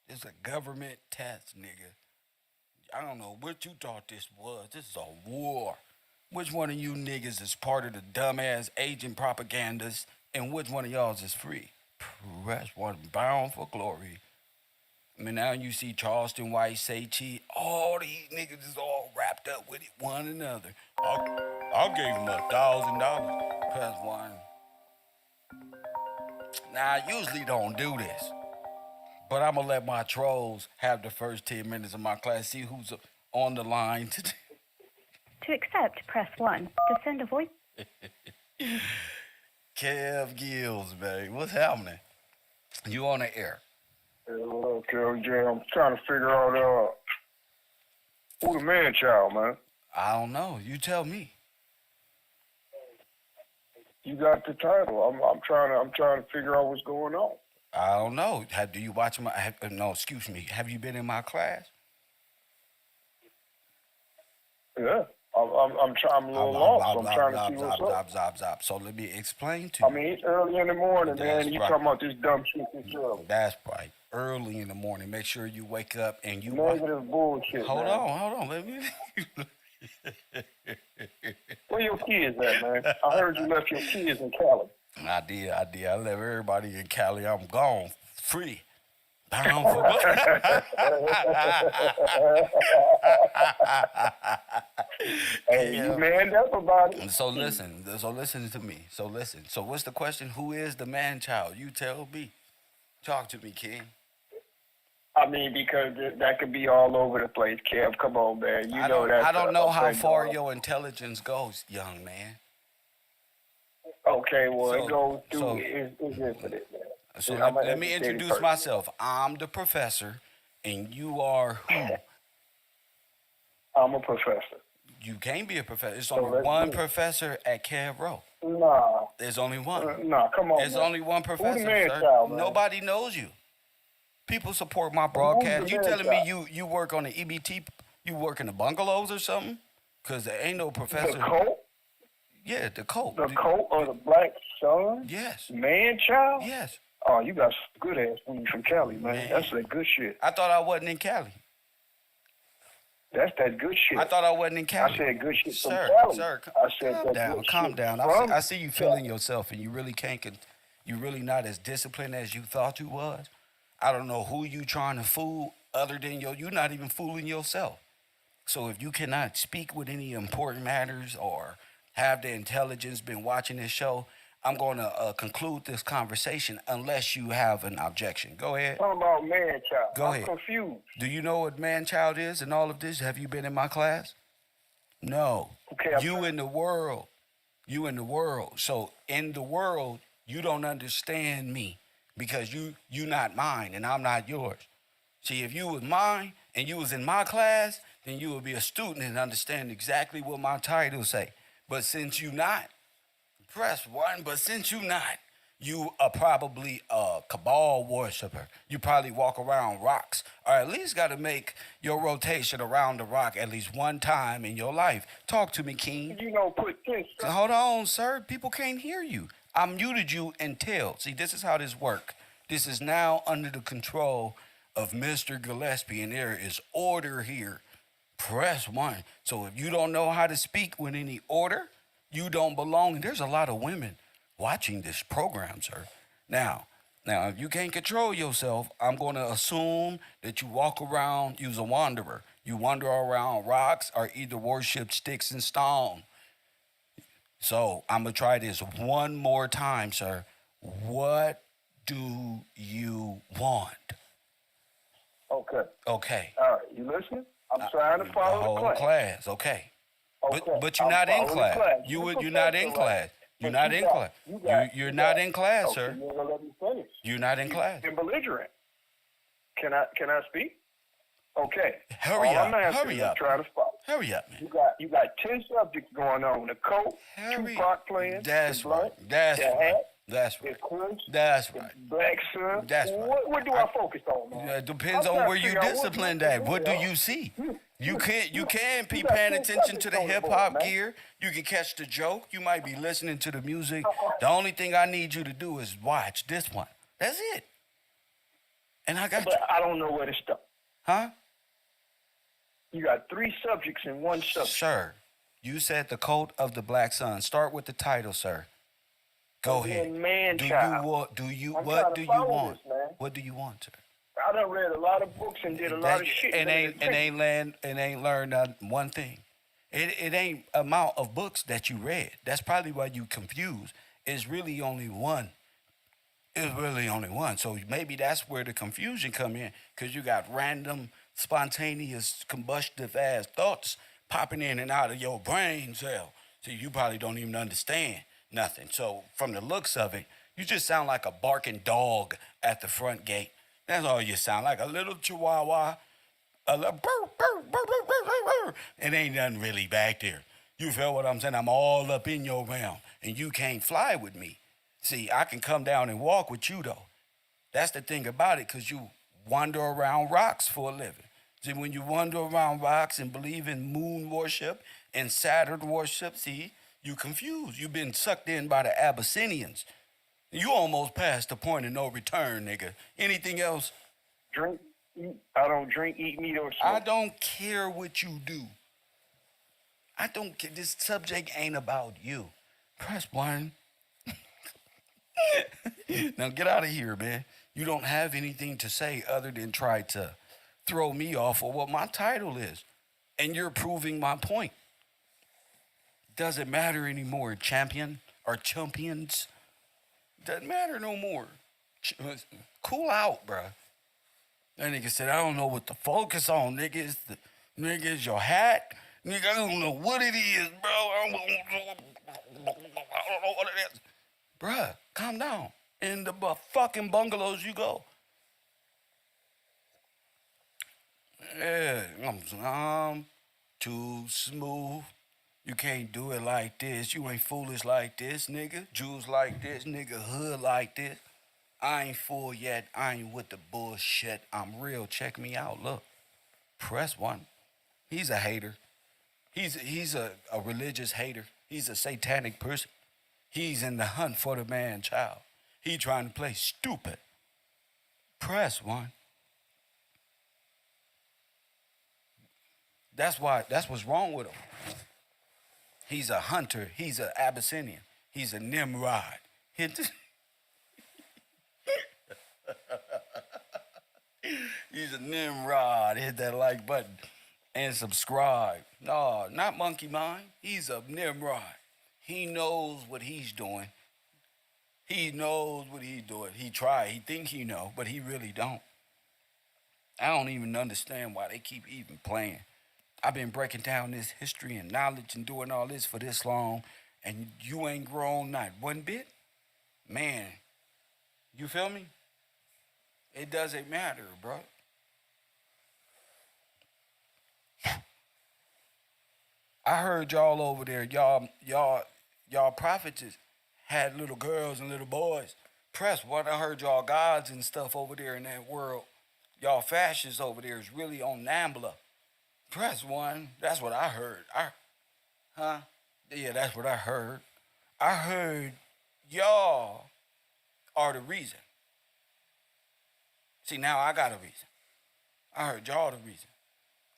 It's a government test, nigga. I don't know what you thought this was. This is a war. Which one of you niggas is part of the dumbass agent propagandists, and which one of y'all is free? Press one bound for glory. I mean, now you see Charleston White say cheat. All these niggas is all wrapped up with it, one another. I gave him $1,000. Press one. Now, I usually don't do this, but I'm gonna let my trolls have the first 10 minutes of my class, see who's on the line today. To accept, press 1. To send a voice... Kev Gills, baby. What's happening? You on the air. Hello, Kev. I'm trying to figure out who the man child, man. I don't know. You tell me. You got the title. I'm trying to figure out what's going on. I don't know. Do you watch my? No, excuse me. Have you been in my class? Yeah. I'm a little lost. I'm trying to see what's up. So let me explain to you. I mean, it's early in the morning, That's man. You right. talking about this dumb shit this early. That's right. Early in the morning. Make sure you wake up and you Negative bullshit, Hold man. on. Let me. Where your kids at, man? I heard you left your kids in Cali. I did. I left everybody in Cali. I'm gone. Free. Bound for Hey, you manned up about it. So listen to me. So what's the question? Who is the man child? You tell me. Talk to me, King. I mean, because that could be all over the place, Kev. Come on, man. You know that. I don't know how far your intelligence goes, young man. Okay, well, it goes through. So- It's infinite, man. So I'm an let me educated introduce person. myself. I'm the professor, and you are who? I'm a professor. You can't be a professor. There's So only let's one do it. professor at KevRow. Nah, There's only one. nah. Come on. There's man. only one professor, man sir. child, man? Nobody knows you. People support my Who's broadcast. the You man telling me child? you work on the EBT? You work in the bungalows or something? Cause there ain't no professor. The coat, Yeah, the coat. the coat of the black sun, Yes. man child. Yes. Oh, you got some good ass weed from Cali, man. Man. That's that good shit. I thought I wasn't in Cali. That's that good shit. I thought I wasn't in Cali. I said good shit from Sir, Cali. sir, I said calm that down, good calm shit down. from I see you feeling Cali. yourself, and you really can't. You really not as disciplined as you thought you was. I don't know who you trying to fool, other than you're not even fooling yourself. So if you cannot speak with any important matters or have the intelligence, been watching this show, I'm going to conclude this conversation unless you have an objection. Go ahead. Talking about man child. Go I'm ahead. confused. Do you know what man child is in all of this? Have you been in my class? No. Okay, I'm You in the world. You in the world. So in the world, you don't understand me because you not mine and I'm not yours. See, if you was mine and you was in my class, then you would be a student and understand exactly what my title say. But since you not, press one. But since you not, you are probably a cabal worshiper. You probably walk around rocks, or at least got to make your rotation around the rock at least one time in your life. Talk to me, King. You know, put this. Hold on, sir. People can't hear you. I muted you until. See, this is how this works. This is now under the control of Mr. Gillespie, and there is order here. Press one. So if you don't know how to speak with any order, you don't belong. And there's a lot of women watching this program, sir. Now, if you can't control yourself, I'm going to assume that you walk around, you's a wanderer. You wander around rocks or either worship sticks and stone. So I'm going to try this one more time, sir. What do you want? Okay. Okay. All right. You listening? I'm trying to The follow whole the class. class, okay. Okay. But you're I'm not in following the class. class. You're not in professor, right? class. You're But not in class. You're not in class, Okay, sir. you're gonna let me finish. You're not in class. You're belligerent. Can I speak? Okay. Hurry All up. I'm asking Hurry is up. try to follow. Hurry up, man. You got 10 subjects going on. The coat, Hurry. Tupac playing, That's the right. blunt, That's the right. hat, That's the right. crunch, That's the right. black sun. That's right. What do I focus on, man? It depends I'm on trying where to you figure out disciplined what at. What do you see? You can be paying attention to the hip hop gear. You can catch the joke. You might be listening to the music. The only thing I need you to do is watch this one. That's it. And I got But you. I don't know where to start. Huh? You got 3 subjects in one subject. Sir, you said the cult of the black sun. Start with the title, sir. Go ahead. Man Do you child. want? Do you? I'm What trying do to you follow want? this, man. What do you want, sir? I done read a lot of books and did a lot of shit. And man. ain't learned one thing. It ain't amount of books that you read. That's probably why you confused. It's really only one. It's really only one. So maybe that's where the confusion come in, because you got random, spontaneous, combustive ass thoughts popping in and out of your brain cell. So you probably don't even understand nothing. So from the looks of it, you just sound like a barking dog at the front gate. That's all you sound like, a little chihuahua. A little burr, burr, burr, burr, burr, burr, burr. It ain't nothing really back there. You feel what I'm saying? I'm all up in your realm, and you can't fly with me. See, I can come down and walk with you, though. That's the thing about it, because you wander around rocks for a living. See, when you wander around rocks and believe in moon worship and Saturn worship, see, you confused. You've been sucked in by the Abyssinians. You almost past the point of no return, nigga. Anything else? Drink, eat. I don't drink, eat meat, or smoke. I don't care what you do. I don't care. This subject ain't about you. Press 1. Now get out of here, man. You don't have anything to say other than try to throw me off of what my title is. And you're proving my point. Doesn't matter anymore, champion or champions. Doesn't matter no more. Cool out, bruh. That nigga said, I don't know what to focus on, nigga. It's your hat. Nigga, I don't know what it is, bro. I don't know what it is. Bruh, calm down. In the fucking bungalows you go. Yeah, I'm too smooth. You can't do it like this. You ain't foolish like this, nigga. Jews like this, nigga. Hood like this. I ain't full yet. I ain't with the bullshit. I'm real. Check me out. Look. Press 1. He's a hater. He's a religious hater. He's a satanic person. He's in the hunt for the man child. He trying to play stupid. Press 1. That's what's wrong with him. He's a hunter. He's an Abyssinian. He's a Nimrod. He's a Nimrod. Hit that like button and subscribe. No, not Monkey Mind. He's a Nimrod. He knows what he's doing. He knows what he's doing. He tried. He think he know, but he really don't. I don't even understand why they keep even playing. I've been breaking down this history and knowledge and doing all this for this long, and you ain't grown not one bit? Man, you feel me? It doesn't matter, bro. I heard y'all over there, y'all prophets had little girls and little boys. Press what I heard y'all gods and stuff over there in that world. Y'all fascists over there is really on Nambla. Press 1. That's what I heard. Yeah, that's what I heard. I heard y'all are the reason. See, now I got a reason. I heard y'all the reason.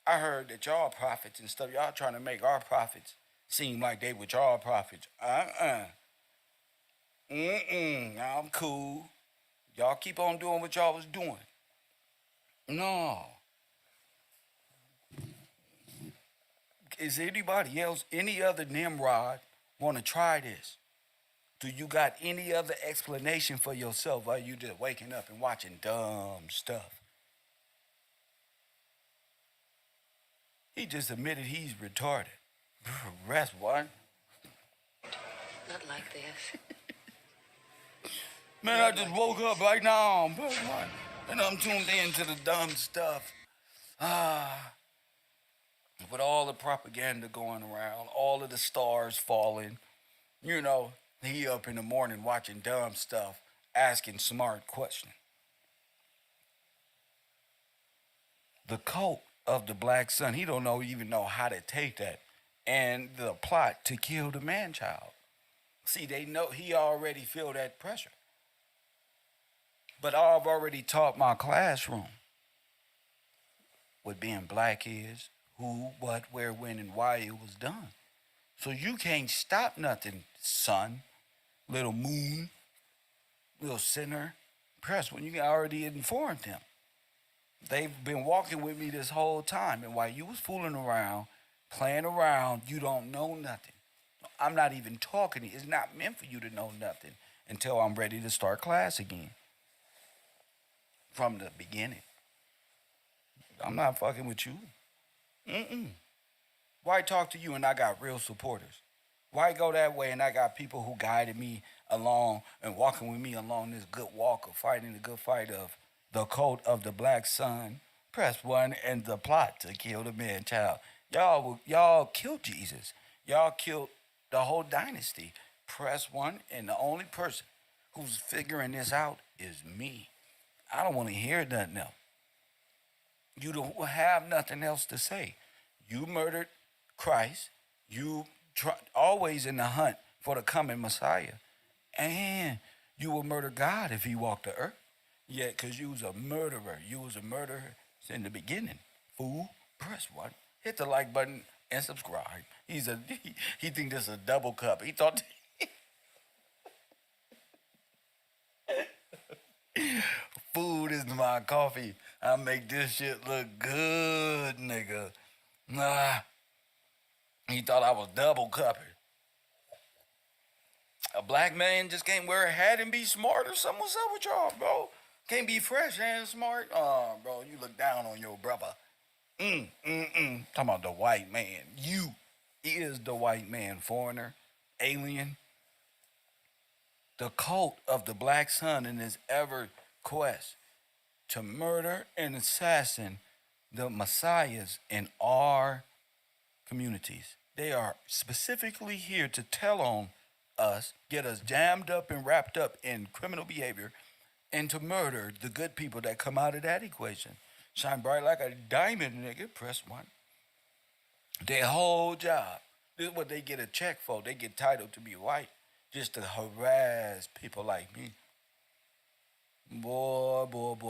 I heard that y'all prophets and stuff, y'all trying to make our prophets seem like they with y'all prophets. I'm cool. Y'all keep on doing what y'all was doing. No. Is anybody else, any other Nimrod, want to try this? Do you got any other explanation for yourself, or are you just waking up and watching dumb stuff? He just admitted he's retarded. Rest what? Not like this. Man, I just woke up right now, and I'm tuned into the dumb stuff. With all the propaganda going around, all of the stars falling, you know, he up in the morning watching dumb stuff, asking smart questions. The cult of the black sun, he don't even know how to take that, and the plot to kill the man-child. See, they know he already feel that pressure. But I've already taught my classroom what being black is, who, what, where, when, and why it was done. So you can't stop nothing, son, little moon, little sinner. Press when you already informed them. They've been walking with me this whole time, and while you was fooling around, playing around, you don't know nothing. I'm not even talking. It's not meant for you to know nothing until I'm ready to start class again. From the beginning. I'm not fucking with you. Mm-mm. Why talk to you and I got real supporters? Why go that way and I got people who guided me along and walking with me along this good walk of fighting the good fight of the cult of the black sun? Press one and the plot to kill the man child. Y'all killed Jesus. Y'all killed the whole dynasty. Press one and the only person who's figuring this out is me. I don't want to hear nothing else. You don't have nothing else to say. You murdered Christ. You always in the hunt for the coming Messiah. And you will murder God if he walked the earth. Yeah, because you was a murderer. You was a murderer in the beginning. Fool, press one. Hit the like button and subscribe. He think this is a double cup. He thought food is my coffee. I make this shit look good, nigga. Nah. He thought I was double cupping. A black man just can't wear a hat and be smart or something. What's up with y'all, bro? Can't be fresh and smart? Oh, bro, you look down on your brother. Talking about the white man. You is the white man, foreigner, alien. The cult of the black sun in his ever quest to murder and assassin the messiahs in our communities. They are specifically here to tell on us, get us jammed up and wrapped up in criminal behavior, and to murder the good people that come out of that equation. Shine bright like a diamond, nigga. Press one. Their whole job, this is what they get a check for. They get titled to be white just to harass people like me. Boy,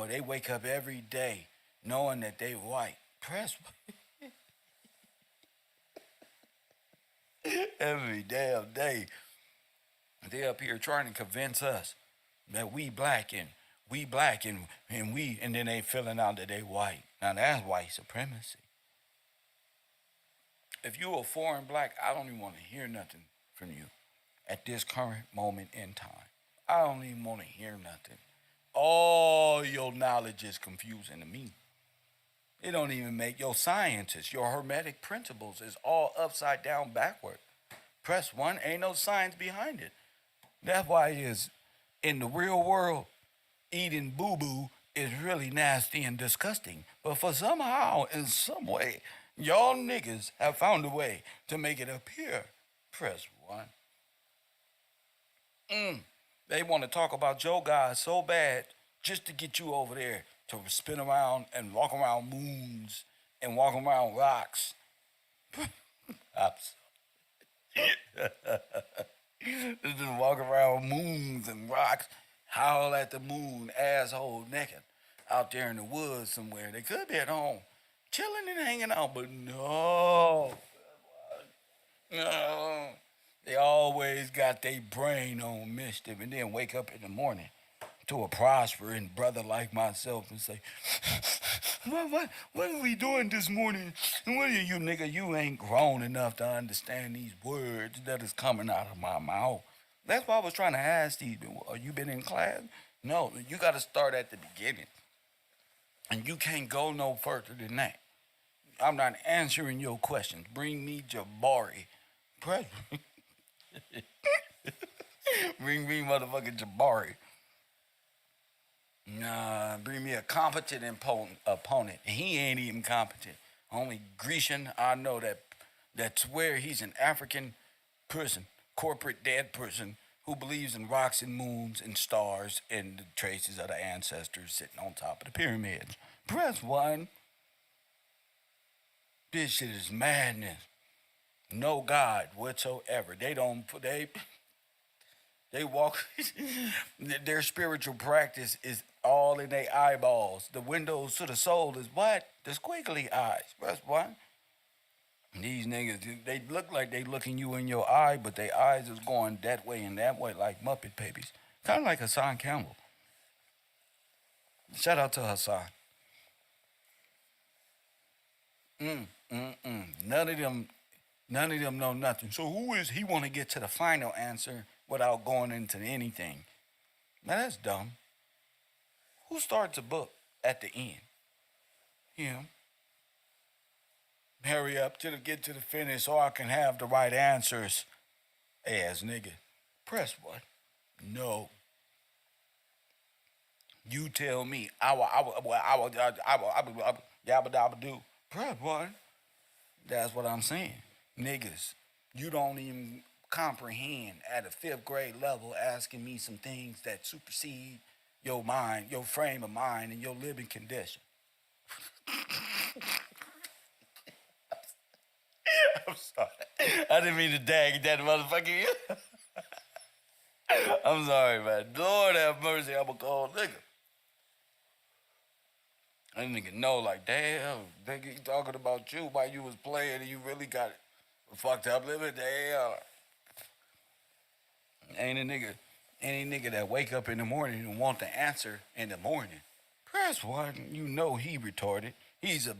they wake up every day knowing that they white. Press every damn day. They up here trying to convince us that we black and then they filling out that they white. Now that's white supremacy. If you a foreign black, I don't even want to hear nothing from you at this current moment in time. I don't even want to hear nothing. All your knowledge is confusing to me. It don't even make your scientists, your hermetic principles is all upside down backward. Press one, ain't no science behind it. That's why it is in the real world, eating boo-boo is really nasty and disgusting. But for somehow, in some way, y'all niggas have found a way to make it appear. Press one. They want to talk about Joe God so bad just to get you over there to spin around and walk around moons and walk around rocks. Just walk around moons and rocks, howl at the moon, asshole naked, out there in the woods somewhere. They could be at home, chilling and hanging out, but no. They always got their brain on mischief and then wake up in the morning to a prospering brother like myself and say, what are we doing this morning? And what are you, nigga? You ain't grown enough to understand these words that is coming out of my mouth. That's why I was trying to ask Steve, are you been in class? No, you got to start at the beginning. And you can't go no further than that. I'm not answering your questions. Bring me Jabari. Bring me motherfucking Jabari. Nah, bring me a competent opponent. He ain't even competent. Only Grecian I know that swear he's an African person, corporate dead person, who believes in rocks and moons and stars and the traces of the ancestors sitting on top of the pyramids. Press one. This shit is madness. No God whatsoever. They walk, their spiritual practice is all in their eyeballs. The windows to the soul is what? The squiggly eyes. Press 1. These niggas, they look like they looking you in your eye, but their eyes is going that way and that way like Muppet babies. Kind of like Hassan Campbell. Shout out to Hassan. None of them know nothing. So who is he want to get to the final answer without going into anything? Now that's dumb. Who starts a book at the end? Him. Hurry up to get to the finish so I can have the right answers. Ass nigga. Press what? No. You tell me. Yabba dabba do. Press one. That's what I'm saying. Niggas, you don't even comprehend at a 5th grade level asking me some things that supersede your mind, your frame of mind, and your living condition. I'm sorry. I didn't mean to dag that motherfucker. I'm sorry, man. Lord have mercy, I'm a cold nigga. That nigga know, like, damn, nigga, he talking about you while you was playing and you really got it fucked up living. Damn. Ain't any nigga that wake up in the morning and want the answer in the morning. Press 1, you know he retarded. He's a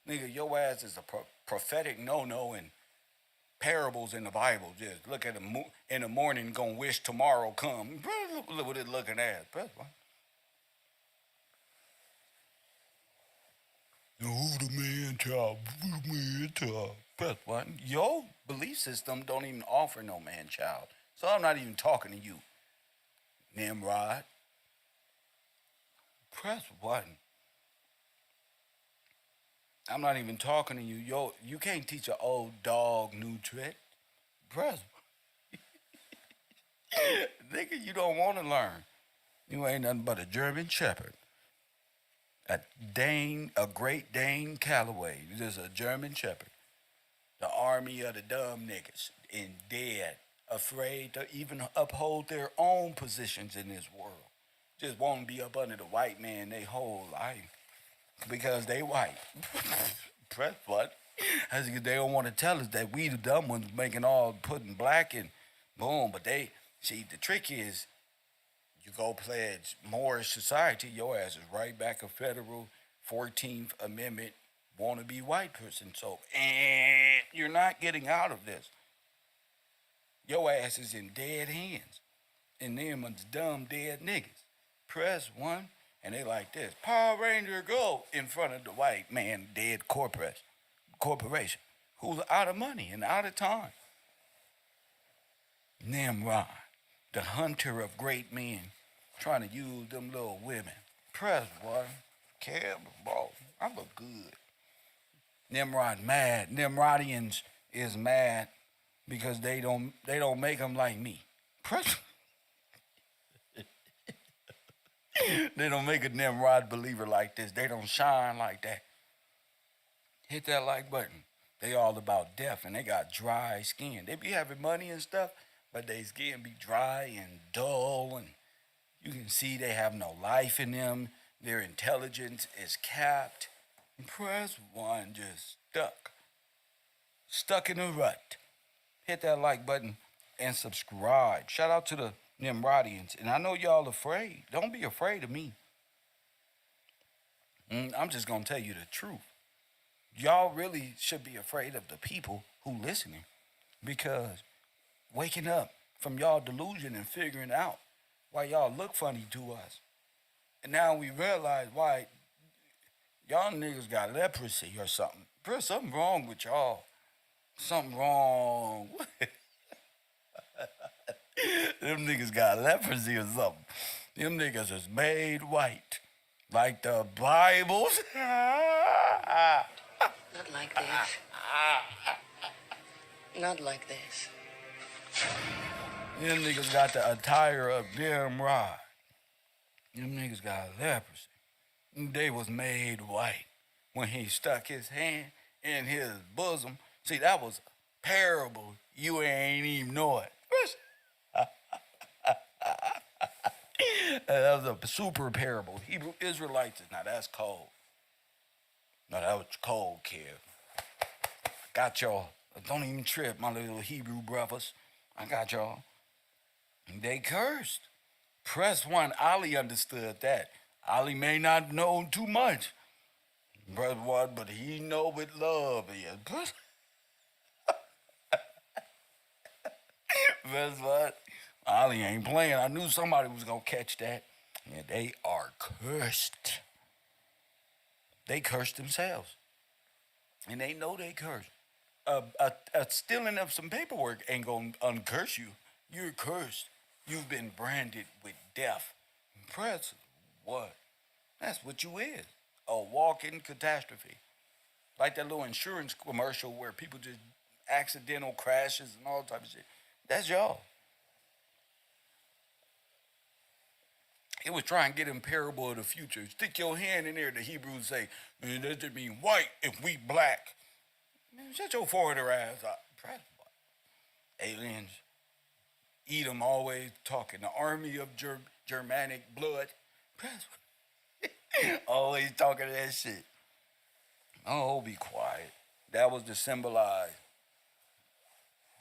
nigga, your ass is a prophetic no-no and parables in the Bible. Just look at him in the morning, gonna wish tomorrow come. Look what it looking at. Press 1. Who the man child? Who the man child? Press 1. Your belief system don't even offer no man child. So I'm not even talking to you. Nimrod. Press 1. I'm not even talking to you. Yo, you can't teach an old dog new trick. Press 1. Nigga, you don't want to learn. You ain't nothing but a German Shepherd. A Great Dane Calloway. There's a German Shepherd. The army of the dumb niggas and dead, afraid to even uphold their own positions in this world. Just won't be up under the white man their whole life because they white. Press what? That's because they don't want to tell us that we the dumb ones putting black in, boom. But the trick is, you go pledge Moorish society, your ass is right back a federal 14th Amendment wannabe white person. So, you're not getting out of this. Your ass is in dead hands. And them one's dumb dead niggas. Press 1, and they like this. Power Ranger go in front of the white man dead corporation who's out of money and out of time. Nimrod, the hunter of great men, trying to use them little women. Press 1. KevRow, I look good. Nimrod mad. Nimrodians is mad because they don't make them like me. Press. They don't make a Nimrod believer like this. They don't shine like that. Hit that like button. They all about death and they got dry skin. They be having money and stuff, but their skin be dry and dull, and you can see they have no life in them. Their intelligence is capped. Press 1, just stuck in a rut. Hit that like button and subscribe. Shout out to the Nimrodians. And I know y'all afraid. Don't be afraid of me. I'm just going to tell you the truth. Y'all really should be afraid of the people who listening, because waking up from y'all delusion and figuring out why y'all look funny to us. And now we realize why y'all niggas got leprosy or something. There's something wrong with y'all. Something wrong. Them niggas got leprosy or something. Them niggas is made white. Like the Bibles. Not like this. Not like this. Them niggas got the attire of Nimrod. Them niggas got leprosy. They was made white when he stuck his hand in his bosom. See, that was a parable. You ain't even know it. That was a super parable. Hebrew Israelites. Now that's cold. No, that was cold, Kev. Got y'all. Don't even trip, my little Hebrew brothers. I got y'all. They cursed. Press one. Ali understood that. Ali may not know too much. Brother what? But he know with love. Yeah. That's what? Ali ain't playing. I knew somebody was going to catch that. And they are cursed. They cursed themselves. And they know they cursed. Stealing of some paperwork ain't going to uncurse you. You're cursed. You've been branded with death. Press what? That's what you is. A walking catastrophe. Like that little insurance commercial where people just accidental crashes and all type of shit. That's y'all. It was trying to get him parable of the future. Stick your hand in there, the Hebrews say. Man, that just mean white if we black. Man, shut your forehead ass up. Aliens. Edom always talking. The army of Germanic blood. Always talking that shit. Oh, be quiet. That was to symbolize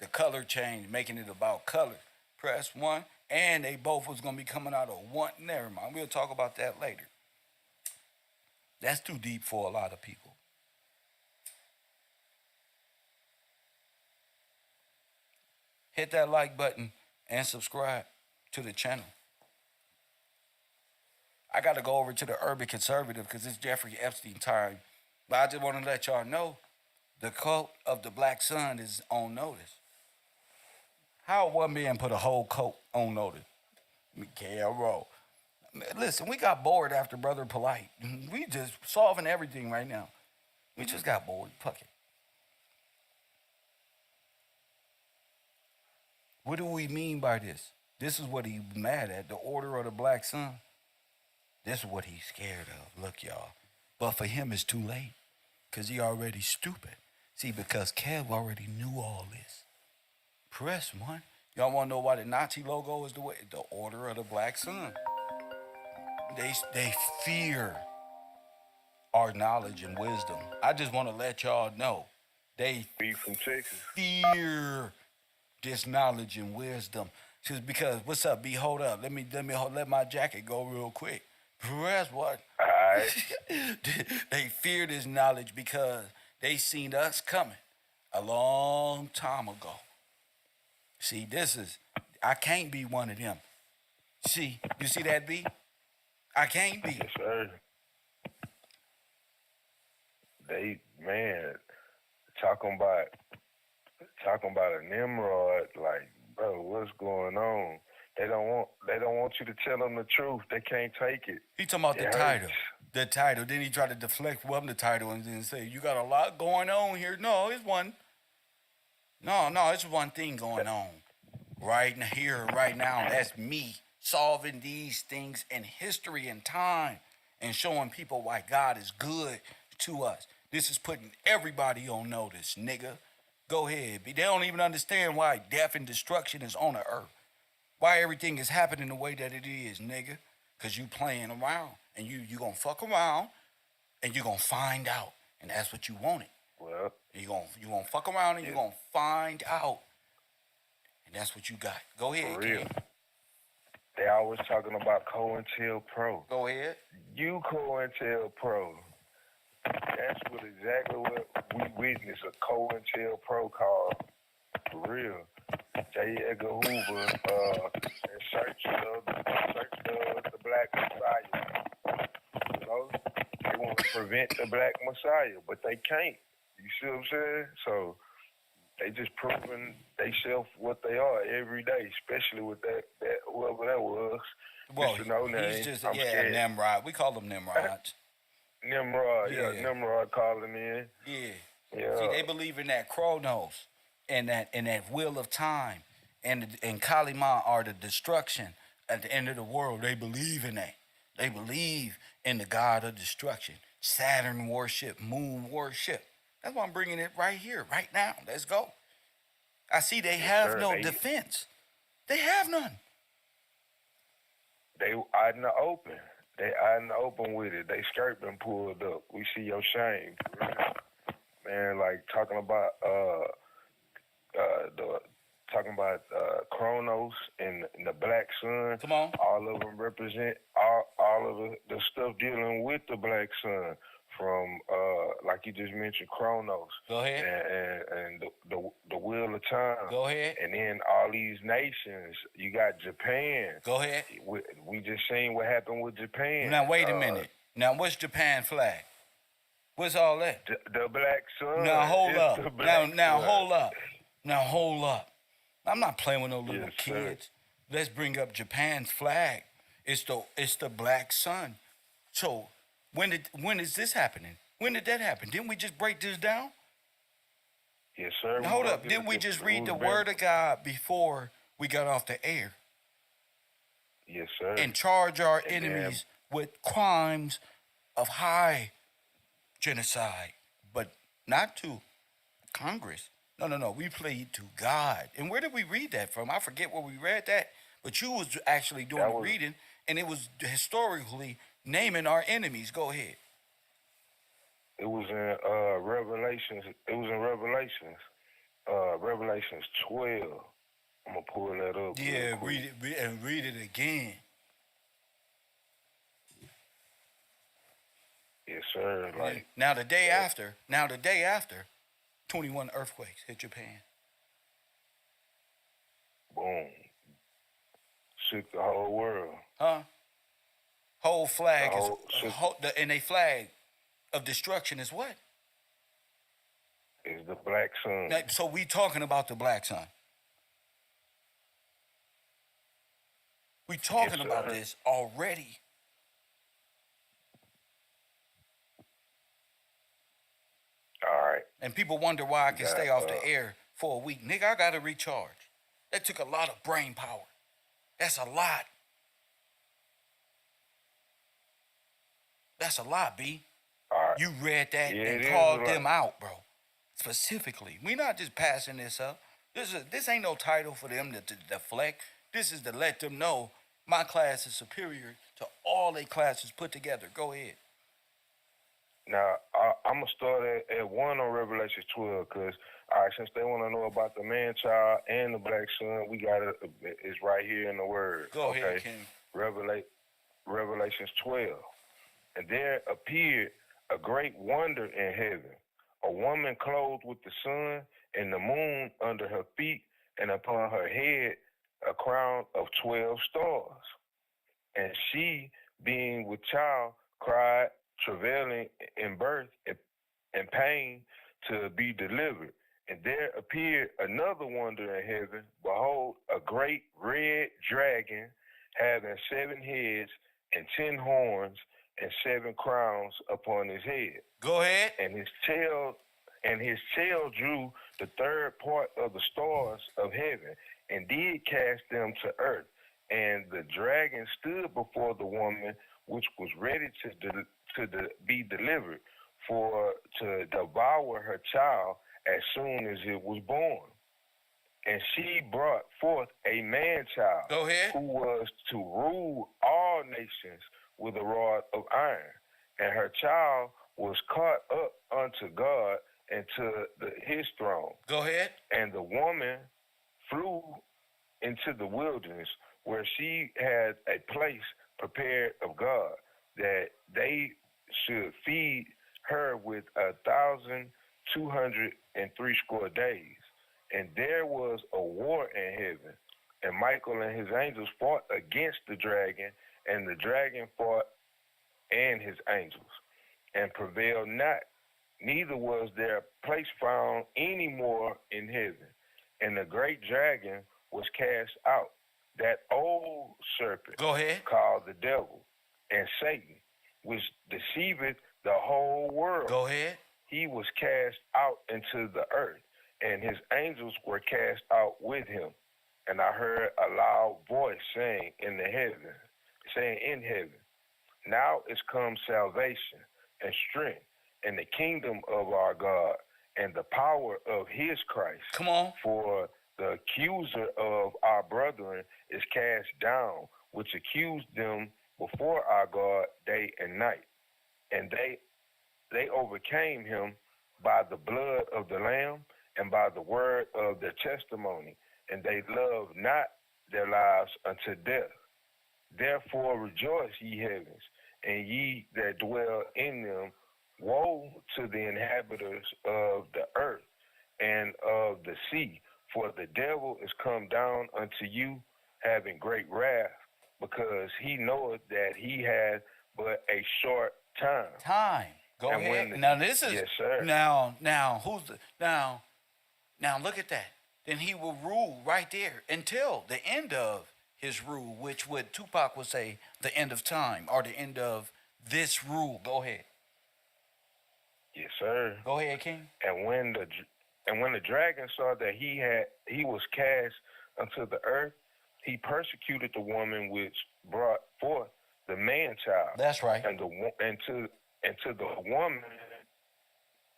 the color change, making it about color. Press one, and they both was going to be coming out of one. Never mind. We'll talk about that later. That's too deep for a lot of people. Hit that like button and subscribe to the channel. I got to go over to the urban conservative because it's Jeffrey Epstein time. But I just want to let y'all know the cult of the black sun is on notice. How one man put a whole cult on notice? KevRow. Listen, we got bored after Brother Polite. We just solving everything right now. We just got bored. Fuck it. What do we mean by this? This is what he's mad at, the order of the black sun. This is what he's scared of. Look, y'all. But for him, it's too late because he already stupid. See, because Kev already knew all this. Press one. Y'all want to know why the Nazi logo is the way? The order of the black sun. They fear our knowledge and wisdom. I just want to let y'all know. They from Texas. fear this knowledge and wisdom. Just because, what's up, B? Hold up. Let my jacket go real quick. Press what? All right. They fear this knowledge because they seen us coming a long time ago. See, I can't be one of them. See, you see that, B? I can't be. Yes, sir. They, man, talking about a Nimrod, like, bro, what's going on? They don't want you to tell them the truth. They can't take it. He talking about the It title. hurts. The title. Then he tried to deflect from the title and then say, you got a lot going on here. No, it's one. No, it's one thing going on. Right here, right now. That's me solving these things in history and time and showing people why God is good to us. This is putting everybody on notice, nigga. Go ahead. They don't even understand why death and destruction is on the earth. Why everything is happening the way that it is, nigga. Because you playing around. And you going to fuck around and you going to find out. And that's what you wanted. Well, You gonna fuck around and you going to find out. And that's what you got. Go ahead, for real. King. They always talking about COINTELPRO. Go ahead. You COINTELPRO. That's exactly what we witnessed, a COINTELPRO call. For real. J. Edgar Hoover in search of the Black Messiah. You know, they want to prevent the Black Messiah, but they can't. You see what I'm saying? So they just proving themselves what they are every day, especially with that whoever that was. Well, Mr. No Name. he's just, I'm scared. Nimrod. We call them Nimrods. Nimrod, Yeah. Nimrod calling in. Yeah. See, they believe in that chronos and that wheel of time and Kaliman are the destruction at the end of the world. They believe in that. They believe in the god of destruction. Saturn worship, moon worship. That's why I'm bringing it right here, right now. Let's go. I see they have no defense. They have none. They out in the open. They out in the open with it. They skirt been pulled up. We see your shame, for real. Man. Like talking about the talking about Chronos and the Black Sun. Come on. All of them represent all of the stuff dealing with the Black Sun. From like you just mentioned, Chronos. Go ahead. And the Wheel of Time. Go ahead. And then all these nations. You got Japan. Go ahead. We just seen what happened with Japan. Now, wait a minute. Now, what's Japan flag? What's all that? The Black Sun. Now, hold It's up. the Black Now, Sun. hold up. Now, hold up. I'm not playing with no little Yes, sir. kids. Let's bring up Japan's flag. It's the Black Sun. So, when is this happening? When did that happen? Didn't we just break this down? Yes, sir. Now, hold up. Didn't we just read the Word of God before we got off the air? Yes, sir. And charge our And enemies with crimes of high genocide, but not to Congress. No. We plead to God. And where did we read that from? I forget where we read that, but you was actually doing the reading, and it was historically naming our enemies. Go ahead. It was in Revelations. It was in Revelations. Revelations 12. I'm gonna pull that up. Yeah, real quick. read it again. Yes, sir. Like Now the day after, 21 earthquakes hit Japan. boom, shook the whole world. Huh? Whole flag The whole- and a flag of destruction is what? Is the Black Sun. Now, so we talking about the Black Sun. We talking Yes, about sir. this already. All right. And people wonder why I can Yeah, stay off the air for a week. Nigga, I got to recharge. That took a lot of brain power. That's a lot. That's a lot, B. All right. You read that Yeah, and it is called a them lot. out, bro. Specifically. We not just passing this up. This ain't no title for them to deflect. This is to let them know my class is superior to all they classes put together. Go ahead. Now, I'm going to start at 1 on Revelation 12 because, all right, since they want to know about the man-child and the Black Sun, we got it. It's right here in the Word. Go okay? ahead, King. Revelations 12. And there appeared a great wonder in heaven, a woman clothed with the sun and the moon under her feet, and upon her head a crown of 12 stars. And she, being with child, cried, travailing in birth and pain to be delivered. And there appeared another wonder in heaven. Behold, a great red dragon having 7 heads and 10 horns and 7 crowns upon his head. Go ahead. And his tail drew the third part of the stars of heaven and did cast them to earth. And the dragon stood before the woman, which was ready to be delivered, to devour her child as soon as it was born. And she brought forth a man-child. Go ahead. Who was to rule all nations with a rod of iron. And her child was caught up unto God and to his throne. Go ahead. And the woman flew into the wilderness where she had a place prepared of God, that they should feed her with 1,260 days. And there was a war in heaven, and Michael and his angels fought against the dragon, and the dragon fought and his angels, and prevailed not. Neither was their place found any more in heaven. And the great dragon was cast out, that old serpent Go ahead. called the devil and Satan, which deceiveth the whole world. Go ahead. He was cast out into the earth, and his angels were cast out with him. And I heard a loud voice saying in heaven, now is come salvation and strength and the kingdom of our God and the power of his Christ. Come on. For the accuser of our brethren is cast down, which accused them before our God day and night. And they overcame him by the blood of the Lamb and by the word of their testimony, and they loved not their lives unto death. Therefore rejoice, ye heavens, and ye that dwell in them. Woe to the inhabitants of the earth and of the sea, for the devil is come down unto you, having great wrath, because he knoweth that he hath but a short time. Go And ahead. when Now this is yes, sir. now who's the now look at that. Then he will rule right there until the end of his rule, which would Tupac would say the end of time or the end of this rule. Go ahead. Yes, sir. Go ahead, King. And when the dragon saw that he was cast unto the earth, he persecuted the woman which brought forth the man child. That's right. And to the woman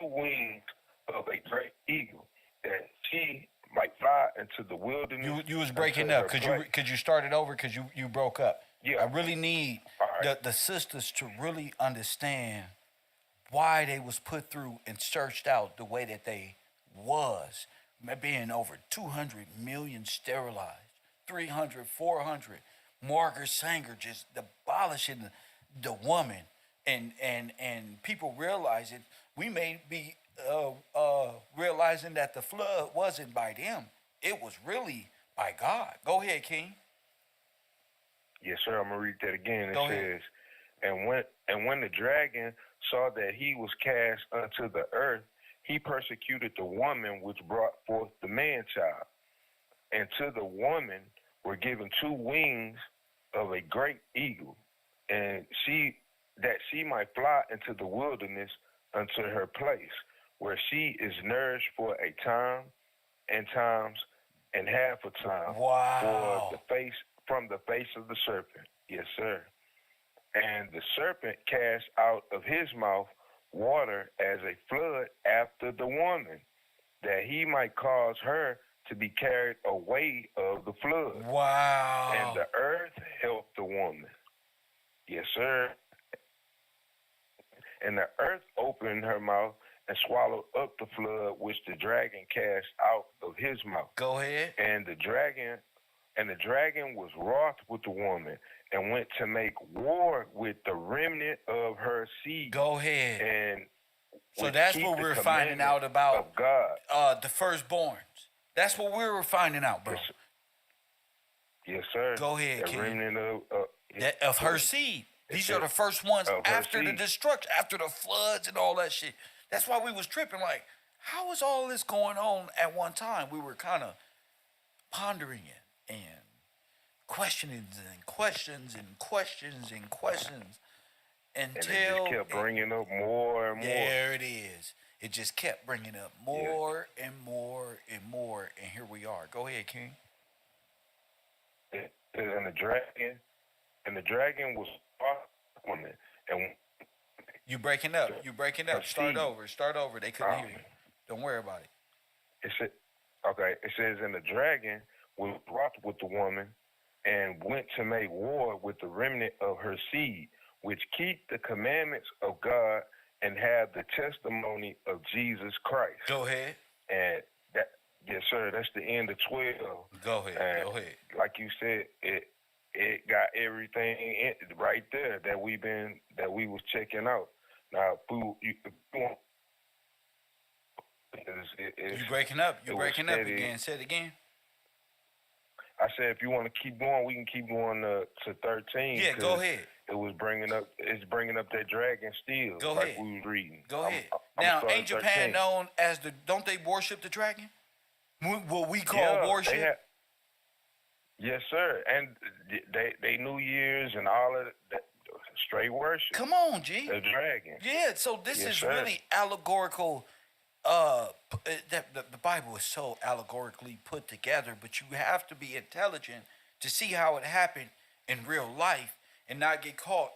wings of a great eagle, that she might fly into the wilderness. You was breaking up. Could you start it over? Because you broke up. Yeah. I really need the sisters to really understand why they was put through and searched out the way that they was. Being over 200 million sterilized, 300, 400. Margaret Sanger just abolishing the woman. And people realizing we may be realizing that the flood wasn't by them. It was really by God. Go ahead, King. Yes, sir. I'm gonna read that again. It Go says, ahead. and when the dragon saw that he was cast unto the earth, he persecuted the woman which brought forth the man child. And to the woman were given 2 wings of a great eagle, and she might fly into the wilderness unto her place, where she is nourished for a time and times and half a time. Wow. From the face of the serpent. Yes, sir. And the serpent cast out of his mouth water as a flood after the woman, that he might cause her to be carried away of the flood. Wow. And the earth helped the woman. Yes, sir. And the earth opened her mouth and swallowed up the flood which the dragon cast out of his mouth. Go ahead. And the dragon was wroth with the woman and went to make war with the remnant of her seed. Go ahead. And so that's what we're finding out about God. The firstborns. That's what we were finding out, bro. Yes, sir. Go ahead, the King. Remnant of her seed. These are the first ones after the seed. destruction, after the floods and all that shit. That's why we was tripping. Like, how is all this going on at one time? We were kind of pondering it and questioning and questions and questions and questions until and it just kept bringing up more and more. There it is. It just kept bringing up more and more and more, and here we are. Go ahead, King. And the dragon was woman, and you breaking up. You breaking up. Start over. They couldn't hear you. Don't worry about it. It says, and the dragon was wroth with the woman, and went to make war with the remnant of her seed, which keep the commandments of God and have the testimony of Jesus Christ. Go ahead. And that, yes, sir, that's the end of 12. Go ahead. And go ahead. Like you said, it got everything right there that we was checking out. Now, you breaking up. You breaking up again. Say it again. I said, if you want to keep going, we can keep going to 13. Yeah, go ahead. It's bringing up that dragon still. Go like ahead. we was reading. Go ahead. Now, ain't Japan 13. known as don't they worship the dragon? What we call worship? Yes, sir. And they New Year's and all of that, straight worship. Come on, G. The dragon. Yeah, so this is really allegorical. The Bible is so allegorically put together, but you have to be intelligent to see how it happened in real life and not get caught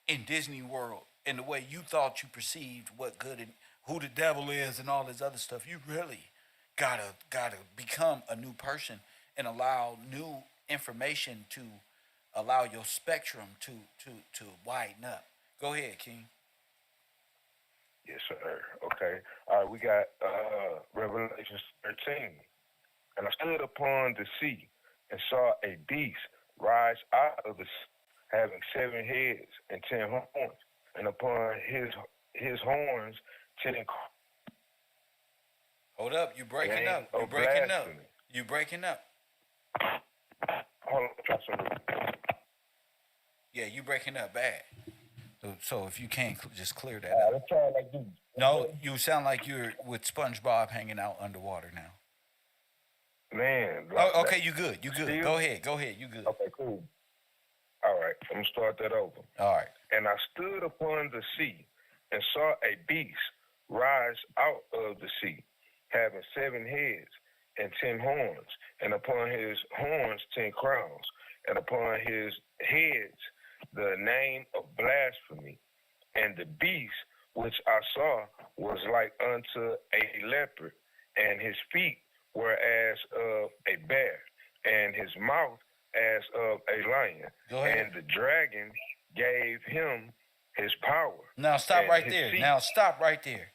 in Disney World in the way you thought you perceived what good and who the devil is and all this other stuff. You really gotta become a new person and allow new information to allow your spectrum to widen up. Go ahead, King. Yes, sir. Okay. All right, we got Revelations 13. And I stood upon the sea and saw a beast rise out of the sea, having 7 heads and 10 horns, and upon his horns 10 Hold up, you breaking name up. You of breaking up. blasphemy. You breaking up. Hold on, try something. Yeah, you breaking up bad. So if you can't just clear that All right, up. let's try it like this. No, you sound like you're with SpongeBob hanging out underwater now. Man. Oh, okay, you good. You good. Still? Go ahead. Go ahead. You good. Okay, cool. All right, I'm going to start that over. All right. And I stood upon the sea and saw a beast rise out of the sea, having 7 heads and 10 horns, and upon his horns 10 crowns, and upon his heads the name of blasphemy. And the beast which I saw was like unto a leopard, and his feet were as of a bear, and his mouth as of a lion. Go ahead. And the dragon gave him his power. Now stop and right his there. seat. Now stop right there.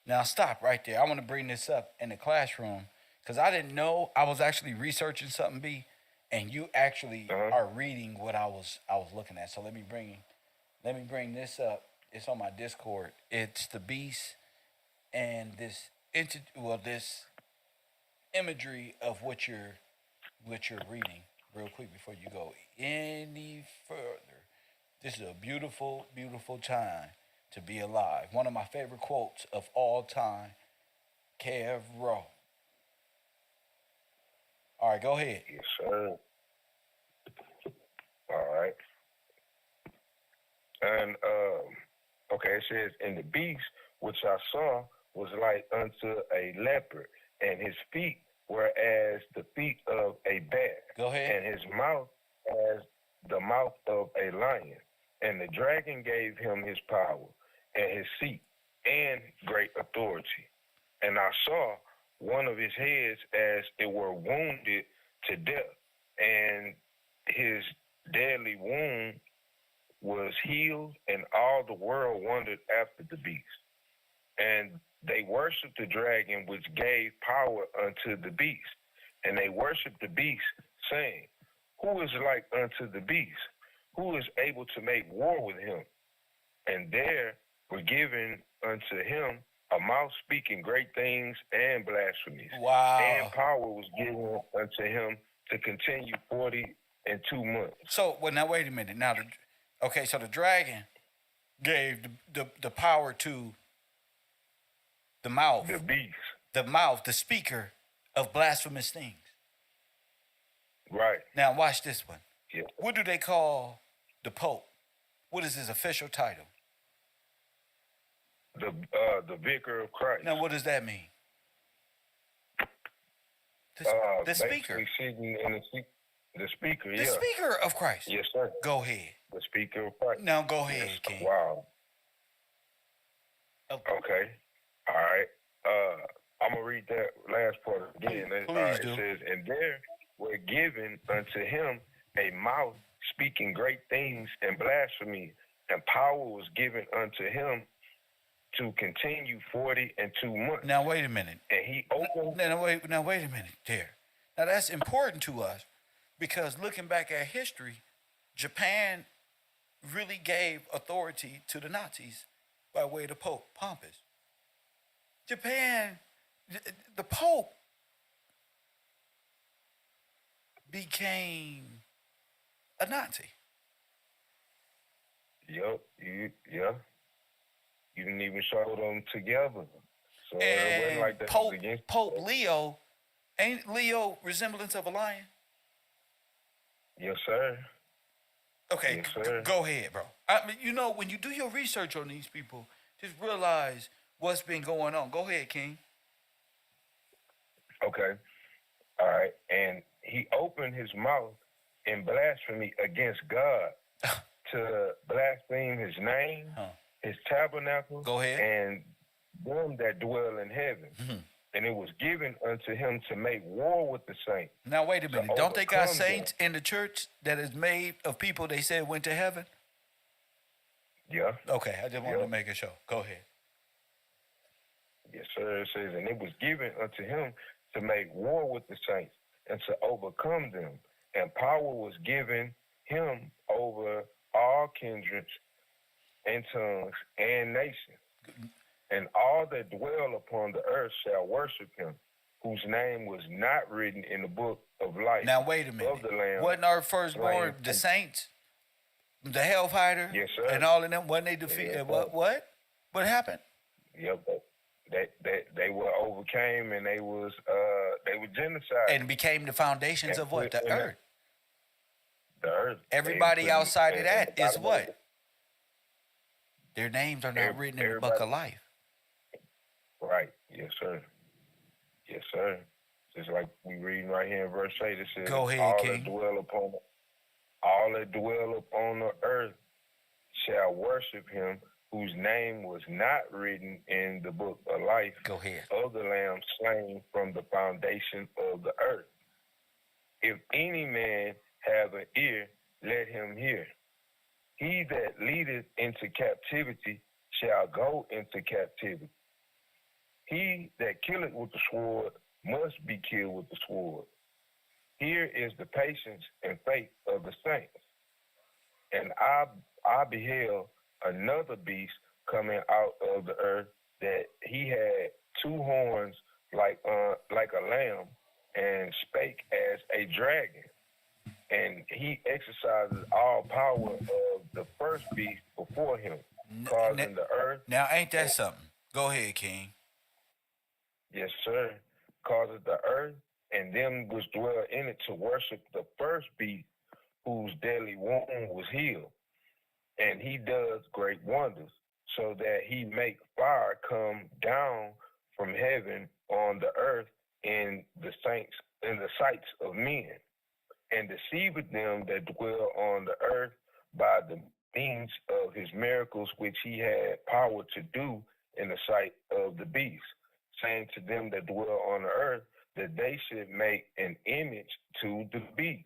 Now stop right there. I want to bring this up in the classroom because I didn't know I was actually researching something, B, and you actually are reading what I was looking at. So let me bring this up. It's on my Discord. It's the beast and this imagery of what you're reading real quick before you go any further. This is a beautiful, beautiful time to be alive. One of my favorite quotes of all time, KevRow. All right, go ahead. Yes, sir. All right. And okay, it says, and the beast which I saw was like unto a leopard, and his feet were as the feet of a bear. Go ahead. And his mouth as the mouth of a lion. And the dragon gave him his power and his seat and great authority. And I saw one of his heads as it were wounded to death, and his deadly wound was healed, and all the world wondered after the beast. And they worshiped the dragon, which gave power unto the beast. And they worshiped the beast, saying, who is like unto the beast? Who is able to make war with him? And there were given unto him a mouth speaking great things and blasphemies. Wow. And power was given unto him to continue 42 months. So, well, now wait a minute. Now, so the dragon gave the power to the mouth, The beast. the speaker of blasphemous things. Right. Now, watch this one. Yeah. What do they call the Pope? What is his official title? The vicar of Christ. Now, what does that mean? The speaker. Basically sitting in the speaker, The speaker of Christ. Yes, sir. Go ahead. The speaker of Christ. Now, go ahead, Yes. King. Wow. Oh. Okay. All right. I'm going to read that last part again. Please do. It says, and there were given unto him a mouth speaking great things and blasphemy, and power was given unto him to continue 42 months. Now, wait a minute. And he opened. Now, wait a minute there. Now, that's important to us because looking back at history, Japan really gave authority to the Nazis by way of the Pope, Pompous. Japan, the Pope became a Nazi. Yup. You didn't even show them together. So it wasn't And like that. Pope Leo, ain't Leo resemblance of a lion? Yes, sir. Okay, Yes, sir. go ahead, bro. I mean, when you do your research on these people, just realize what's been going on. Go ahead, King. Okay. All right. And he opened his mouth in blasphemy against God to blaspheme his name, his tabernacle, Go ahead. and them that dwell in heaven. Mm-hmm. and it was given unto him to make war with the saints. Now wait a to minute. Don't they got overcome them. saints in the church that is made of people they said went to heaven? Yeah. Okay, I just wanted Yeah. to make a show. Go ahead. Yes, sir. It says, and it was given unto him to make war with the saints and to overcome them. And power was given him over all kindreds and tongues and nations. And all that dwell upon the earth shall worship him, whose name was not written in the book of life. Now wait a of minute. the Lamb. Wasn't our firstborn slain the from- saints, the hellfighter, Yes, sir. and all of them? Wasn't they defeated? Yes, what? sir. What happened? Yep. They were overcame, and they were genocide. And became the foundations of what? The And- earth. The earth. Everybody They put- outside of and- that and is the bottom of what? Their names are not Every- written in the book of everybody- life. Right. Yes, sir. Yes, sir. Just like we reading right here in verse 8, it says, Go ahead, all King. all that dwell upon the earth shall worship him, whose name was not written in the book of life Go ahead. of the Lamb slain from the foundation of the earth. If any man have an ear, let him hear. He that leadeth into captivity shall go into captivity. He that killeth with the sword must be killed with the sword. Here is the patience and faith of the saints. And I beheld another beast coming out of the earth, that he had two horns like a lamb, and spake as a dragon. And he exercises all power of the first beast before him, causing the earth. Now, ain't that something? Go ahead, King. Yes, sir. Causes the earth and them which dwell in it to worship the first beast, whose deadly wound was healed. And he does great wonders, so that he make fire come down from heaven on the earth in the sights of men, and deceiveth them that dwell on the earth by the means of his miracles which he had power to do in the sight of the beast, saying to them that dwell on the earth that they should make an image to the beast,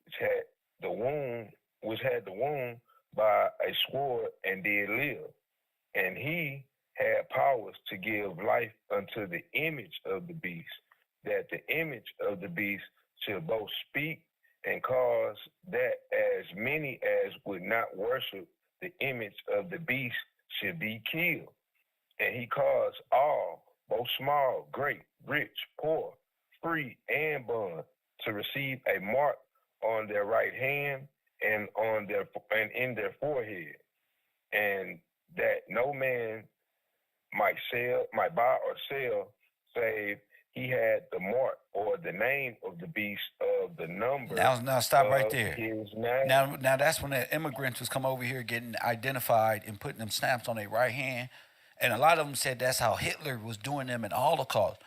which had the wound by a sword and did live. And he had powers to give life unto the image of the beast, that the image of the beast should both speak and cause that as many as would not worship the image of the beast should be killed. And he caused all, both small, great, rich, poor, free, and bond, to receive a mark on their right hand and in their forehead, and that no man might buy or sell, save he had the mark or the name of the beast of the number. Now stop right of there. his name. Now that's when the immigrants was come over here getting identified and putting them stamps on their right hand, and a lot of them said that's how Hitler was doing them in the Holocaust.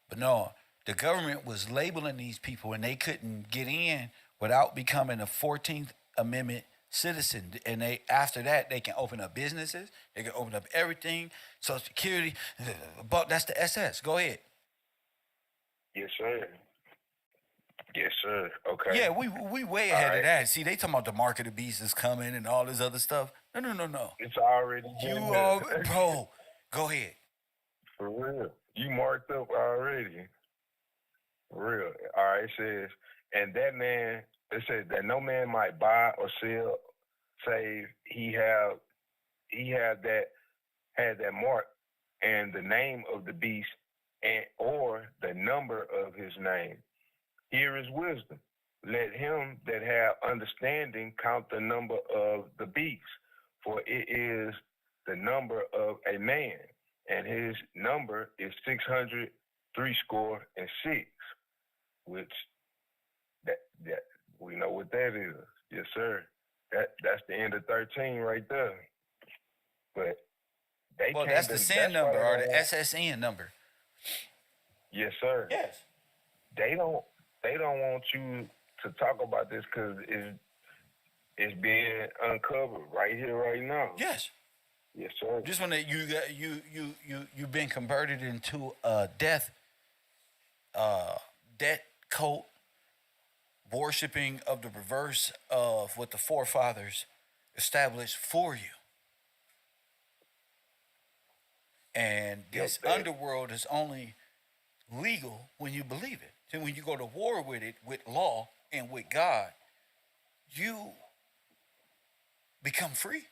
But no, the government was labeling these people, and they couldn't get in without becoming a 14th Amendment citizen. And after that, they can open up businesses, they can open up everything, Social Security. But that's the SS. Go ahead. Yes, sir. Yes, sir. Okay. Yeah, we way ahead of that. See, they talking about the mark of the beast is coming and all this other stuff. No. It's already You been are, there. bro. Go ahead. For real. You marked up already. For real. All right, it says, and that man, it says that no man might buy or sell, save he had that mark and the name of the beast and or the number of his name. Here is wisdom. Let him that have understanding count the number of the beast, for it is the number of a man, and his number is 666, which that we know what that is. Yes, sir. That's the end of 13 right there. But they Well, can't. that's the SIN number or the SSN. SSN number. Yes, sir. Yes. They don't want you to talk about this because it's being uncovered right here, right now. Yes. Yes, sir. Just when you've been converted into a debt cult, worshiping of the reverse of what the forefathers established for you. And this underworld is only legal when you believe it. So when you go to war with it, with law and with God, you become free.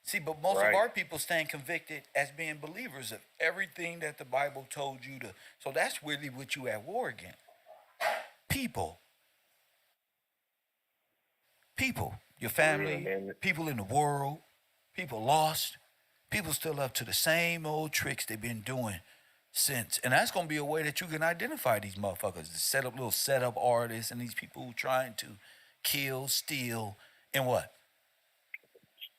See, but most of our people stand convicted as being believers of everything that the Bible told you to. So that's really what you at war against. People, your family, people in the world, people lost, people still up to the same old tricks they've been doing since. And that's going to be a way that you can identify these motherfuckers, to set up little setup artists and these people who trying to kill, steal, and what?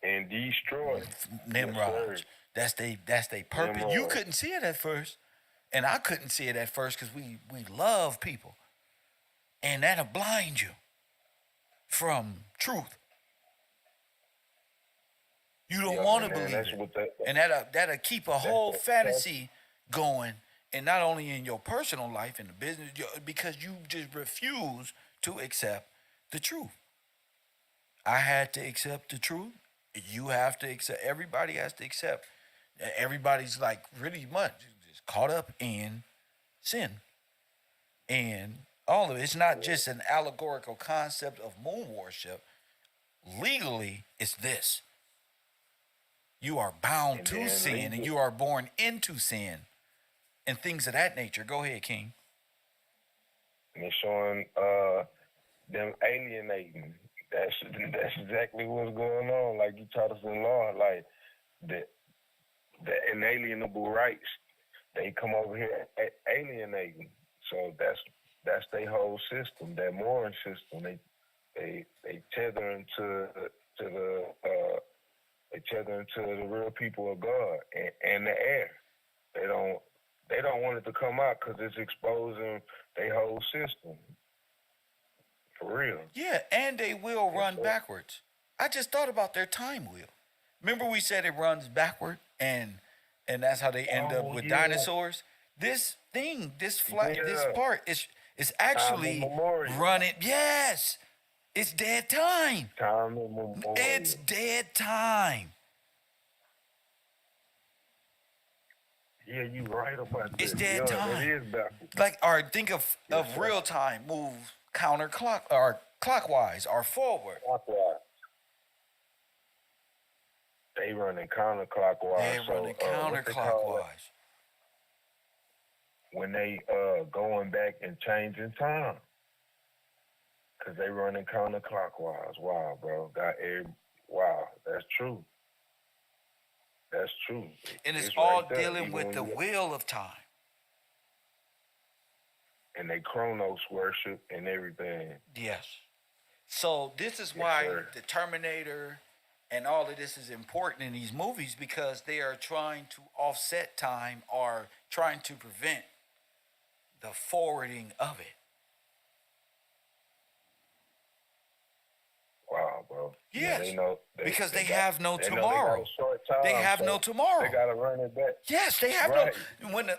And destroy. Nimrods. That's they purpose. Nimrod. You couldn't see it at first. And I couldn't see it at first because we love people. And that'll blind you from truth. You don't want to believe it. And that'll keep a whole fantasy going, and not only in your personal life, in the business, because you just refuse to accept the truth. I had to accept the truth. You have to accept. Everybody has to accept. Everybody's like really much just caught up in sin. And all of it. It's not just an allegorical concept of moon worship. Legally, it's this. You are bound to sin, and you are born into sin, and things of that nature. Go ahead, King. And it's showing them alienating. That's exactly what's going on. Like you taught us in law, like the inalienable rights. They come over here alienating. So that's their whole system, that mooring system. They tether into the real people of God and the air. They don't want it to come out because it's exposing their whole system. For real. Yeah, and they will run backwards. I just thought about their time wheel. Remember we said it runs backward, and that's how they end up with dinosaurs. This thing, this part is actually running. Yes, it's dead time. It's dead time. Yeah, you right about that. It's dead time. It is backwards. Like, or think of real time. Move or clockwise or forward. Clockwise. They running counterclockwise. They're running counterclockwise. When they going back and changing time. Because they running counterclockwise. Wow, bro. Wow, that's true. That's true. And it's all right dealing with the wheel of time. And they Chronos worship and everything. Yes. So this is why the Terminator and all of this is important in these movies, because they are trying to offset time or trying to prevent the forwarding of it. Wow, bro. Yes. Yeah, because they have no tomorrow. They have no tomorrow. They gotta run it back. Yes, they have no.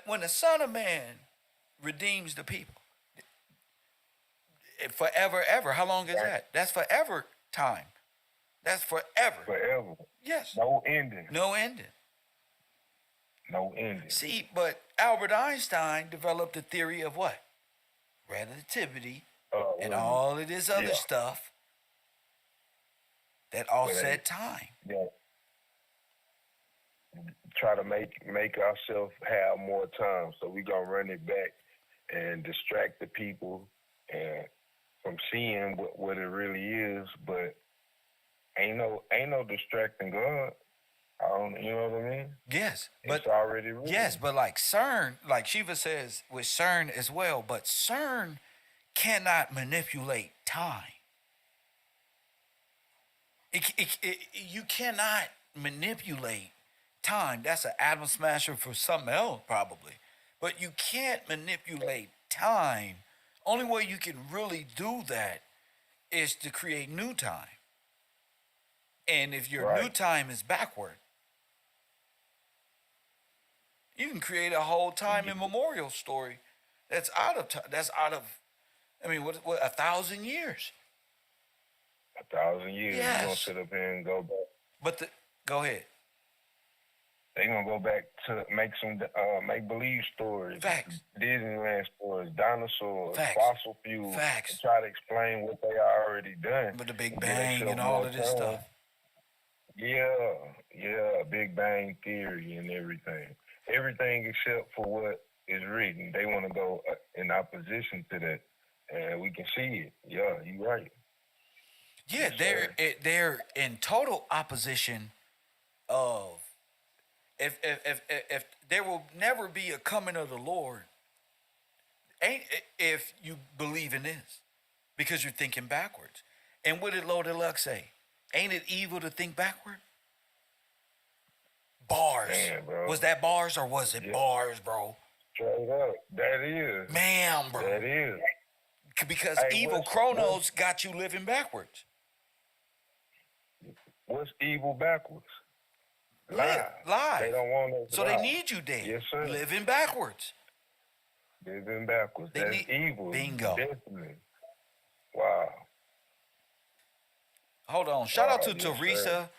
When the Son of Man redeems the people, forever, ever. How long is that? That's forever time. That's forever. Forever. Yes. No ending. No ending. No ending. See, but Albert Einstein developed the theory of what? Relativity and all of this other stuff that offset time. Yeah. Try to make ourselves have more time, so we gonna run it back and distract the people and from seeing what it really is. But ain't no distracting God. You know what I mean? Yes, it's already real. Yes, but like CERN, like Shiva says with CERN as well, but CERN cannot manipulate time. You cannot manipulate time. That's an atom smasher for something else, probably. But you can't manipulate time. Only way you can really do that is to create new time. And if your new Right. time is backward, you can create a whole time immemorial story that's out of time. That's out of, I mean, what 1,000 years? 1,000 years. You're gonna Yes. sit up here and go back. But go ahead. They gonna go back to make some make believe stories, Facts. Disneyland stories, dinosaurs, Facts. fossil fuel, Facts. and try to explain what they already done. With the Big give Bang themselves and all more of this time. stuff. Yeah, Big Bang Theory and everything. Everything except for what is written. They want to go in opposition to that, and we can see it. Yeah, you're right. Yeah, Yes, they're in total opposition of if there will never be a coming of the Lord, ain't if you believe in this, because you're thinking backwards. And what did Loaded Luck say? Ain't it evil to think backward? Bars. Man, bro. Was that bars or was it bars, bro? Straight up. That is. Man, bro. That is. Because Hey, evil chronos got you living backwards. What's evil backwards? Lie. Lie. They don't want us to So lie. they need you dead. Yes, sir. Living backwards. Living backwards. They That's need- evil. Bingo. Definitely. Wow. Hold on. Shout out to Yes, Teresa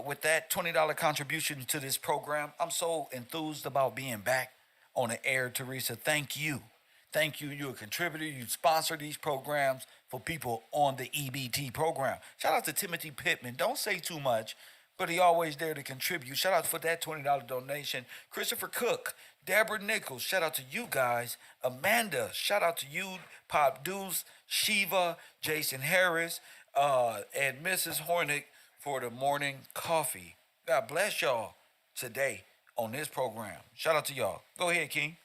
with that $20 contribution to this program. I'm so enthused about being back on the air, Teresa. Thank you. Thank you. You're a contributor. You sponsor these programs for people on the EBT program. Shout out to Timothy Pittman. Don't say too much, but he always there to contribute. Shout out for that $20 donation. Christopher Cook, Deborah Nichols. Shout out to you guys. Amanda. Shout out to you, Pop Deuce, Shiva, Jason Harris, and Mrs. Hornick for the morning coffee. God bless y'all today on this program. Shout out to y'all. Go ahead, King.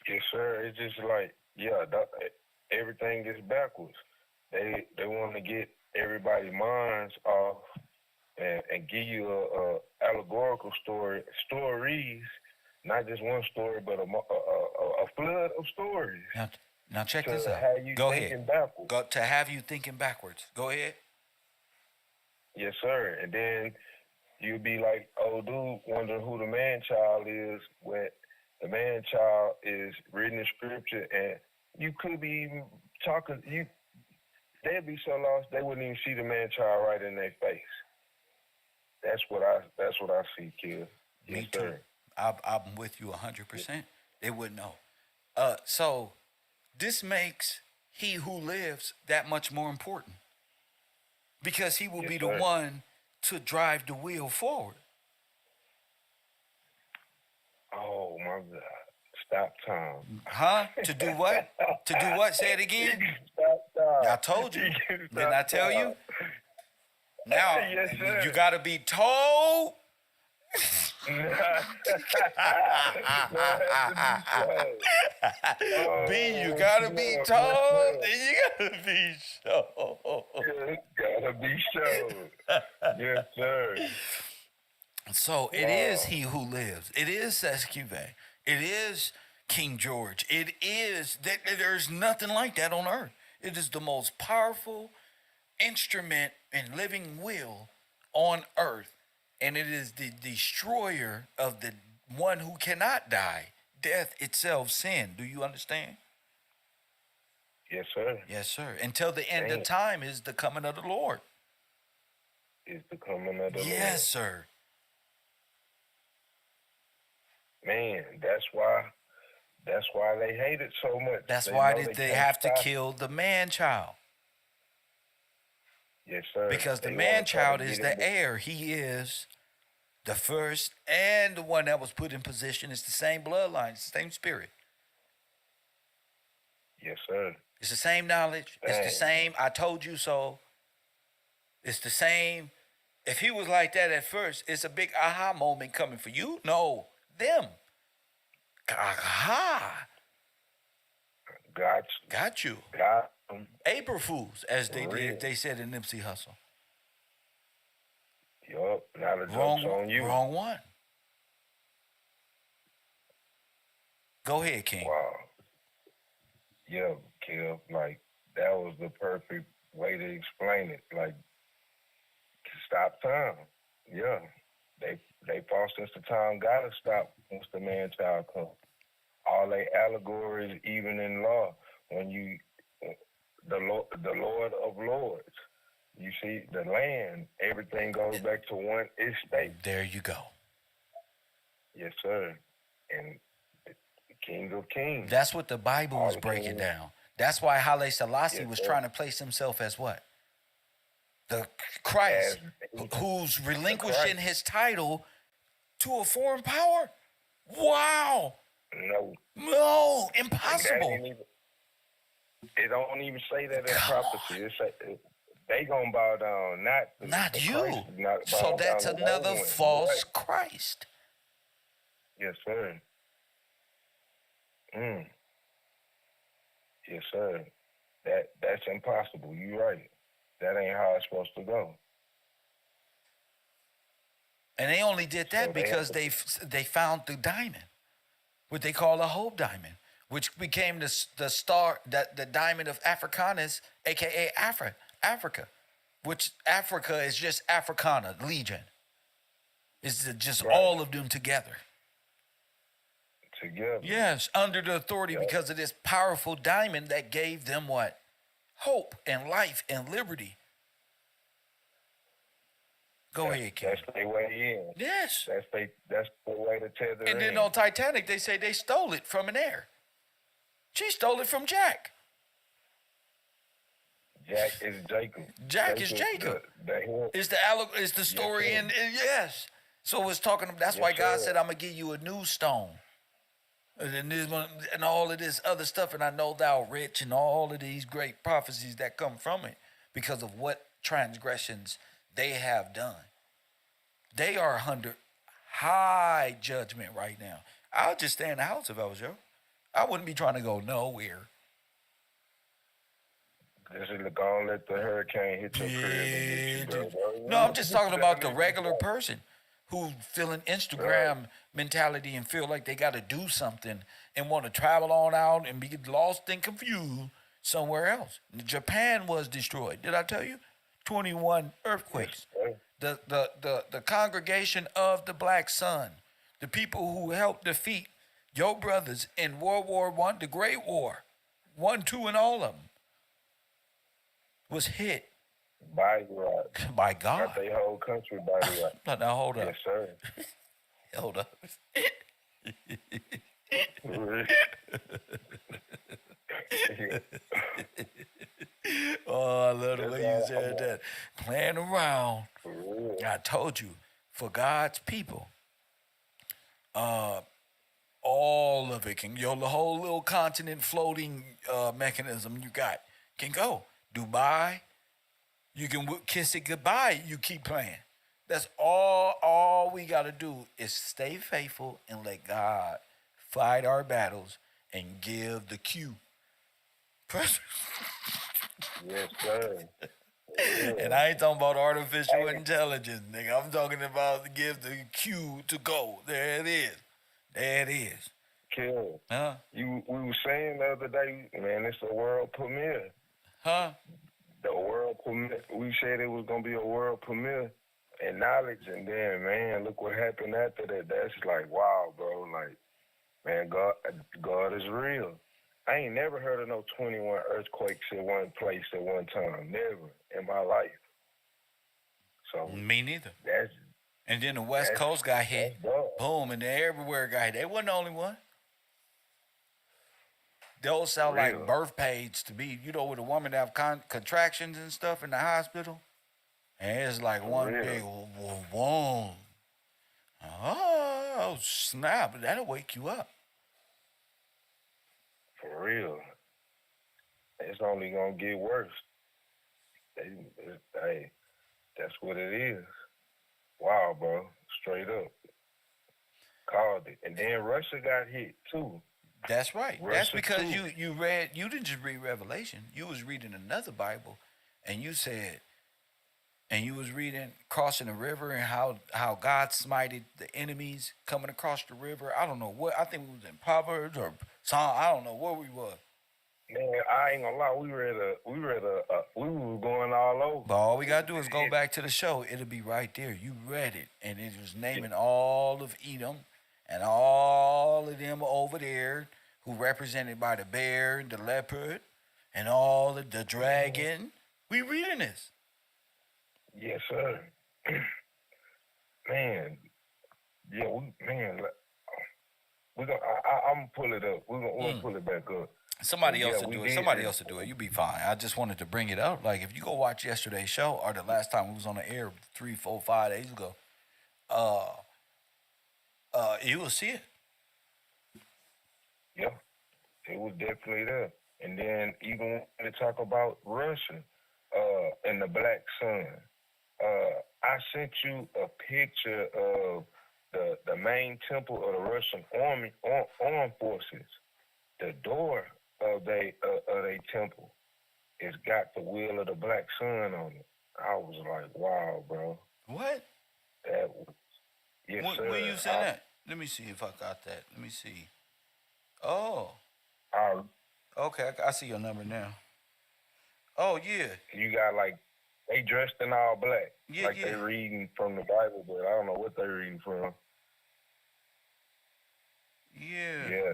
Yes, sir. It's just like, everything is backwards. They want to get everybody's minds off and give you a allegorical stories, not just one story, but a flood of stories. Now check To this out. have you Go thinking ahead. backwards. To have you thinking backwards. Go ahead. Yes, sir. And then you be like, oh, dude, wondering who the man child is when the man child is reading the scripture, and you could be even talking. They'd be so lost they wouldn't even see the man child right in their face. That's what I see, kid. Me Yes, too. sir. I'm with you 100%. They wouldn't know. So this makes he who lives that much more important, because he will Yes, be the sir. one to drive the wheel forward. Oh my God! Stop time. Huh? To do what? To do what? Say it again. Stop time. I told you. Stop Didn't I tell you? time. Now Yes, sir. you gotta be told. B, you gotta be told. Then you gotta be shown. Gotta be shown. Yes, sir. So it is he who lives. It is Sesquive. It is King George. It is that there's nothing like that on earth. It is the most powerful instrument and living will on earth. And it is the destroyer of the one who cannot die. Death itself, sin. Do you understand? Yes, sir. Yes, sir. Until the end Damn. of time is the coming of the Lord. Is the coming of the Yes, sir. Lord. Man, that's why they hate it so much. That's They why know they can't have to stop it. kill the man child. Yes, sir. Because the They man wanna try to child get is it the back. heir. He is the first and the one that was put in position. It's the same bloodline. It's the same spirit. Yes, sir. It's the same knowledge. It's the Dang. same I told you so. It's the same. If he was like that at first, it's a big aha moment coming for you. No, them. Aha. Got you. Got 'em. April Fools, as they For real. did. They said in Nipsey Hussle. Yup. Now the joke's Wrong, on you. wrong one. Go ahead, King. Wow. Yeah, Kev, like, that was the perfect way to explain it. Like, Stop time. Yeah. They fought since the time gotta stop once the man child comes. All they allegories, even in law, when you the Lord of Lords, you see the land, everything goes back to one estate. There you go. Yes, sir. And the King of Kings. That's what the Bible All is the breaking kings. down. That's why Haile Selassie Yes, was sir. trying to place himself as what? The Christ, As who's the relinquishing Christ. his title to a foreign power. Wow. No, No, that impossible. ain't even. It don't even say that in Come prophecy. It say they gonna bow down, Not the you. Christ is not So bowing that's down to another no one. false Right. Christ. Yes, sir. Yes, sir. That's impossible. You right. That ain't how it's supposed to go. And they only did that So they because have they found the diamond, what they call a Hope diamond, which became the star, the diamond of Africanus, aka Africa, which Africa is just Africana, Legion. It's just Right. all of them together. Together. Yes, under the authority Yeah. because of this powerful diamond that gave them what? Hope and life and liberty. Go ahead, Ken. That's their way in. Yes. That's the way to tether And then in. on Titanic, they say they stole it from an heir. She stole it from Jack. Jack is Jacob. Jack is Jacob. It's the story sir. and yes. So it's talking. That's why Yes, God sir. said, "I'm gonna give you a new stone." And then this one and all of this other stuff, and I know thou rich, and all of these great prophecies that come from it because of what transgressions they have done. They are under high judgment right now. I'll just stay in the house if I was you. I wouldn't be trying to go nowhere. This is gonna let the hurricane hit your crib and get you, bro. No, I'm just talking about the regular person who feeling Instagram mentality and feel like they got to do something and want to travel on out and be lost and confused somewhere else. Japan was destroyed. Did I tell you? 21 earthquakes. The congregation of the Black Sun, the people who helped defeat your brothers in World War I, the Great War, 1, 2, and all of them, was hit Body rock. by God. Got their whole country body rock. Now hold up. Yes, sir. Hold up. Oh, I love the way you said that. Playing around. I told you, for God's people, all of it can, the whole little continent floating mechanism you got can go. Dubai, you can kiss it goodbye. You keep playing. That's all we got to do is stay faithful and let God fight our battles and give the cue. Yes, sir. And I ain't talking about artificial intelligence, nigga. I'm talking about give the cue to go. There it is. There it is. Kill. Huh? We were saying the other day, man, it's a world premiere. Huh? The world premiere. We said it was gonna be a world premiere in knowledge, and then, man, look what happened after that. That's like, wow, bro. Like, man, God is real. I ain't never heard of no 21 earthquakes in one place at one time. Never in my life. So Me neither. that's And then the West Coast got hit. that's God. Boom, and everywhere got hit. They wasn't the only one. Those sound like Real. birth pains to me. You know, with a woman that have contractions and stuff in the hospital. And it's like one Real. big boom. Oh, snap. That'll wake you up. For real. It's only gonna get worse. Hey, that's what it is. Wow, bro. Straight up. Called it. And then Russia got hit too. That's right. That's Russia because too. you didn't just read Revelation. You was reading another Bible, and you said, and you was reading crossing the river and how God smited the enemies coming across the river. I don't know what. I think we was in Proverbs or Psalm. I don't know where we was. Man, I ain't gonna lie. We were going all over. But all we gotta do is go back to the show. It'll be right there. You read it, and it was naming all of Edom and all of them over there who represented by the bear, the leopard, and all of the dragon. We reading this. Yes, sir. Man, yeah, we gonna. I'm gonna pull it up. We're gonna pull it back up. Somebody else Yeah, to we do it. did Somebody this. else to do it. You be fine. I just wanted to bring it up. Like if you go watch yesterday's show or the last time we was on the air 3, 4, 5 days ago, you will see it. Yeah, it was definitely there. And then even when they talk about Russia, and the Black Sun, I sent you a picture of the main temple of the Russian armed forces. The door of they temple, it's got the wheel of the Black Sun on it. I was like, wow, bro. What? That was, yes, sir. Where you sent that? Let me see if I got that. Let me see. Oh, okay. I see your number now. Oh yeah. You got like, they dressed in all black. Yeah, like yeah. they reading from the Bible, but I don't know what they're reading from. Yeah. Yeah,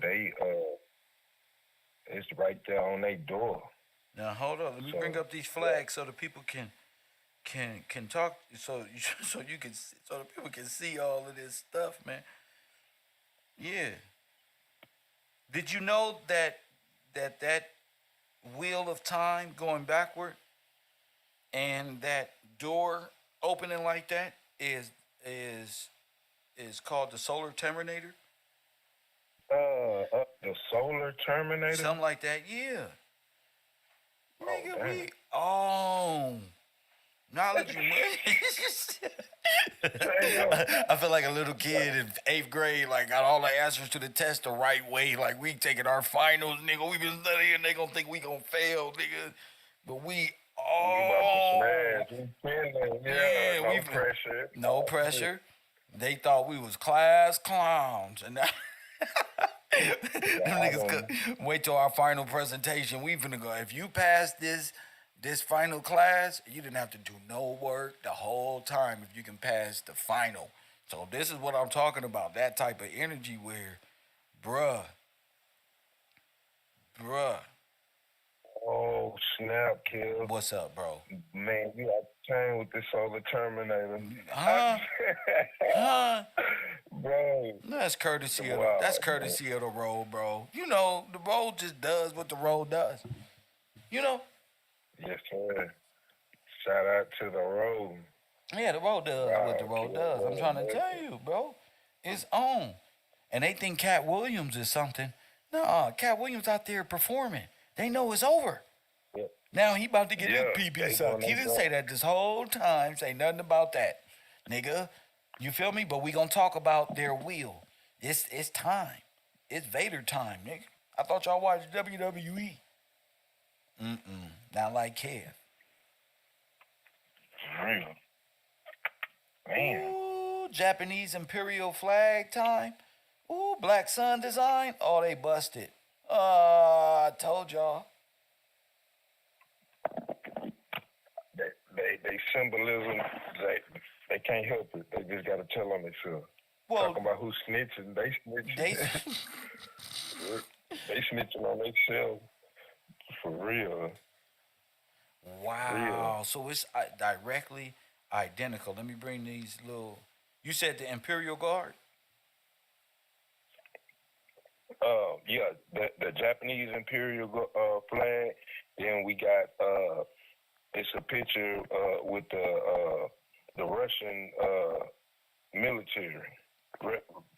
it's right there on their door. Now hold on. Let me bring up these flags so the people can talk. So so the people can see all of this stuff, man. Yeah. Did you know that wheel of time going backward and that door opening like that is called the solar terminator? The solar terminator. Something like that, yeah. Nigga, dang. knowledge you I feel like a little kid in 8th grade, like got all the answers to the test the right way. Like we taking our finals, nigga. We been studying, they gonna think we gonna fail, nigga. But we Yeah, no we pressure. no pressure. They thought we was class clowns, and that them niggas could wait till our final presentation. We finna go. If you pass this final class, you didn't have to do no work the whole time if you can pass the final. So this is what I'm talking about. That type of energy where, bruh. Oh, snap, kill. What's up, bro? Man, you got to chain with the solar terminator. Huh? Bro. That's courtesy of Wow, that's courtesy of the road, bro. You know, the road just does what the road does. You know? Yes, sir. Shout out to the road. Yeah, the road does what the road does. I'm trying to tell you, bro. It's on. And they think Cat Williams is something. Nah, Cat Williams out there performing. They know it's over. Yep. Now he about to get his Yeah, pee sucked. He didn't say that this whole time. Say nothing about that. Nigga, you feel me? But we gonna talk about their wheel. It's time. It's Vader time, nigga. I thought y'all watched WWE. Not like Kev. Real. Man. Ooh, Japanese imperial flag time. Ooh, Black Sun design. Oh, they busted. I told y'all. They symbolism, they can't help it. They just gotta tell on themselves. Well, Talking about who snitching, they snitching. They snitching on themselves. For real. Wow. So it's directly identical. Let me bring these little. You said the Imperial Guard? Yeah, the Japanese Imperial flag. Then we got it's a picture with the Russian military.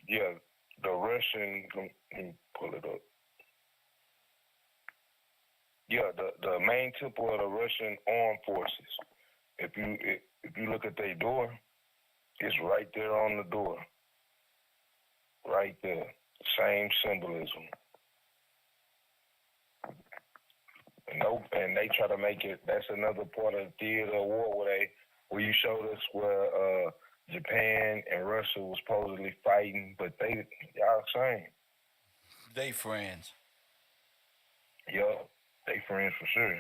Yeah, the Russian. Let me pull it up. Yeah, the main temple of the Russian armed forces. If you look at their door, it's right there on the door. Right there. Same symbolism. And they try to make it. That's another part of the theater of war where you showed us where Japan and Russia was supposedly fighting, but y'all same. They friends. Yeah. They friends for sure.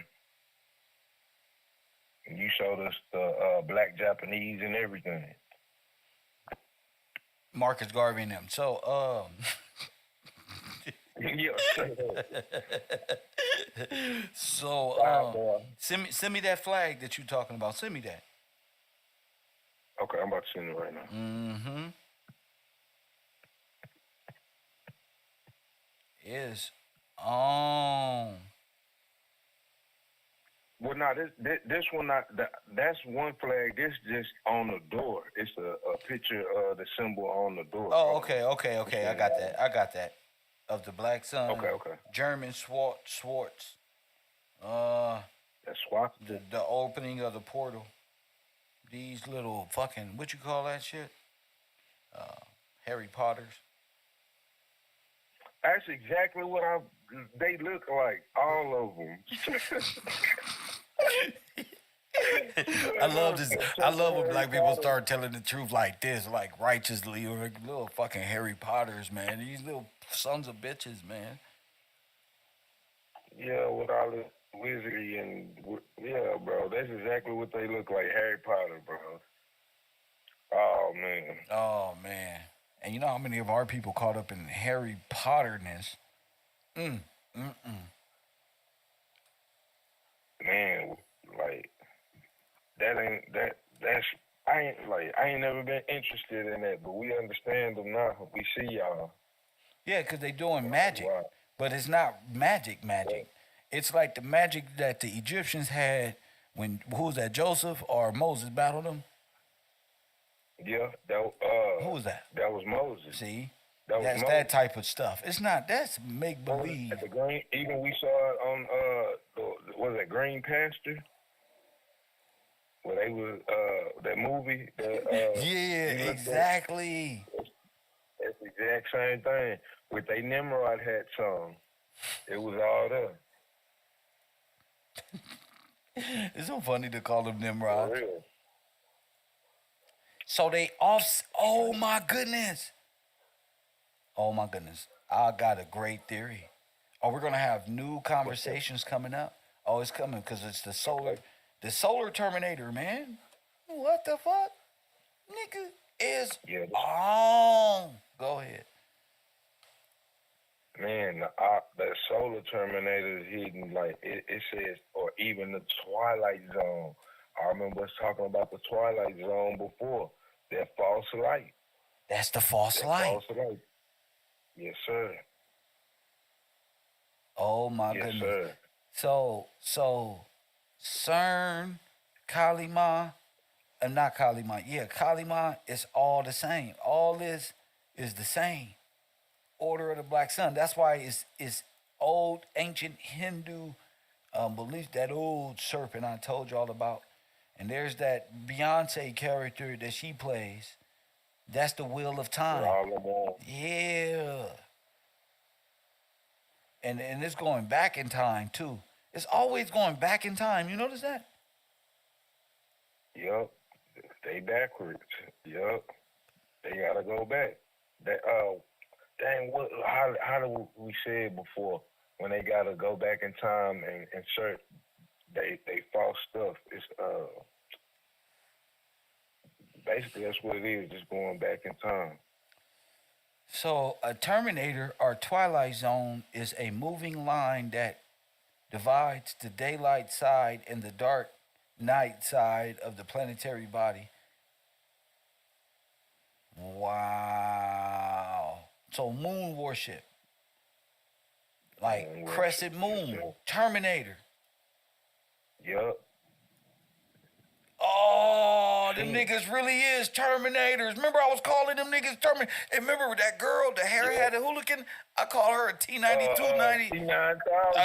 And you showed us the black Japanese and everything. Marcus Garvey and them. So, Yeah, so send me that flag that you talking about. Send me that. Okay, I'm about to send it right now. Mm-hmm. Is on. Well, now this one that's one flag. This just on the door. It's a picture of the symbol on the door. Oh, okay. I got that. Of the Black Sun. Okay. German Schwartz. Uh, That's why. the opening of the portal. These little fucking what you call that shit? Harry Potters. That's exactly what they look like. All of them. I love this. I love when black people start telling the truth like this, like righteously, or like little fucking Harry Potters, man. These little sons of bitches, man. Yeah, with all the wizardry and yeah, bro. That's exactly what they look like. Harry Potter, bro. Oh man. Oh man. And you know how many of our people caught up in Harry Potterness? Man, like that's I ain't never been interested in that, but we understand them now. We see y'all. Yeah, because they doing magic. Wow. But it's not magic. It's like the magic that the Egyptians had when, who was that, Joseph or Moses battled them? Yeah, Who was that? that was Moses. See? That was That's Moses. that type of stuff. It's not, that's make believe. At the green, even we saw it on was it Green Pasture? Where they was that movie. Yeah, exactly. That's the exact same thing. With they Nimrod hat song. It was all there. It's so funny to call them Nimrod. For real. So they off. Oh my goodness. I got a great theory. Oh, we're gonna have new conversations coming up. Oh, it's coming because it's the solar Terminator, man. What the fuck, nigga is on. Go ahead. Man, the solar Terminator is hidden, like it says, or even the Twilight Zone. I remember us talking about the Twilight Zone before. That false light. That's the false light. False light. Yes, sir. Oh my Yes, goodness. sir. So CERN, Kalima, not Kalima. Yeah, Kalima is all the same. All this is the same. Order of the Black Sun. That's why it's old ancient Hindu belief, that old serpent I told y'all about. And there's that Beyonce character that she plays. That's the wheel of time. Yeah. And it's going back in time too. It's always going back in time. You notice that? Yup. Stay backwards. Yup. They gotta go back. That dang, how do we say it before, when they gotta go back in time and insert they false stuff? It's basically that's what it is, just going back in time. So a Terminator or Twilight Zone is a moving line that divides the daylight side and the dark night side of the planetary body. Wow. So moon worship. Like crescent moon, Terminator. Yup. Oh, them niggas really is Terminators. Remember I was calling them niggas Terminators? And remember that girl, the hair-headed hooligan? I call her a T92, T9000.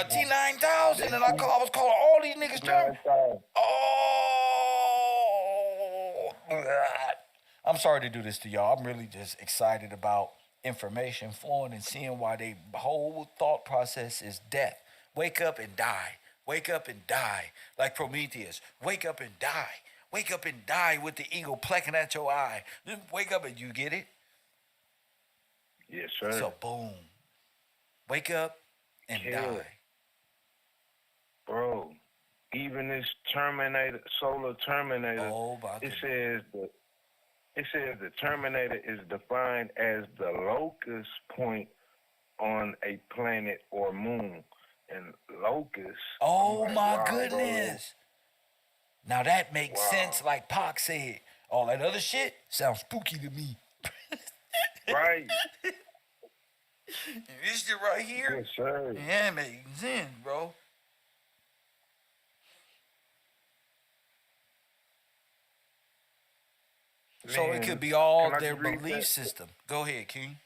T9000, and I was calling all these niggas Terminators. Oh, I'm sorry to do this to y'all. I'm really just excited about information flowing and seeing why they whole thought process is death. Wake up and die. Wake up and die. Like Prometheus. Wake up and die. Wake up and die with the eagle plucking at your eye. Then wake up and you get it? Yes, sir. So boom. Wake up and die. even this Terminator, solar Terminator, Oh, my it goodness. says the Terminator is defined as the locus point on a planet or moon. And locus, I'm Oh, like, my wow, bro, goodness. Now that makes wow, sense, like Pac said. All that other shit sounds spooky to me. right, This shit right here, yes, sir, yeah, it makes sense, bro. So it could man. be all Can I their just read belief that? system. Go ahead, King.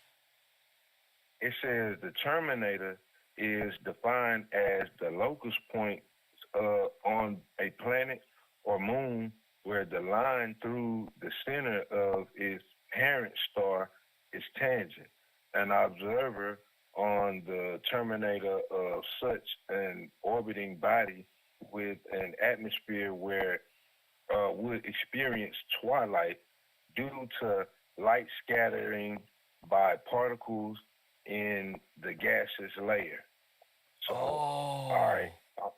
It says the Terminator is defined as the locus point on a planet or moon where the line through the center of its parent star is tangent. An observer on the Terminator of such an orbiting body with an atmosphere where would experience twilight due to light scattering by particles in the gaseous layer. So, all right, Oh,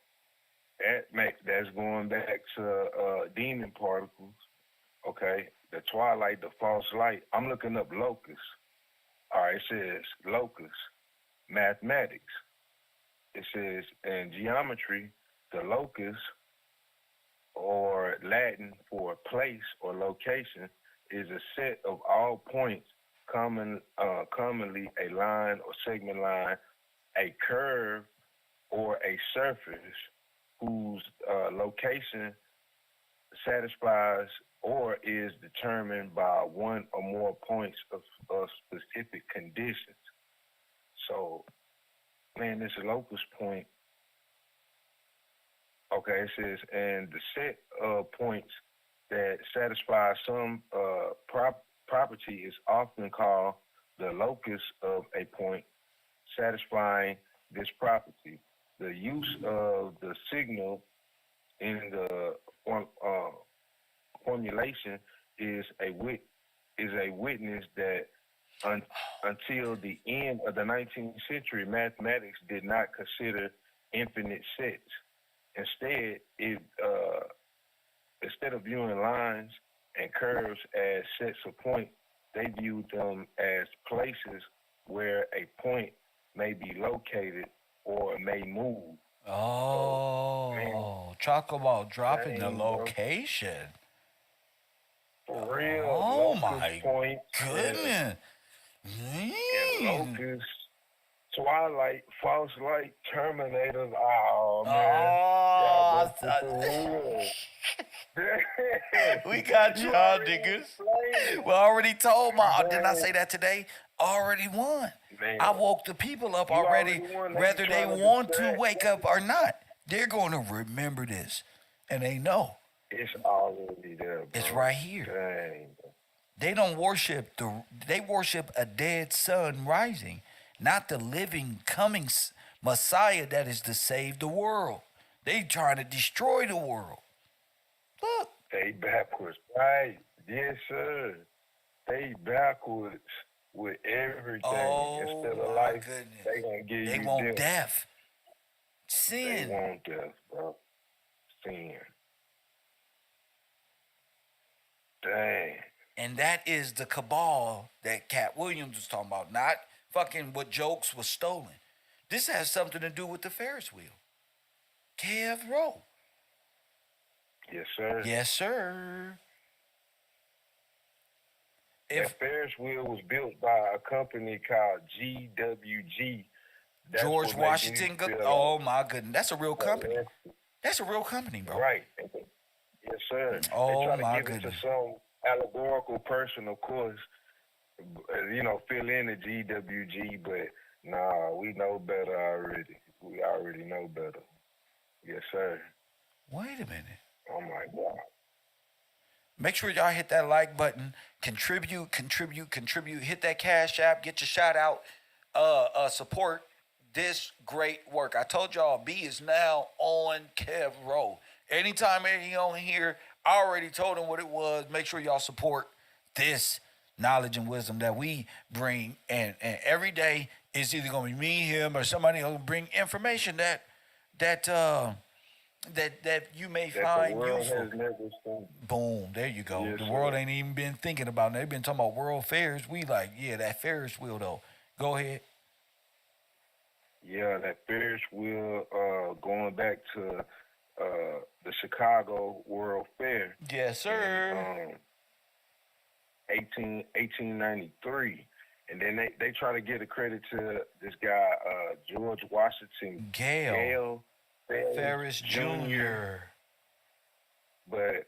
that's going back to demon particles. Okay, the twilight, the false light. I'm looking up locus. All right, it says locus, mathematics. It says in geometry, the locus, or Latin for place or location, is a set of all points, commonly a line or segment line, a curve, or a surface whose location satisfies or is determined by one or more points of specific conditions. So, man, this locus point, okay, it says, and the set of points that satisfy some property is often called the locus of a point satisfying this property. The use of the signal in the formulation is a witness that until the end of the 19th century, mathematics did not consider infinite sets. Instead, instead of viewing lines and curves as sets of points, they viewed them as places where a point may be located or may move. So, man, oh, talk about dropping the dang, bro. location. For real, Oh locus my points goodness. and Mm. locus, twilight, false light, terminators. Oh, man. Y'all Oh, both for real. we got You y'all already niggas. explained it. We already told my. Didn't I Dang, say that today? Already won. man. I woke the people up You already, already won. They whether just they trying to want to distract. wake up or not. They're going to remember this, and they know It's already there, it's bro. right here. Dang. They don't worship they worship a dead sun rising, not the living coming Messiah that is to save the world. They trying to destroy the world. Look. They backwards. Right. Yes, sir. They backwards with everything. Oh Instead of my life, goodness. they gonna give They you want death. death. They Sin. want death, bro. Sin. Dang. And that is the cabal that Cat Williams was talking about, not fucking what jokes was stolen. This has something to do with the Ferris wheel. KevRow. Yes, sir. Yes, sir. If That Ferris wheel was built by a company called GWG. That's George what makes me Washington, feel oh my goodness, that's a real company. like, That's a real company, bro. right. Yes, sir. They Oh try to my give it to goodness. some allegorical person, of course, fill in the GWG, but nah, we know better already. We already know better. Yes, sir. Wait a minute. Oh my God. Make sure y'all hit that like button. Contribute. Hit that Cash App. Get your shout out. Support this great work. I told y'all B is now on KevRow. Anytime he on here, I already told him what it was. Make sure y'all support this knowledge and wisdom that we bring. And every day it's either gonna be me, him, or somebody who'll bring information that that you may that the find world useful. has never seen. Boom, there you go. Yes, The world sir. ain't even been thinking about it. They've been talking about world fairs. We like, yeah, that Ferris wheel though. Go ahead. Yeah, that Ferris wheel, going back to the Chicago World Fair Yes, in sir. 1893. And then they try to give the credit to this guy, George Washington Gale Gale Ferris Jr. But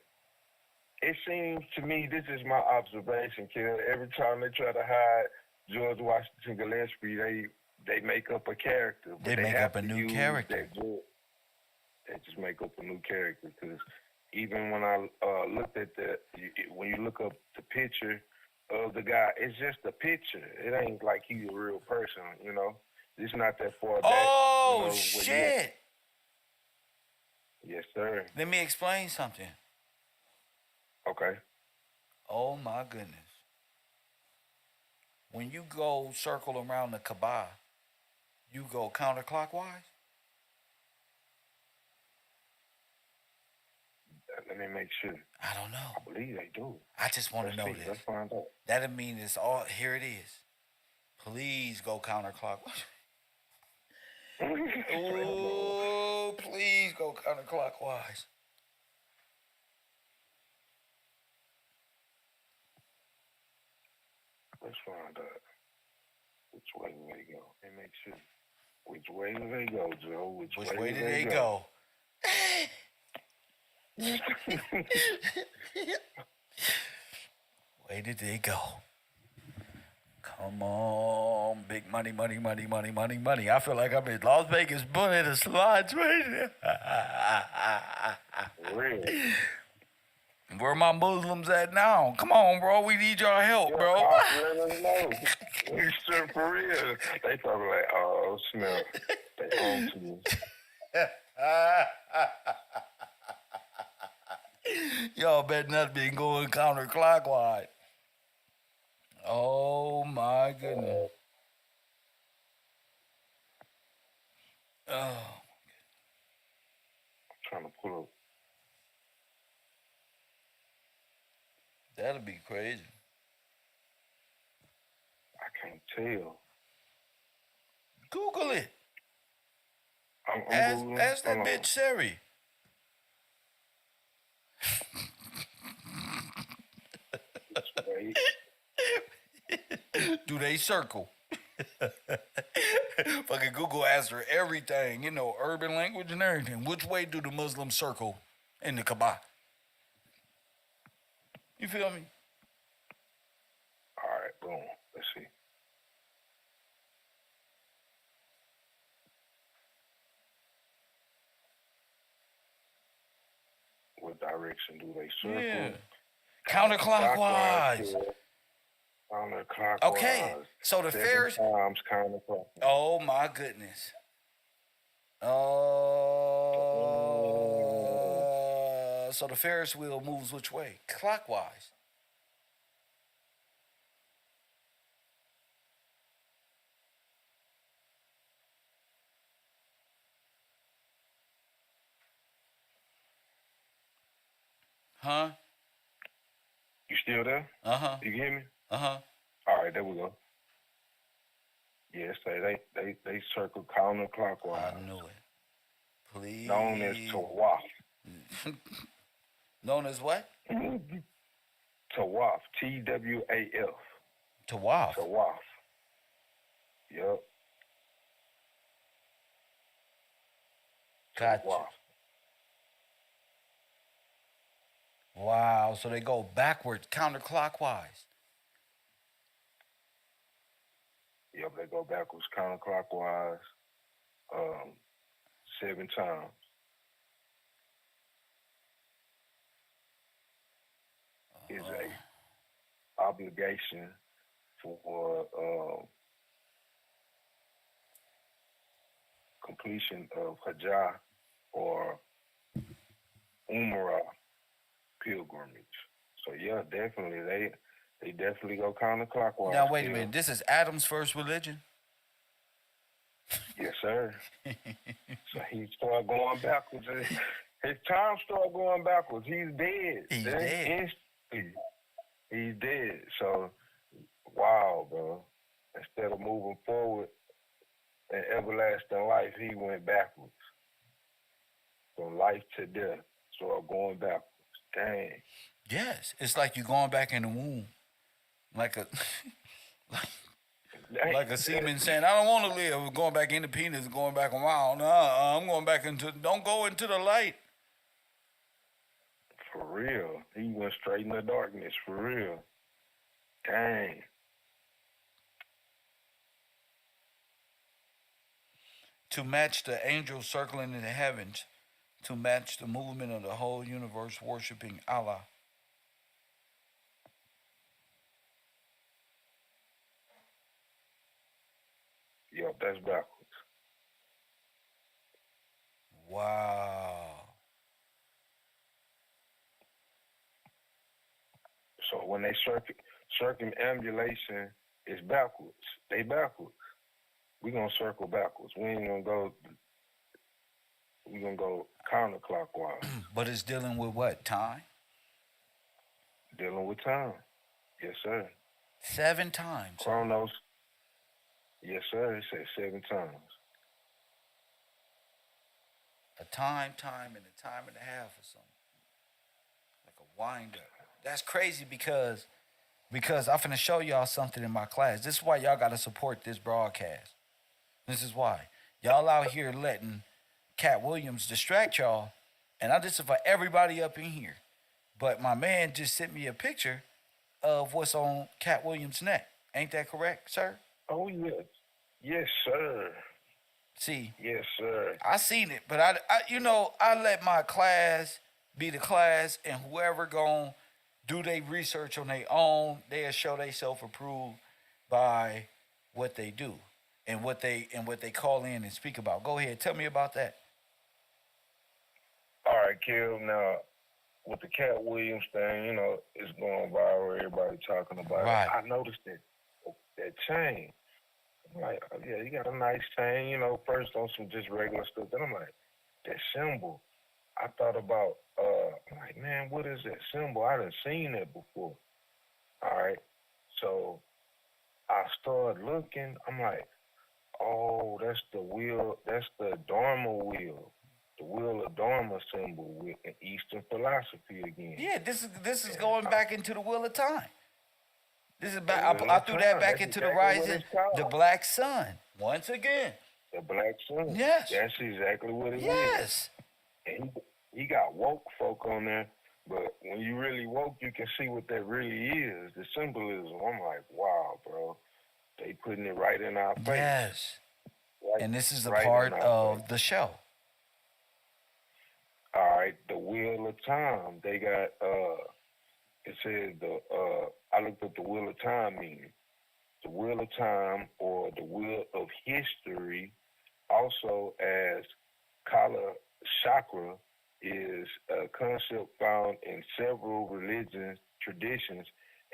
it seems to me, this is my observation, kid. Every time they try to hide George Washington Gillespie, they make up a character. But They make have up a to new use character. they just make up a new character. Because even when I looked at when you look up the picture of the guy, it's just a picture. It ain't like he's a real person, you know. It's not that far back. Oh, you know, shit. Yes, sir. Let me explain something. Okay. Oh, my goodness. When you go circle around the Kaaba, you go counterclockwise? Let me make sure. I don't know. I believe they do. I just want to know See. this. Let's find out. That'll mean it's all, here it is. Please go counterclockwise. Oh, please go counterclockwise. Let's find out. Which way do they go? Let me make sure. Which way do they go, Joe? Which way did they go? Where did they go? Come on, big money, money, money, money, money, money. I feel like I'm in Las Vegas, bunny the slides right there. Really? Where my Muslims at now? Come on, bro. We need your help, bro. Let us know. We sure for real. They probably like, oh, snap. They on to us. Y'all better not be going counterclockwise. Oh my goodness. Oh, I'm trying to pull up. that'll be crazy. I can't tell. Google it. I'm Googling. Ask that Hold on. bitch Siri. Wait. Do they circle? Fucking Google asks her everything, you know, urban language and everything. Which way do the Muslims circle in the Kaaba? You feel me? All right, boom. Let's see. What direction do they circle? Yeah. Counterclockwise. Counterclockwise. Okay, so the 7 Ferris. times counterclockwise. Oh my goodness. Oh. So the Ferris wheel moves which way? Clockwise. Huh? You still there? Uh-huh. You hear me? Uh-huh. All right, there we go. Yes, they circle counterclockwise. I knew it. Please. Known as Tawaf. Known as what? Tawaf. Twaf. Tawaf. Tawaf. Yep. Gotcha. Tawaf. Wow. So they go backwards, counterclockwise. Yep, they go backwards counterclockwise 7 times. Is a obligation for completion of Hajj or Umrah pilgrimage. So yeah, definitely they definitely go counterclockwise. Now wait a still. minute. This is Adam's first religion. Yes, sir. So he started going backwards. His time started going backwards. He's dead. He's Then dead. instantly, he's dead. So, wow, bro. Instead of moving forward in everlasting life, he went backwards. From life to death. So going backwards. Dang. Yes, it's like you're going back in the womb, like a like a semen saying, "I don't want to live." We're going back in the penis, going back around. I'm going back into. Don't go into the light. For real. He went straight in the darkness. For real. Dang. To match the angels circling in the heavens, to match the movement of the whole universe worshiping Allah. Yup, that's backwards. Wow. So when they circumambulation is backwards. They backwards. We gonna circle backwards. We ain't gonna go. We gonna go counterclockwise. But it's dealing with what? Time? Dealing with time. Yes, sir. 7 times. Chronos. Yes, sir. It said 7 times. A time, and a time and a half or something. Like a wind up. That's crazy because I'm finna show y'all something in my class. This is why y'all gotta support this broadcast. This is why. Y'all out here letting Cat Williams distract y'all. And this is for everybody up in here. But my man just sent me a picture of what's on Cat Williams' neck. Ain't that correct, sir? Oh yes. Yes, sir. See, Yes, sir. I seen it, but I let my class be the class, and whoever gon' do their research on their own, they'll show they self-approved by what they do and what they call in and speak about. Go ahead, tell me about that. All right, Kev. Now, with the Cat Williams thing, it's going viral. Everybody talking about Right. it. I noticed that chain. I'm like, oh, yeah, you got a nice chain. First on some just regular stuff. Then I'm like, that symbol. I thought about, I'm like, man, what is that symbol? I done seen that before. All right. So I started looking. I'm like, oh, that's the wheel. That's the Dharma wheel. The wheel of Dharma symbol with an Eastern philosophy again. Yeah, this is going back into the wheel of time. This is back. Wheel I of threw Time. that back That's into the exactly what rising, it's called. the black sun. Once again. The black sun. Yes. That's exactly what it is. Yes. And he got woke folk on there, but when you really woke, you can see what that really is. The symbolism. I'm like, wow, bro. They putting it right in our face. Yes. Right, And this is a right part in our of face. the show. All right, the Wheel of Time. They got it says I looked up the Wheel of Time meaning. The Wheel of Time or the Wheel of History, also as Kala Chakra, is a concept found in several religions, traditions,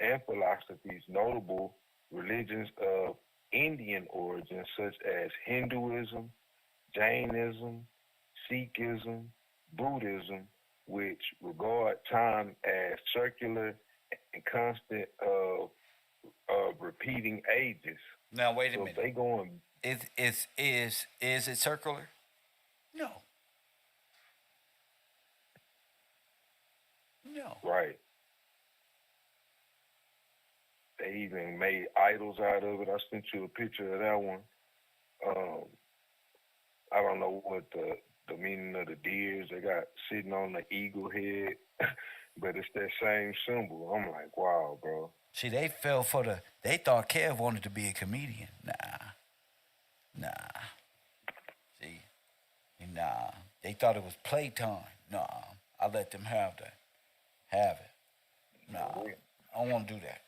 and philosophies, notable religions of Indian origin, such as Hinduism, Jainism, Sikhism, Buddhism, which regard time as circular and constant of repeating ages. Now wait a So minute. they going Is it circular? No. No. right. They even made idols out of it. I sent you a picture of that one. I don't know what the meaning of the deers they got sitting on the eagle head, but it's that same symbol. I'm like, wow, bro. See, they fell for they thought Kev wanted to be a comedian. Nah. See, nah. They thought it was playtime. Nah. I let them have that. Have it. Nah. I don't want to do that.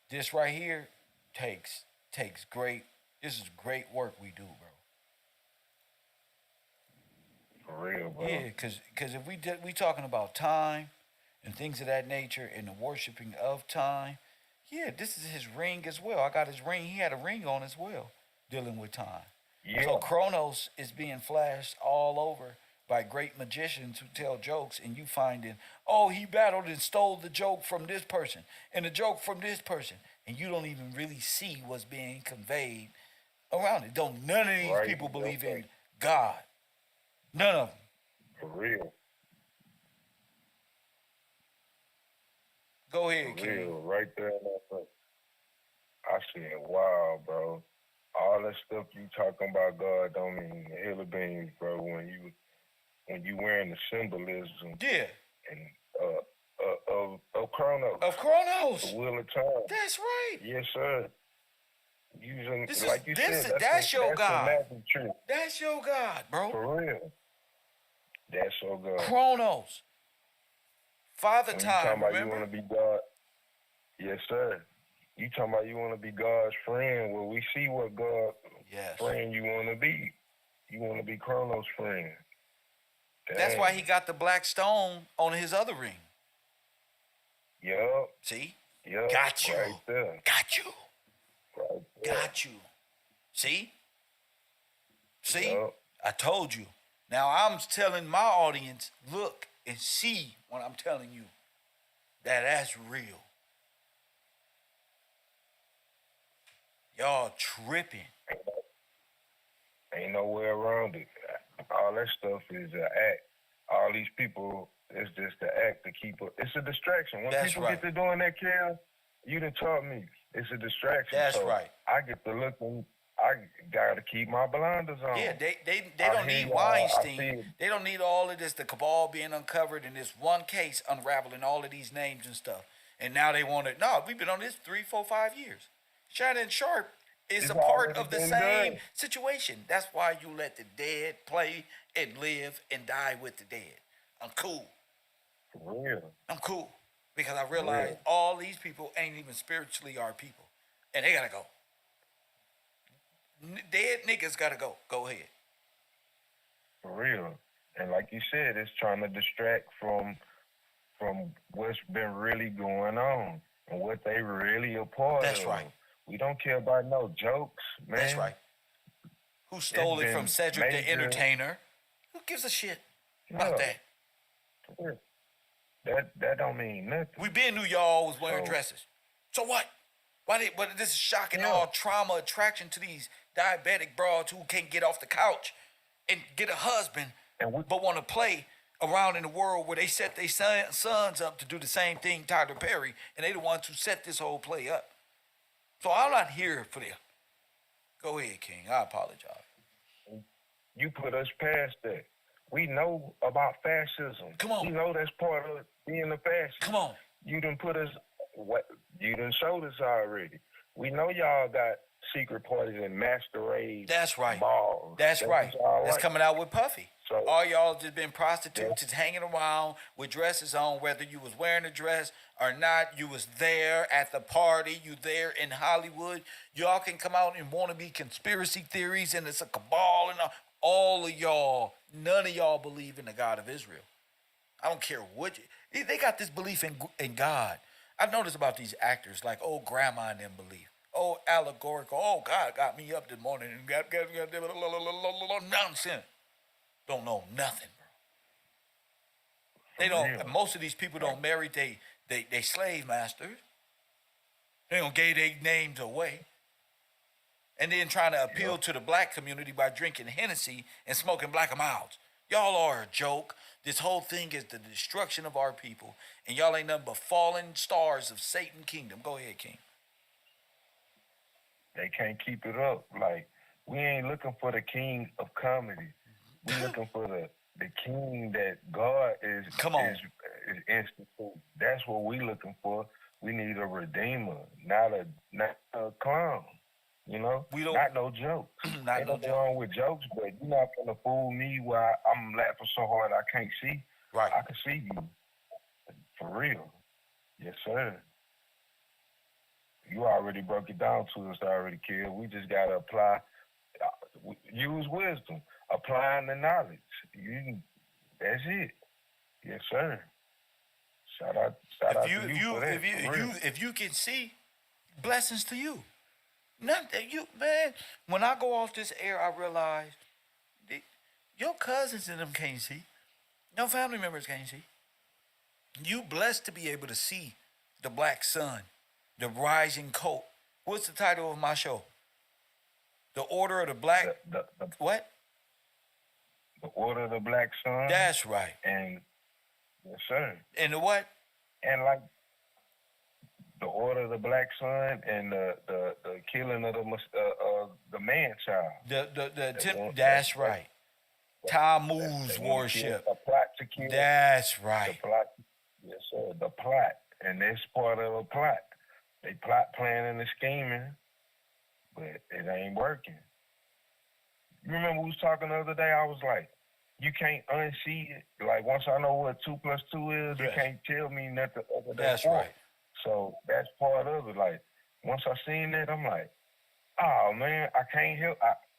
This right here takes great. This is great work we do, bro. For real, bro. Yeah, cause if we talking about time and things of that nature and the worshiping of time, yeah, this is his ring as well. I got his ring. He had a ring on as well, dealing with time. Yeah. So Chronos is being flashed all over by great magicians who tell jokes, and you finding, oh, he battled and stole the joke from this person and the joke from this person, and you don't even really see what's being conveyed around it. Don't none of these Right. people believe in Okay. God. None of them. For real. Go For ahead, King. real. Right there in that place. I said, wow, bro. All that stuff you talking about God don't mean a hill of beans, bro. When you wearing the symbolism Yeah, and of Chronos, of Chronos. the wheel of time. That's right. Yes, sir. Using This is like you this. said, That's your that's God. a magic trick. That's your God, bro. For real. That's so good. Chronos. Father When you time. talking about Remember? you want to be God, yes, sir. You talking about you want to be God's friend? Well, we see what God Yes. friend you want to be. You want to be Chronos' friend. That's why he got the black stone on his other ring. Yup. See? Yup. Got you. Right there. Got you. Right there. Got you. See? See? Yup. I told you. Now I'm telling my audience, look and see what I'm telling you. That's real. Y'all tripping. Ain't no way around it. All that stuff is an act. All these people, it's just an act to keep up. It's a distraction. When That's people right. get to doing that, Kel, you done taught me. It's a distraction. That's so right. I get to look and I got to keep my blinders on. Yeah, they I don't hear need y'all. I Weinstein. see- They don't need all of this, the cabal being uncovered in this one case, unraveling all of these names and stuff. And now they want it. No, we've been on this 3, 4, 5 years. Shannon Sharp is It's a part already of the been same done. situation. That's why you let the dead play and live and die with the dead. I'm cool. For real. I'm cool. Because I realize Yeah. all these people ain't even spiritually our people. And they gotta go. Dead niggas gotta go. Go ahead. For real. And like you said, it's trying to distract from what's been really going on and what they really a part That's of. right. We don't care about no jokes, man. That's right. Who stole it from been Cedric the major- Entertainer? Who gives a shit Yeah. about that? For real. That don't mean nothing. We been knew y'all was wearing So- dresses. So what? But this is shocking Yeah. all trauma attraction to these diabetic broads who can't get off the couch and get a husband, And we- but want to play around in the world where they set their sons up to do the same thing Tyler Perry, and they the ones who set this whole play up. So I'm not here for them. Go ahead, King. I apologize. You put us past that. We know about fascism. Come on. We know that's part of being a fascist. Come on. You done put us, you done showed us already. We know y'all got secret parties and masquerades. That's right. Balls. That's right. all That's right. coming out with Puffy. So- All y'all just been prostitutes just hanging around with dresses on, whether you was wearing a dress or not. You was there at the party. You there in Hollywood. Y'all can come out and want to be conspiracy theories and it's a cabal and all of y'all. None of y'all believe in the God of Israel. I don't care what they got this belief in God. I've noticed about these actors like old grandma and them believe. Oh, allegorical. Oh, God got me up this morning and got nonsense. Don't know nothing, bro. They don't. real. Most of these people don't marry they slave masters. They don't give their names away. And then trying to appeal to the black community by drinking Hennessy and smoking Black and Milds. Y'all are a joke. This whole thing is the destruction of our people. And y'all ain't nothing but fallen stars of Satan's kingdom. Go ahead, King. They can't keep it up. Like, we ain't looking for the king of comedy. We looking for the king that God is Come on. is institute. That's what we looking for. We need a redeemer, not a clown. You know, We don't- not no jokes. Not Ain't no nothing joke. wrong with jokes, but you're not gonna fool me while I'm laughing so hard I can't see. Right. I can see you, for real. Yes, sir. You already broke it down to us already, kid. We just gotta apply, use wisdom, applying the knowledge. That's it. Yes, sir. Shout out If to you for that. for real. you can see, blessings to you. Not that you, man. When I go off this air, I realize your cousins and them can't see. No family members can't see. You blessed to be able to see the black sun, the rising coat. What's the title of my show? The Order of the Black. What? The Order of the Black Sun. That's right. And yes, sir. And the what? And like the Order of the Black Sun and the killing of the man child. That's right. Tammuz worship. A plot to kill. That's right. The plot. Yes, sir. The plot, and that's part of a plot. They plot, planning, and scheming, but it ain't working. You remember we was talking the other day? I was like, you can't unsee it. Like, once I know what 2 + 2 is, you can't tell me nothing other than That's 4. right. So that's part of it. Like, once I seen that, I'm like, oh man, I can't help.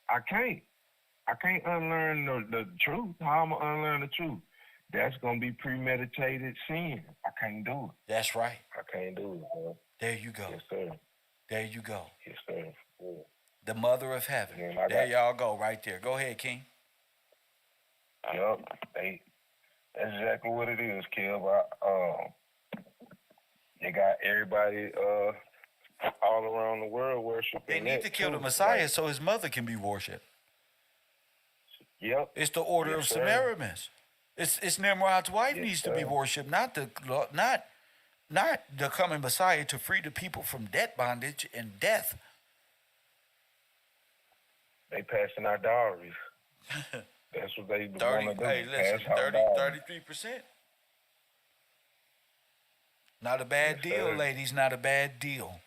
I can't unlearn the truth. How am I unlearn the truth? That's gonna be premeditated sin. I can't do it. That's right. I can't do it, bro. There you go. Yes, sir. There you go. Yes, sir. Yeah. The mother of heaven. Yeah, there y'all go, right there. Go ahead, King. Yup. That's exactly what it is, Kev. They got everybody all around the world worshiping. They need to kill the Messiah so his mother can be worshipped. Yep. It's the order of Samaritan. It's Nimrod's wife needs to be worshipped, not the coming Messiah to free the people from debt bondage and death. They passing our dowries. That's what they want to do. Hey, listen, 33%. Not a bad deal, ladies. Not a bad deal.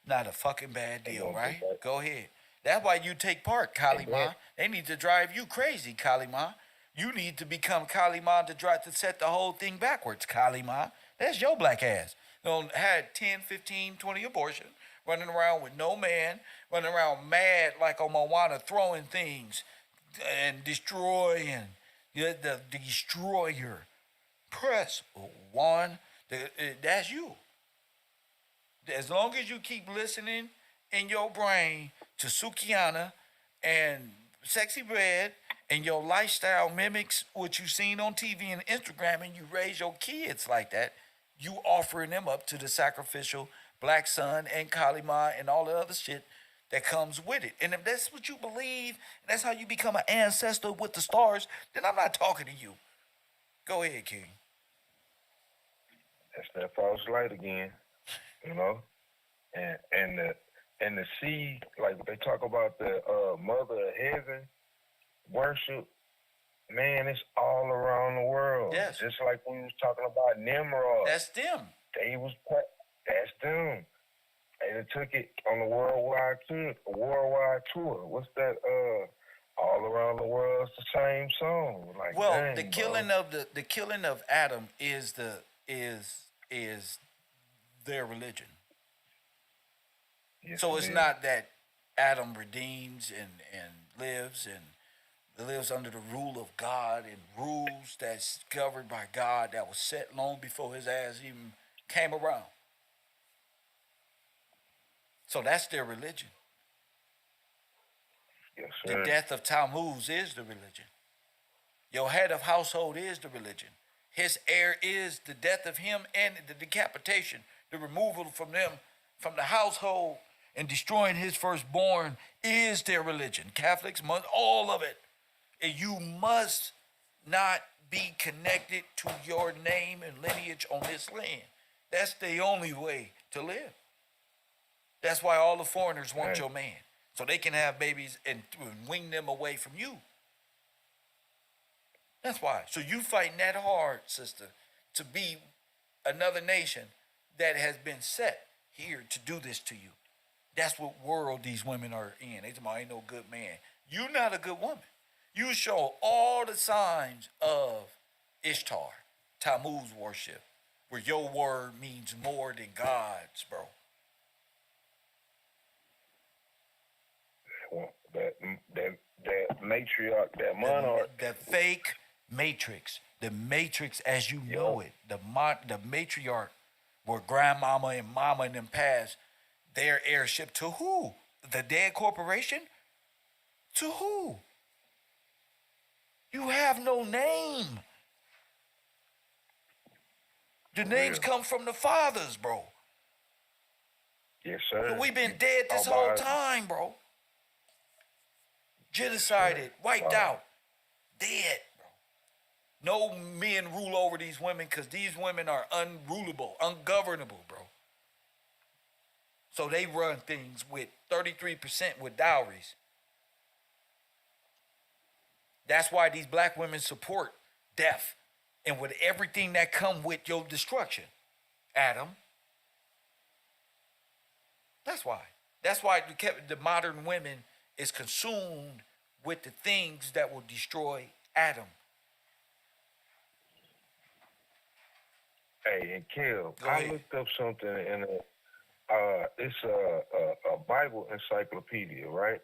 Not a fucking bad deal, right? Go ahead. That's why you take part, Kalima. They need to drive you crazy, Kalima. You need to become Kalima to set the whole thing backwards, Kalima. That's your black ass. You know, had 10, 15, 20 abortions, running around with no man, running around mad like on Moana, throwing things and destroying. You're the destroyer. Press 1. That's you. As long as you keep listening in your brain to Sukiana and Sexy Red, and your lifestyle mimics what you seen on TV and Instagram, and you raise your kids like that, you offering them up to the sacrificial black sun and Kalima and all the other shit that comes with it. And if that's what you believe, and that's how you become an ancestor with the stars, then I'm not talking to you. Go ahead, King. That's that false light again, you know? And the seed, like they talk about the mother of heaven worship, man, it's all around the world. Yes. Just like we was talking about Nimrod. That's them. That's them. And they took it on a worldwide tour. What's that? All around the world, it's the same song. Like, well, dang, the killing of Adam is their religion. Yes, so it's not that Adam redeems and lives under the rule of God and rules that's governed by God that was set long before his ass even came around. So that's their religion. Yes, sir. The death of Tammuz is the religion. Your head of household is the religion. His heir is the death of him and the decapitation, the removal from them, from the household, and destroying his firstborn is their religion. Catholics, all of it. And you must not be connected to your name and lineage on this land. That's the only way to live. That's why all the foreigners want your man, so they can have babies and wing them away from you. That's why. So you fighting that hard, sister, to be another nation that has been set here to do this to you. That's what world these women are in. They say, I ain't no good man. You're not a good woman. You show all the signs of Ishtar, Tammuz worship, where your word means more than God's, bro. That matriarch, that monarch. The fake matrix. The matrix as you know it. The matriarch where grandmama and mama and them passed, Their heirship to who? The dead corporation? To who? You have no name. The names come from the fathers, bro. Yes, sir. We've been dead this whole time, bro. Genocided, wiped out, dead, bro. No men rule over these women because these women are unrulable, ungovernable, bro. So they run things with 33% with dowries. That's why these black women support death and with everything that come with your destruction, Adam. That's why. That's why the modern women is consumed with the things that will destroy Adam. Hey, and Kev, Go I ahead. looked up something in it's a Bible encyclopedia, right?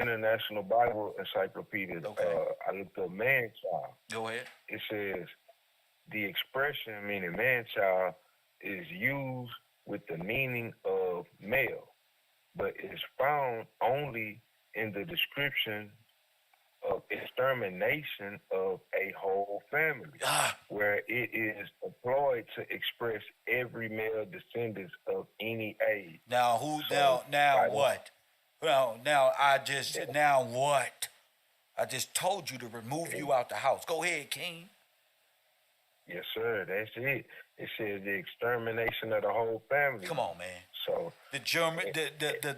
International Bible Encyclopedia. Okay. I looked up man child. Go ahead. It says the expression meaning man child is used with the meaning of male, but is found only in the description of extermination of a whole family, where it is employed to express every male descendant of any age. Now who? Now what? Now what? I just told you to remove you out the house. Go ahead, King. Yes, sir. That's it. It says the extermination of the whole family. Come on, man. So the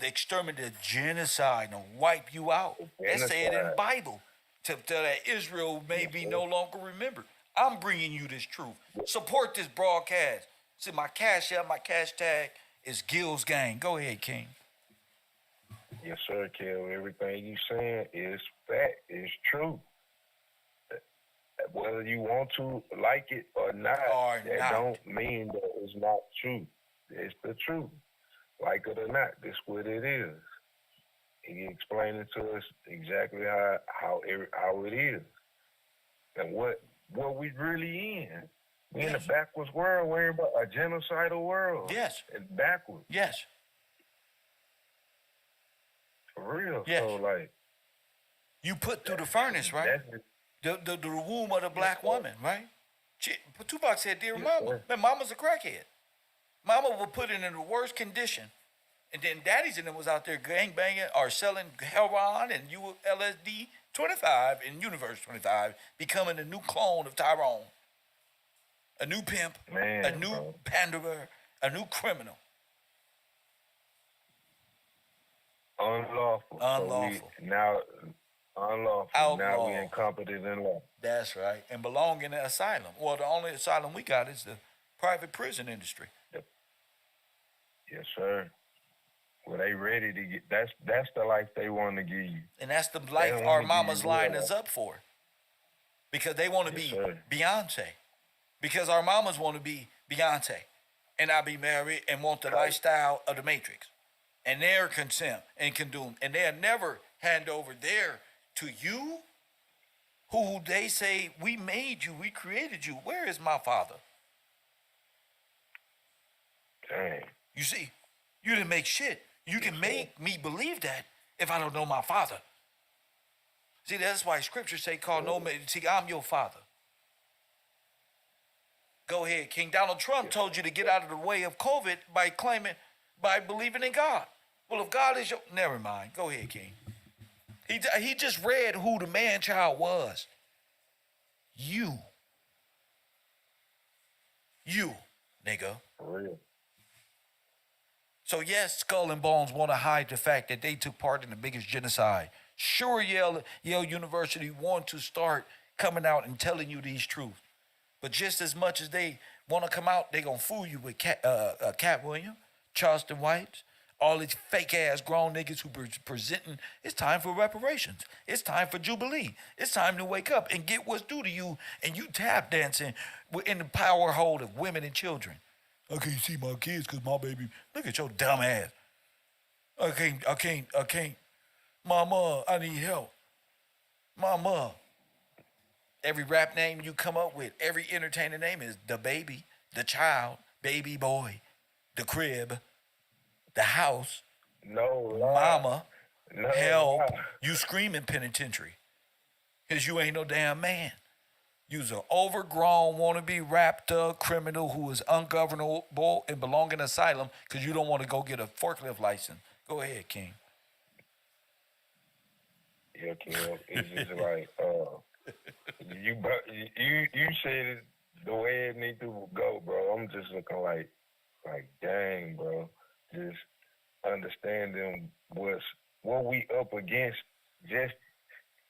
extermination, the genocide, and wipe you out. That's said in the Bible. To that Israel may be no longer remembered. I'm bringing you this truth. Support this broadcast. See, my cash app, my cash tag is Gills Gang. Go ahead, King. Yes, sir, Kev. Everything you saying is fact. It's true. Whether you want to like it or not, don't mean that it's not true. It's the truth. Like it or not, this what it is. He explaining to us exactly how it is and what we really in. We in a backwards world. We're about a genocidal world. Yes. It's backwards. Yes. For real. Yes. So like, you put through the furnace, right? The womb of the black woman, right? Tupac said, "Dear mama, man, mama's a crackhead. Mama will put it in the worst condition." And then daddies and them was out there gang banging or selling heroin and LSD 25 and Universe 25, becoming a new clone of Tyrone. A new pimp, a new panderer, a new criminal. Unlawful. Unlawful. Unlawful. Now we incompetent in law. That's right. And belong in an asylum. Well, the only asylum we got is the private prison industry. Yes, sir. Well, they ready to get. That's the life they want to give you. And that's the life our mamas line us up for. Because they want to be Beyonce. Because our mamas want to be Beyonce. And I be married and want the lifestyle of the Matrix. And they're consent and condone. And they'll never hand over there to you, who they say, we made you, we created you. Where is my father? Dang. You see, you didn't make shit. You can make me believe that if I don't know my father. See, that's why scriptures say, call no man. See, I'm your father. Go ahead, King. Donald Trump told you to get out of the way of COVID by believing in God. Well, if God is your, never mind. Go ahead, King. He just read who the man child was. You, nigga. For real. So yes, Skull and Bones want to hide the fact that they took part in the biggest genocide. Sure, Yale University want to start coming out and telling you these truths. But just as much as they want to come out, they going to fool you with Cat Williams, Charleston White, all these fake-ass grown niggas who presenting. It's time for reparations. It's time for Jubilee. It's time to wake up and get what's due to you, and you tap dancing in the power hold of women and children. I can't see my kids because my baby, look at your dumb ass. I can't. Mama, I need help. Mama. Every rap name you come up with, every entertainer name is the baby, the child, baby boy, the crib. the house, No lie. mama, No help, lie. you screaming penitentiary. Because you ain't no damn man. You's an overgrown, wannabe wrapped up criminal who is ungovernable and belong in asylum because you don't want to go get a forklift license. Go ahead, King. Yeah, Kim. It's just like you said it the way it need to go, bro. I'm just looking like dang, bro. Just understanding what we up against, just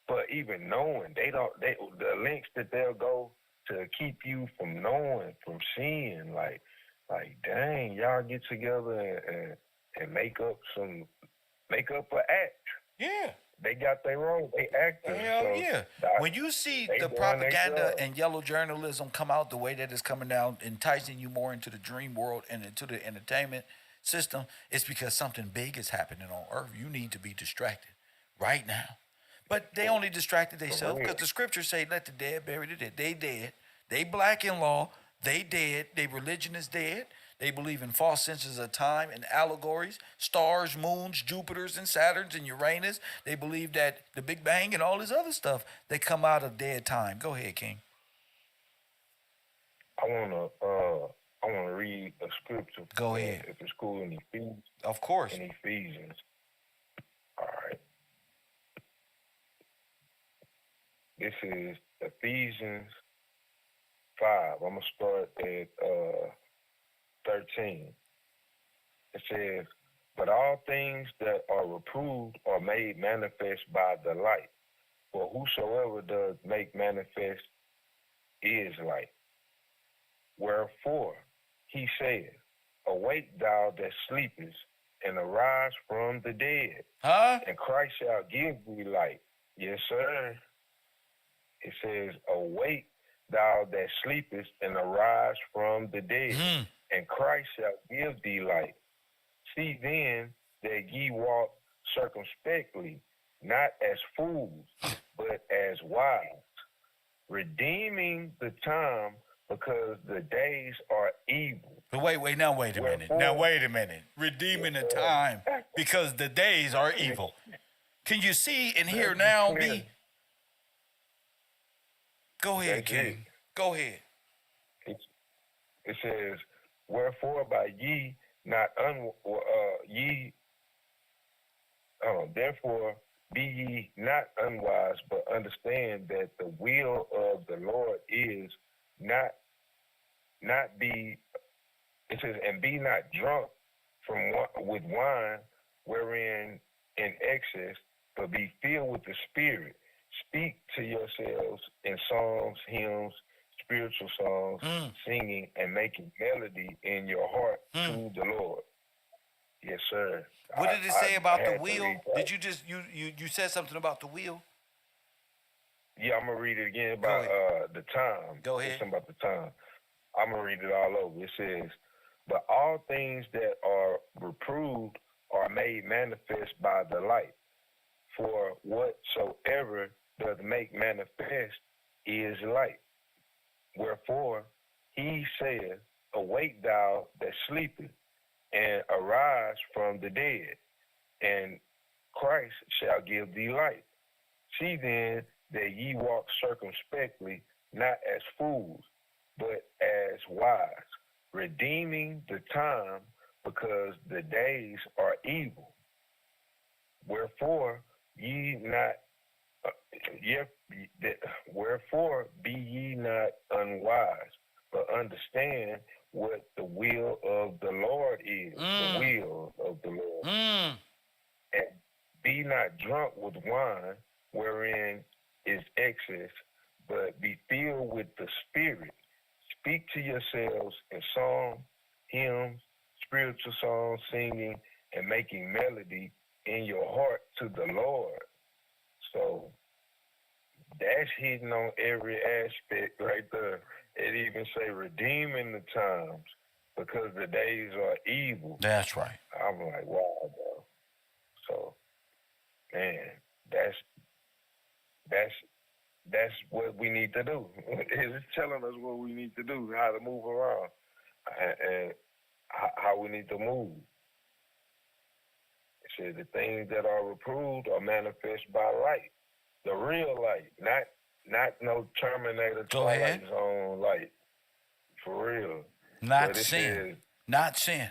for even knowing. The links that they'll go to keep you from knowing, from seeing, like dang, y'all get together and make up an act. Yeah. They got their role. They actors. Hell so yeah. When you see they the doing their propaganda job. and yellow journalism come out the way that it's coming down, enticing you more into the dream world and into the entertainment system, it's because something big is happening on earth. You need to be distracted right now. But they only distracted themselves because the scriptures say, let the dead bury the dead. They dead. They black in law. They dead. Their religion is dead. They believe in false senses of time and allegories, stars, moons, Jupiters, and Saturns, and Uranus. They believe that the Big Bang and all this other stuff, they come out of dead time. Go ahead, King. I wanna read a scripture. Go ahead. If it's cool in Ephesians. Of course. In Ephesians. All right. This is Ephesians 5. I'm gonna start at 13. It says, "But all things that are reproved are made manifest by the light. For whosoever does make manifest is light. Wherefore he said, Awake thou that sleepest, and arise from the dead, Huh? and Christ shall give thee light." Yes, sir. It says, "Awake thou that sleepest, and arise from the dead, and Christ shall give thee light. See then that ye walk circumspectly, not as fools, but as wise, redeeming the time, because the days are evil." But wait a minute. Now, wait a minute. Redeeming the time because the days are evil. Can you see and hear now, B? Go ahead, That's King. it. Go ahead. It says, "Wherefore by ye not therefore be ye not unwise, but understand that the will of the Lord is not be." It says, "And be not drunk with wine, wherein in excess, but be filled with the Spirit. Speak to yourselves in songs, hymns, spiritual songs, singing and making melody in your heart to the Lord." Yes, sir. What did it say about the had to wheel? read that. Did you just you said something about the wheel? Yeah, I'm gonna read it again about the time. Go ahead. It's something about the time. I'm gonna read it all over. It says, "But all things that are reproved are made manifest by the light. For whatsoever doth make manifest is light. Wherefore he saith, Awake thou that sleepest, and arise from the dead, and Christ shall give thee light. See then that ye walk circumspectly, not as fools, but as wise, redeeming the time, because the days are evil. Wherefore ye not wherefore be ye not unwise, but understand what the will of the Lord is." The will of the Lord. "And be not drunk with wine, wherein is excess, but be filled with the Spirit. Speak to yourselves in songs, hymns, spiritual songs, singing and making melody in your heart to the Lord." So that's hitting on every aspect right there. It even say redeeming the times, because the days are evil. That's right. I'm like, wow, bro. So, man, that's what we need to do. It's telling us what we need to do, how to move around, and how we need to move. said the things that are reproved are manifest by light, the real light, not no Terminator Go Twilight ahead. Zone light, for real. Not But it sin. says, Not sin.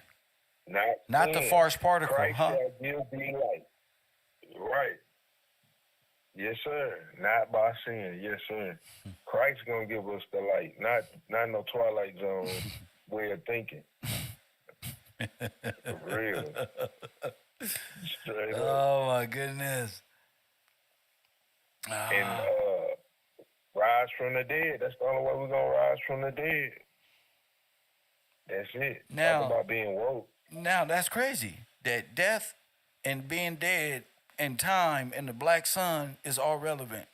not the sin. farce particle, Christ huh? shall give thee light. Right. Yes, sir. Not by sin. Yes, sir. Christ gonna give us the light, not no Twilight Zone way of thinking. For real. Straight up. Oh my goodness. And rise from the dead. That's the only way we're gonna rise from the dead. That's it. Now- Talk about being woke. Now that's crazy. That death and being dead and time and the black sun is all relevant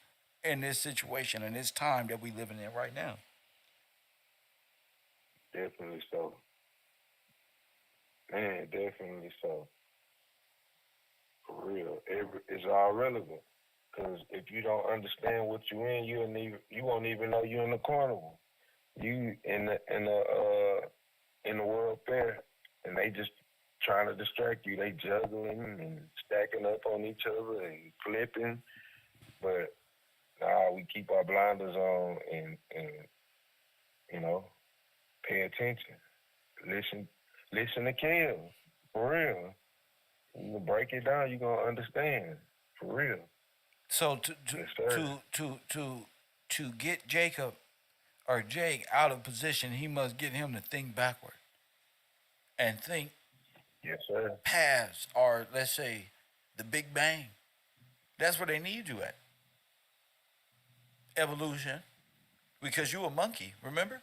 in this situation and this time that we living in right now. Definitely so. Man, definitely so. For real. It's all relevant. Because if you don't understand what you in, you won't even know you in the carnival. You in the World Fair, and they just trying to distract you. They juggling and stacking up on each other and flipping. But we keep our blinders on and you know, pay attention. Listen to Kev. For real. You can break it down, you're gonna understand. For real. So Yes, sir. to get Jacob or Jake out of position, he must get him to think backward and think Yes, sir. past, or let's say the Big Bang. That's where they need you at. Evolution, because you a monkey, remember?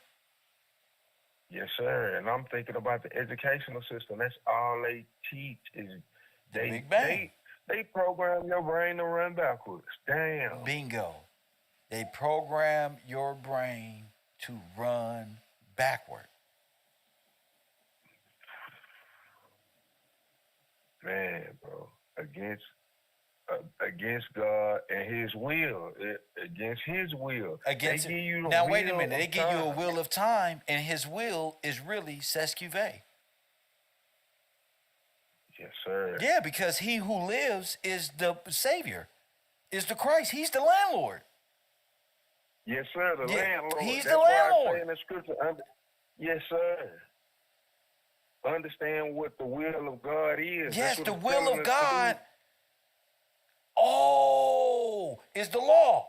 Yes, sir. And I'm thinking about the educational system. That's all they teach is Big Bang. they program your brain to run backwards. Damn. Bingo. They program your brain to run backward. Man, bro. Against God and His will. Against His will. Against they give you the now, wait a will minute. They of give you a time. will of time, and His will is really Sesquive. Yes, sir. Yeah, because He who lives is the Savior, is the Christ. He's the landlord. Yes, sir. The Yeah, landlord. he's That's the why I landlord. say in the scripture. Yes, sir. Understand what the will of God is. Yes, That's what the it's will telling of us to God. Oh, is the law.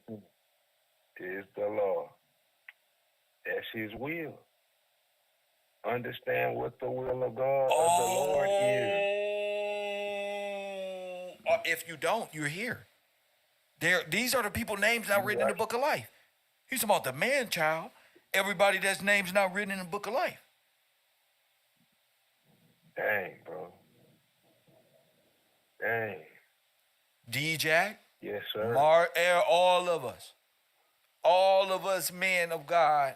do. Is the law. That's His will. Understand what the will of God of the Lord is. If you don't, you're here. These are the people names not written in the book of life. He's talking about the man child. Everybody that's names not written in the book of life. Dang, bro. Dang. D-Jack, Yes, sir. all of us men of God.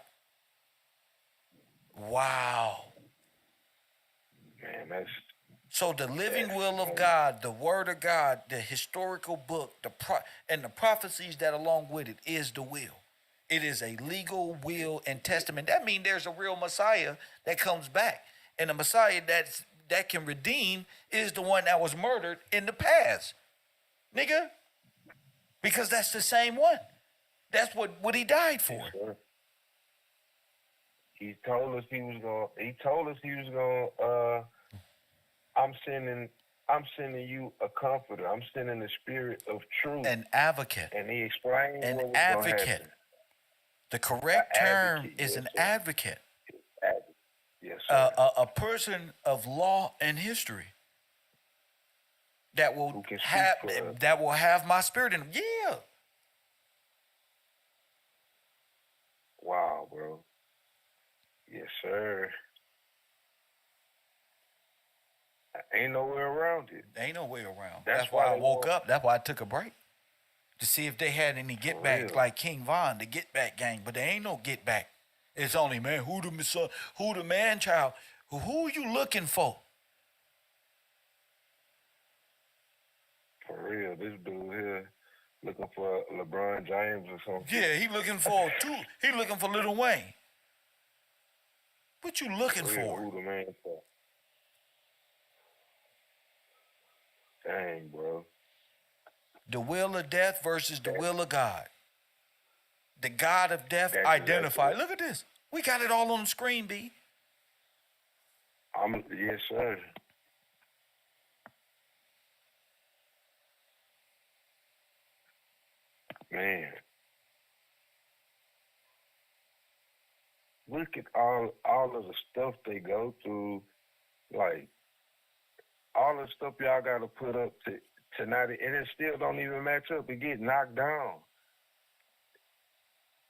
Wow. Man, that's So the living will of God, the word of God, the historical book, and the prophecies that along with it is the will. It is a legal will and testament. That means there's a real Messiah that comes back. And the Messiah that can redeem is the one that was murdered in the past. Nigga. Because that's the same one. That's what he died for. yes, sir. He told us he was gonna I'm sending you a comforter. I'm sending the spirit of truth. An advocate. And he explained An what was advocate. gonna happen. The correct term advocate, is yes, an sir. advocate. Yes, sir. A person of law and history that Who will can speak have for us. that will have my spirit in them. Yeah. Wow, bro. Yes, sir. Ain't nowhere around it. Ain't no way around. That's That's why why I they woke want- up. That's why I took a break to see if they had any get backs real. like King Von, the get back gang. But there ain't no get back. It's only man. Who the man child? Who you looking for? For real, this dude here looking for LeBron James or something. Yeah, he looking for He looking for Lil Wayne. What you looking For real, for? who the man for? Dang, bro. The will of death versus the will of God. The God of death That's identified. exactly. Look at this. We got it all on the screen, B. Yes, sir. Man, look at all of the stuff they go through. Like all the stuff y'all got to put up to tonight, and it still don't even match up. It get knocked down.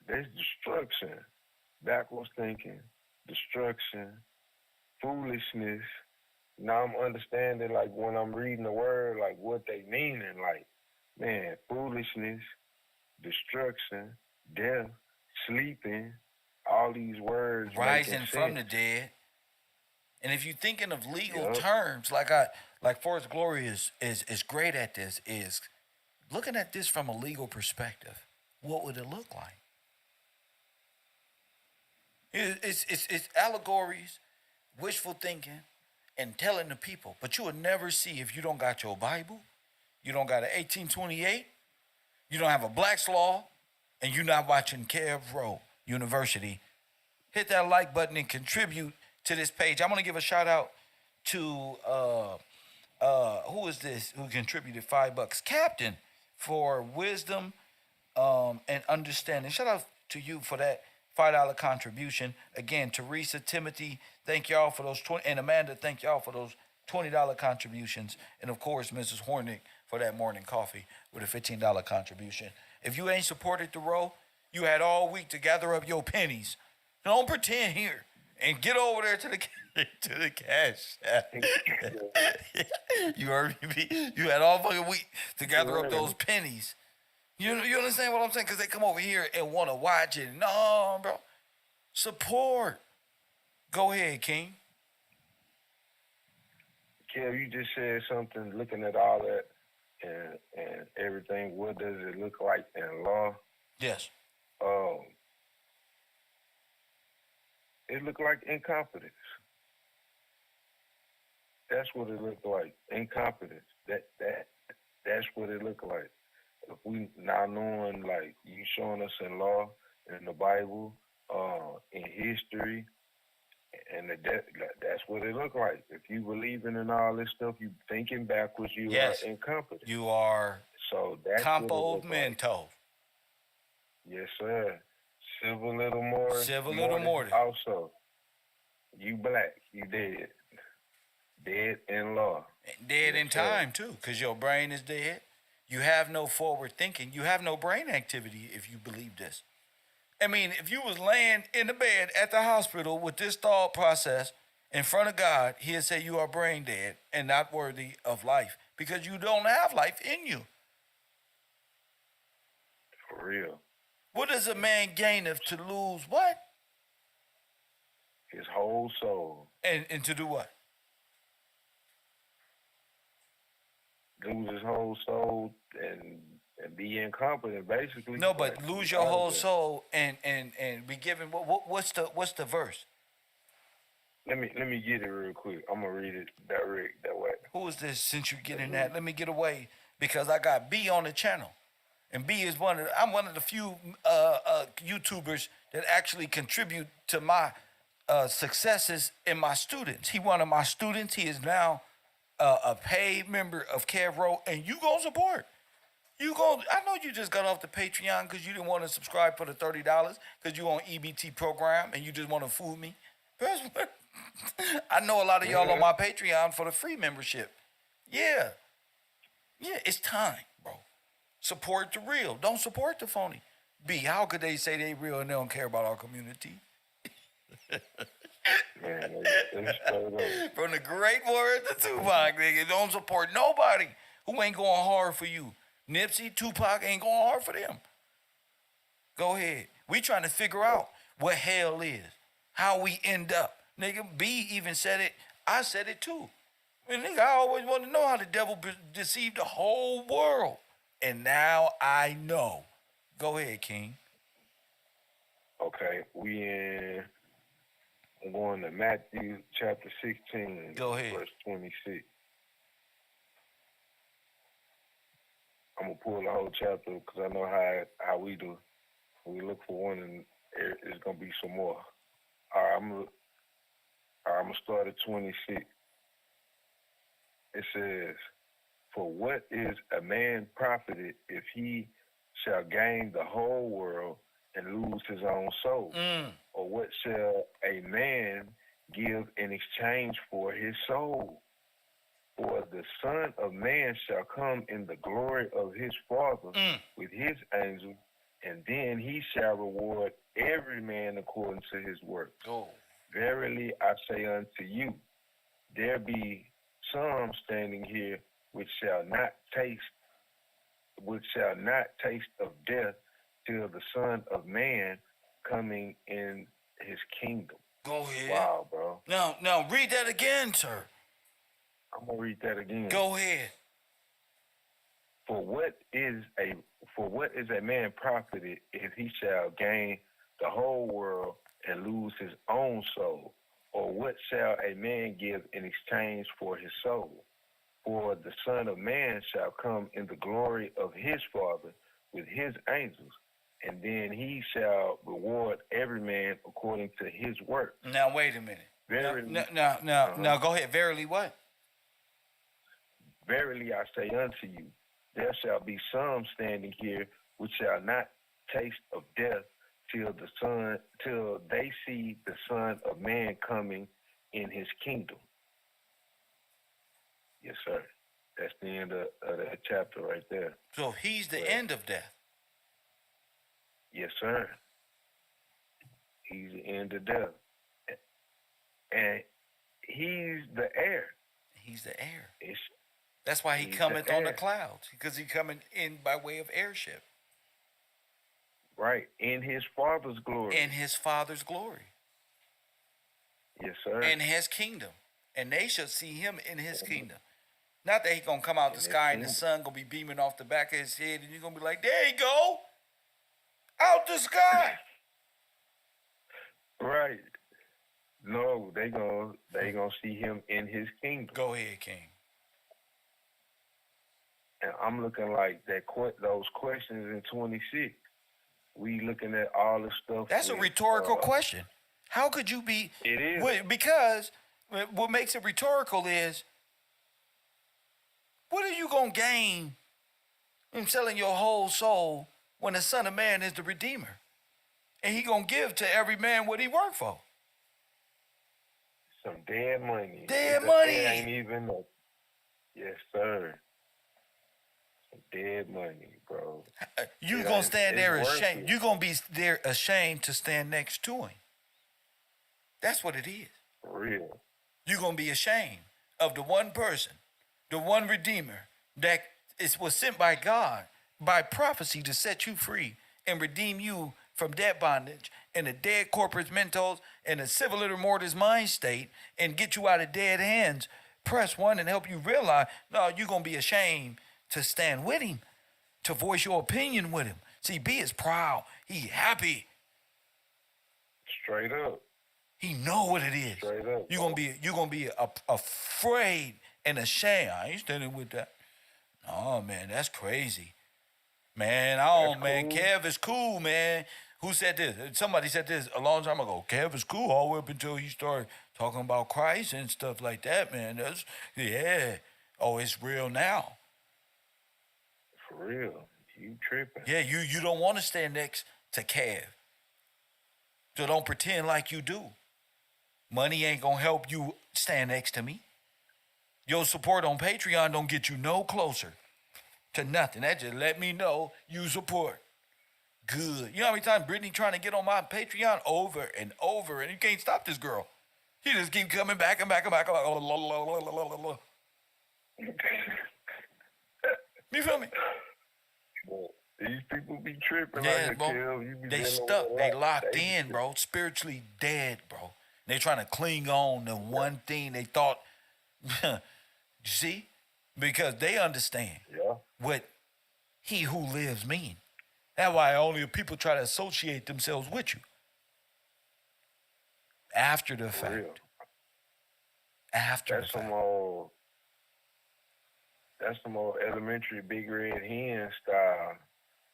There's destruction, backwards thinking, destruction, foolishness. Now I'm understanding, like, when I'm reading the word, like, what they meaning. Like, man, foolishness, destruction, death, sleeping, all these words Rising making from the sense. dead. And if you're thinking of legal Yup. terms, like Forrest Glory is great at this, is looking at this from a legal perspective. What would it look like? It's allegories, wishful thinking, and telling the people. But you will never see if you don't got your Bible, you don't got an 1828, you don't have a Black's Law, and you're not watching KevRow University. Hit that like button and contribute to this page. I'm gonna give a shout out to who is this who contributed $5? Captain, for wisdom and understanding. Shout out to you for that $5 contribution. Again, Teresa, Timothy, thank y'all for those 20, and Amanda, thank y'all for those $20 contributions, and of course Mrs. Hornick for that morning coffee with a $15 contribution. If you ain't supported the row, you had all week to gather up your pennies. Don't pretend here and get over there to the to the cash. You heard me? You had all fucking week to gather up those pennies. You understand what I'm saying? Because they come over here and want to watch it. No, bro. Support. Go ahead, King. Kev, you just said something. Looking at all that and everything, what does it look like in law? Yes. It looked like incompetence. That's what it looked like. Incompetence. That's what it looked like. If we now knowing, like, you showing us in law, in the Bible, in history, and that's what it looked like. If you believing in all this stuff, you thinking backwards, you Yes. are incompetent. You are So that's Campo what it looked like. Mento. Yes, sir. Civil little more. Civil little more. Also, you black, you dead. Dead in law. Dead Yes, in sir. time, too, because your brain is dead. You have no forward thinking. You have no brain activity if you believe this. I mean, if you was laying in the bed at the hospital with this thought process in front of God, he'd say you are brain dead and not worthy of life because you don't have life in you. For real. What does a man gain if to lose what? His whole soul. And to do what? Lose his whole soul and be incompetent, basically. No, but Like, lose your whole soul and be given what's the verse? Let me get it real quick. I'm gonna read it direct that way. Who is this since you getting that? Let me get away because I got B on the channel. And B is I'm one of the few YouTubers that actually contribute to my successes in my students. He one of my students. He is now a paid member of KevRow, and you gonna support. I know you just got off the Patreon because you didn't want to subscribe for the $30 because you on EBT program and you just want to fool me. I know a lot of y'all on my Patreon for the free membership. Yeah, it's time, bro. Support the real. Don't support the phony. B, how could they say they real and they don't care about our community? Man, it's straight up. From the great word to Tupac, nigga, don't support nobody who ain't going hard for you. Nipsey, Tupac ain't going hard for them. Go ahead. We trying to figure out what hell is, how we end up. Nigga, B even said it. I said it too. I mean, nigga, I always want to know how the devil deceived the whole world. And now I know. Go ahead, King. Okay, I'm going to Matthew chapter 16, Go ahead. verse 26. I'm gonna pull the whole chapter because I know how we do. We look for one, and it's gonna be some more. All right, I'm gonna start at 26. It says, "For what is a man profited if he shall gain the whole world and lose his own soul? Or what shall a man give in exchange for his soul? For the Son of Man shall come in the glory of his Father with his angels, and then he shall reward every man according to his work. Oh. Verily I say unto you, there be some standing here which shall not taste of death till the Son of Man coming in his kingdom." Go ahead. Wow, bro. Now read that again, sir. I'm gonna read that again. Go ahead. For what is a man profited if he shall gain the whole world and lose his own soul? Or what shall a man give in exchange for his soul? For the Son of Man shall come in the glory of his Father with his angels, and then he shall reward every man according to his work. Now wait a minute. Verily, Now go ahead. Verily what? Verily I say unto you, there shall be some standing here which shall not taste of death till they see the Son of Man coming in his kingdom. Yes, sir. That's the end of that chapter right there. So he's the end of death. Yes, sir. He's the end of death. And he's the heir. He's the heir. It's, That's why he he's cometh the on the heir. clouds, because he coming in by way of heirship. Right. In his Father's glory. In his Father's glory. Yes, sir. In his kingdom. And they shall see him in his kingdom. Not that he gonna come out the his sky and the kingdom. sun gonna be beaming off the back of his head and you're gonna be like, there you go. Out the sky. Right. No, they gonna see him in his kingdom. Go ahead, King. And I'm looking like those questions in 26. We looking at all the stuff. That's a with, rhetorical question. How could you be? It is. Because what makes it rhetorical is, what are you going to gain in selling your whole soul when the Son of Man is the Redeemer? And he going to give to every man what he worked for. Some dead money. Dead It money. ain't even no. Yes, sir. Some dead money, bro. You It going ain't- to stand it's there worth ashamed. it. You're going to be there ashamed to stand next to him. That's what it is. For real. You're going to be ashamed of the one person, the one Redeemer that was sent by God by prophecy to set you free and redeem you from debt bondage and the dead corpus mentos and the civil mortis mind state and get you out of dead hands. Press one and help you realize, no, you're going to be ashamed to stand with him, to voice your opinion with him. See, B is proud. He happy. Straight up. He know what it is. Straight up. You're gonna be afraid and ashamed. I ain't standing with that. Oh man, that's crazy. Man, man, cool. Kev is cool, man. Who said this? Somebody said this a long time ago. Kev is cool all the way up until he started talking about Christ and stuff like that, man. Yeah. Oh, it's real now. For real. You tripping. Yeah, you don't want to stand next to Kev. So don't pretend like you do. Money ain't gonna help you stand next to me. Your support on Patreon don't get you no closer to nothing. That just let me know you support. Good. You know how many times Brittany trying to get on my Patreon over and over, and you can't stop this girl. She just keep coming back and back and back. You feel me? Well, these people be tripping Yeah, like bro. Kev. You be They dealing stuck. with a They lot. locked They be in, bro. Spiritually dead, bro. They trying to cling on to one thing they thought. You see? Because they understand Yeah. what he who lives mean. That's why only people try to associate themselves with you. After the For real. fact. After That's the some fact. old. That's the more elementary big red hen style.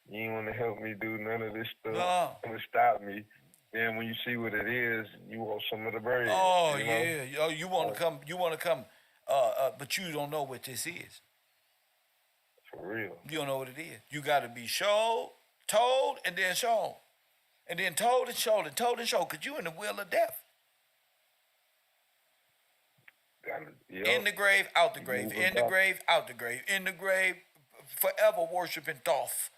You ain't want to help me do none of this stuff. No. You want to stop me. Then when you see what it is, you want some of the bread. Oh you know? yeah. Oh, you want to come? You want to come? But you don't know what this is. For real. You don't know what it is. You got to be showed, told, and then shown, and then told and showed, and told and showed. Cause you in the wheel of death. Yep. In the grave, out the grave. Moving In the back. grave, out the grave. In the grave, forever worshiping Thoth,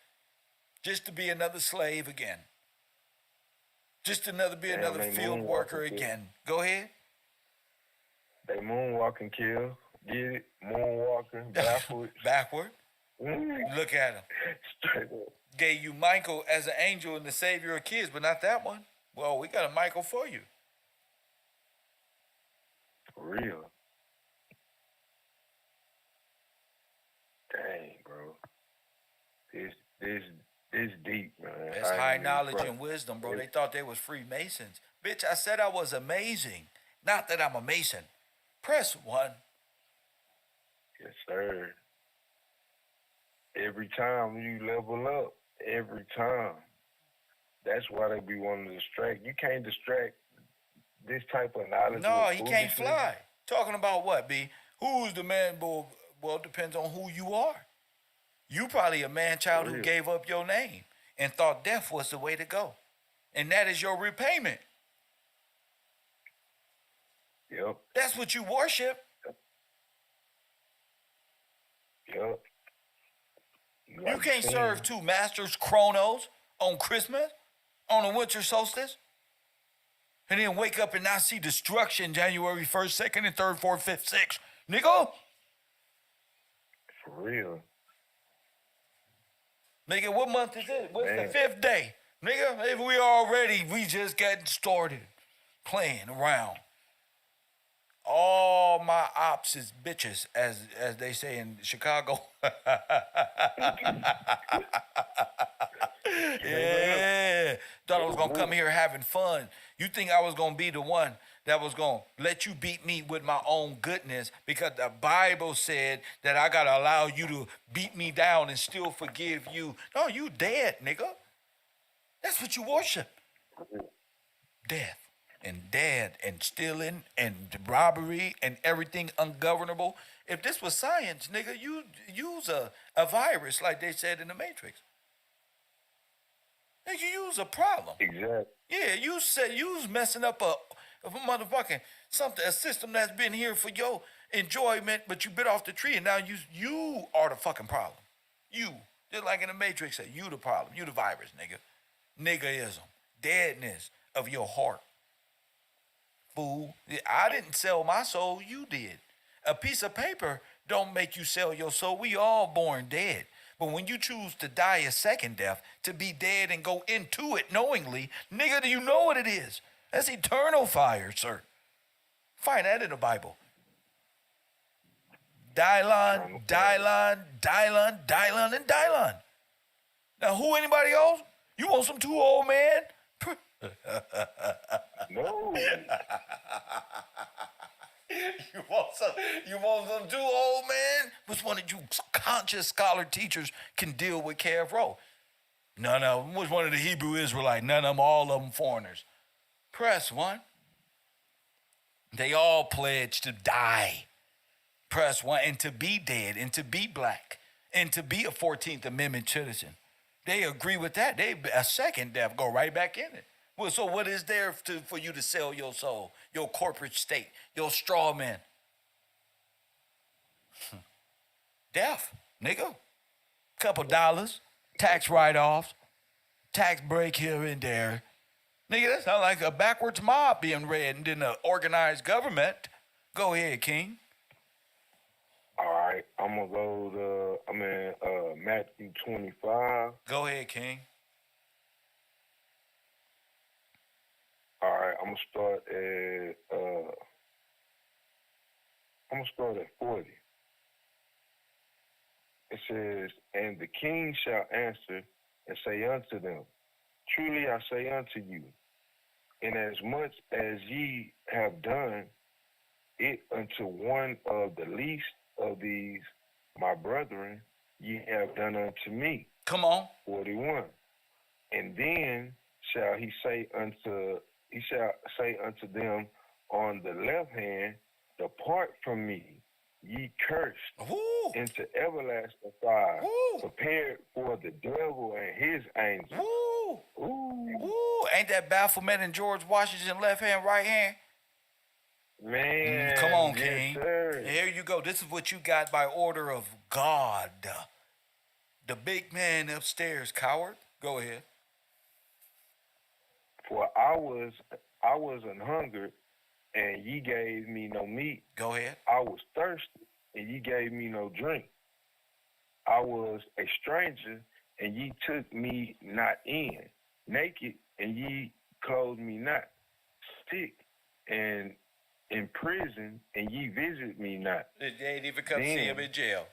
just to be another slave again. Just another be Damn, another they field moonwalking, worker kid. again. Go ahead. They moonwalking, kill. Get it? Moonwalking, backwards. Backward. Mm. Look at him. Straight up. Gave you Michael as an angel and the savior of kids, but not that one. Well, we got a Michael for you. For real. Dang, bro. This deep, man. That's high knowledge and wisdom, bro. They thought they was Freemasons. Bitch, I said I was amazing. Not that I'm a Mason. Press 1. Yes, sir. Every time you level up, every time. That's why they be wanting to distract. You can't distract this type of knowledge. No, with he can't foolishness. fly. Talking about what, B? Who's the man, bull? Well, it depends on who you are. You probably a man-child who Real. gave up your name and thought death was the way to go. And that is your repayment. Yep, That's what you worship. yep. You Like can't sin. serve two masters, Chronos, on Christmas, on the winter solstice, and then wake up and not see destruction January 1st, 2nd, and 3rd, 4th, 5th, 6th. Nigga, For real. nigga, what month is it? What's Man. the 5th day? Nigga, if we just getting started playing around. All my ops is bitches, as they say in Chicago. Yeah. Thought I was gonna come here having fun. You think I was gonna be the one that was gonna let you beat me with my own goodness because the Bible said that I gotta allow you to beat me down and still forgive you. No, you dead, nigga. That's what you worship. Death and dead and stealing and robbery and everything ungovernable. If this was science, nigga, you use a virus like they said in the Matrix. Nigga, you use a problem. Exactly. Yeah, you said you was messing up a motherfucking a system that's been here for your enjoyment, but you bit off the tree and now you are the fucking problem. You, just like in the Matrix said, you the problem. You the virus, nigga. Niggaism. Deadness of your heart. Fool. I didn't sell my soul, you did. A piece of paper don't make you sell your soul. We all born dead. But when you choose to die a second death, to be dead and go into it knowingly, nigga, do you know what it is? That's eternal fire, sir. Find that in the Bible. Dylon, Dylon, Dylon, Dylon, and Dylon. Now, who anybody else? You want some too old man? No. You want some too old man? Which one of you conscious scholar teachers can deal with KevRow? None of them. Was one of the Hebrew Israelites. None of them. All of them foreigners. Press 1. They all pledged to die. Press 1 and to be dead and to be black and to be a 14th Amendment citizen. They agree with that. They a second death go right back in it. Well, so what is there for you to sell your soul, your corporate state, your straw man? Death, nigga. Couple dollars, tax write-offs, tax break here and there. Nigga, that sounds like a backwards mob being read and then an organized government. Go ahead, King. All right, I'm gonna go to Matthew 25. Go ahead, King. All right, I'm gonna start at 40. It says, "And the king shall answer and say unto them, Truly I say unto you, inasmuch as ye have done it unto one of the least of these my brethren, ye have done unto me. Come on. 41. And then shall he say unto them on the left hand, depart from me, ye cursed, Woo. into everlasting fire, Woo. prepared for the devil and his angels. Woo. Ooh, Woo. Ain't that Baphomet and George Washington left hand, right hand? man. Come on, yes, King. sir. Here you go. This is what you got by order of God. The big man upstairs, coward. Go ahead. For I was an hungered, and ye gave me no meat. Go ahead. I was thirsty, and ye gave me no drink. I was a stranger, and ye took me not in. Naked, and ye clothed me not. Sick, and in prison, and ye visit me not. They ain't even come see Damn. him in jail.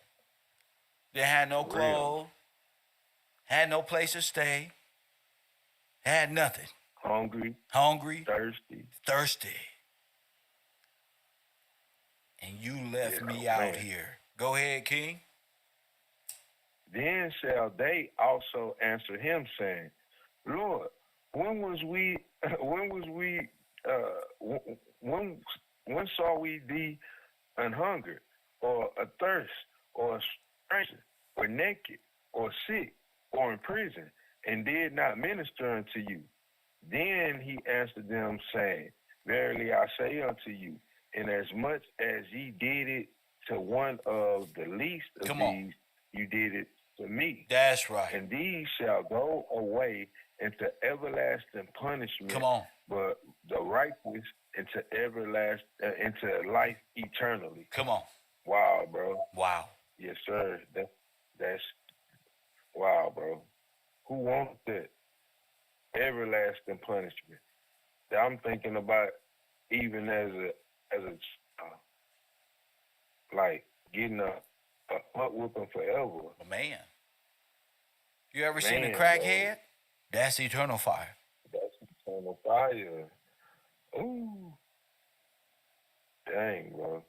They had no Real. clothes, had no place to stay, had nothing. Hungry, Hungry, thirsty. thirsty. And you left Yeah, me out man. here. Go ahead, King. Then shall they also answer him, saying, Lord, when saw we thee an hungered, or athirst, or a stranger, or naked, or sick, or in prison, and did not minister unto you? Then he answered them, saying, Verily I say unto you, inasmuch as ye did it to one of the least of Come these, on. you did it to me. That's right. And these shall go away into everlasting punishment. Come on. But the righteous into life eternally. Come on. Wow, bro. Wow. Yes, sir. That's wow, bro. Who wants that? Everlasting punishment. That I'm thinking about even as a like getting a butt whooping forever. Man. You ever seen a Man, crackhead? That's eternal fire. That's eternal fire. Ooh. Dang, bro.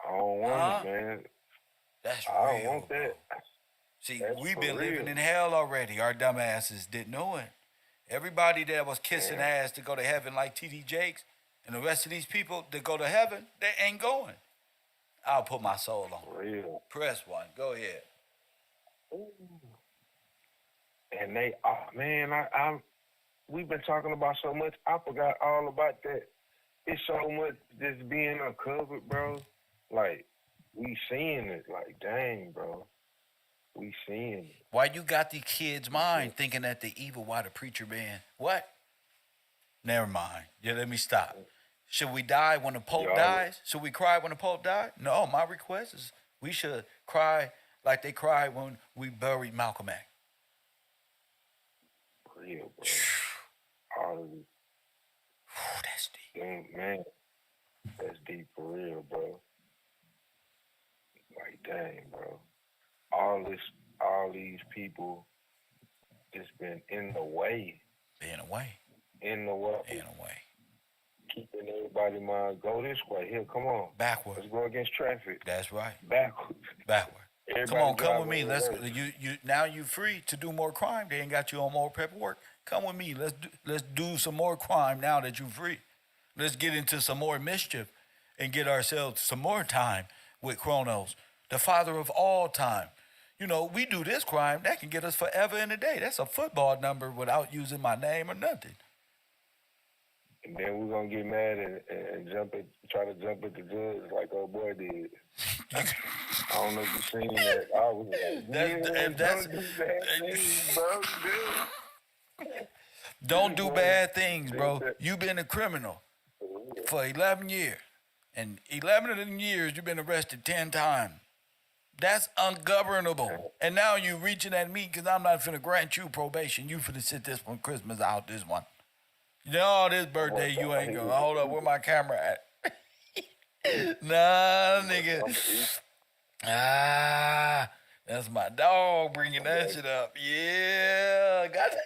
I don't want it, man. That's I real. don't want bro. that. See, That's we've for been living real. in hell already. Our dumbasses didn't know it. Everybody that was kissing ass to go to heaven like T.D. Jakes and the rest of these people that go to heaven, they ain't going. I'll put my soul on. For real. Press one. Go ahead. Ooh. And they, we've been talking about so much, I forgot all about that. It's so much just being uncovered, bro. Like, we seeing it. Like, dang, bro. We seeing it. Why you got the kids' mind thinking that the evil why the preacher man? What? Never mind. Yeah, let me stop. Should we die when the Pope dies? Should we cry when the Pope died? No, my request is we should cry like they cried when we buried Malcolm X. Real, bro. All of it. That's deep. Dang, man. That's deep for real, bro. Like, dang, bro. All these people just been in the way. In a way. In the way. In a way. Keeping everybody mind, go this way. Here, come on. Backward. Let's go against traffic. That's right. Backwards. Backward. Everybody Come drive with me. in Let's reverse. you now you free to do more crime. They ain't got you on more paperwork. Come with me. Let's do some more crime now that you're free. Let's get into some more mischief and get ourselves some more time with Chronos, the father of all time. You know, we do this crime, that can get us forever and a day. That's a football number without using my name or nothing. And then we're gonna get mad and try to jump at the judge like old boy did. I don't know if you seen that. I was like, That's- don't do bad things, bro. Don't do bad things, bro. You've been a criminal for 11 years. And 11 of them years, you've been arrested 10 times. That's ungovernable. And now you reaching at me because I'm not finna grant you probation. You finna sit this one Christmas out, this one. You know, this birthday you ain't gonna. Hold up, where my camera at? Nah, nigga. That's my dog bringing that shit up. Yeah, got it.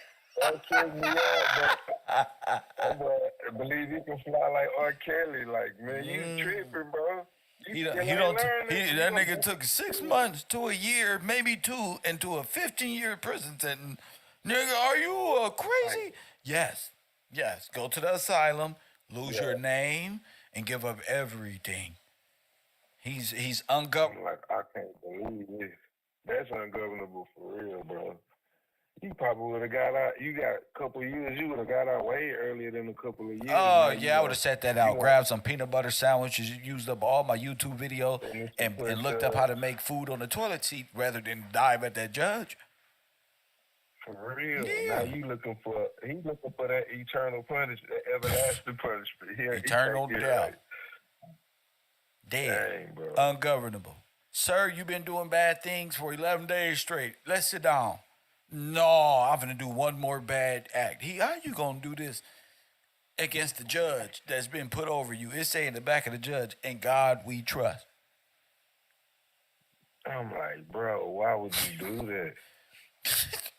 That tripped me out, but I believe he can fly like R. Kelly. Like, man, you tripping, bro. He still don't. He ain't don't. learned He, it. that nigga took 6 months to a year, maybe two, into a 15-year prison sentence. Nigga, are you crazy? Yes. Yes. Go to the asylum, lose your name, and give up everything. He's ungovernable. I'm like, I can't believe this. That's ungovernable for real, bro. You probably would have got out. You got a couple of years. You would have got out way earlier than a couple of years. Oh Now you yeah, I would gonna- have set that you out. gonna- Grabbed some peanut butter sandwiches, used up all my YouTube video, And and looked up how to make food on the toilet seat rather than dive at that judge. For real. Yeah. Now he's looking for that eternal punishment, that everlasting punishment. He Eternal can't get death. right. Dead. Dang, bro. Ungovernable. Sir, you've been doing bad things for 11 days straight. Let's sit down. No, I'm gonna do one more bad act. How you gonna do this against the judge that's been put over you? It say in the back of the judge, "In God we trust." I'm like, bro, why would you do that?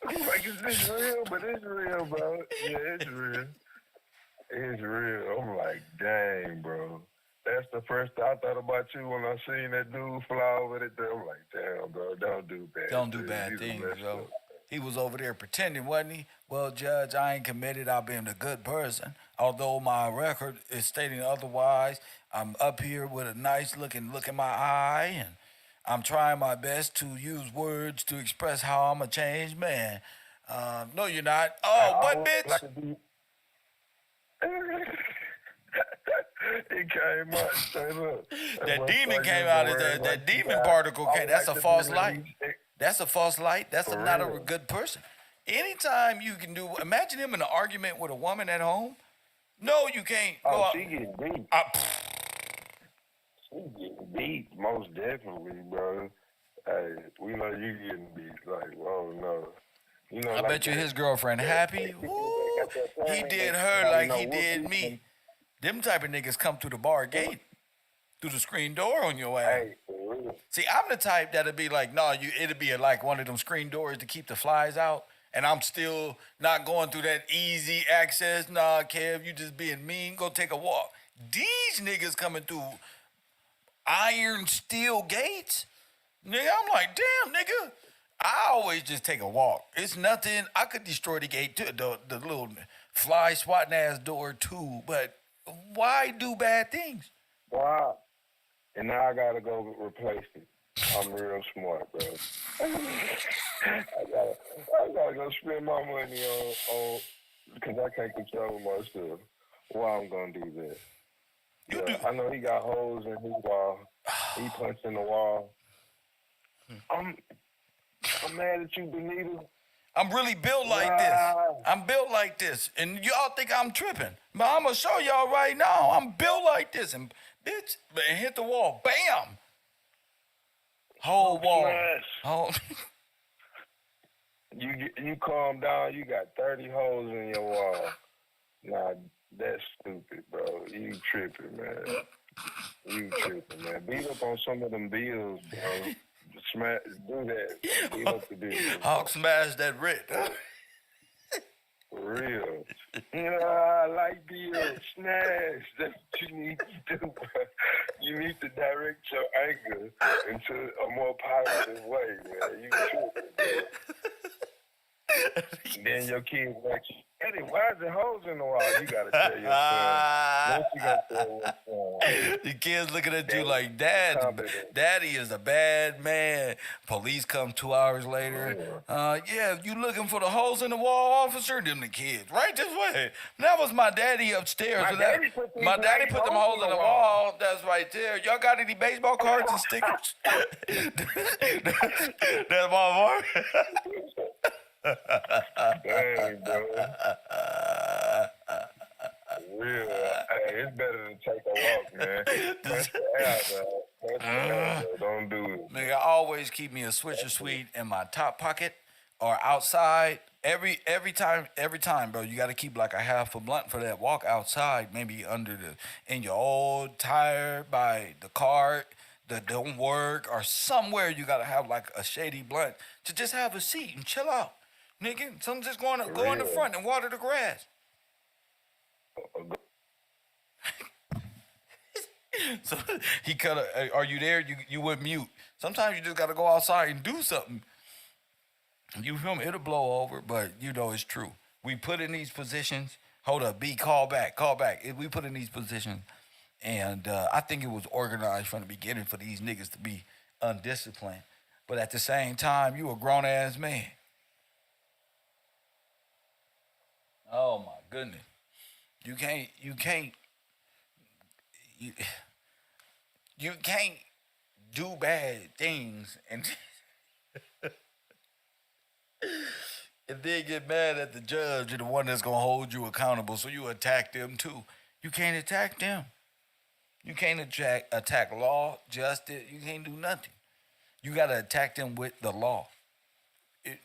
I'm like, is this real? But it's real, bro. Yeah, it's real. It's real. I'm like, dang, bro. That's the first thought I thought about you when I seen that dude fly over there. I'm like, damn, bro, don't do bad. Don't do bad These are things, messed bro. up. He was over there pretending, wasn't he? Well, Judge, I ain't committed. I've been a good person. Although my record is stating otherwise, I'm up here with a nice looking look in my eye, and I'm trying my best to use words to express how I'm a changed man. No, you're not. Oh, I what, would bitch? like to be- It came out straight up. That demon came out. That demon particle came. That's a false light. That's a false light. That's For not a real. good person. Anytime you can do, imagine him in an argument with a woman at home. No, you can't. Go Oh, out. she getting beat. She getting beat, most definitely, bro. Hey, we know you getting beat. Like, oh no. You know, I like bet you that- his girlfriend happy. Woo, he did her like he did me. Them type of niggas come through the bar gate, through the screen door on your ass. Hey, for real. See, I'm the type that'll be like, no, it'll be like one of them screen doors to keep the flies out, and I'm still not going through that easy access. Nah, Kev, you just being mean. Go take a walk. These niggas coming through iron steel gates, nigga. I'm like, damn, nigga. I always just take a walk. It's nothing. I could destroy the gate too, the little fly swatting ass door too, but why do bad things? Wow. And now I gotta go replace it. I'm real smart, bro. I gotta go spend my money on because I can't control my stuff. Why I'm gonna do that? Yeah, I know he got holes in his wall. He punched in the wall. I'm mad at you, Benita. I'm really built like this. I'm built like this. And y'all think I'm tripping. But I'm going to show y'all right now. I'm built like this. And bitch, and hit the wall. Bam. Whole wall. Smash. Whole. You calm down. You got 30 holes in your wall. Nah, that's stupid, bro. You tripping, man. You tripping, man. Beat up on some of them bills, bro. Smash, do that. Beat up the bills. Hawk smashed that writ. For real. I like bills. Smash. That's what you need to do, bro. You need to direct your anger into a more positive way, man. You tripping, bro. Then your kids like, Eddie, why is there holes in the wall? You gotta tell your son. Once you gotta tell your son. The kids looking at you like, Daddy is a bad man. Police come 2 hours later. Yeah, you looking for the holes in the wall, officer? Them the kids. Right this way. That was my daddy upstairs. My daddy put them holes in the wall. That's right there. Y'all got any baseball cards and stickers? That's my boy. Dang, bro. Real. Hey, it's better to take a walk, man. Punch the air, dog. Punch the air, bro. Don't do it. Nigga, I always keep me a Swisher Sweet in my top pocket or outside. Every time, bro, you got to keep like a half a blunt for that walk outside, maybe in your old tire by the car that don't work or somewhere you got to have like a shady blunt to just have a seat and chill out. Nigga, some just go in the front and water the grass. So he cut a, are you there? You went mute. Sometimes you just got to go outside and do something. You feel me? It'll blow over, but you know it's true. We put in these positions. Hold up, B, call back. We put in these positions, and I think it was organized from the beginning for these niggas to be undisciplined. But at the same time, you a grown ass man. Oh my goodness, you can't, you, you can't do bad things and and then get mad at the judge and the one that's gonna hold you accountable, so you attack them too. You can't attack them. You can't attack law, justice. You can't do nothing. You gotta attack them with the law.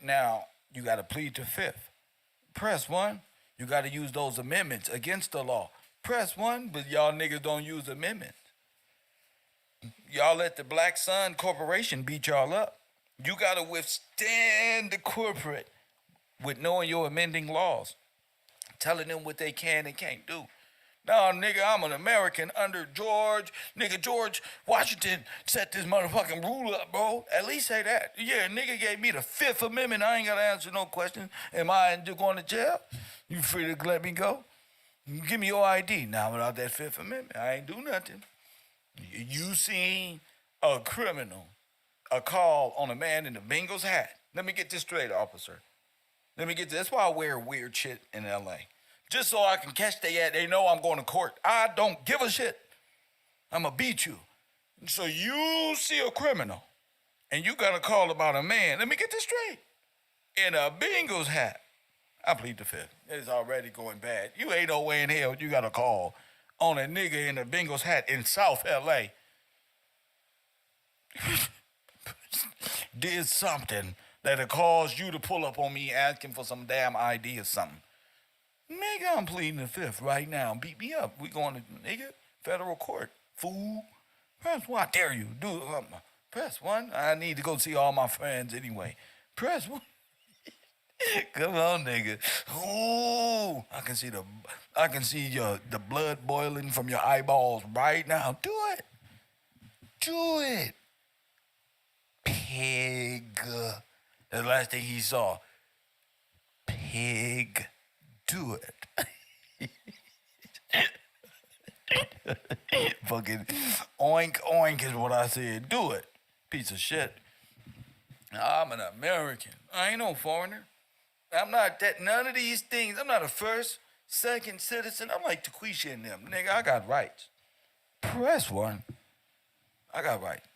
Now you gotta plead the fifth. Press one. You gotta use those amendments against the law. Press one, but y'all niggas don't use amendments. Y'all let the Black Sun Corporation beat y'all up. You gotta withstand the corporate with knowing your amending laws, telling them what they can and can't do. No, nigga, I'm an American under George. Nigga, George Washington set this motherfucking rule up, bro. At least say that. Yeah, nigga gave me the Fifth Amendment. I ain't got to answer no questions. Am I going to jail? You free to let me go? Give me your ID. Now, without that Fifth Amendment, I ain't do nothing. You seen a criminal, a call on a man in the Bengals hat. Let me get this straight, officer. Let me get this. That's why I wear weird shit in L.A. Just so I can catch they know I'm going to court. I don't give a shit. I'm going to beat you. So you see a criminal, and you got a call about a man. Let me get this straight. In a Bengals hat. I plead the fifth. It's already going bad. You ain't no way in hell you got a call on a nigga in a Bengals hat in South L.A. Did something that'll cause you to pull up on me asking for some damn ID or something. Nigga, I'm pleading the fifth right now. Beat me up. We going to, nigga, federal court. Fool. Press one. I dare you. Do press one. I need to go see all my friends anyway. Press one. Come on, nigga. Ooh. I can see the blood boiling from your eyeballs right now. Do it. Do it. Pig. The last thing he saw. Pig. Do it. Fucking oink oink is what I said. Do it. Piece of shit. I'm an American. I ain't no foreigner. I'm not that, none of these things. I'm not a first, second citizen. I'm like Taquisha and them. Nigga, I got rights. Press one. I got rights.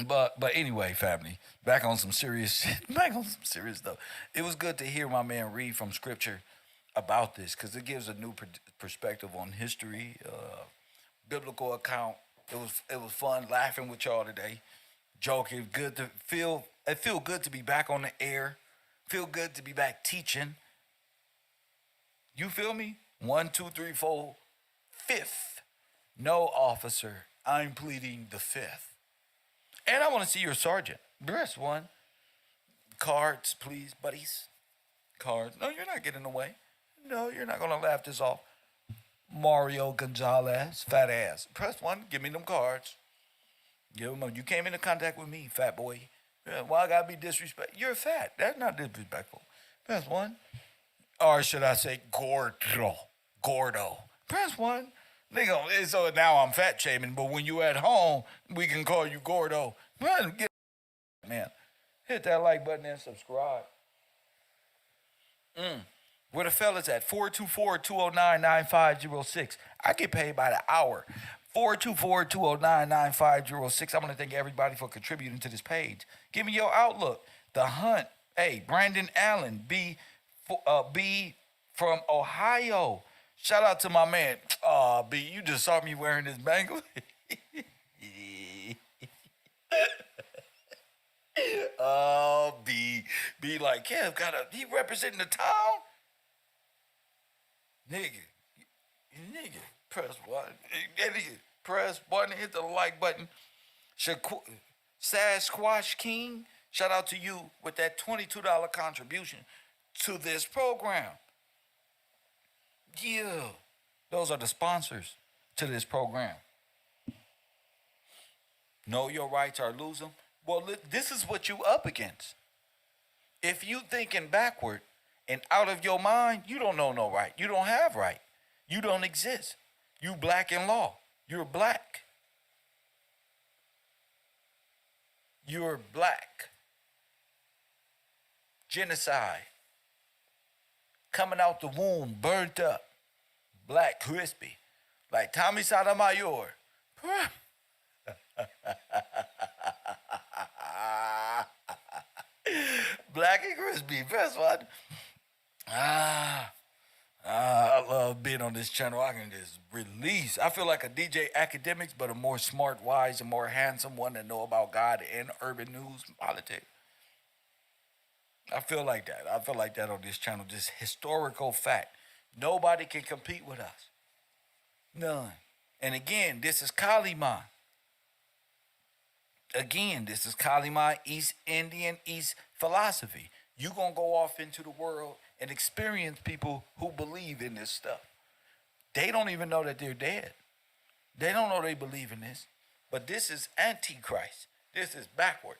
But anyway, family, back on some serious shit. Back on some serious stuff. It was good to hear my man read from scripture about this, because it gives a new perspective on history, biblical account. It was fun laughing with y'all today, joking. Good to feel. It feel good to be back on the air. Feel good to be back teaching. You feel me? 1, 2, 3, 4, fifth. No, officer, I'm pleading the fifth. And I want to see your sergeant. Press one. Cards, please, buddies. Cards. No, you're not getting away. No, you're not going to laugh this off. Mario Gonzalez, fat ass. Press one. Give me them cards. Give them. You came into contact with me, fat boy. Why I got to be disrespectful? You're fat. That's not disrespectful. Press one. Or should I say Gordo? Gordo. Press one. Nigga, so now I'm fat shaming, but when you at home, we can call you Gordo. Man, hit that like button and subscribe. Where the fellas at? 424-209-9506. I get paid by the hour. 424-209-9506. I want to thank everybody for contributing to this page. Give me your outlook. The Hunt. Hey, Brandon Allen. B from Ohio. Shout out to my man. B, you just saw me wearing this bangle. B like, Kev, he representing the town? Nigga, press one. Nigga, press button, hit the like button. Sasquatch King, shout out to you with that $22 contribution to this program. Yeah, those are the sponsors to this program. Know your rights or lose them. Well, this is what you up against. If you thinking backward and out of your mind, you don't know no right. You don't have right. You don't exist. You black in law. You're black. You're black. Genocide. Coming out the womb, burnt up. Black crispy. Like Tommy Sotomayor. Black and crispy. Best one. I love being on this channel. I can just release. I feel like a DJ Academics, but a more smart, wise, and more handsome one that know about God and urban news and politics. I feel like that. I feel like that on this channel. Just historical fact. Nobody can compete with us. None. And again, this is Kalima. Again, this is Kalima, East Indian, East philosophy. You're going to go off into the world and experience people who believe in this stuff. They don't even know that they're dead. They don't know they believe in this. But this is Antichrist. This is backward.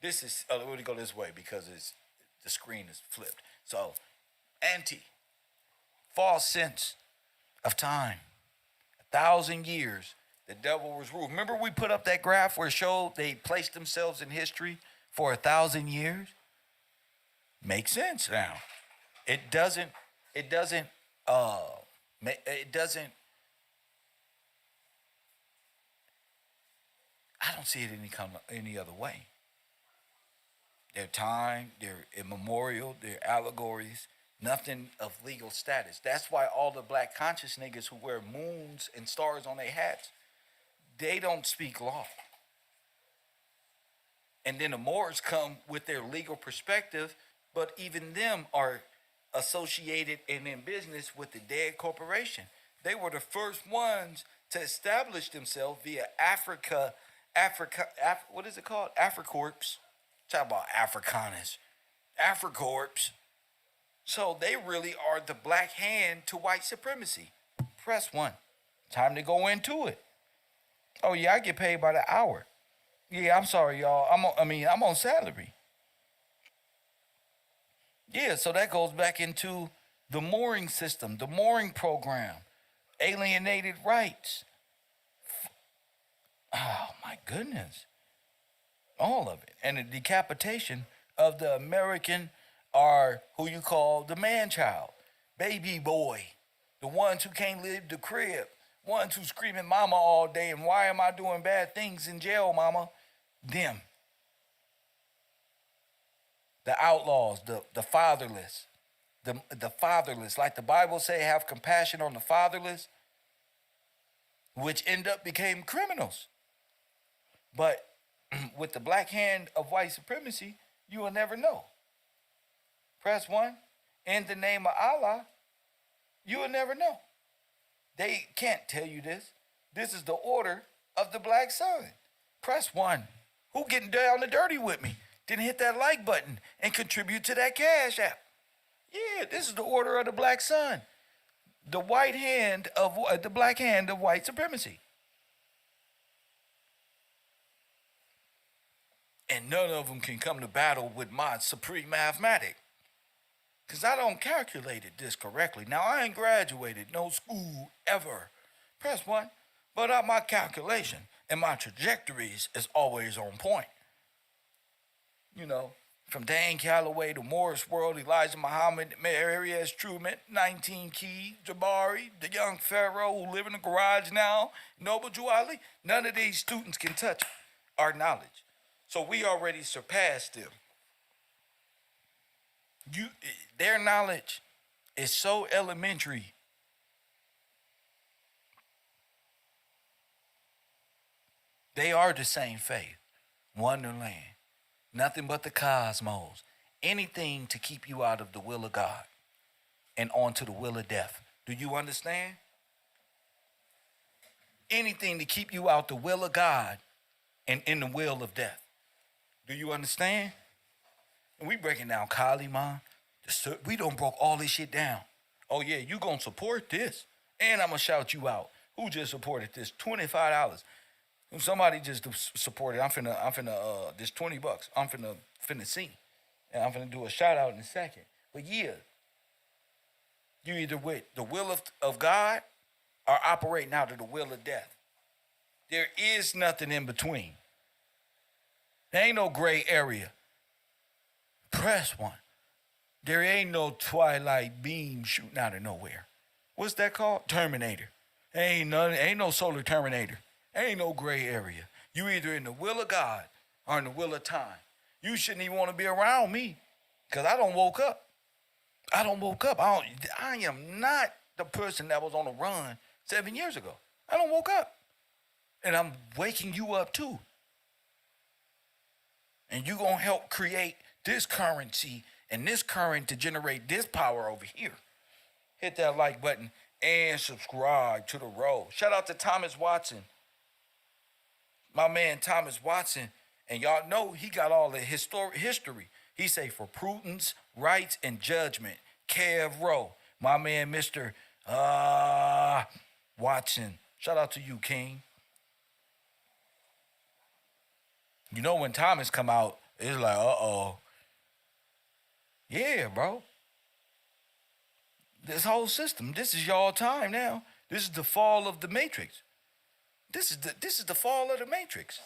This is, let me go this way because the screen is flipped. So, false sense of time. 1,000 years, the devil was ruled. Remember we put up that graph where it showed they placed themselves in history for 1,000 years? Makes sense now. It doesn't, I don't see it any other way. Their time, their immemorial, their allegories, nothing of legal status. That's why all the black conscious niggas who wear moons and stars on their hats, they don't speak law. And then the Moors come with their legal perspective, but even them are associated and in business with the dead corporation. They were the first ones to establish themselves via what is it called? Africorps. Talk about Afrikaners. Africorps. So they really are the black hand to white supremacy. Press 1. Time to go into it. Oh yeah, I get paid by the hour. Yeah, I'm sorry, y'all. I'm on salary. Yeah, so that goes back into the mooring system, the mooring program, alienated rights. Oh my goodness. All of it. And the decapitation of the American, or who you call the man-child, baby boy, the ones who can't leave the crib, ones who screaming mama all day and why am I doing bad things in jail, mama? Them. The outlaws, the fatherless, the fatherless, like the Bible say, have compassion on the fatherless, which end up became criminals. But with the black hand of white supremacy, you will never know. Press 1. In the name of Allah, you will never know. They can't tell you this. This is the order of the black sun. Press 1. Who getting down and dirty with me? Then hit that like button and contribute to that Cash App. Yeah, this is the order of the black sun. The white hand of the black hand of white supremacy. And none of them can come to battle with my supreme mathematic. Because I don't calculated this correctly. Now, I ain't graduated no school ever. Press 1. But my calculation and my trajectories is always on point. You know, from Dan Calloway to Morris World, Elijah Muhammad, Marius Truman, 19 Key, Jabari, the young Pharaoh who live in a garage now, Noble Drew Ali. None of these students can touch our knowledge. So we already surpassed them. Their knowledge is so elementary. They are the same faith. Wonderland. Nothing but the cosmos. Anything to keep you out of the will of God and onto the will of death. Do you understand? Anything to keep you out the will of God and in the will of death. Do you understand? And we breaking down Kali, man. We done broke all this shit down. Oh yeah, you gonna support this. And I'm gonna shout you out. Who just supported this? $25. Somebody just support it. I'm finna, this $20. I'm finna sing. And I'm finna do a shout out in a second. But yeah, you either with the will of God or operating out of the will of death. There is nothing in between. There ain't no gray area. Press one. There ain't no twilight beam shooting out of nowhere. What's that called? Terminator. Ain't no solar Terminator. Ain't no gray area. You either in the will of God or in the will of time. You shouldn't even want to be around me because I don't woke up. I am not the person that was on the run 7 years ago. I don't woke up. And I'm waking you up too. And you gonna help create this currency and this current to generate this power over here. Hit that like button and subscribe to the road. Shout out to Thomas Watson. My man Thomas Watson. And y'all know he got all the history. He say for prudence, rights, and judgment. KevRow. My man Mr. Watson. Shout out to you, King. You know when Thomas come out, it's like, uh-oh. Yeah, bro. This whole system, this is y'all time now. This is the fall of the Matrix. This is the fall of the Matrix.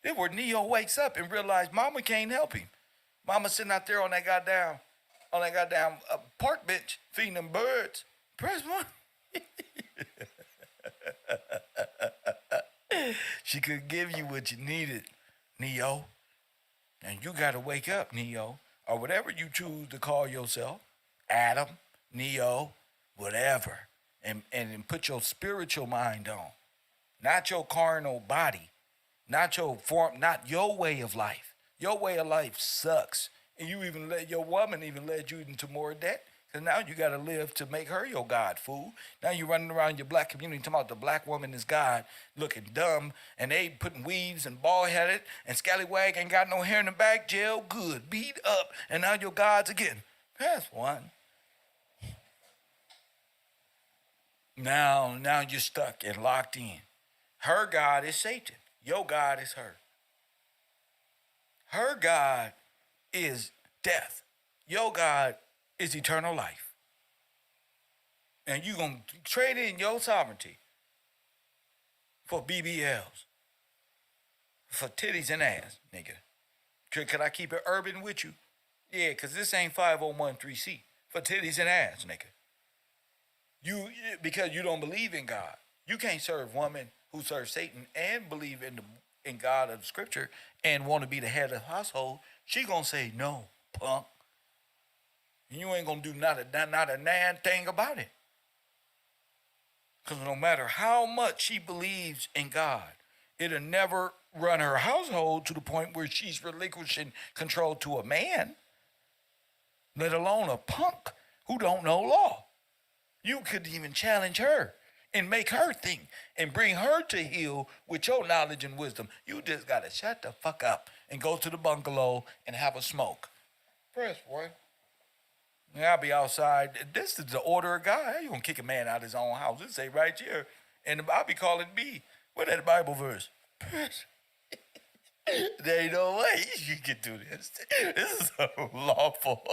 This is where Neo wakes up and realizes Mama can't help him. Mama sitting out there on that goddamn park bench feeding them birds. Press one. She could give you what you needed, Neo. And you got to wake up, Neo, or whatever you choose to call yourself, Adam, Neo, whatever, and put your spiritual mind on, not your carnal body, not your form, not your way of life. Your way of life sucks, and you even let your woman led you into more debt. Because now you got to live to make her your God, fool. Now you running around your black community talking about the black woman is God, looking dumb, and they putting weaves and bald-headed, and scallywag ain't got no hair in the back, jail, good, beat up, and now you're God's again. That's one. Now you're stuck and locked in. Her God is Satan. Your God is her. Her God is death. Your God is eternal life. And you gonna trade in your sovereignty for BBLs, for titties and ass, nigga. Could I keep it urban with you? Yeah, because this ain't 5013C. For titties and ass, nigga. Because you don't believe in God. You can't serve woman who serves Satan and believe in God of Scripture and want to be the head of the household. She gonna say no, punk. You ain't gonna do not a nan thing about it. Because no matter how much she believes in God, it'll never run her household to the point where she's relinquishing control to a man, let alone a punk who don't know law. You could even challenge her and make her think and bring her to heel with your knowledge and wisdom. You just gotta shut the fuck up and go to the bungalow and have a smoke. Press one. I'll be outside. This is the order of God. How you gonna kick a man out of his own house? It say right here. And I'll be calling me. What that Bible verse? There ain't no way you can do this. This is unlawful.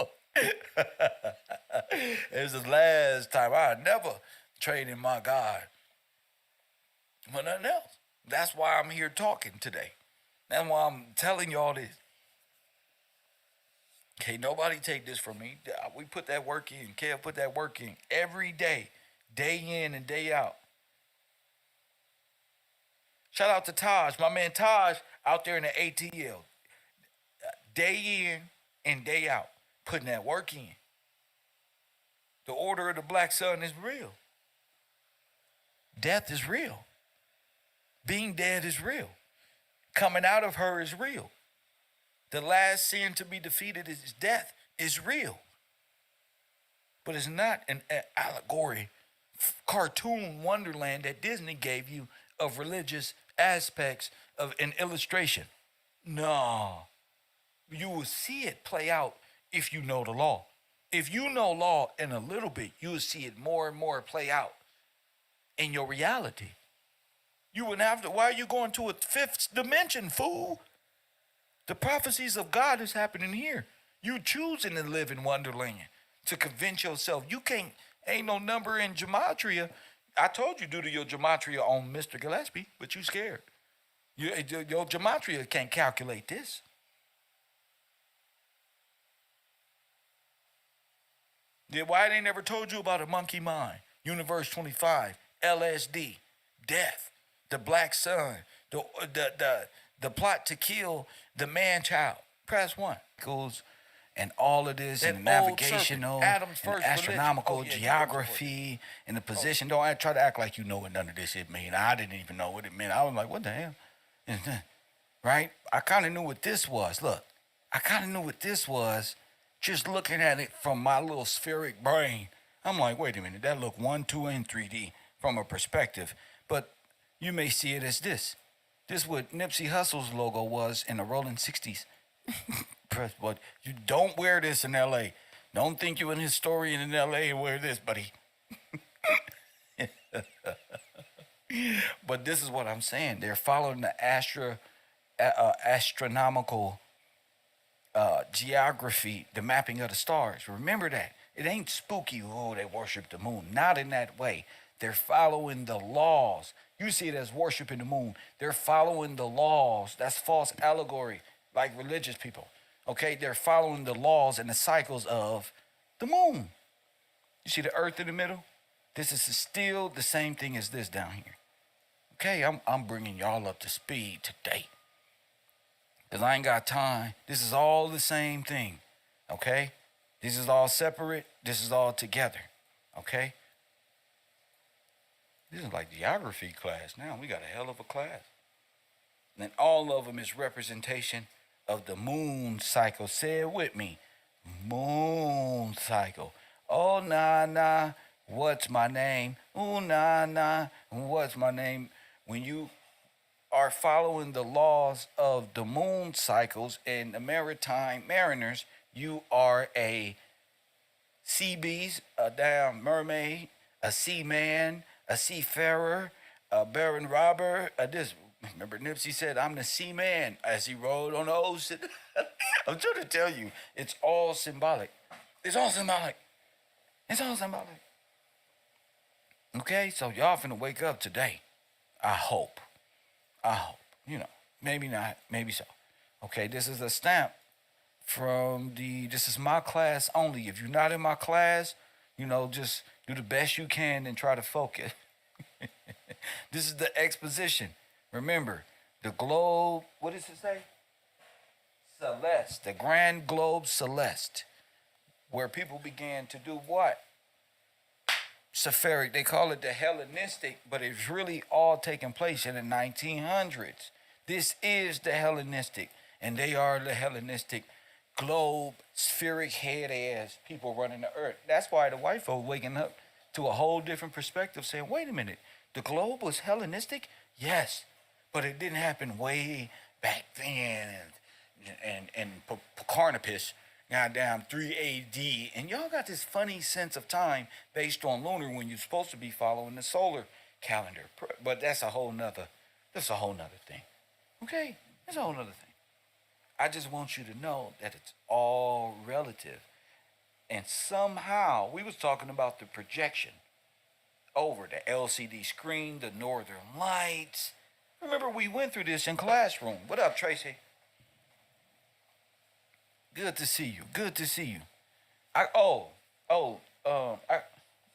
This is the last time I never trade in my God for nothing else. That's why I'm here talking today. That's why I'm telling y'all this. Can't nobody take this from me. We put that work in. Kev put that work in every day, day in and day out. Shout out to Taj, my man Taj out there in the ATL. Day in and day out, putting that work in. The order of the black sun is real. Death is real. Being dead is real. Coming out of her is real. The last sin to be defeated is death. Is real. But it's not an allegory, cartoon wonderland that Disney gave you of religious aspects of an illustration. No. You will see it play out if you know the law. If you know law in a little bit, you will see it more and more play out in your reality. You wouldn't have to. Why are you going to a fifth dimension, fool? The prophecies of God is happening here. You choosing to live in Wonderland to convince yourself. You can't, ain't no number in gematria. I told you do to your gematria on Mr. Gillespie, but you scared. Your gematria can't calculate this. Then why they never told you about a monkey mind? Universe 25, LSD, death, the black sun, the plot to kill the man child. Press 1. Goes and all of this and navigational, Adam's and astronomical geography and the position. Don't try to act like you know what none of this shit mean. I didn't even know what it meant. I was like, what the hell? Right? I kind of knew what this was. Look, I kind of knew what this was just looking at it from my little spheric brain. I'm like, wait a minute, that look 1, 2, and 3D from a perspective. But you may see it as this. This is what Nipsey Hussle's logo was in the rolling 60s. But you don't wear this in L.A. Don't think you're an historian in L.A. and wear this, buddy. But this is what I'm saying. They're following the astronomical geography, the mapping of the stars. Remember that. It ain't spooky, oh, they worship the moon. Not in that way. They're following the laws. You see it as worshiping the moon. They're following the laws. That's false allegory, like religious people. Okay, they're following the laws and the cycles of the moon. You see the earth in the middle? This is still the same thing as this down here. Okay, I'm bringing y'all up to speed today. Because I ain't got time. This is all the same thing. Okay? This is all separate. This is all together. Okay? This is like geography class now. We got a hell of a class. And all of them is representation of the moon cycle. Say it with me. Moon cycle. Oh, nah, what's my name? Oh, nah, what's my name? When you are following the laws of the moon cycles and the maritime mariners, you are a sea beast, a damn mermaid, a seaman, a seafarer, a baron robber. Remember Nipsey said, I'm the seaman as he rode on the ocean. I'm trying to tell you, it's all symbolic. It's all symbolic. It's all symbolic. Okay, so y'all finna wake up today. I hope. You know, maybe not, maybe so. Okay, this is a stamp from this is my class only. If you're not in my class, you know, just do the best you can and try to focus. This is the exposition. Remember, the globe, what does it say? Celeste, the grand globe celeste, where people began to do what? Sephiric, they call it the Hellenistic, but it's really all taking place in the 1900s. This is the Hellenistic, and they are the Hellenistic globe, spheric head ass people running the earth. That's why the white folk waking up to a whole different perspective, saying, wait a minute, the globe was Hellenistic? Yes, but it didn't happen way back then, and Copernicus, goddamn 3 AD, and y'all got this funny sense of time based on lunar when you're supposed to be following the solar calendar. But that's a whole nother thing. Okay, that's a whole nother thing. I just want you to know that it's all relative. And somehow, we was talking about the projection over the LCD screen, the northern lights. Remember, we went through this in classroom. What up, Tracy? Good to see you. Good to see you.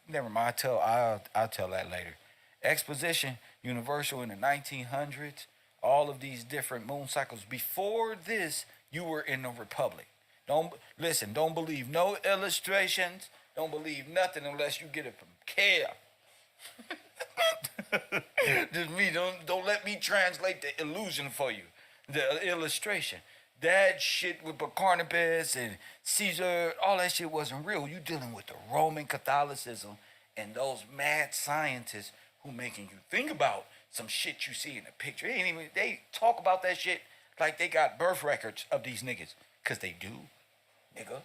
Never mind. I'll tell that later. Exposition, universal in the 1900s. All of these different moon cycles. Before this, you were in the Republic. Don't believe no illustrations. Don't believe nothing unless you get it from Kev. Just me. Don't let me translate the illusion for you. The illustration. That shit with Copernicus and Caesar, all that shit wasn't real. You dealing with the Roman Catholicism and those mad scientists who making you think about some shit you see in the picture. They talk about that shit like they got birth records of these niggas. Cause they do, nigga.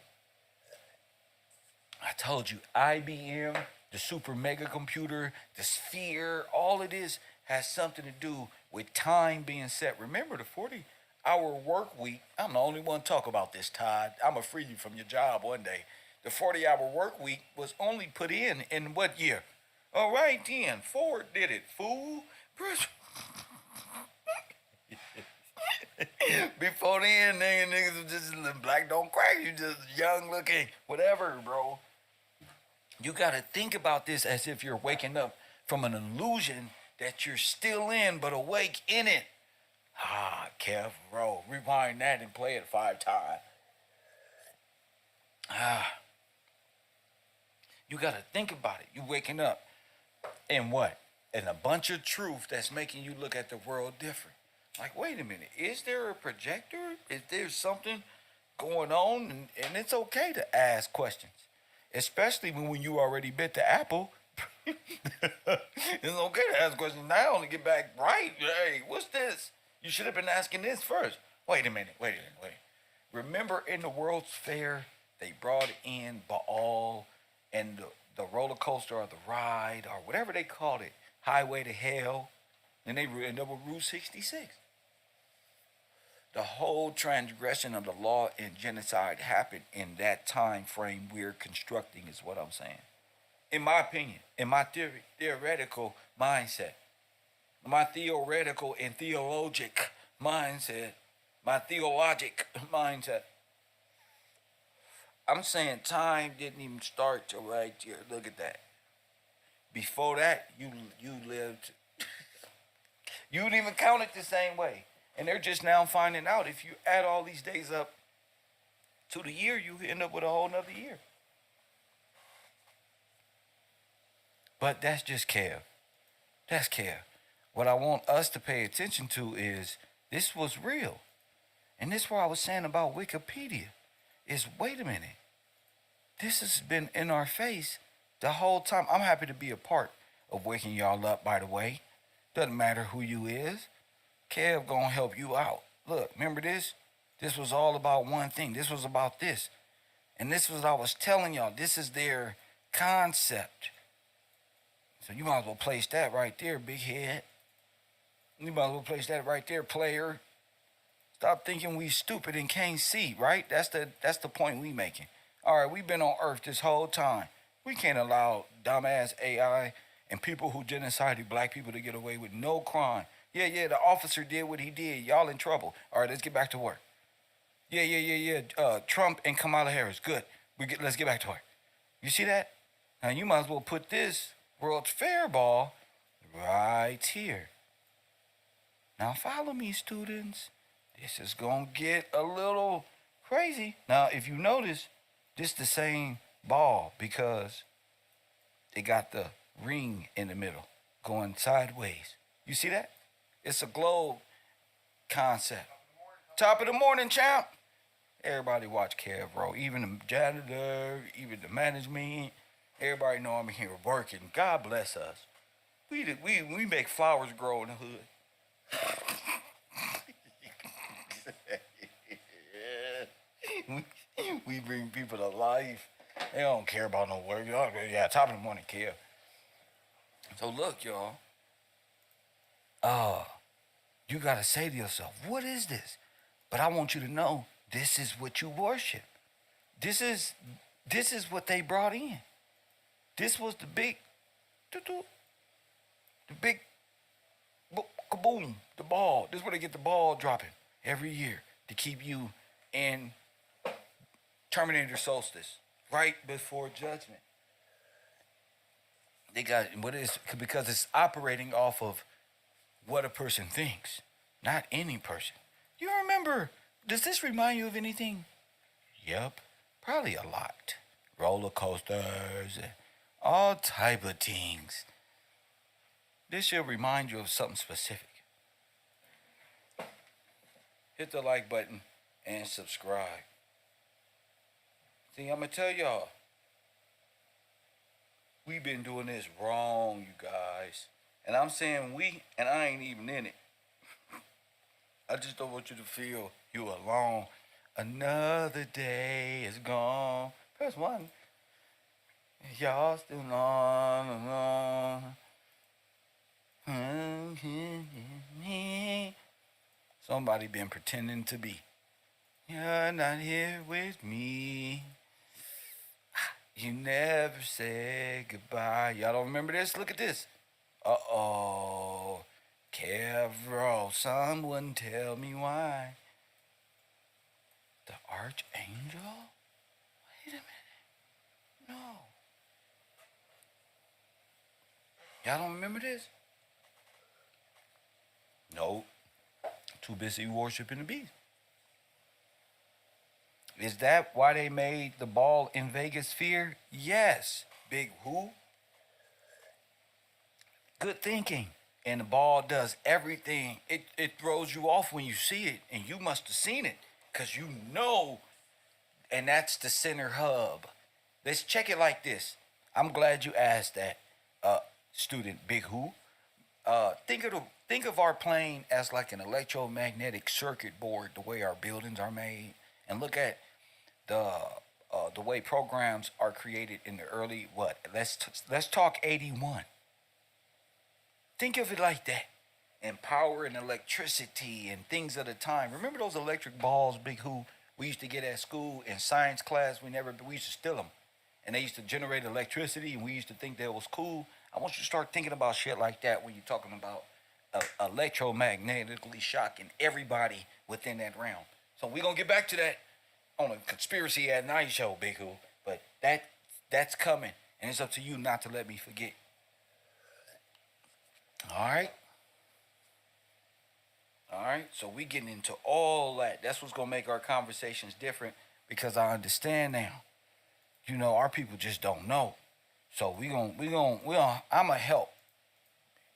I told you, IBM, the super mega computer, the sphere, all of this has something to do with time being set. Remember the 40-hour work week. I'm the only one talk about this, Todd. I'm going to free you from your job one day. The 40-hour work week was only put in what year? All right, then. Ford did it, fool. Before then, niggas was just black don't crack. You just young looking, whatever, bro. You got to think about this as if you're waking up from an illusion that you're still in, but awake in it. KevRow. Rewind that and play it 5 times. You got to think about it. You waking up in what? In a bunch of truth that's making you look at the world different. Like, wait a minute. Is there a projector? Is there something going on? And it's okay to ask questions. Especially when you already bit the apple. It's okay to ask questions now to get back right. Hey, what's this? You should have been asking this first. Wait a minute. Remember in the World's Fair, they brought in Baal and the roller coaster or the ride or whatever they called it, Highway to Hell, and they ended up with Route 66. The whole transgression of the law and genocide happened in that time frame we're constructing is what I'm saying. In my opinion, in my theoretical mindset, my theoretical and theologic mindset, my theologic mindset, I'm saying time didn't even start till right here. Look at that. Before that, you lived, you didn't even count it the same way. And they're just now finding out if you add all these days up to the year, you end up with a whole nother year. But that's just Kev. That's Kev. What I want us to pay attention to is this was real. And this is what I was saying about Wikipedia is, wait a minute. This has been in our face the whole time. I'm happy to be a part of waking y'all up, by the way. Doesn't matter who you is. Kev gonna help you out. Look, remember this? This was all about one thing. This was about this. And this was what I was telling y'all. This is their concept. So you might as well place that right there, big head. You might as well place that right there, player. Stop thinking we stupid and can't see, right? That's the point we making. All right, we've been on Earth this whole time. We can't allow dumbass AI and people who genocided black people to get away with no crime. Yeah, the officer did what he did. Y'all in trouble. All right, let's get back to work. Yeah. Trump and Kamala Harris, good. Let's get back to work. You see that? Now you might as well put this World's Fair ball right here. Now follow me, students. This is gonna get a little crazy. Now, if you notice, this the same ball because they got the ring in the middle going sideways. You see that? It's a globe concept. Top of the morning, champ. Everybody watch KevRow. Even the janitor, even the management. Everybody know I'm here working. God bless us. We make flowers grow in the hood. We bring people to life. They don't care about no work. Yeah, top of the morning, Kev. So look, y'all. You gotta say to yourself, what is this? But I want you to know, this is what you worship. This is what they brought in. This was the big kaboom, the ball. This is where they get the ball dropping every year to keep you in Terminator Solstice, right before Judgment. They got what is because it's operating off of what a person thinks, not any person. You remember? Does this remind you of anything? Yep, probably a lot. Roller coasters, all type of things. This should remind you of something specific. Hit the like button and subscribe. See, I'm gonna tell y'all, we've been doing this wrong, you guys. And I'm saying we, and I ain't even in it. I just don't want you to feel you alone. Another day is gone. Press 1. Y'all still on. Somebody been pretending to be. You're not here with me. You never said goodbye. Y'all don't remember this? Look at this. Uh-oh. KevRow, someone tell me why. The Archangel? Wait a minute. No. Y'all don't remember this? No. Too busy worshiping the beast. Is that why they made the ball in Vegas fear? Yes. Big who? Good thinking. And the ball does everything. It throws you off when you see it, and you must have seen it because you know, and that's the center hub. Let's check it like this. I'm glad you asked that, student Big Who. Think of our plane as like an electromagnetic circuit board, the way our buildings are made, and look at the way programs are created in the early what? Let's talk 81. Think of it like that. And power and electricity and things of the time. Remember those electric balls, Big Who, we used to get at school in science class? We used to steal them. And they used to generate electricity, and we used to think that was cool. I want you to start thinking about shit like that when you're talking about electromagnetically shocking everybody within that realm. So we're going to get back to that on a Conspiracy at Night show, Big Who. But that's coming, and it's up to you not to let me forget. All right? All right? So we getting into all that. That's what's going to make our conversations different because I understand now. You know, our people just don't know. So I'm going to help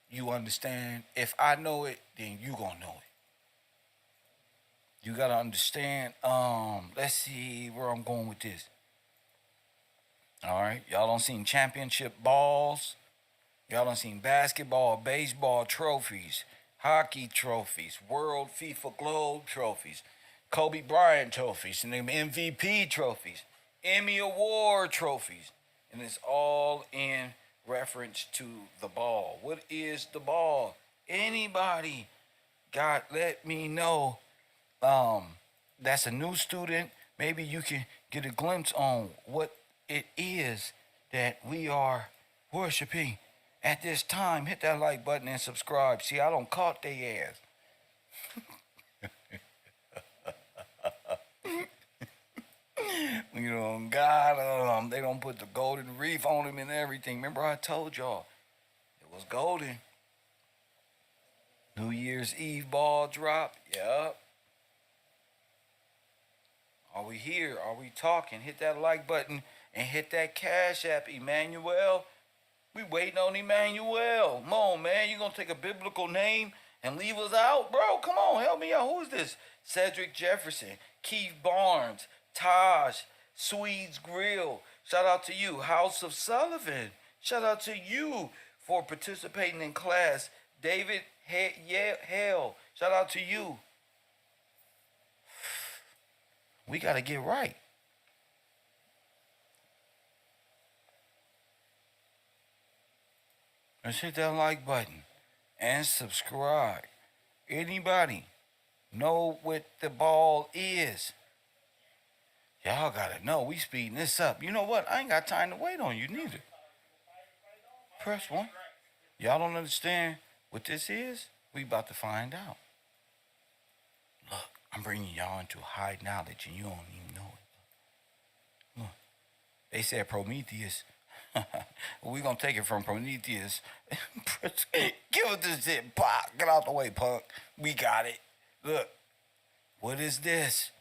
you understand. If I know it, then you going to know it. You got to understand. Let's see where I'm going with this. All right? Y'all don't seen championship balls. Y'all done seen basketball, baseball trophies, hockey trophies, World FIFA Globe trophies, Kobe Bryant trophies, and them MVP trophies, Emmy Award trophies. And it's all in reference to the ball. What is the ball? Anybody let me know. That's a new student. Maybe you can get a glimpse on what it is that we are worshiping. At this time, hit that like button and subscribe. See, I don't caught they ass. You know, God, they don't put the golden reef on him and everything. Remember I told y'all, it was golden. New Year's Eve ball drop. Yup. Are we here? Are we talking? Hit that like button and hit that Cash App, Emmanuel. We waiting on Emmanuel. Come on, man. You gonna take a biblical name and leave us out? Bro, come on. Help me out. Who is this? Cedric Jefferson, Keith Barnes, Taj, Swedes Grill. Shout out to you. House of Sullivan. Shout out to you for participating in class. David Hale. Shout out to you. We got to get right. Let's hit that like button and subscribe. Anybody know what the ball is? Y'all gotta know. We speeding this up. You know what? I ain't got time to wait on you neither. Press 1. Y'all don't understand what this is? We about to find out. Look, I'm bringing y'all into high knowledge and you don't even know it. Look, they said Prometheus. We gonna take it from Prometheus. Give us this shit, pop. Get out the way, punk. We got it. Look, what is this?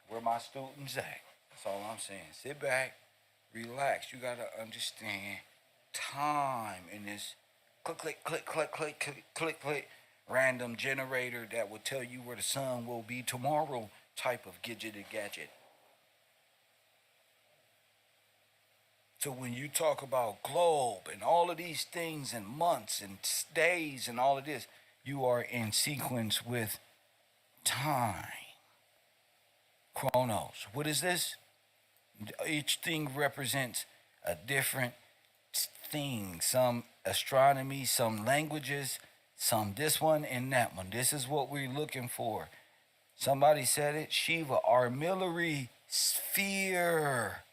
Where my students at? That's all I'm saying. Sit back, relax. You gotta understand time in this click, random generator that will tell you where the sun will be tomorrow type of gadget. So when you talk about globe and all of these things and months and days and all of this, you are in sequence with time. Chronos. What is this? Each thing represents a different things, some astronomy, some languages, some this one and that one. This is what we're looking for. Somebody said it, Shiva, armillary sphere.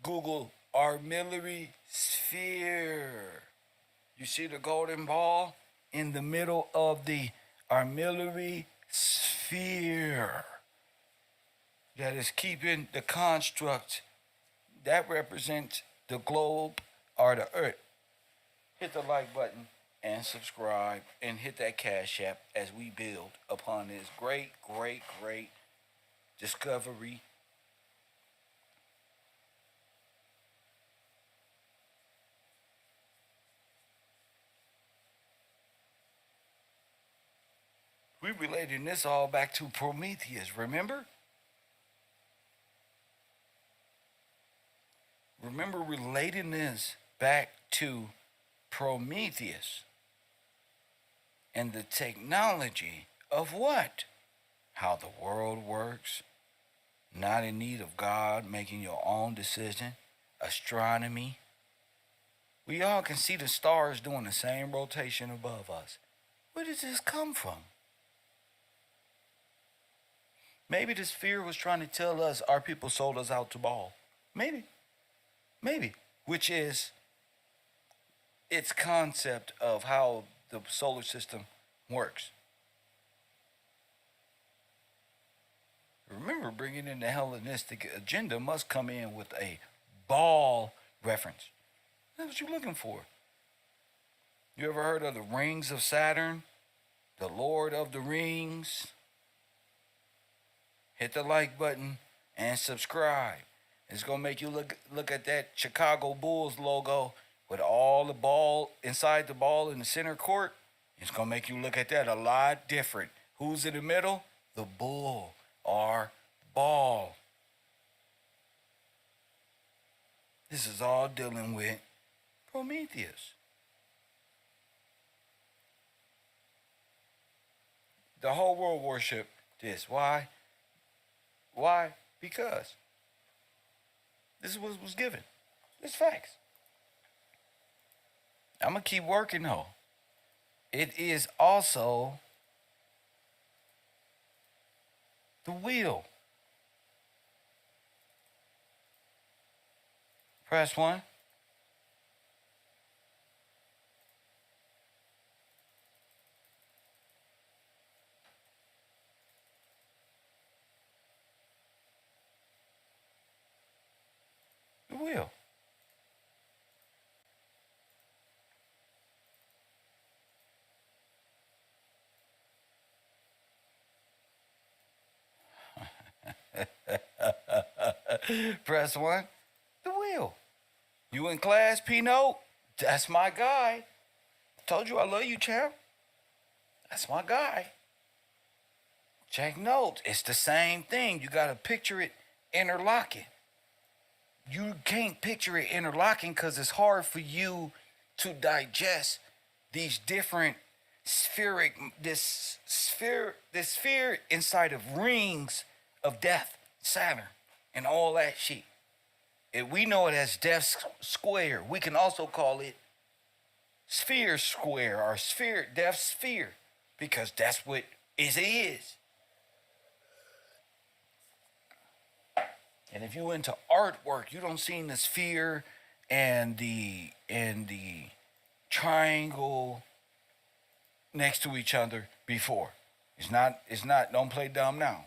Google armillary sphere. You see the golden ball in the middle of the armillary sphere that is keeping the construct that represents the globe or the earth. Hit the like button and subscribe and hit that Cash App as we build upon this great, great, great discovery. We relating this all back to Prometheus, remember? Remember relating this back to Prometheus and the technology of what? How the world works, not in need of God, making your own decision, astronomy. We all can see the stars doing the same rotation above us. Where does this come from? Maybe the sphere was trying to tell us our people sold us out to Baal. Maybe. Which is its concept of how the solar system works. Remember, bringing in the Hellenistic agenda must come in with a Baal reference. That's what you're looking for. You ever heard of the rings of Saturn? The Lord of the Rings? Hit the like button and subscribe. It's going to make you look at that Chicago Bulls logo with all the ball inside the ball in the center court. It's going to make you look at that a lot different. Who's in the middle? The bull or ball. This is all dealing with Prometheus. The whole world worship this. Why? Why? Because this is what was given. It's facts. I'm going to keep working though. It is also the wheel. Press 1. The wheel. Press 1. The wheel. You in class, P-Note? That's my guy. Told you I love you, champ. That's my guy. Check notes. It's the same thing. You got to picture it interlocking. You can't picture it interlocking because it's hard for you to digest these different this sphere inside of rings of death, Saturn, and all that shit. And we know it as death square. We can also call it sphere square or sphere, death sphere, because that's what it is. And if you into artwork, you don't see the sphere and the triangle next to each other before. It's not, don't play dumb now.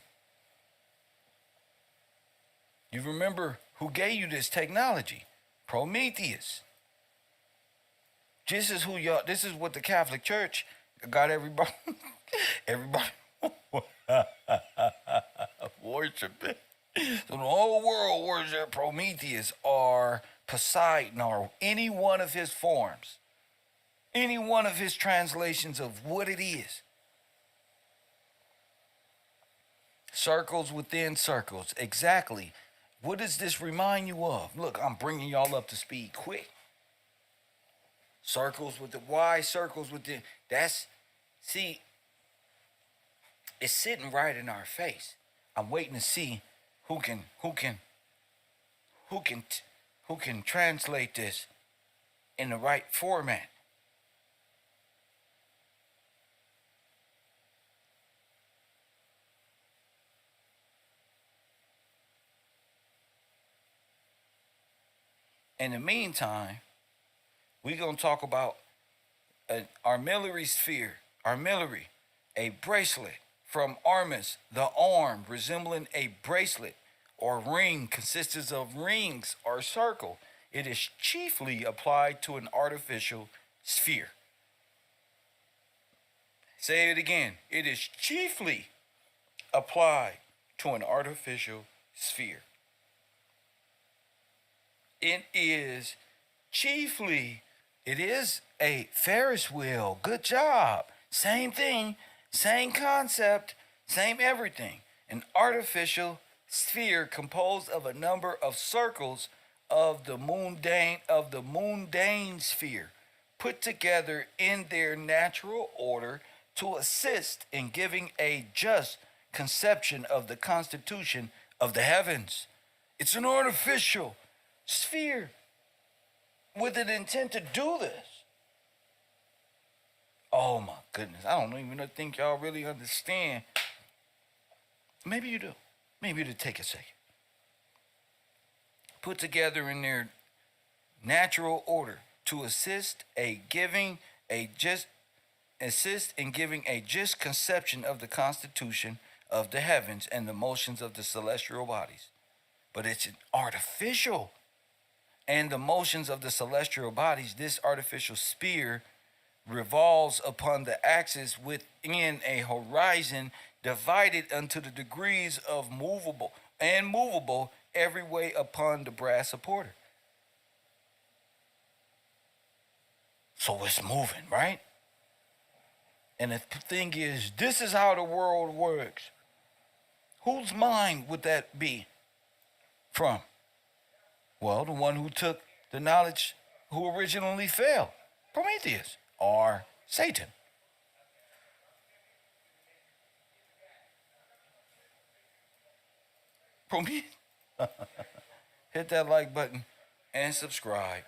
You remember who gave you this technology? Prometheus. This is what the Catholic Church got everybody worshiping. So the whole world worship Prometheus or Poseidon or any one of his forms. Any one of his translations of what it is. Circles within circles. Exactly. What does this remind you of? Look, I'm bringing y'all up to speed quick. Circles with the Y, circles with the... See, it's sitting right in our face. I'm waiting to see who can who can translate this in the right format. In the meantime, we're going to talk about an armillary sphere, armillary, a bracelet from armis, the arm resembling a bracelet or ring consists of rings or circle. It is chiefly applied to an artificial sphere. Say it again. It is chiefly applied to an artificial sphere. It is chiefly, it is a Ferris wheel. Good job. Same thing, same concept, same everything. An artificial sphere composed of a number of circles of the mundane sphere, put together in their natural order to assist in giving a just conception of the constitution of the heavens. It's an artificial sphere with an intent to do this. Oh my goodness, I don't even think y'all really understand. Maybe you do. Maybe you do. Take a second. Put together in their natural order to assist in giving a just conception of the constitution of the heavens and the motions of the celestial bodies. But it's an artificial. And the motions of the celestial bodies, this artificial sphere revolves upon the axis within a horizon divided unto the degrees of movable every way upon the brass supporter. So it's moving, right? And the thing is, this is how the world works. Whose mind would that be from? Well, the one who took the knowledge, who originally fell, Prometheus or Satan. Prometheus. Hit that like button and subscribe.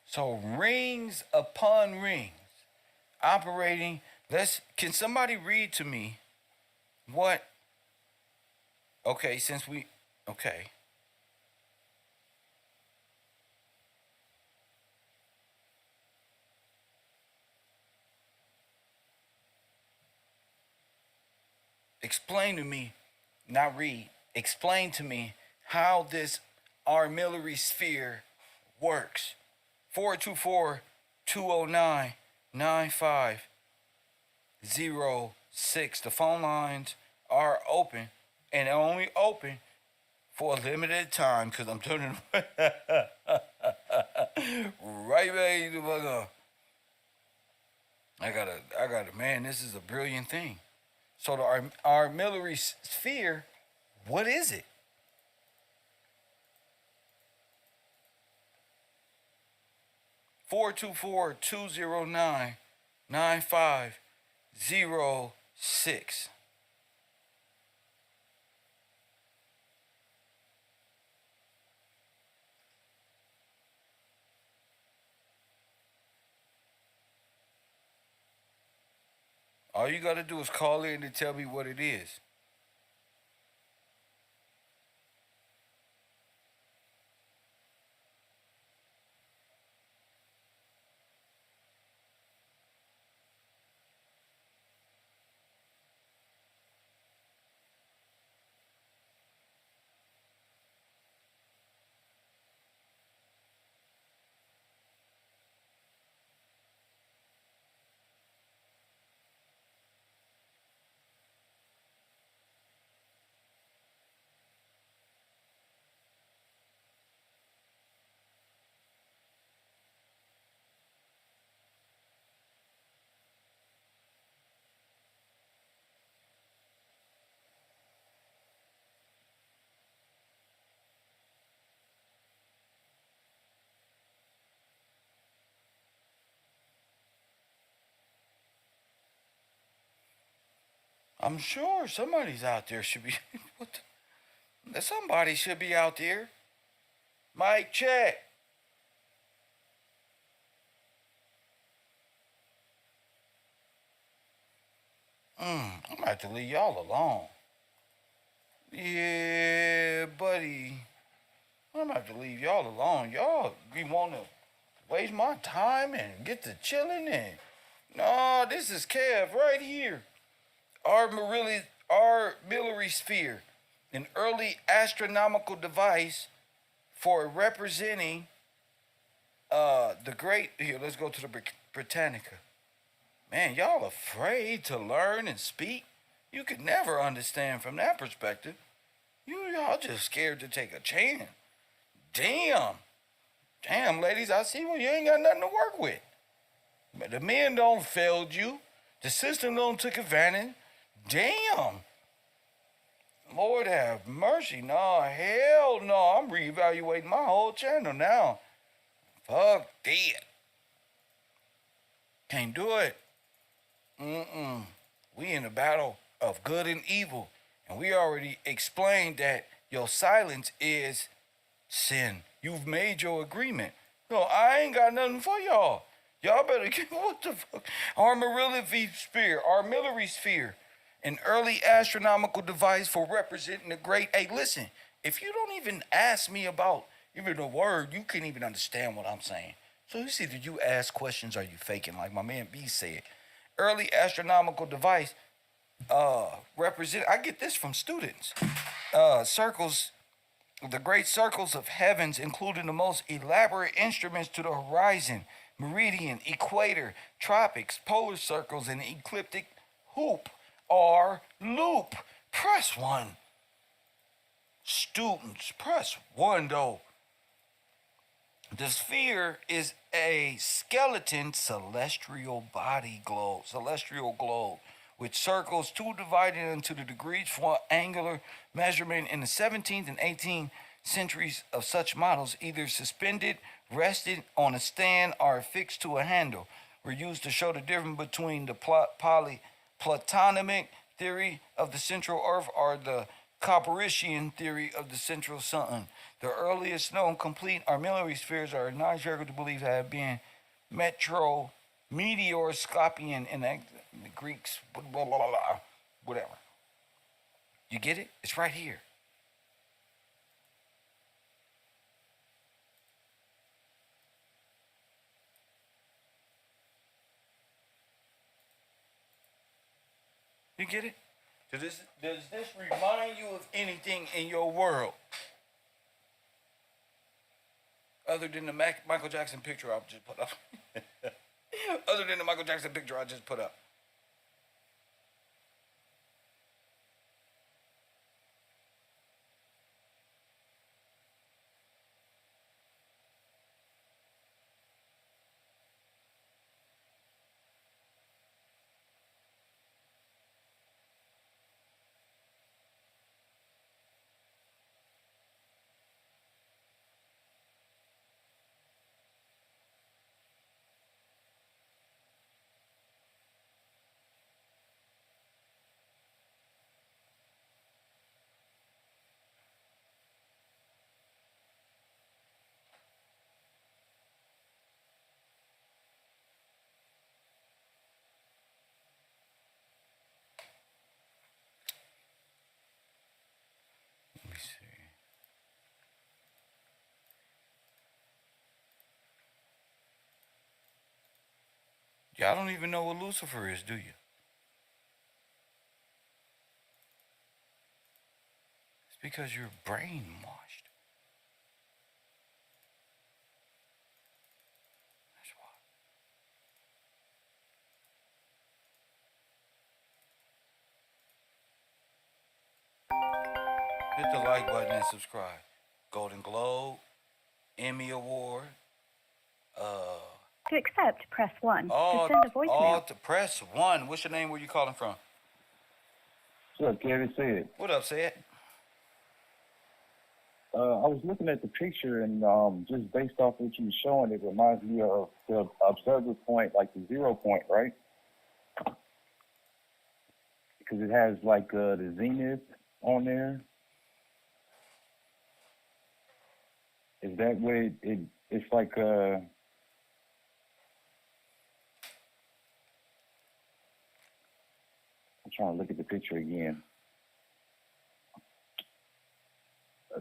So rings upon rings operating. Can somebody read to me what? Okay, okay. Explain to me, not read, explain to me how this armillary sphere works. 424-209-9506. The phone lines are open and only open for a limited time because I'm turning right back to fuck up. I gotta, man, this is a brilliant thing. So the armillary sphere, what is it? 424-209-9506. All you gotta do is call in and tell me what it is. I'm sure somebody's out there should be. What somebody should be out there. Mic check. I'm gonna have to leave y'all alone. Yeah, buddy. I'm gonna have to leave y'all alone. Y'all be wanting to waste my time and get to chilling and no, this is Kev right here. Our Millery sphere, an early astronomical device for representing the great. Here, let's go to the Britannica. Man, y'all afraid to learn and speak? You could never understand from that perspective. Y'all just scared to take a chance. Damn. Damn, ladies, I see you ain't got nothing to work with. But the men don't failed you. The system don't took advantage. Damn. Lord have mercy. No, hell no. I'm reevaluating my whole channel now. Fuck that. Can't do it. We in a battle of good and evil. And we already explained that your silence is sin. You've made your agreement. No, I ain't got nothing for y'all. Y'all better get what the fuck? Our Millery sphere, an early astronomical device for representing the great. Hey, listen, if you don't even ask me about even a word, you can't even understand what I'm saying. So you see, did you ask questions or you faking? Like my man B said. Early astronomical device represent. I get this from students. Circles, the great circles of heavens, including the most elaborate instruments to the horizon, meridian, equator, tropics, polar circles, and ecliptic hoop or loop. Press 1. Students, press 1 though. The sphere is a skeleton celestial globe, with circles 2 divided into the degrees for angular measurement. In the 17th and 18th centuries of such models, either suspended, rested on a stand, or affixed to a handle, were used to show the difference between the Platonic theory of the central earth or the Copernican theory of the central sun. The earliest known complete armillary spheres are not sure to believe to have been meteoroscopian in the Greeks, blah, blah, blah, blah, whatever. You get it? It's right here. You get it? Does this remind you of anything in your world? Other than the Michael Jackson picture I just put up. Other than the Michael Jackson picture I just put up. Let me see. Y'all don't even know what Lucifer is, do you? It's because you're brainwashed. That's why. Hit the like button and subscribe. Golden Globe, Emmy Award, To accept, press 1. all To send a voicemail. to press 1. What's your name? Where you calling from? What's up, Kevin? Said. What up, Sid? I was looking at the picture, and just based off what you were showing, it reminds me of the observer point, like the 0 point, right? because it has like the zenith on there. Is that what it's like? I'm trying to look at the picture again.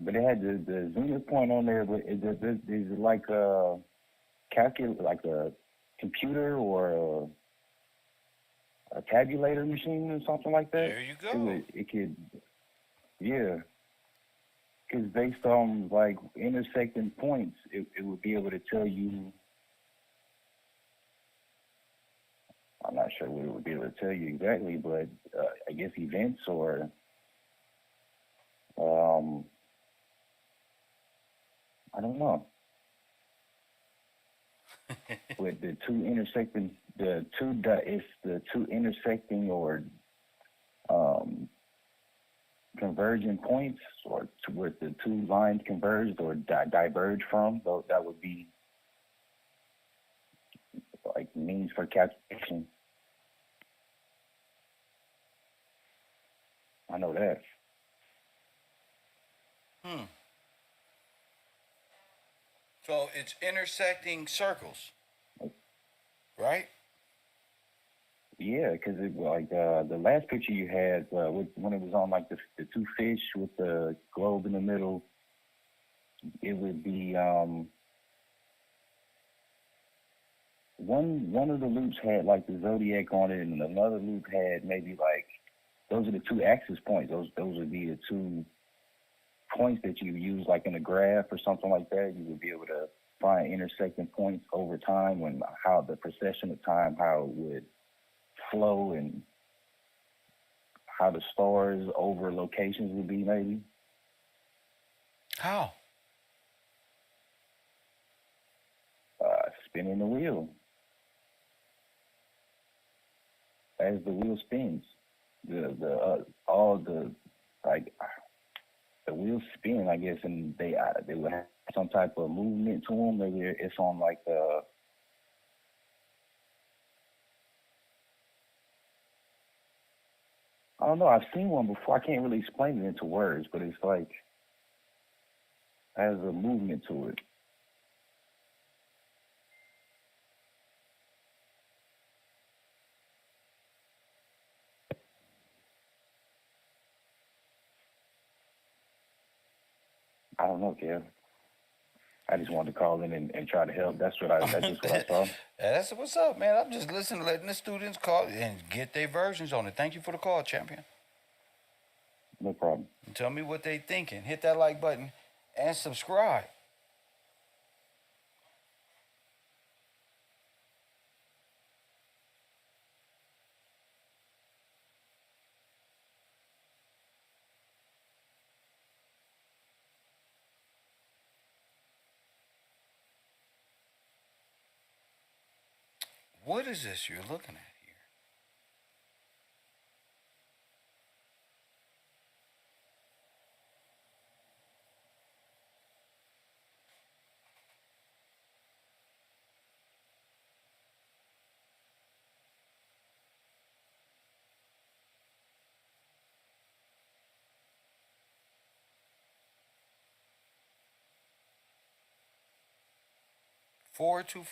But it had the zenith point on there. But is it like a like a computer or a tabulator machine or something like that? There you go. It could, yeah. Because based on like intersecting points, it would be able to tell you. I'm not sure what it would be able to tell you exactly, but I guess events or I don't know. With the two intersecting, it's the two intersecting or converging points, or where the two lines converged or diverge from. So that would be like means for calculation. I know that. So it's intersecting circles, right? Yeah, because like the last picture you had when it was on like the two fish with the globe in the middle, it would be one of the loops had like the zodiac on it, and another loop had maybe like those are the two axis points. Those would be the two points that you use like in a graph or something like that. You would be able to find intersecting points over time and how the procession of time, how it would flow and how the stars over locations would be maybe. How? Spinning the wheel. As the wheel spins, all the like the wheels spin, I guess, and they would have some type of movement to them. Maybe it's on like I don't know. I've seen one before. I can't really explain it into words, but it's like has a movement to it. I don't know, Kev. I just wanted to call in and try to help. That's just what I saw. That's what's up, man. I'm just listening, letting the students call and get their versions on it. Thank you for the call, champion. No problem. And tell me what they thinking. Hit that like button and subscribe. What is this you're looking at here? Four two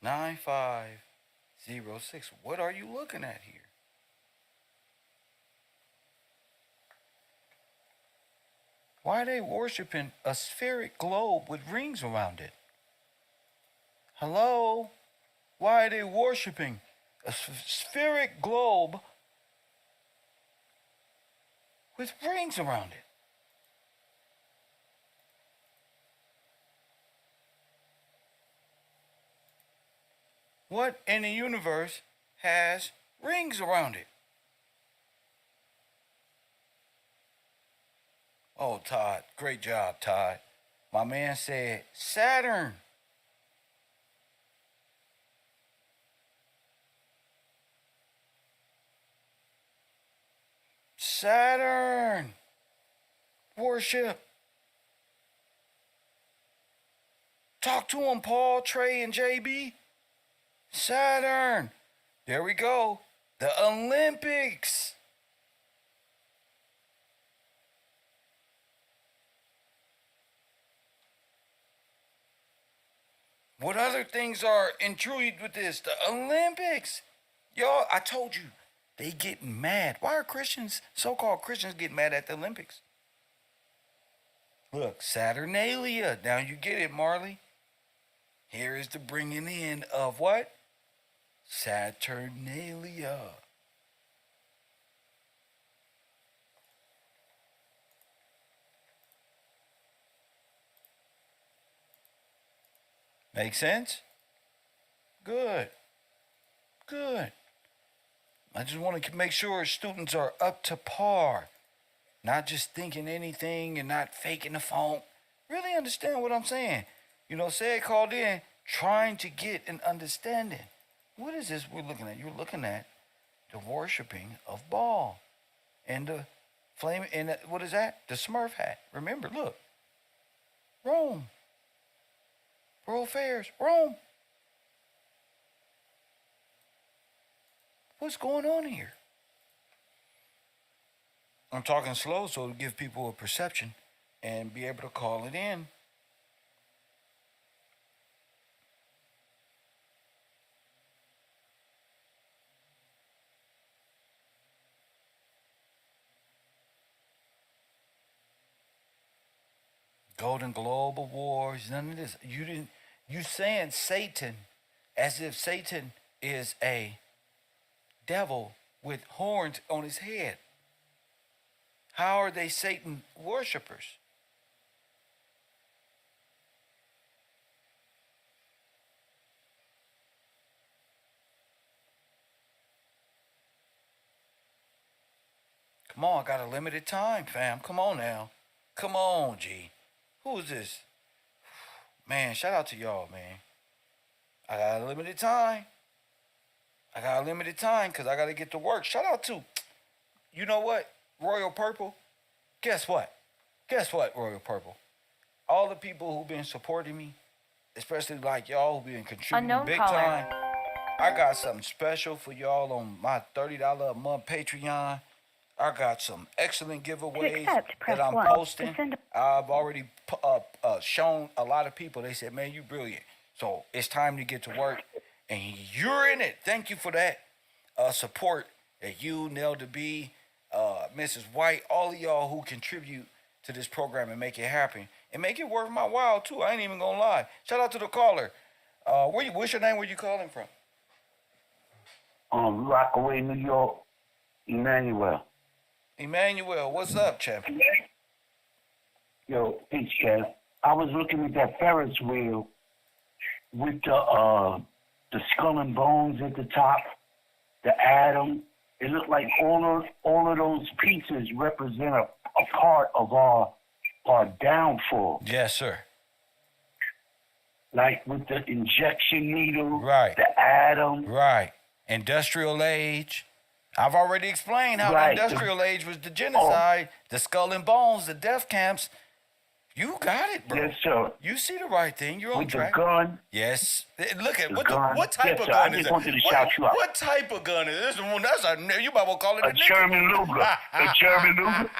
9506. What are you looking at here? Why are they worshiping a spheric globe with rings around it? Hello? Why are they worshiping a spheric globe with rings around it? What in the universe has rings around it? Oh, Todd. Great job, Todd. My man said Saturn. Saturn. Worship. Talk to him, Paul, Trey, and JB. Saturn. There we go. The Olympics. What other things are intrigued with this? The Olympics. Y'all, I told you, they getting mad. Why are Christians, so-called Christians, getting mad at the Olympics? Look, Saturnalia. Now you get it, Marley. Here is the bringing in of what? Saturnalia. Make sense? Good. Good. I just want to make sure students are up to par. Not just thinking anything and not faking the phone. Really understand what I'm saying. You know, Said called in trying to get an understanding. What is this we're looking at? You're looking at the worshiping of Baal and the flame, and what is that? The Smurf hat. Remember, look. Rome. World Fairs. Rome. What's going on here? I'm talking slow so to give people a perception and be able to call it in. Golden Globe Awards, none of this. You saying Satan as if Satan is a devil with horns on his head. How are they Satan worshipers? Come on, I got a limited time, fam. Come on now. Come on, G. Who is this? Man, shout out to y'all, man. I got a limited time. I got a limited time because I got to get to work. Shout out to, you know what, Royal Purple? Guess what? Guess what, Royal Purple? All the people who've been supporting me, especially like y'all who've been contributing Unknown big caller. time, I got something special for y'all on my $30 a month Patreon. I got some excellent giveaways accept, press that I'm 1. posting. To send I've already shown a lot of people. They said, man, you brilliant. So it's time to get to work. And you're in it. Thank you for that support that you, Nell the B, Mrs. White, all of y'all who contribute to this program and make it happen. And make it worth my while, too. I ain't even going to lie. Shout out to the caller. What's your name? Where you calling from? Rockaway, New York, Emmanuel. Emmanuel, what's up, champion? Yo, peace, Kev. I was looking at that Ferris wheel with the skull and bones at the top, the atom. It looked like all of those pieces represent a part of our downfall. Yes, sir. Like with the injection needle, Right. the atom. Right. Industrial age. I've already explained how Right. the industrial age was the genocide, the skull and bones, the death camps. You got it, bro. Yes, sir. You see the right thing. You're on With track. the gun. Yes. Look at The what gun. what type Yes, of sir. gun I is just it? wanted to shout you out. What type of gun is this? That's a you might well call it A a German Luger. A German Luger.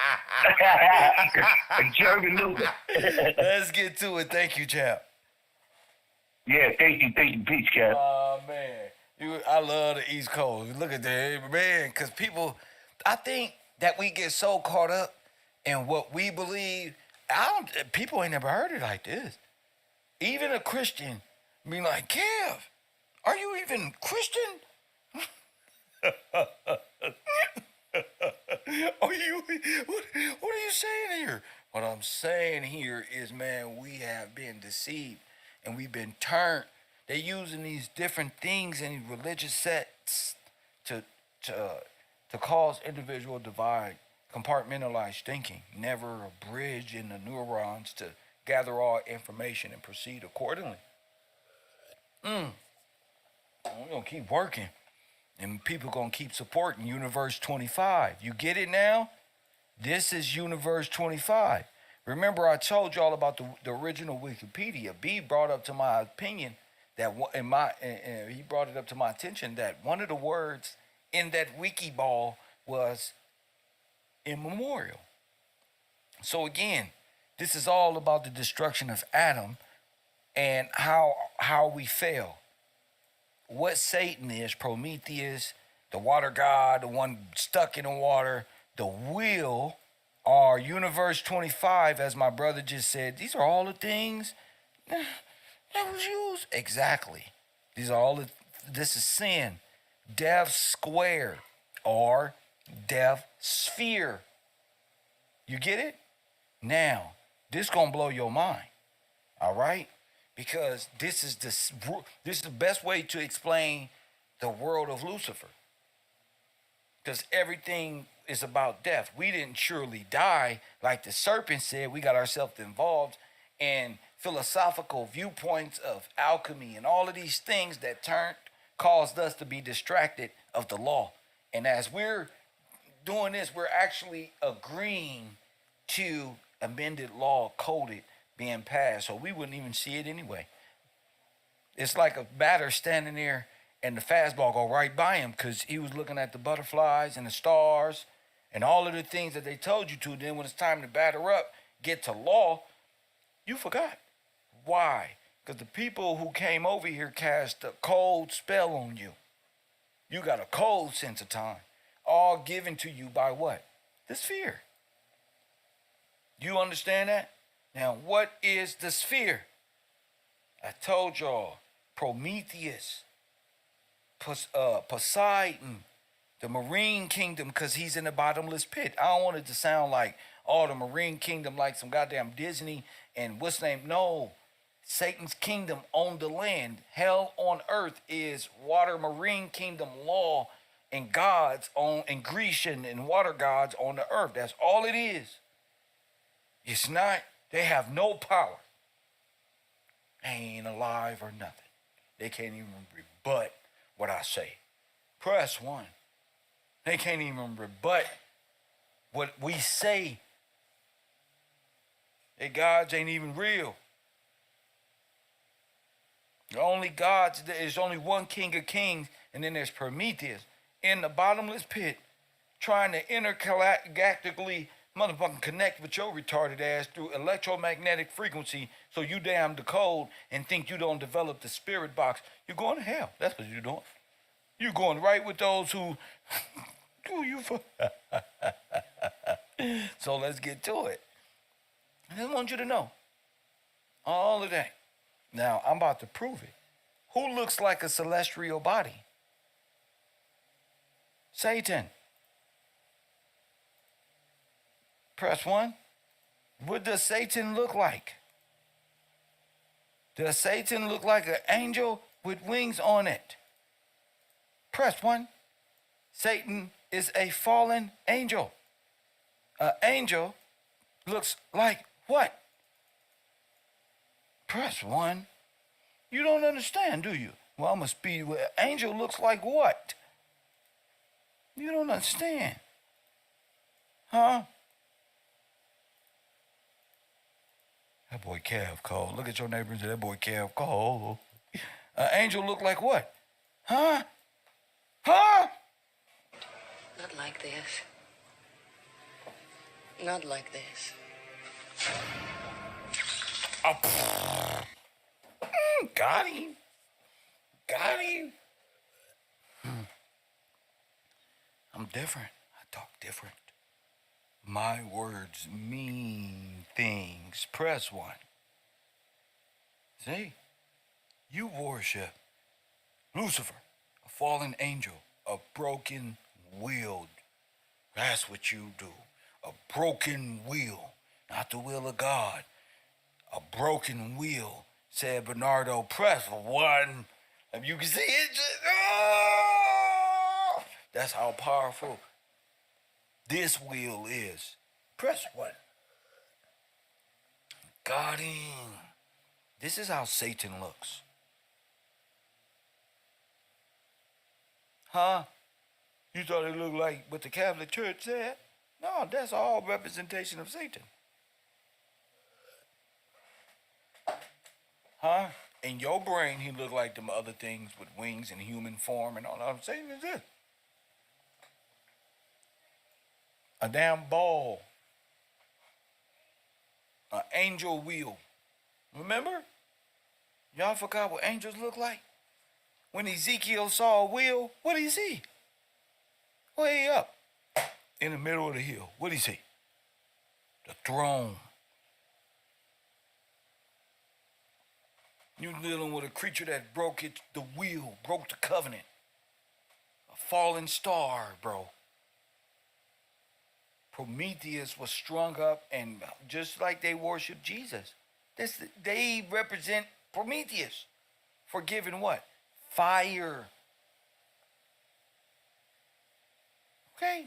A German Luger. Let's get to it. Thank you, champ. Yeah, thank you, peace, Kev. Oh man, I love the East Coast. Look at that, man. Because people, I think that we get so caught up in what we believe. People ain't never heard it like this. Even a Christian being like, Kev, are you even Christian? What are you saying here? What I'm saying here is, man, we have been deceived and we've been turned. They're using these different things in religious sects to cause individual divide, compartmentalized thinking, never a bridge in the neurons to gather all information and proceed accordingly. We're going to keep working. And people going to keep supporting Universe 25. You get it now? This is Universe 25. Remember, I told y'all about the original Wikipedia. B brought up to my opinion that he brought it up to my attention that one of the words in that wiki ball was immemorial. So again, this is all about the destruction of Adam and how we fell. What Satan is, Prometheus, the water god, the one stuck in the water, the wheel, our universe 25, as my brother just said, these are all the things that was used. Exactly. These are all the, this is sin. Death square or death sphere. You get it? Now, this gonna blow your mind. All right? Because this is the best way to explain the world of Lucifer. Because everything is about death. We didn't surely die, like the serpent said. We got ourselves involved in philosophical viewpoints of alchemy and all of these things that caused us to be distracted of the law. And as we're doing this, we're actually agreeing to amended law coded being passed, so we wouldn't even see it anyway. It's like a batter standing there and the fastball go right by him because he was looking at the butterflies and the stars and all of the things that they told you to. Then when it's time to batter up, get to law, you forgot. Why? Because the people who came over here cast a cold spell on you. You got a cold sense of time, all given to you by what? The sphere. You understand that? Now, what is the sphere? I told y'all, Prometheus, Poseidon, the marine kingdom, because he's in the bottomless pit. I don't want it to sound like, oh, the marine kingdom like some goddamn Disney and what's the name? No, Satan's kingdom on the land. Hell on earth is water marine kingdom law and gods on, and Grecian and water gods on the earth. That's all it is. It's not, they have no power. They ain't alive or nothing. They can't even rebut what I say. Press 1. They can't even rebut what we say. Their gods ain't even real. The only gods, there's only one king of kings, and then there's Prometheus in the bottomless pit trying to intergalactically motherfucking connect with your retarded ass through electromagnetic frequency so you damn decode and think you don't develop the spirit box. You're going to hell. That's what you're doing. You're going right with those who do you for. So let's get to it. I just want you to know all of that. Now, I'm about to prove it. Who looks like a celestial body? Satan. Press 1. What does Satan look like? Does Satan look like an angel with wings on it? Press 1. Satan is a fallen angel. An angel looks like what? Press 1. You don't understand, do you? Well, I'm going to speed. An angel looks like what? You don't understand. Huh? That boy Kev called. Look at your neighbor and say, that boy Kev called. An angel look like what? Huh? Huh? Not like this. Not like this. Oh, got him. Got him. I'm different. I talk different. My words mean things. Press 1. See? You worship Lucifer, a fallen angel, a broken willed. That's what you do. A broken will, not the will of God. A broken will, said Bernardo. Press 1. If you can see it, just, oh! That's how powerful this will is. Press 1. Got him. This is how Satan looks. Huh? You thought it looked like what the Catholic Church said? No, that's all representation of Satan. Huh? In your brain, he looked like them other things with wings and human form and all that. Satan is this. A damn ball. An angel wheel. Remember? Y'all forgot what angels look like? When Ezekiel saw a wheel, what did he see? Way up in the middle of the hill. What did he see? The throne. You're dealing with a creature that broke the wheel, broke the covenant. A fallen star, bro. Prometheus was strung up, and just like they worship Jesus, they represent Prometheus for giving what? Fire. Okay.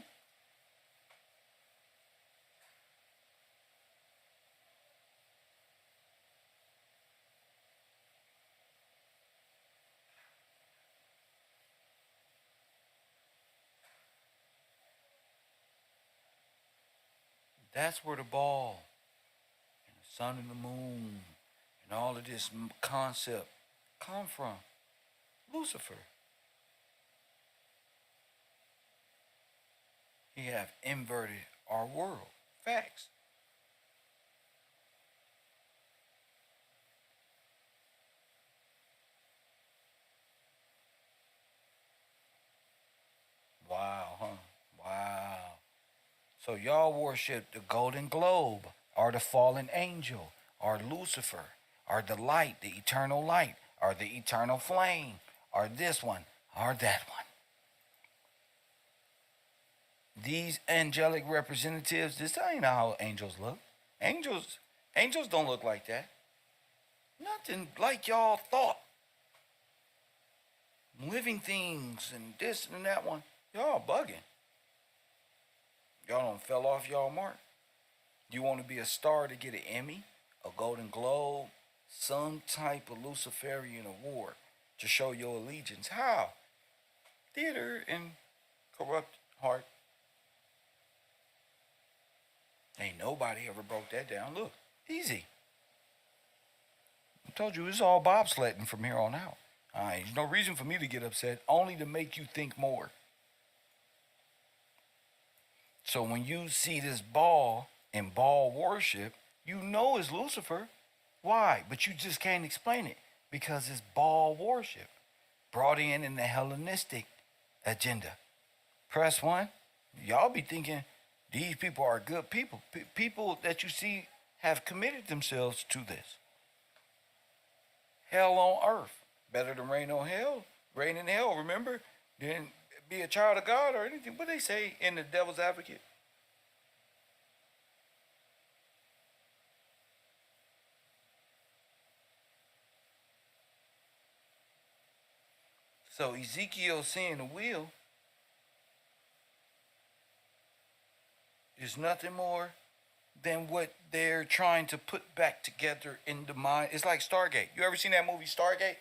That's where the ball and the sun and the moon and all of this concept come from. Lucifer. He have inverted our world. Facts. Wow, huh? Wow. So y'all worship the golden globe, or the fallen angel, or Lucifer, or the light, the eternal light, or the eternal flame, or this one, or that one. These angelic representatives, this ain't how angels look. Angels don't look like that. Nothing like y'all thought. Living things and this and that one. Y'all bugging. Y'all done fell off y'all mark. You want to be a star to get an Emmy, a Golden Globe, some type of Luciferian award to show your allegiance. How? Theater and corrupt heart. Ain't nobody ever broke that down. Look, easy. I told you it's all bobsledding from here on out. There's no reason for me to get upset, only to make you think more. So when you see this ball in ball worship, you know it's Lucifer. Why? But you just can't explain it because it's ball worship brought in the Hellenistic agenda. Press 1. Y'all be thinking these people are good people. People that you see have committed themselves to this. Hell on earth. Better than rain on hell. Rain in hell, remember? Then be a child of God or anything. What they say in the Devil's Advocate? So Ezekiel seeing the wheel is nothing more than what they're trying to put back together in the mind. It's like Stargate. You ever seen that movie Stargate?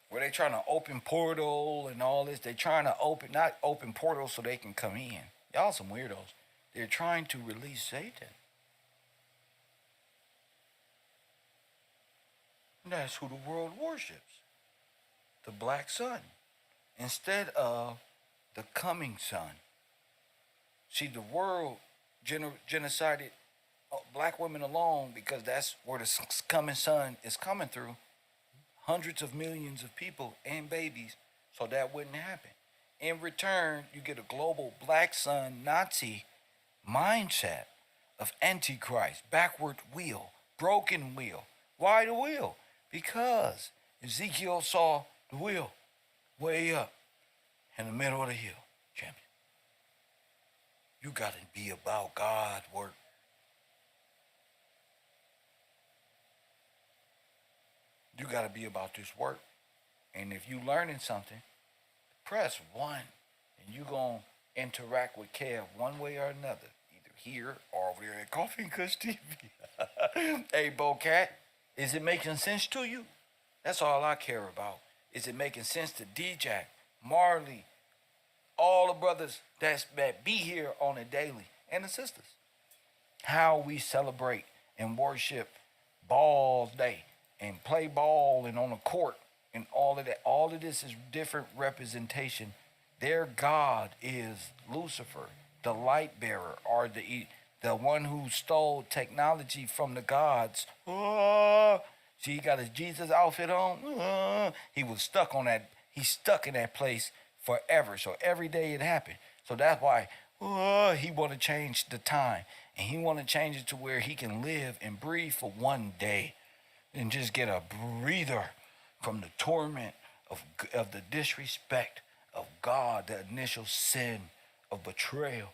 Where they trying to open portal and all this. They trying to not open portal so they can come in. Y'all some weirdos. They're trying to release Satan. And that's who the world worships. The black sun. Instead of the coming sun. See, the world genocided black women alone because that's where the coming sun is coming through. Hundreds of millions of people and babies, so that wouldn't happen. In return, you get a global black sun Nazi mindset of Antichrist, backward wheel, broken wheel. Why the wheel? Because Ezekiel saw the wheel way up in the middle of the hill, champion. You got to be about God work. You got to be about this work. And if you learning something, press 1 and you going to interact with Kev one way or another, either here or over there at Coffee and Kush TV. Hey, Bo Cat, is it making sense to you? That's all I care about. Is it making sense to DJ, Marley, all the brothers that be here on a daily, and the sisters? How we celebrate and worship Balls Day and play ball and on a court and all of that. All of this is different representation, Their God is Lucifer, the light bearer, or the one who stole technology from the gods. See, he got his Jesus outfit on. He was stuck on that. He's stuck in that place forever. So every day it happened. So that's why he want to change the time, and he want to change it to where he can live and breathe for one day, and just get a breather from the torment of the disrespect of God, the initial sin of betrayal.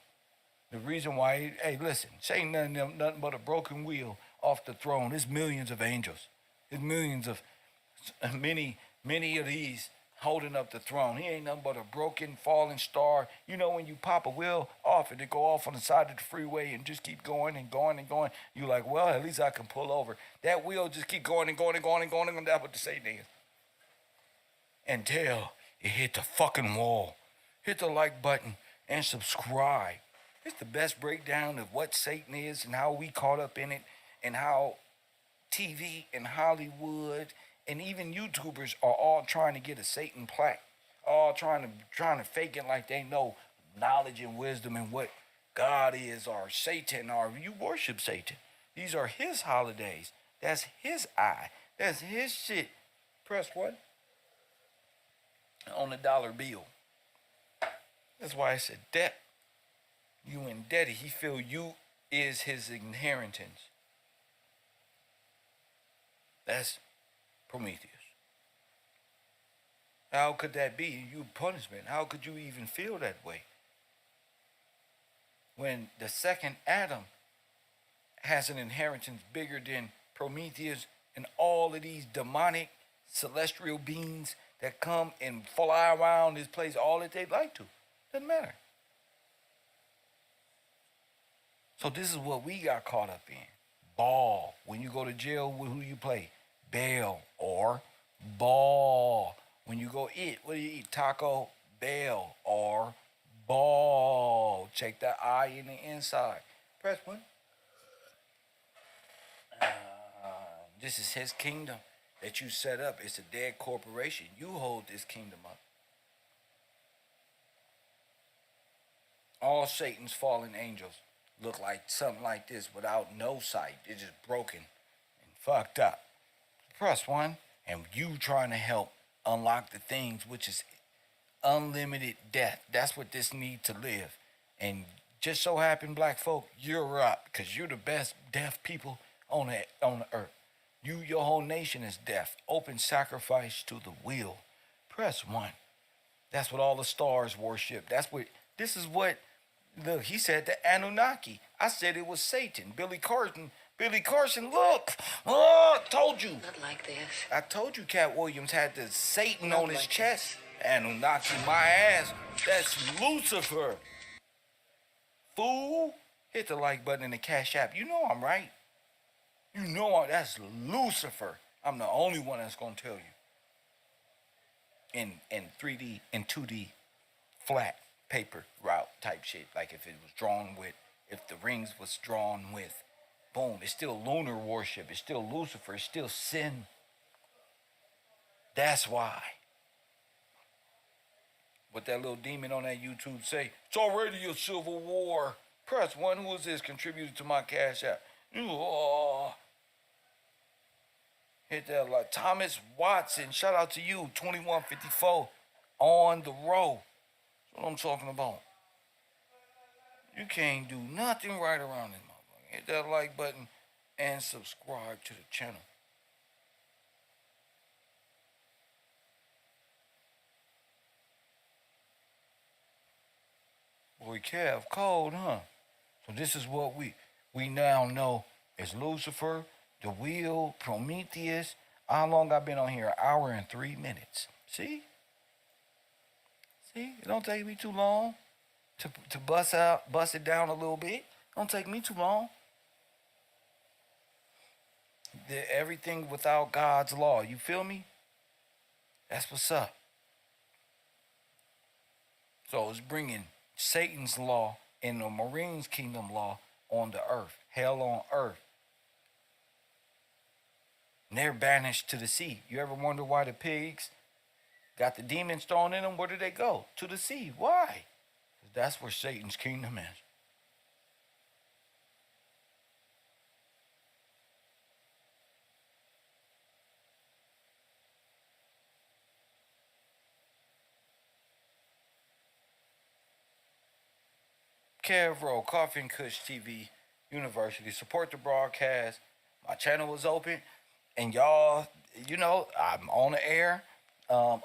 The reason why, hey, listen, Satan nothing but a broken wheel off the throne. There's millions of angels. There's millions of, many of these holding up the throne. He ain't nothing but a broken, falling star. You know, when you pop a wheel off and it go off on the side of the freeway and just keep going and going and going, you like, well, at least I can pull over. That wheel just keep going and going and going and going, and that's what the Satan is. Until it hit the fucking wall. Hit the like button and subscribe. It's the best breakdown of what Satan is and how we caught up in it, and how TV and Hollywood and even YouTubers are all trying to get a Satan plaque, all trying to fake it like they know knowledge and wisdom and what God is, or Satan, or you worship Satan. These are his holidays. That's his eye. That's his shit. Press what? On a dollar bill. That's why I said debt. You indebted. He feel you is his inheritance. That's Prometheus. How could that be? You punishment. How could you even feel that way? When the second Adam has an inheritance bigger than Prometheus and all of these demonic celestial beings that come and fly around this place all that they'd like to. Doesn't matter. So this is what we got caught up in. Ball. When you go to jail, who you play? Bail or ball. When you go eat, what do you eat? Taco, Bell or ball. Check the eye in the inside. Press one. This is his kingdom that you set up. It's a dead corporation. You hold this kingdom up. All Satan's fallen angels look like something like this without no sight. They're just broken and fucked up. Press one, and you trying to help unlock the things which is unlimited death. That's what this need to live. And just so happen, black folk, you're up, because you're the best deaf people on the earth. Your whole nation is deaf. Open sacrifice to the will. Press one. That's what all the stars worship. This is what, look, he said the Anunnaki. I said it was Satan. Billy Carson, look. Oh, I told you. Not like this. I told you Cat Williams had the Satan Not on his like chest. Anunnaki, my ass. That's Lucifer. Fool. Hit the like button in the Cash App. You know I'm right. You know that's Lucifer. I'm the only one that's going to tell you. In 3D, in 2D, flat paper route type shit. Like if it was drawn with, if the rings was drawn with, boom, it's still lunar worship. It's still Lucifer. It's still sin. That's why. What that little demon on that YouTube say, it's already a civil war. Press one. Who is this contributed to my Cash App? Hit that like Thomas Watson. Shout out to you. 2154 on the row. That's what I'm talking about. You can't do nothing right around this motherfucker. Hit that like button and subscribe to the channel. Boy, Kev, cold, huh? So this is what we now know is Lucifer, the wheel, Prometheus. How long I been on here? 1 hour and 3 minutes. See? It don't take me too long to bust it down a little bit. Don't take me too long. Everything without God's law. You feel me? That's what's up. So it's bringing Satan's law and the Marine's kingdom law on the earth. Hell on earth. And they're banished to the sea. You ever wonder why the pigs got the demons thrown in them, where do they go? To the sea. Why? That's where Satan's kingdom is. KevRow, Coffee and Kush TV University. Support the broadcast. My channel is open. And y'all, I'm on the air. 1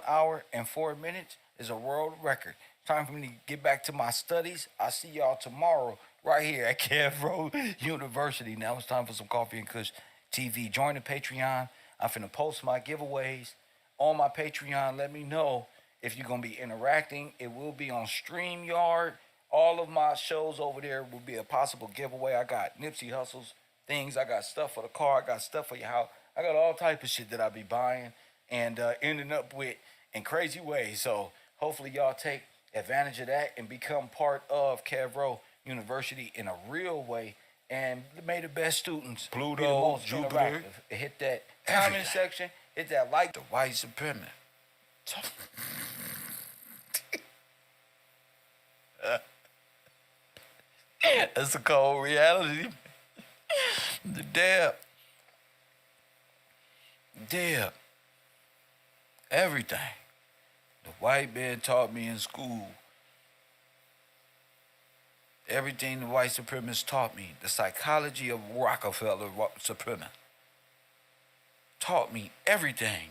hour and 4 minutes is a world record. Time for me to get back to my studies. I'll see y'all tomorrow right here at KevRow University. Now it's time for some Coffee and Kush TV. Join the Patreon. I'm finna post my giveaways on my Patreon. Let me know if you're going to be interacting. It will be on StreamYard. All of my shows over there will be a possible giveaway. I got Nipsey Hussle's things. I got stuff for the car. I got stuff for your house. I got all type of shit that I be buying and ending up with in crazy ways. So hopefully y'all take advantage of that and become part of KevRow University in a real way. And may the best students Pluto, be the most Jupiter, interactive. Hit that comment section. Hit that like. The white supremacist. That's a cold reality. The dab. Everything. The white man taught me in school. Everything the white supremacists taught me. The psychology of Rockefeller supremacy. Taught me everything.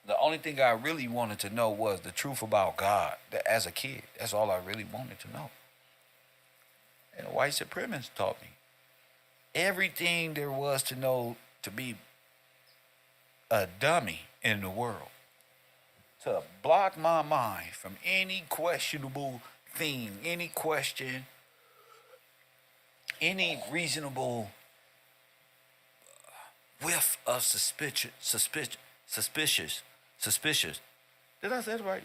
The only thing I really wanted to know was the truth about God. As a kid, that's all I really wanted to know. And the white supremacists taught me everything there was to know to be a dummy in the world. To block my mind from any questionable thing, any question, any reasonable whiff of suspicious. Did I say it right?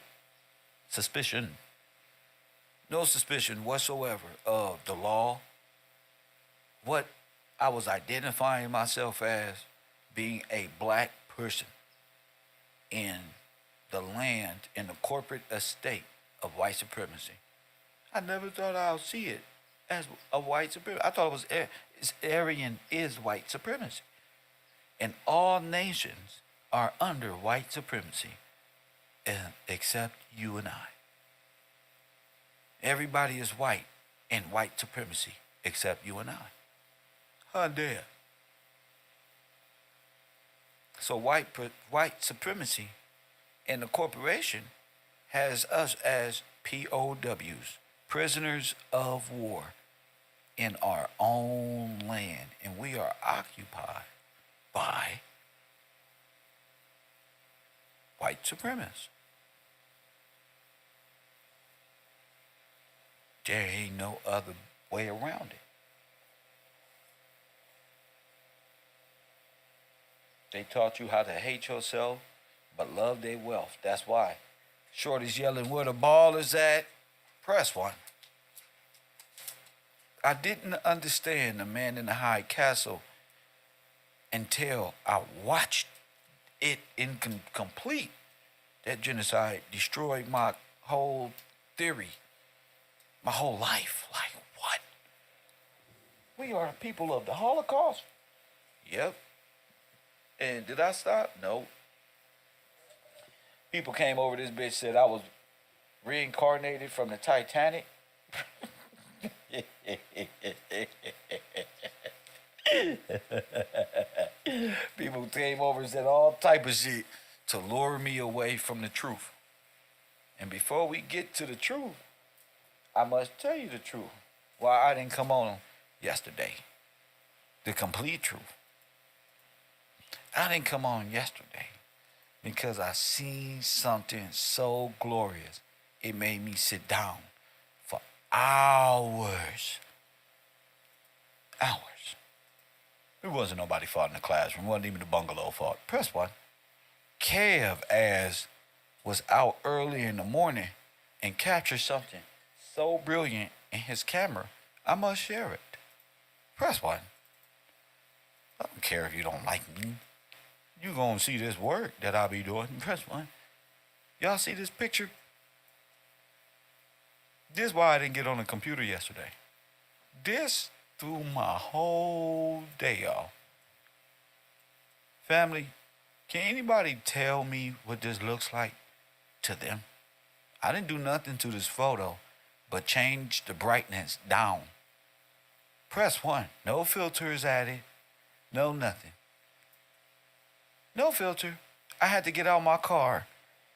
Suspicion. No suspicion whatsoever of the law. What I was identifying myself as being a black person in the land, in the corporate estate of white supremacy. I never thought I'll see it as a white supremacy. I thought it was Aryan is white supremacy. And all nations are under white supremacy, except you and I. Everybody is white in white supremacy, except you and I. How dare. So white supremacy and the corporation has us as POWs, prisoners of war, in our own land, and we are occupied by white supremacists. There ain't no other way around it. They taught you how to hate yourself, but love their wealth. That's why. Shorty's yelling, where the ball is at, press one. I didn't understand The Man in the High Castle until I watched it complete. That genocide destroyed my whole theory, my whole life. Like, what? We are people of the Holocaust? Yep. And did I stop? No. People came over this bitch, said I was reincarnated from the Titanic. People came over and said all type of shit to lure me away from the truth. And before we get to the truth, I must tell you the truth. Why I didn't come on yesterday. The complete truth. I didn't come on yesterday because I seen something so glorious. It made me sit down for hours. Hours. It wasn't nobody fault in the classroom. It wasn't even the bungalow fault. Press one. Kev as was out early in the morning and captured something so brilliant in his camera, I must share it. Press one. I don't care if you don't like me. You're gonna see this work that I'll be doing. Press 1. Y'all see this picture? This is why I didn't get on the computer yesterday. This threw my whole day off. Family, can anybody tell me what this looks like to them? I didn't do nothing to this photo but change the brightness down. Press 1. No filters added. No nothing. No filter. I had to get out my car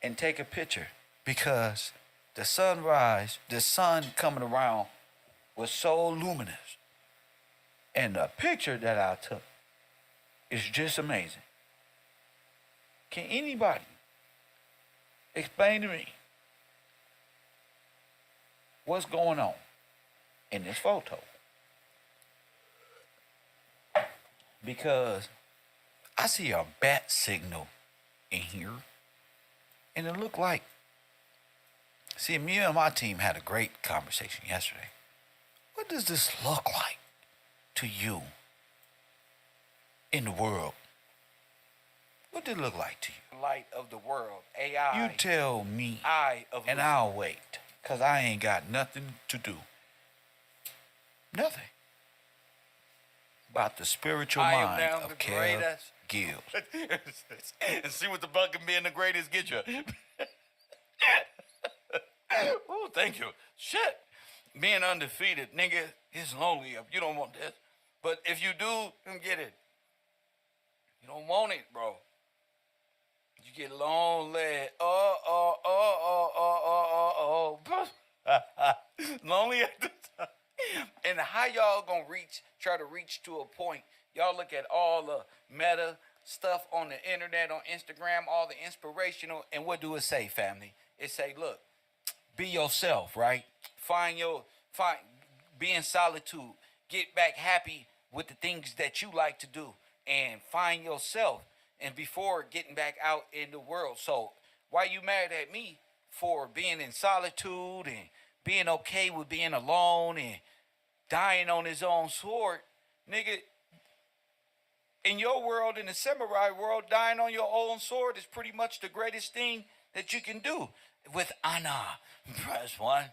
and take a picture because the sunrise, the sun coming around was so luminous. And the picture that I took is just amazing. Can anybody explain to me what's going on in this photo? Because I see a bat signal in here, and it looked like, see, me and my team had a great conversation yesterday. What does this look like to you in the world? What did it look like to you? Light of the world, AI. You tell me, and I'll wait, because I ain't got nothing to do. Nothing. About the spiritual mind of Kev Gills. And see what the buck and being the greatest get you. Oh, thank you. Shit. Being undefeated, nigga, is lonely if you don't want this. But if you do, then get it. You don't want it, bro. You get lonely. Lonely at the time. And how y'all gonna try to reach to a point? Y'all look at all the meta stuff on the internet, on Instagram, all the inspirational, and what do it say, family? It say, look, be yourself, right? Be in solitude. Get back happy with the things that you like to do, and find yourself. And before getting back out in the world. So why you mad at me for being in solitude and being okay with being alone and dying on his own sword? Nigga, in your world, in the samurai world, dying on your own sword is pretty much the greatest thing that you can do. With honor. Press 1.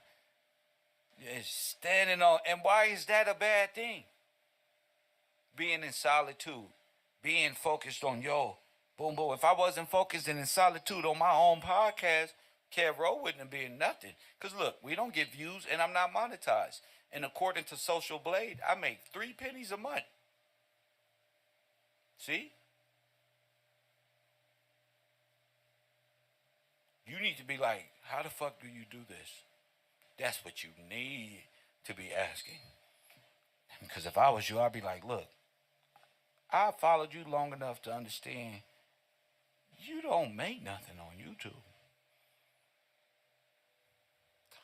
It's standing on. And why is that a bad thing? Being in solitude. Being focused on yo. Boom, boom. If I wasn't focused and in solitude on my own podcast, KevRow wouldn't have been nothing. Because look, we don't get views and I'm not monetized. And according to Social Blade, I make 3 pennies a month. See? You need to be like, how the fuck do you do this? That's what you need to be asking. Because if I was you, I'd be like, look, I followed you long enough to understand you don't make nothing on YouTube.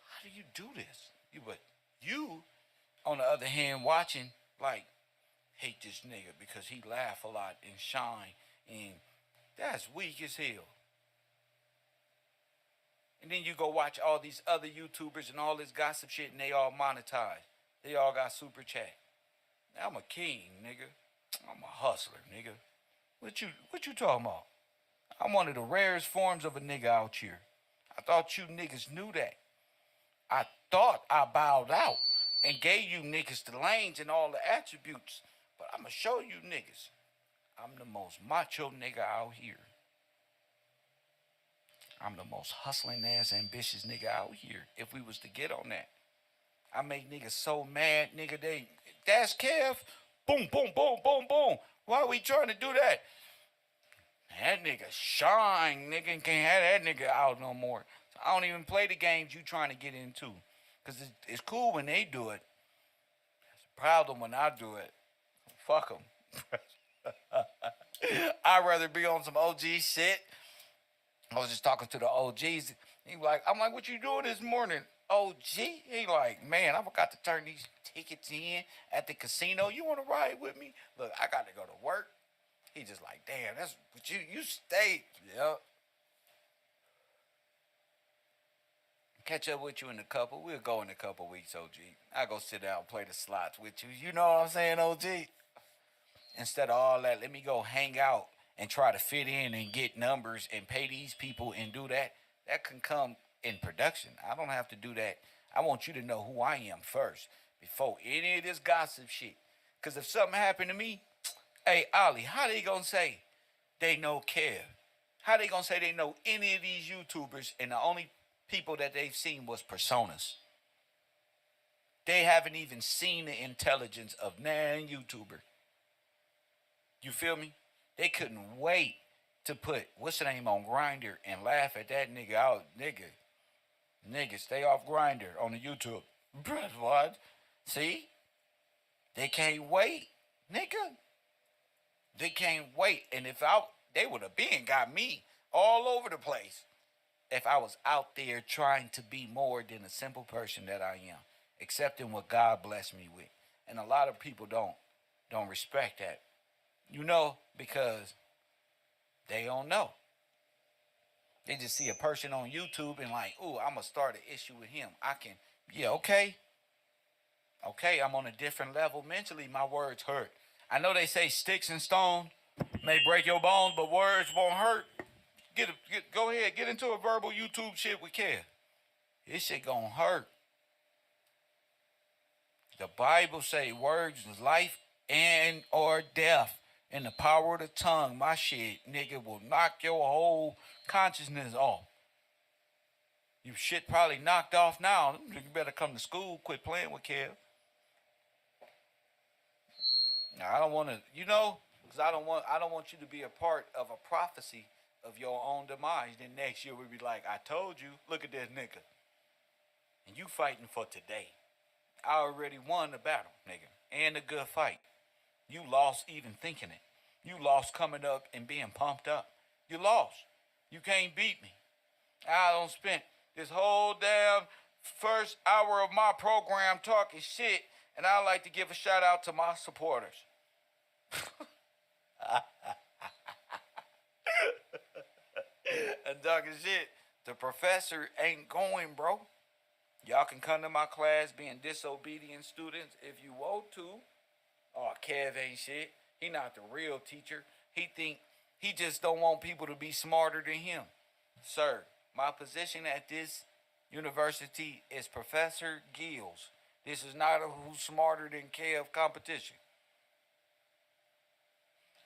How do you do this? But you, on the other hand, watching, like, hate this nigga because he laugh a lot and shine, and that's weak as hell. And then you go watch all these other YouTubers and all this gossip shit, and they all monetized. They all got super chat. I'm a king, nigga. I'm a hustler, nigga. What you talking about? I'm one of the rarest forms of a nigga out here. I thought you niggas knew that. I thought I bowed out and gave you niggas the lanes and all the attributes. But I'm going to show you niggas. I'm the most macho nigga out here. I'm the most hustling ass ambitious nigga out here. If we was to get on that. I make niggas so mad, nigga, that's Kev. Boom, boom, boom, boom, boom. Why are we trying to do that? That nigga shine, nigga. Can't have that nigga out no more. So I don't even play the games you trying to get into. Because it's cool when they do it. It's a problem when I do it. Fuck them. I'd rather be on some OG shit. I was just talking to the OGs. I'm like, what you doing this morning, OG? He like, man, I forgot to turn these tickets in at the casino. You want to ride with me? Look, I got to go to work. He just like, damn, that's what you stayed. Yep. Catch up with you in a couple. We'll go in a couple weeks, OG. I'll go sit down and play the slots with you. You know what I'm saying, OG? Instead of all that, let me go hang out and try to fit in and get numbers and pay these people and do that, that can come in production. I don't have to do that. I want you to know who I am first before any of this gossip shit. Because if something happened to me, hey, Ollie, how they going to say they know Kev? How they going to say they know any of these YouTubers and the only people that they've seen was personas? They haven't even seen the intelligence of nan YouTuber. You feel me? They couldn't wait to put what's the name on Grinder and laugh at that nigga out. Nigga, stay off Grinder on the YouTube. Bruh, what? See? They can't wait, nigga. They can't wait. And they would have been got me all over the place if I was out there trying to be more than a simple person that I am, accepting what God blessed me with. And a lot of people don't respect that. You know, because they don't know. They just see a person on YouTube and like, ooh, I'm going to start an issue with him. Okay, I'm on a different level mentally. My words hurt. I know they say sticks and stone may break your bones, but words won't hurt. Go ahead, get into a verbal YouTube shit with Kev. This shit gonna hurt. The Bible say words is life and or death. And the power of the tongue, my shit, nigga, will knock your whole consciousness off. You shit probably knocked off now. You better come to school, quit playing with Kev. Now, I don't want to, because I don't want you to be a part of a prophecy of your own demise. Then next year we'll be like, I told you, look at this nigga. And you fighting for today. I already won the battle, nigga, and a good fight. You lost even thinking it. You lost coming up and being pumped up. You lost. You can't beat me. I don't spend this whole damn first hour of my program talking shit, and I like to give a shout out to my supporters. And talking shit. The professor ain't going, bro. Y'all can come to my class being disobedient students if you want to. Oh, Kev ain't shit. He not the real teacher. He just don't want people to be smarter than him. Sir, my position at this university is Professor Gills. This is not a who's smarter than Kev competition.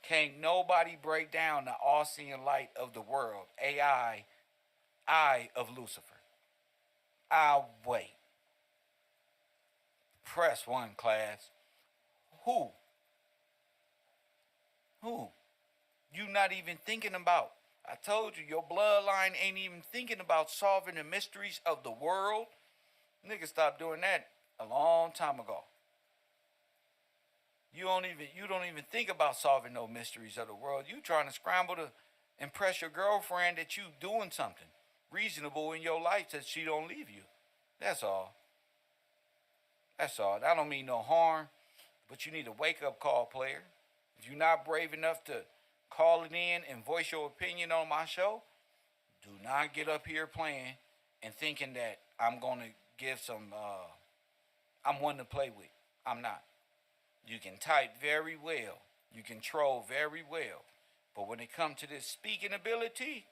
Can't nobody break down the all-seeing light of the world, AI, eye of Lucifer. I'll wait. Press 1, class. Who? You not even thinking about. I told you, your bloodline ain't even thinking about solving the mysteries of the world. Niggas stopped doing that a long time ago. You don't even think about solving no mysteries of the world. You trying to scramble to impress your girlfriend that you doing something reasonable in your life that she don't leave you. That's all. That don't mean no harm, but you need a wake-up call, player. If you're not brave enough to call it in and voice your opinion on my show, do not get up here playing and thinking that I'm going to give I'm one to play with. I'm not. You can type very well. You can troll very well. But when it comes to this speaking ability,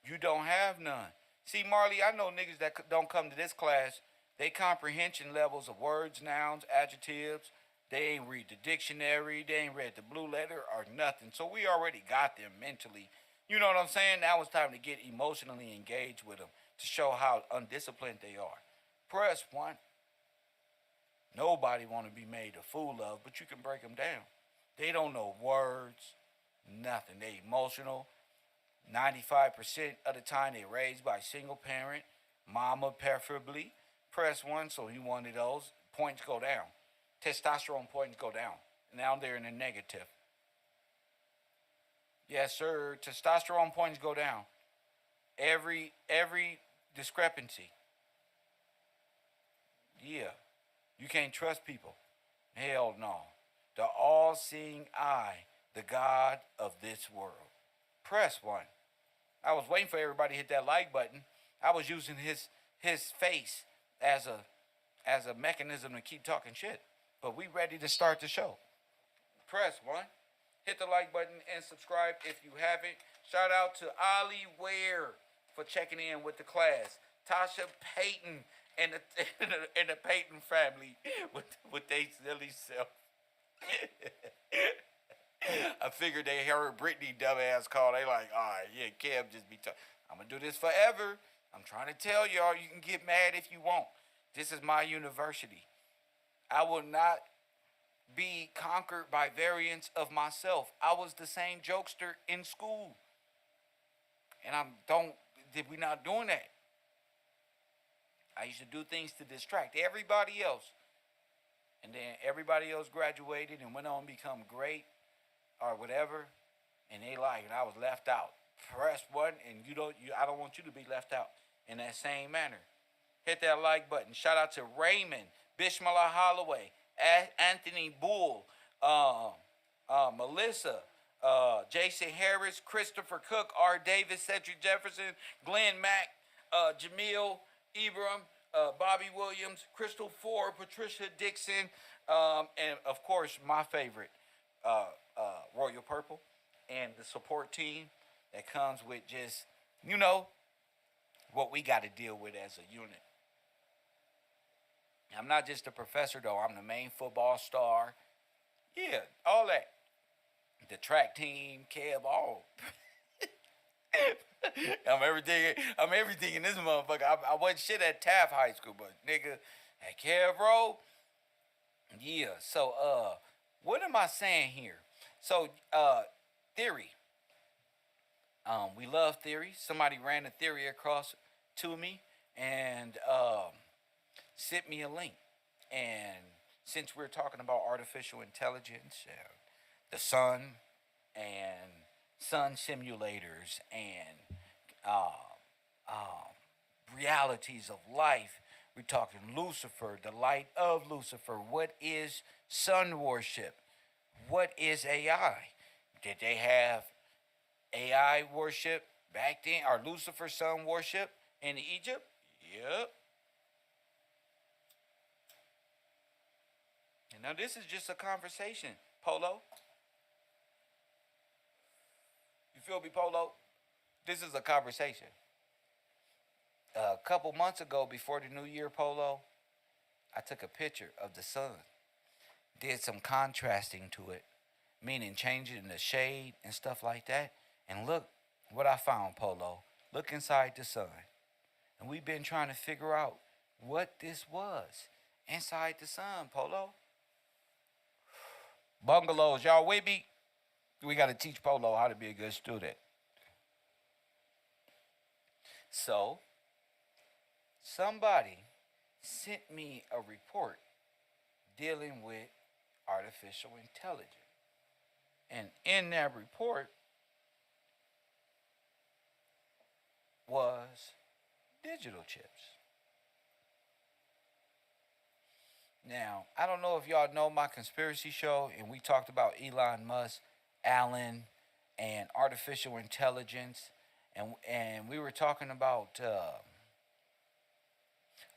you don't have none. See, Marley, I know niggas that don't come to this class, they comprehension levels of words, nouns, adjectives, they ain't read the dictionary, they ain't read the blue letter or nothing. So we already got them mentally. You know what I'm saying? Now it's time to get emotionally engaged with them to show how undisciplined they are. Press 1. Nobody want to be made a fool of, but you can break them down. They don't know words, nothing. They emotional. 95% of the time they raised by a single parent, mama preferably. Press 1, so you one of those. Points go down. Testosterone points go down. Now they're in a negative. Yes, sir. Testosterone points go down. Every discrepancy. Yeah. You can't trust people. Hell no. The all-seeing eye, the God of this world. Press 1. I was waiting for everybody to hit that like button. I was using his face as a mechanism to keep talking shit. But we ready to start the show. Press 1. Hit the like button and subscribe if you haven't. Shout out to Ollie Ware for checking in with the class. Tasha Payton and the and the Payton family with they silly self. I figured they heard Brittany dumbass call. They like, all right, yeah, Kev just be talking. I'm gonna do this forever. I'm trying to tell y'all, you can get mad if you want. This is my university. I will not be conquered by variants of myself. I was the same jokester in school. And we not doing that. I used to do things to distract everybody else. And then everybody else graduated and went on to become great or whatever. And they like, and I was left out. Press one, and I don't want you to be left out in that same manner. Hit that like button. Shout out to Raymond, Bishmala Holloway, Anthony Bull, Melissa, Jason Harris, Christopher Cook, R. Davis, Cedric Jefferson, Glenn Mack, Jamil Ibram, Bobby Williams, Crystal Ford, Patricia Dixon, and of course my favorite, Royal Purple, and the support team that comes with just, what we got to deal with as a unit. I'm not just a professor, though. I'm the main football star. Yeah, all that. The track team, Kev, all. I'm everything in this motherfucker. I wasn't shit at Taft High School, but nigga, at KevRow, yeah. So, what am I saying here? So, theory. We love theory. Somebody ran a theory across to me and sent me a link. And since we're talking about artificial intelligence, the sun and sun simulators and realities of life, we're talking Lucifer, the light of Lucifer. What is sun worship? What is AI? Did they have AI worship back then, or Lucifer sun worship in Egypt? Yep. And now this is just a conversation, Polo. You feel me, Polo? This is a conversation. A couple months ago, before the new year, Polo, I took a picture of the sun. Did some contrasting to it, meaning changing the shade and stuff like that. And look what I found, Polo. Look inside the sun. And we've been trying to figure out what this was inside the sun, Polo. Bungalows, y'all with me? We got to teach Polo how to be a good student. So, somebody sent me a report dealing with artificial intelligence. And in that report was digital chips. Now, I don't know if y'all know my conspiracy show, and we talked about Elon Musk, Allen, and artificial intelligence, and we were talking about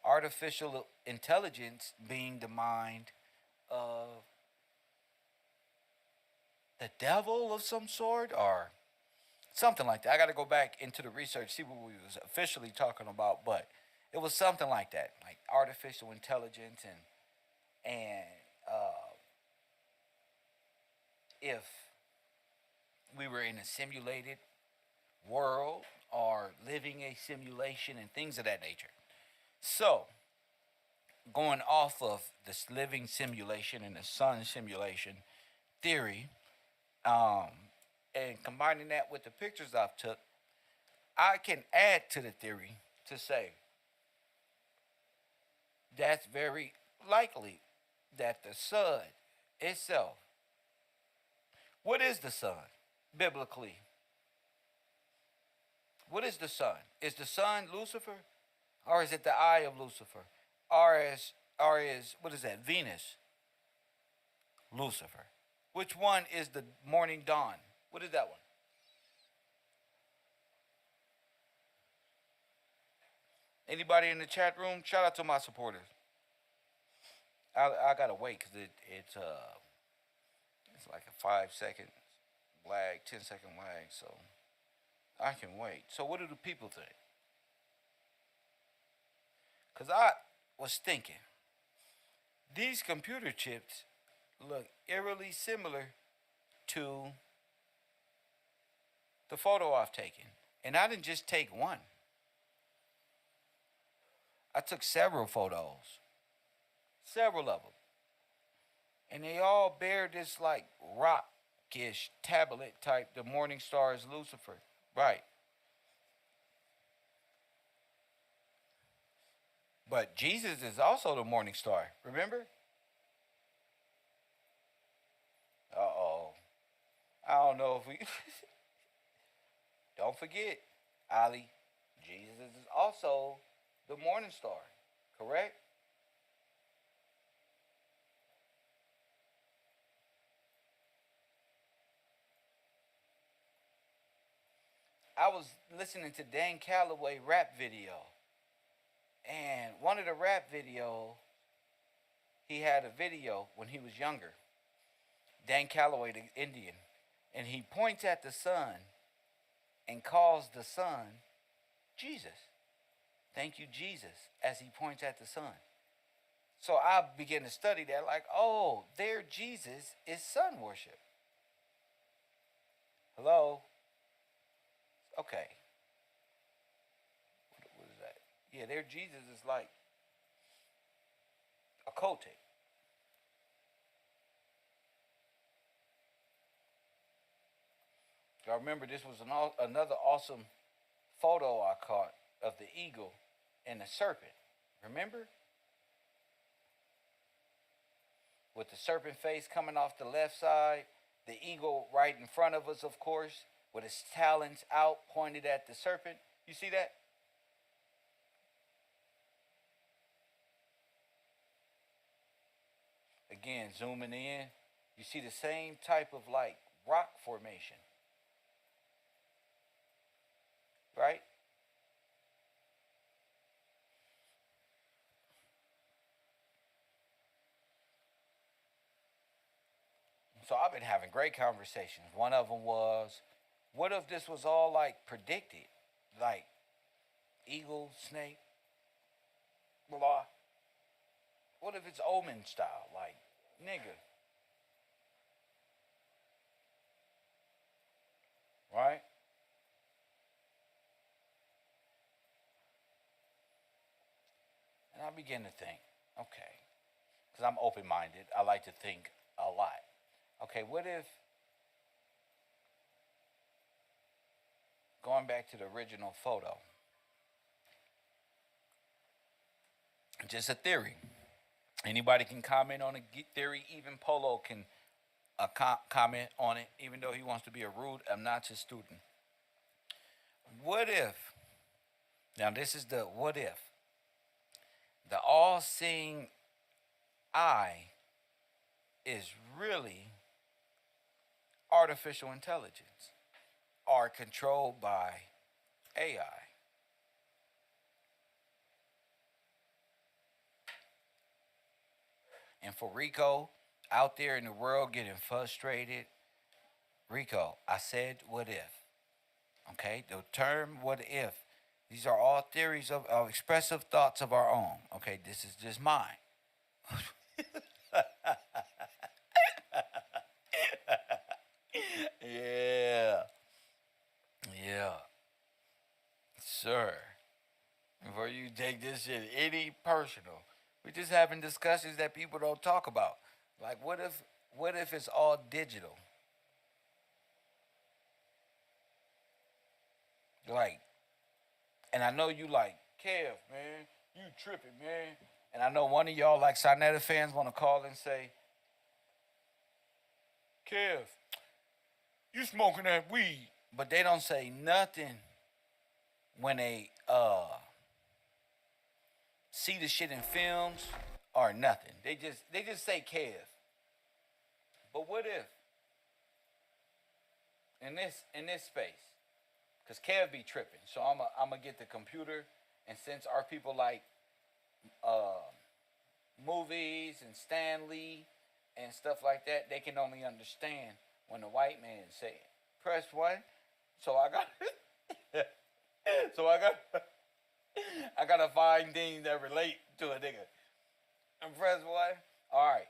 artificial intelligence being the mind of the devil of some sort, or something like that. I got to go back into the research, see what we was officially talking about, but it was something like that, like artificial intelligence, and if we were in a simulated world or living a simulation and things of that nature. So, going off of this living simulation and the sun simulation theory, and combining that with the pictures I've took, I can add to the theory to say that's very likely that the sun itself, what is the sun biblically? What is the sun? Is the sun Lucifer? Or is it the eye of Lucifer? Or is what is that, Venus? Lucifer. Which one is the morning dawn? What is that one? Anybody in the chat room? Shout out to my supporters. I gotta wait because it's like a 5 second lag, 10-second lag, so I can wait. So what do the people think? Because I was thinking, these computer chips look eerily similar to the photo I've taken. And I didn't just take one. I took several photos. Several of them. And they all bear this like rockish tablet type, the morning star is Lucifer. Right. But Jesus is also the morning star. Remember? Uh-oh. I don't know if we... Don't forget, Ali, Jesus is also the morning star. Correct? I was listening to Dan Calloway rap video. And one of the rap videos, he had a video when he was younger. Dan Calloway, the Indian. And he points at the sun and calls the sun Jesus. Thank you, Jesus, as he points at the sun. So I began to study that, like, oh, their Jesus is sun worship. Hello? Okay. What is that? Yeah, their Jesus is like a Kote. I remember this was another awesome photo I caught of the eagle and the serpent. Remember? With the serpent face coming off the left side, the eagle right in front of us, of course, with his talons out pointed at the serpent. You see that? Again, zooming in, you see the same type of like rock formation. Right? So I've been having great conversations. One of them was, what if this was all like predicted? Like eagle, snake, blah. What if it's omen style? Like, nigga. Right? And I begin to think, okay, because I'm open minded, I like to think a lot. Okay, what if, going back to the original photo, just a theory. Anybody can comment on a theory, even Polo can comment on it, even though he wants to be a rude, obnoxious student. What if, now this is the what if, the all-seeing eye is really artificial intelligence are controlled by AI. And for Rico out there in the world getting frustrated, Rico, I said what if. Okay? The term what if, these are all theories of expressive thoughts of our own. Okay? This is just mine. Yeah. Yeah. Sir. Before you take this shit any personal, we're just having discussions that people don't talk about. Like what if it's all digital? Like, and I know you like, Kev, man, you tripping, man. And I know one of y'all like Sinetta fans want to call and say, Kev, you smoking that weed. But they don't say nothing when they see the shit in films or nothing. They just say Kev. But what if in this space, because Kev be tripping, so I'm gonna get the computer, and since our people like movies and Stan Lee and stuff like that, they can only understand when the white man say it. Press 1. So I got so I got I gotta find things that relate to a nigga. And press 1. Alright.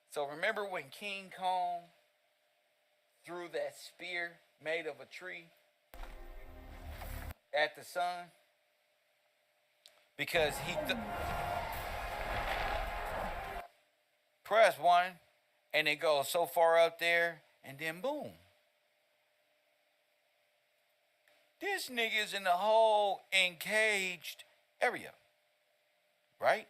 So remember when King Kong threw that spear made of a tree at the sun? Because press 1 and it goes so far up there and then boom. This nigga's in the whole encaged area. Right?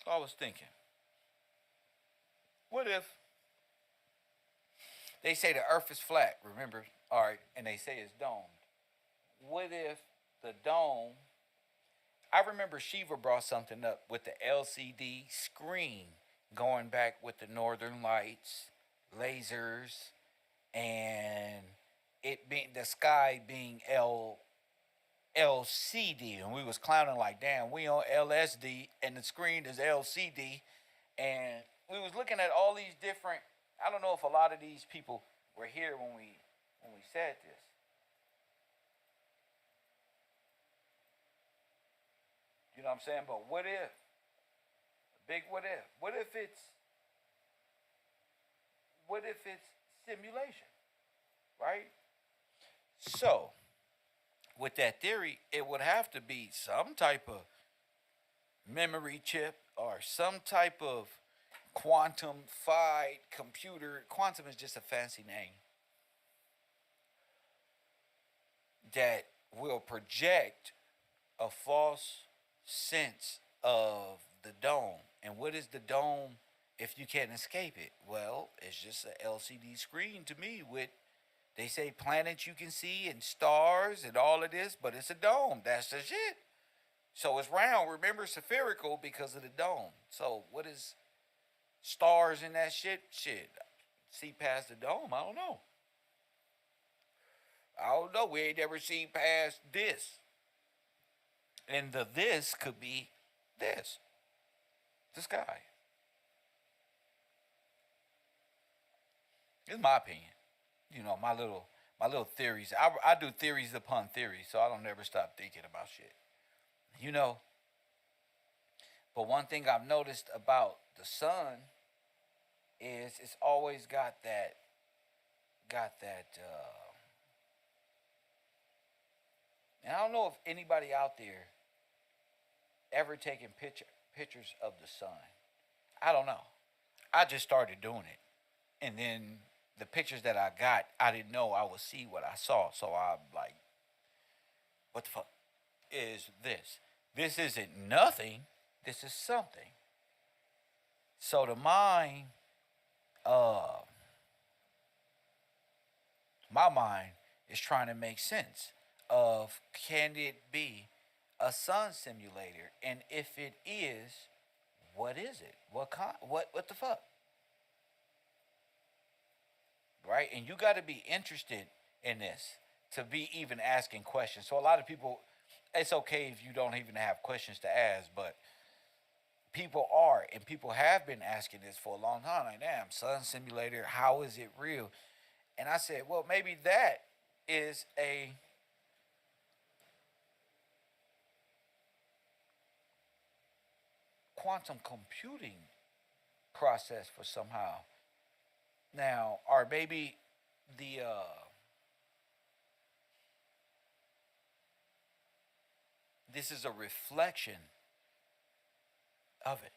I was thinking, what if they say the earth is flat, remember? All right, and they say it's domed. What if the dome, I remember Shiva brought something up with the LCD screen going back with the northern lights, lasers, and it being the sky being LCD, and we was clowning like, damn, we on LSD and the screen is LCD, and we was looking at all these different. I don't know if a lot of these people were here when we said this. You know what I'm saying? But what if? Big what if? What if it's simulation? Right? So, with that theory, it would have to be some type of memory chip or some type of quantum-fied computer. Quantum is just a fancy name that will project a false sense of the dome. And what is the dome if you can't escape it? Well, it's just an LCD screen to me with, they say planets you can see and stars and all of this, but it's a dome. That's the shit. So it's round. Remember, spherical because of the dome. So what is stars in that shit? Shit. See past the dome? I don't know. We ain't never seen past this. And the this could be this. The sky. It's my opinion. You know, my little theories. I do theories upon theories, so I don't ever stop thinking about shit. You know. But one thing I've noticed about the sun is it's always got that and I don't know if anybody out there ever taken pictures of the sun. I don't know. I just started doing it. And then the pictures that I got, I didn't know I would see what I saw. So I'm like, what the fuck is this? This isn't nothing. This is something. So the mind, my mind is trying to make sense of, can it be a sun simulator? And if it is, what is it? What the fuck? Right? And you got to be interested in this to be even asking questions. So a lot of people, it's okay if you don't even have questions to ask, but people are, and people have been asking this for a long time. Like, damn, sun simulator, how is it real? And I said, well, maybe that is a quantum computing process for somehow. Now, or maybe the this is a reflection of it,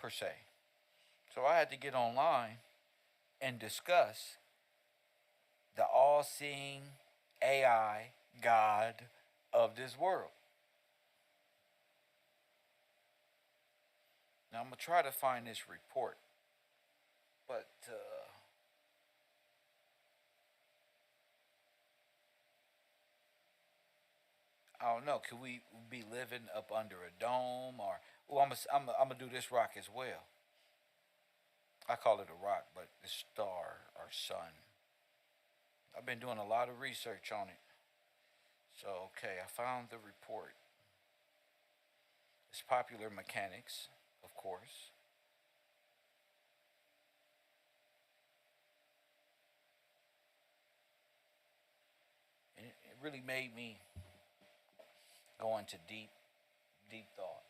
per se. So I had to get online and discuss the all-seeing AI God of this world. Now I'm going to try to find this report, but I don't know. Could we be living up under a dome, or well, I'm gonna do this rock as well. I call it a rock, but it's star or sun. I've been doing a lot of research on it. So okay, I found the report. It's Popular Mechanics, of course. really made me go into deep, deep thought.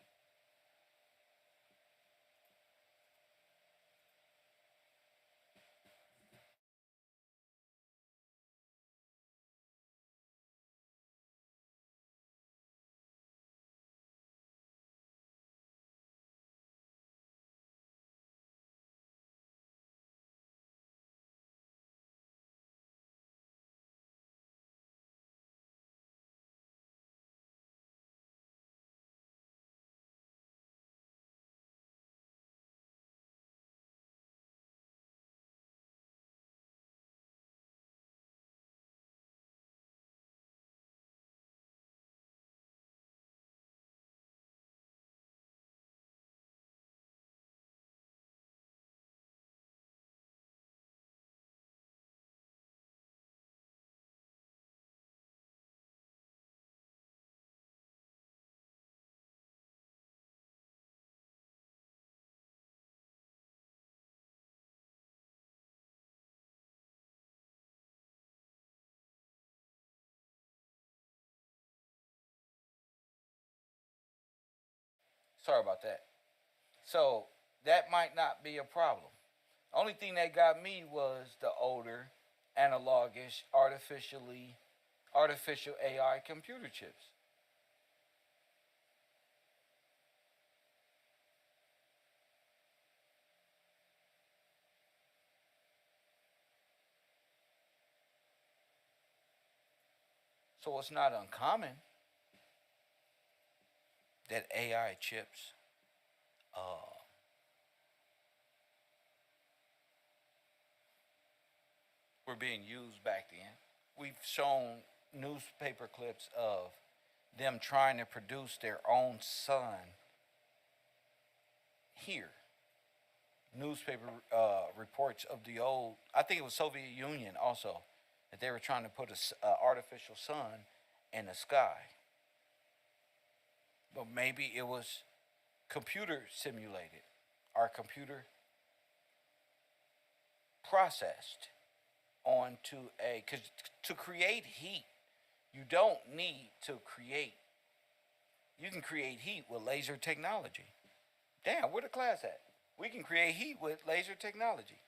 Sorry about that. So that might not be a problem. Only thing that got me was the older, analogish, artificial AI computer chips. So it's not uncommon that AI chips were being used back then. We've shown newspaper clips of them trying to produce their own sun here. Newspaper reports of the old, I think it was Soviet Union also, that they were trying to put a artificial sun in the sky. But maybe it was computer simulated, or computer processed onto a, because to create heat, you don't need to create, you can create heat with laser technology. Damn, where the class at? We can create heat with laser technology.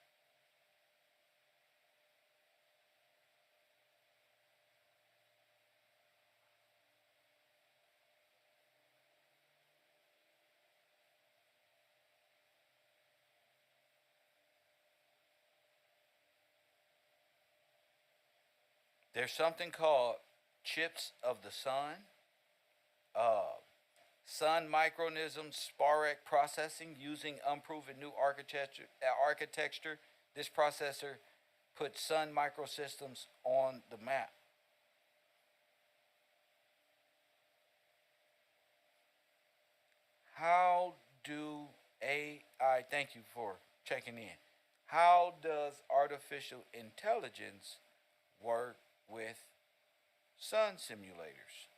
There's something called chips of the sun, uh, sun micronism spirec processing using unproven new architecture. This processor puts sun microsystems on the map. How do AI, thank you for checking in. How does artificial intelligence work with sun simulators?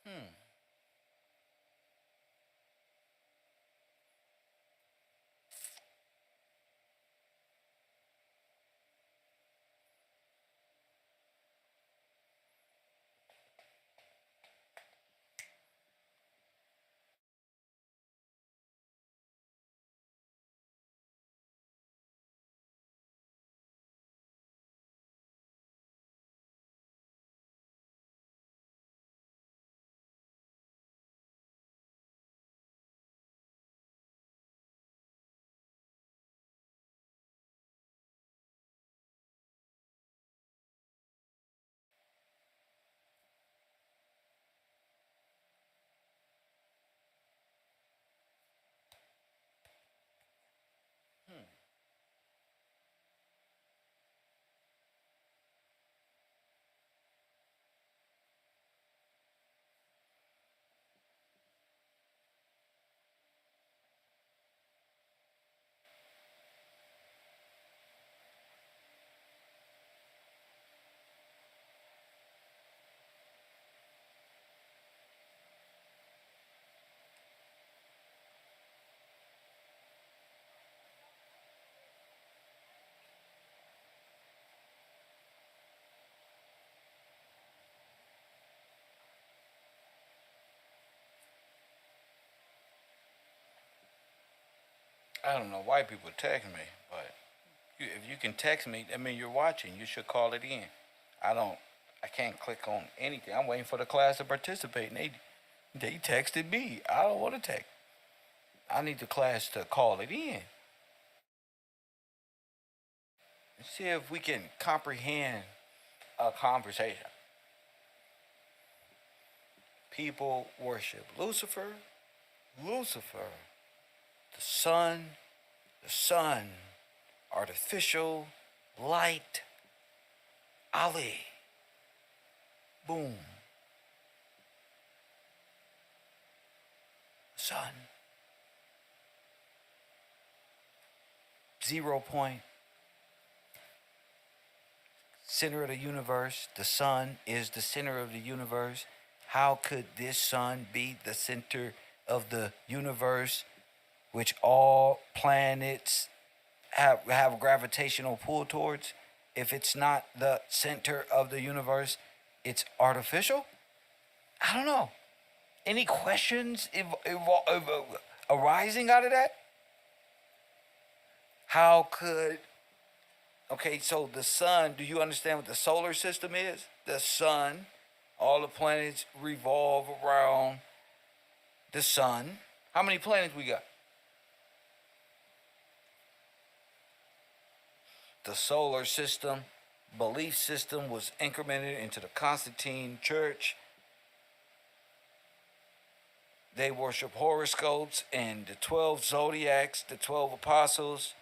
Hmm. I don't know why people text me, but if you can text me, I mean, you're watching. You should call it in. I don't. I can't click on anything. I'm waiting for the class to participate. And they texted me. I don't want to text. I need the class to call it in. See if we can comprehend a conversation. People worship Lucifer, Lucifer, the sun, artificial light, Ali, boom, sun, 0 point, center of the universe. The sun is the center of the universe. How could this sun be the center of the universe, which all planets have gravitational pull towards? If it's not the center of the universe, it's artificial? I don't know. Any questions arising out of that? How could... Okay, so the sun, do you understand what the solar system is? The sun, all the planets revolve around the sun. How many planets we got? The solar system, belief system was incremented into the Constantine Church. They worship horoscopes and the 12 zodiacs, the 12 apostles,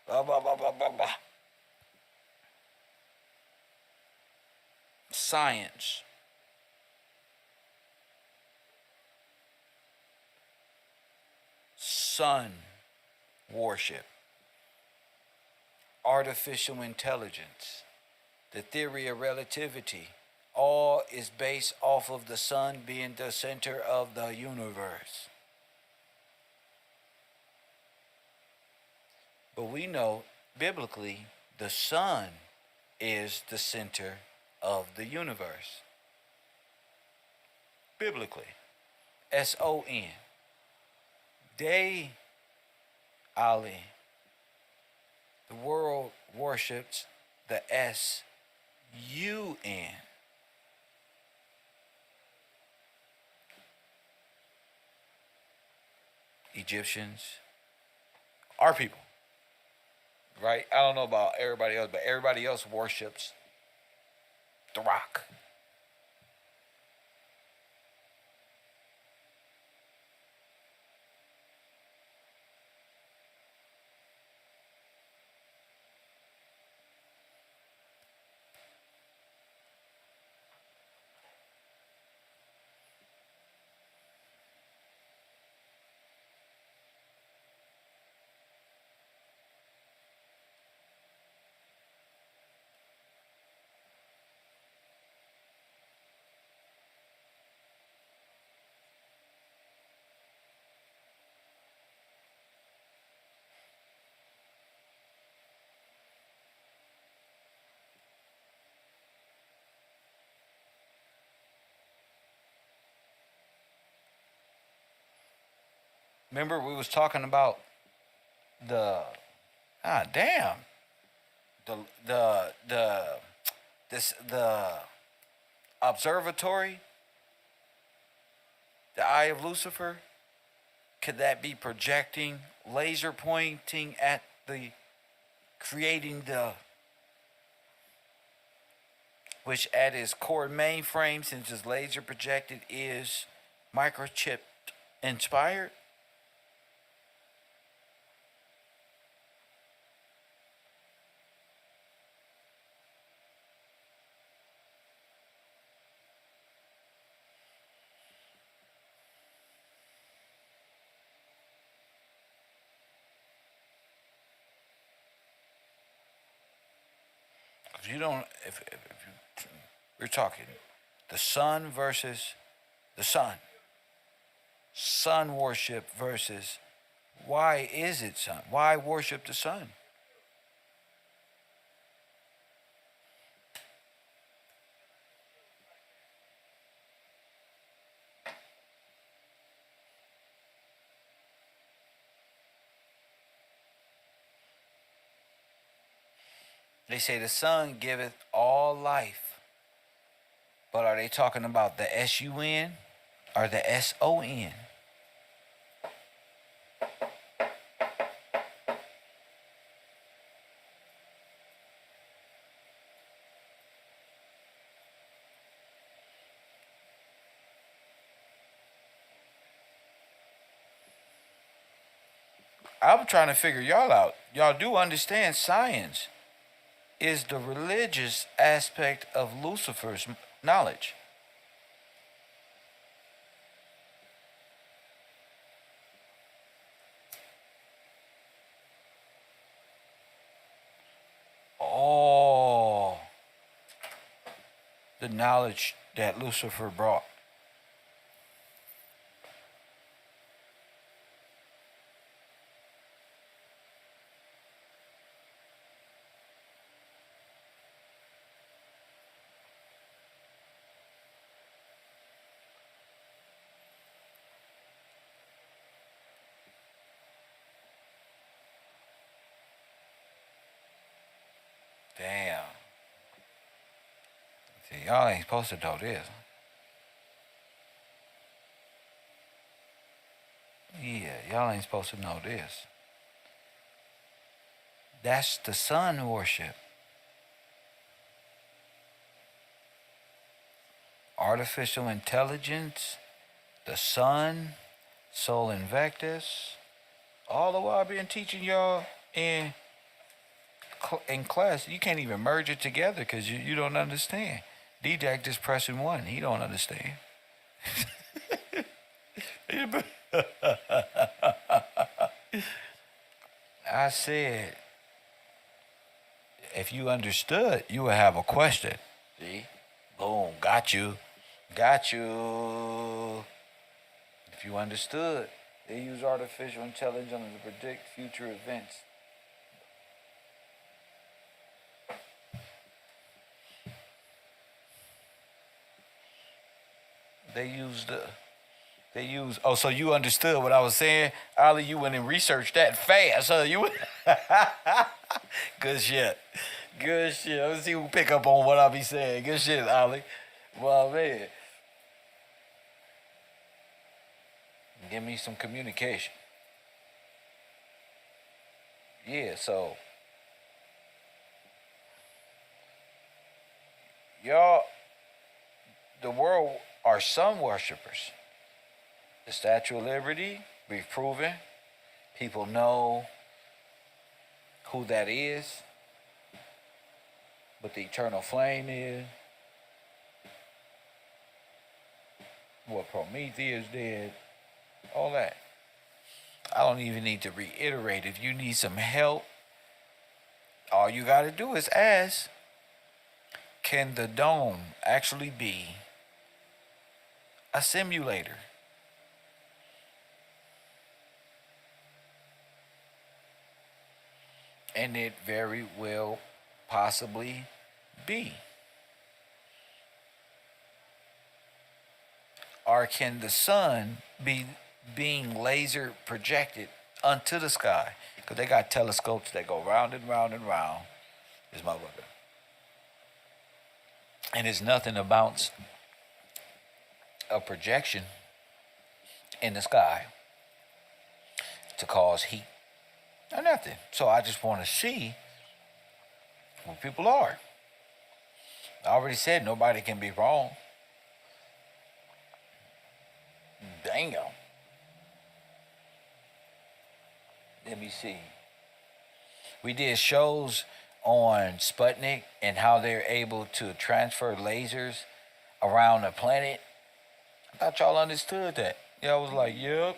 blah, blah, blah, blah, blah, blah. Science. Sun worship. Artificial intelligence. The theory of relativity. All is based off of the sun being the center of the universe. But we know, biblically, the sun is the center of the universe. Biblically. S-O-N. They, Ali, the world worships the S-U-N. Egyptians, our people, right? I don't know about everybody else, but everybody else worships the rock. Remember we was talking about the the observatory, the eye of Lucifer. Could that be projecting, laser pointing at the, creating the, which at its core mainframe, since it's laser projected, is microchip inspired? If you don't, if you, we're talking the sun versus the sun. Sun worship versus, why is it sun? Why worship the sun? They say the Son giveth all life. But are they talking about the S-U-N or the S-O-N? I'm trying to figure y'all out. Y'all do understand science is the religious aspect of Lucifer's knowledge. Oh, the knowledge that Lucifer brought. Damn. See, y'all ain't supposed to know this. Yeah, y'all ain't supposed to know this. That's the sun worship. Artificial intelligence, the sun, Sol Invictus. All the while I've been teaching y'all in class. You can't even merge it together because you don't understand. D-Jack just pressing one. He don't understand. I said, if you understood, you would have a question. See? Boom. Got you. Got you. If you understood, they use artificial intelligence to predict future events. Oh, so you understood what I was saying? Ali, you went and researched that fast, huh? Good shit. Good shit. Let's see who pick up on what I be saying. Good shit, Ali. Well, man. Give me some communication. Yeah, so y'all, the world are sun worshippers. The Statue of Liberty, we've proven. People know who that is, what the eternal flame is, what Prometheus did, all that. I don't even need to reiterate. If you need some help, all you got to do is ask, can the dome actually be a simulator? And it very well possibly be. Or can the sun be being laser projected onto the sky? Because they got telescopes that go round and round and round. This motherfucker. And it's nothing about a projection in the sky to cause heat. Or nothing. So I just want to see who people are. I already said nobody can be wrong. Damn. Let me see. We did shows on Sputnik and how they're able to transfer lasers around the planet. I thought y'all understood that. Y'all was like, yep,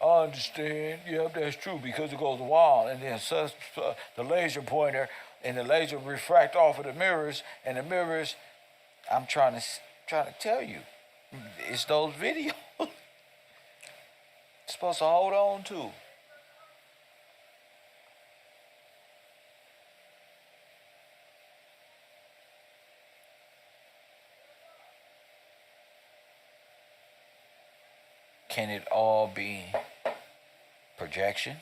I understand. Yep, that's true because it goes wild. And then the laser pointer and the laser refract off of the mirrors. And the mirrors, I'm trying to tell you, it's those videos. Supposed to hold on to. Can it all be projection?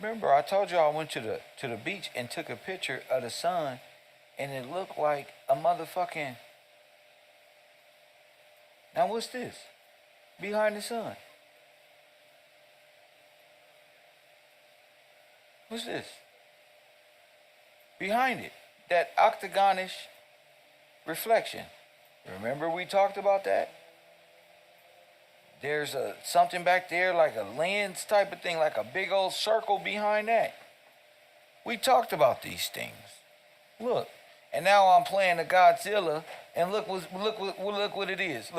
Remember, I told you I went to the beach and took a picture of the sun, and it looked like a motherfucking. Now what's this? Behind the sun. What's this? Behind it, that octagonish reflection. Remember we talked about that? There's a something back there like a lens type of thing, like a big old circle behind that. We talked about these things. Look, and now I'm playing the Godzilla, and look what it is.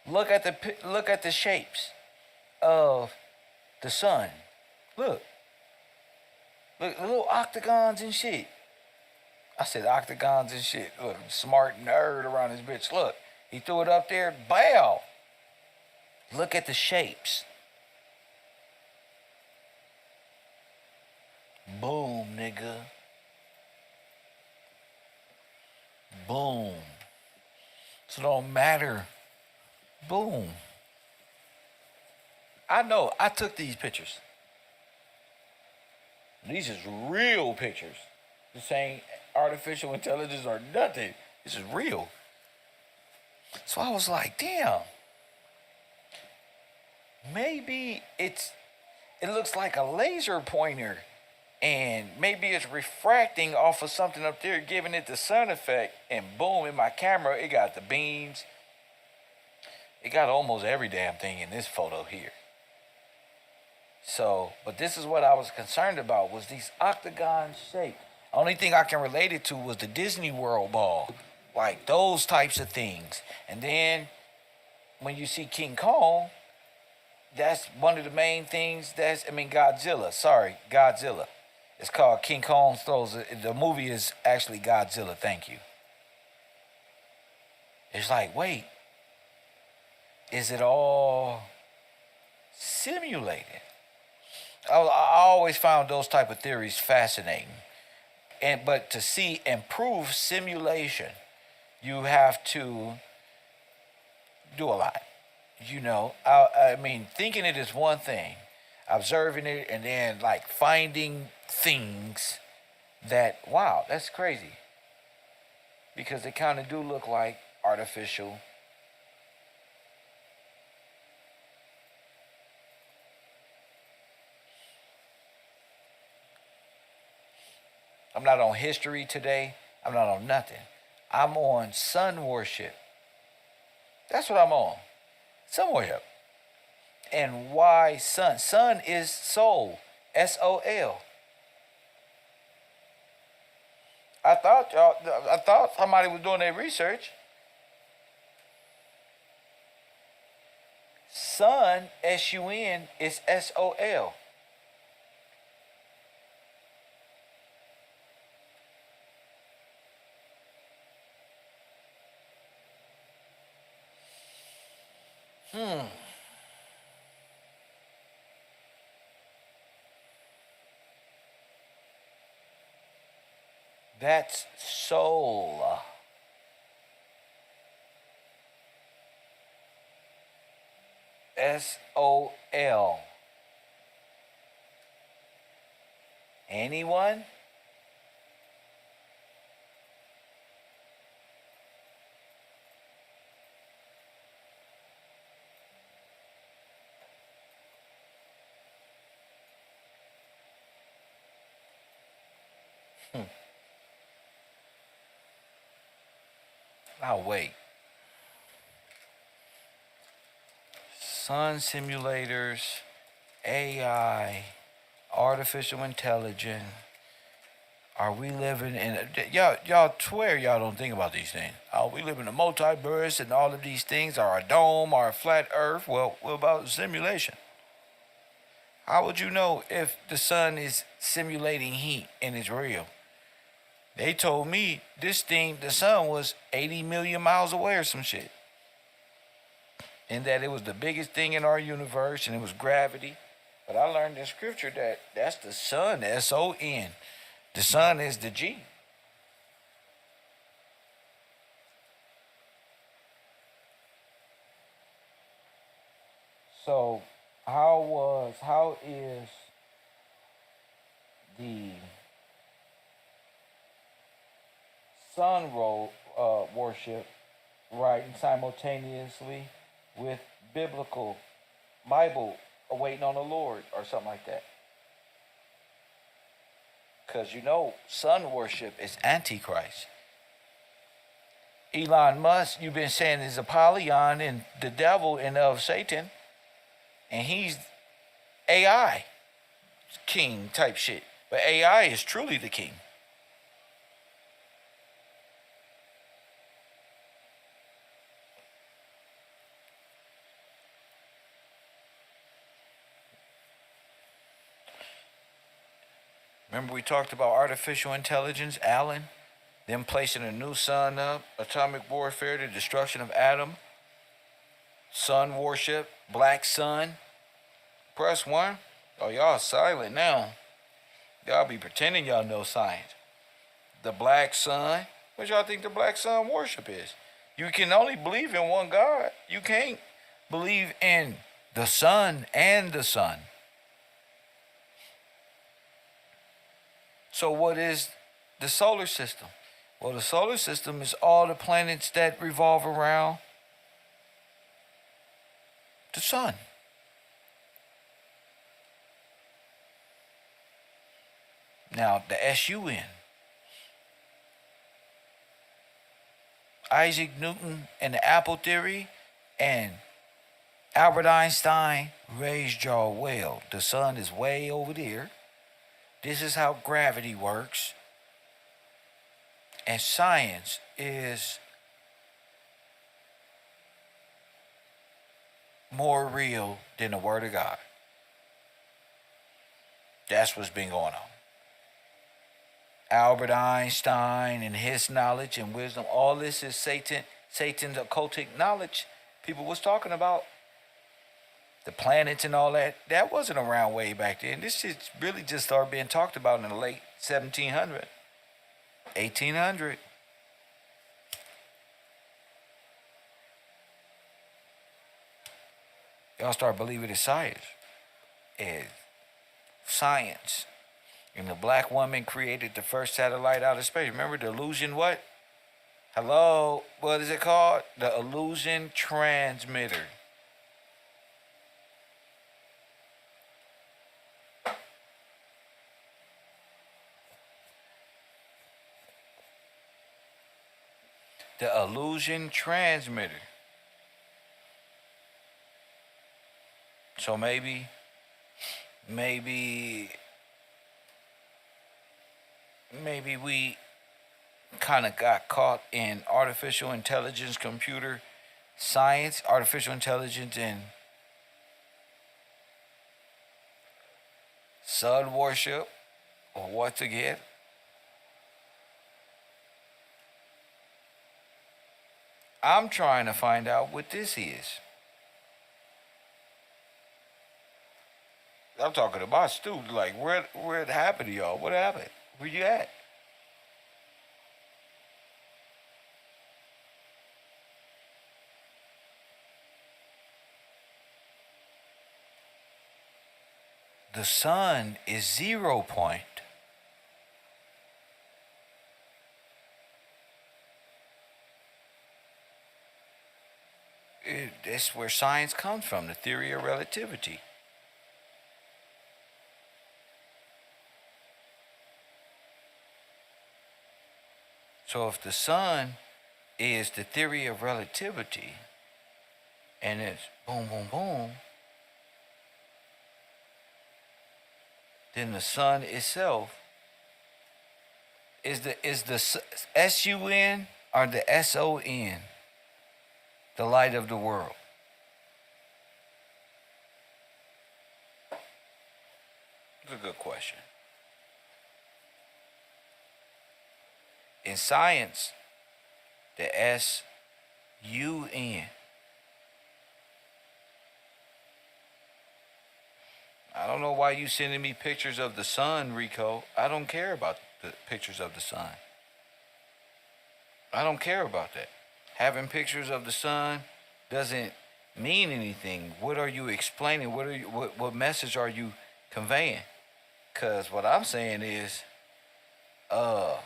Look at the shapes of the sun. Look, the little octagons and shit. I said octagons and shit. Look, smart nerd around this bitch. Look, he threw it up there. Bow. Look at the shapes. Boom, nigga. Boom. So it don't matter. Boom. I know. I took these pictures. These is real pictures. This ain't artificial intelligence or nothing. This is real. So I was like, damn. Maybe it looks like a laser pointer, and maybe it's refracting off of something up there, giving it the sun effect, and boom, in my camera, it got the beams. It got almost every damn thing in this photo here. So, but this is what I was concerned about, was these octagon shapes. Only thing I can relate it to was the Disney World ball, like those types of things. And then when you see King Kong, that's one of the main things. Godzilla. Sorry, Godzilla. It's called King Kong Throws. The movie is actually Godzilla. Thank you. It's like, wait, is it all simulated? I always found those type of theories fascinating. But to see and prove simulation, you have to do a lot. You know, I mean, thinking it is one thing, observing it, and then like finding things that, wow, that's crazy. Because they kind of do look like artificial. I'm not on history today. I'm not on nothing. I'm on sun worship. That's what I'm on. Sun worship. And why sun? Sun is soul. S-O-L. I thought somebody was doing their research. Sun, S-U-N, is S-O-L. That's soul. S-O-L. Anyone? I'll wait. Sun simulators, AI, artificial intelligence. Are we living in y'all swear y'all don't think about these things? Oh, we live in a multiverse and all of these things are a dome or a flat earth. Well, what about simulation? How would you know if the sun is simulating heat and it's real? They told me this thing, the sun was 80 million miles away or some shit. And that it was the biggest thing in our universe and it was gravity. But I learned in scripture that that's the sun, S-O-N. The sun is the G. So how is the sun worship, right, and simultaneously with biblical Bible waiting on the Lord or something like that. Because you know, sun worship is Antichrist. Elon Musk, you've been saying, is Apollyon and the devil and of Satan, and he's AI king type shit. But AI is truly the king. Remember we talked about artificial intelligence, Alan? Them placing a new sun up, atomic warfare, the destruction of Adam, sun worship, black sun. Press 1. Oh, y'all silent now. Y'all be pretending y'all know science. The black sun. What y'all think the black sun worship is? You can only believe in one God. You can't believe in the sun and the sun. So what is the solar system? Well, the solar system is all the planets that revolve around the sun. Now, the SUN. Isaac Newton and the apple theory and Albert Einstein raised y'all well. The sun is way over there. This is how gravity works. And science is more real than the Word of God. That's what's been going on. Albert Einstein and his knowledge and wisdom, all this is Satan's occultic knowledge people was talking about. The planets and all that, that wasn't around way back then. This shit really just started being talked about in the late 1700s, 1800. Y'all start believing it's science. It's science. And the black woman created the first satellite out of space. Remember the illusion what? Hello? What is it called? The illusion transmitter. The illusion transmitter. So maybe we kind of got caught in artificial intelligence, computer science, artificial intelligence, and sun worship, or what to get. I'm trying to find out what this is. I'm talking about Stu. Like, where it happened to y'all? What happened? Where you at? The sun is 0 point. That's where science comes from, the theory of relativity. So if the sun is the theory of relativity, and it's boom, boom, boom, then the sun itself is the SUN or the SON, the light of the world. That's a good question. In science, the SUN. I don't know why you sending me pictures of the sun, Rico. I don't care about the pictures of the sun. I don't care about that. Having pictures of the sun doesn't mean anything. What are you explaining? What message are you conveying? Cause what I'm saying is, uh,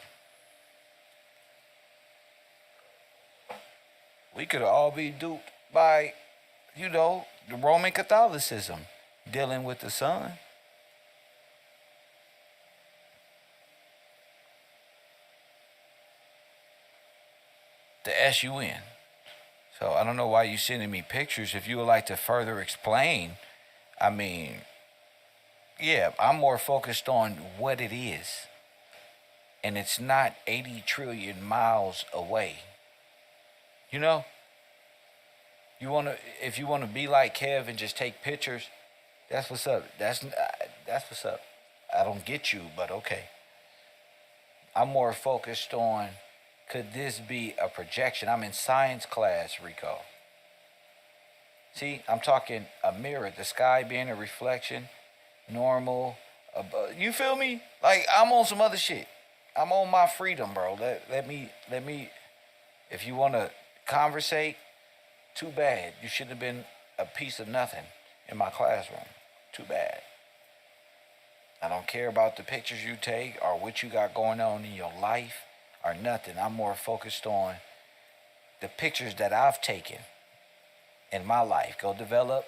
we could all be duped by, the Roman Catholicism dealing with the sun. The SUN. So I don't know why you sending me pictures. If you would like to further explain, I mean, yeah, I'm more focused on what it is. And it's not 80 trillion miles away. You know? If you wanna be like Kev and just take pictures, that's what's up. That's what's up. I don't get you, but okay. I'm more focused on, could this be a projection? I'm in science class, Rico. See, I'm talking a mirror, the sky being a reflection, normal. You feel me? Like I'm on some other shit. I'm on my freedom, bro. Let me. If you want to conversate, too bad. You shouldn't have been a piece of nothing in my classroom. Too bad. I don't care about the pictures you take or what you got going on in your life or nothing. I'm more focused on the pictures that I've taken in my life. Go develop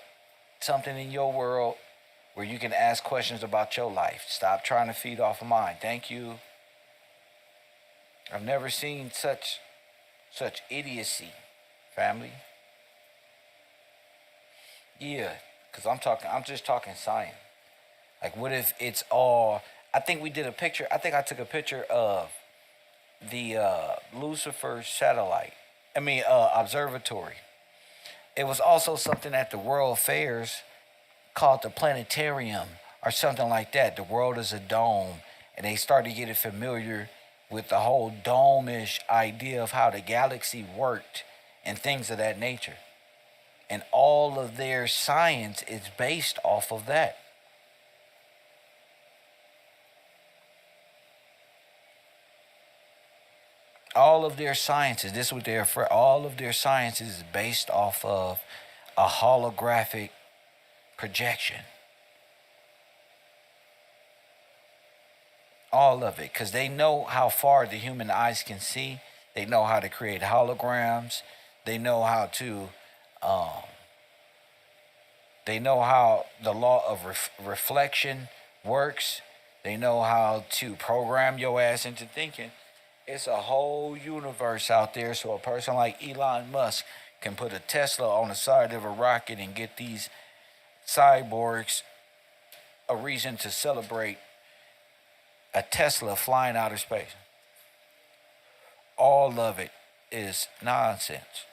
something in your world where you can ask questions about your life. Stop trying to feed off of mine. Thank you. I've never seen such idiocy, family. Yeah, because I'm just talking science. Like, what if it's all, I think we did a picture, I think I took a picture of the Lucifer satellite, observatory. It was also something at the World Fairs called the planetarium or something like that. The world is a dome, and they started getting familiar with the whole dome-ish idea of how the galaxy worked and things of that nature. And all of their science is based off of that. All of their sciences, this is what they're for. All of their sciences is based off of a holographic projection. All of it, because they know how far the human eyes can see. They know how to create holograms. They know how to, they know how the law of reflection works. They know how to program your ass into thinking. It's a whole universe out there. So a person like Elon Musk can put a Tesla on the side of a rocket and get these cyborgs a reason to celebrate a Tesla flying outer space. All of it is nonsense.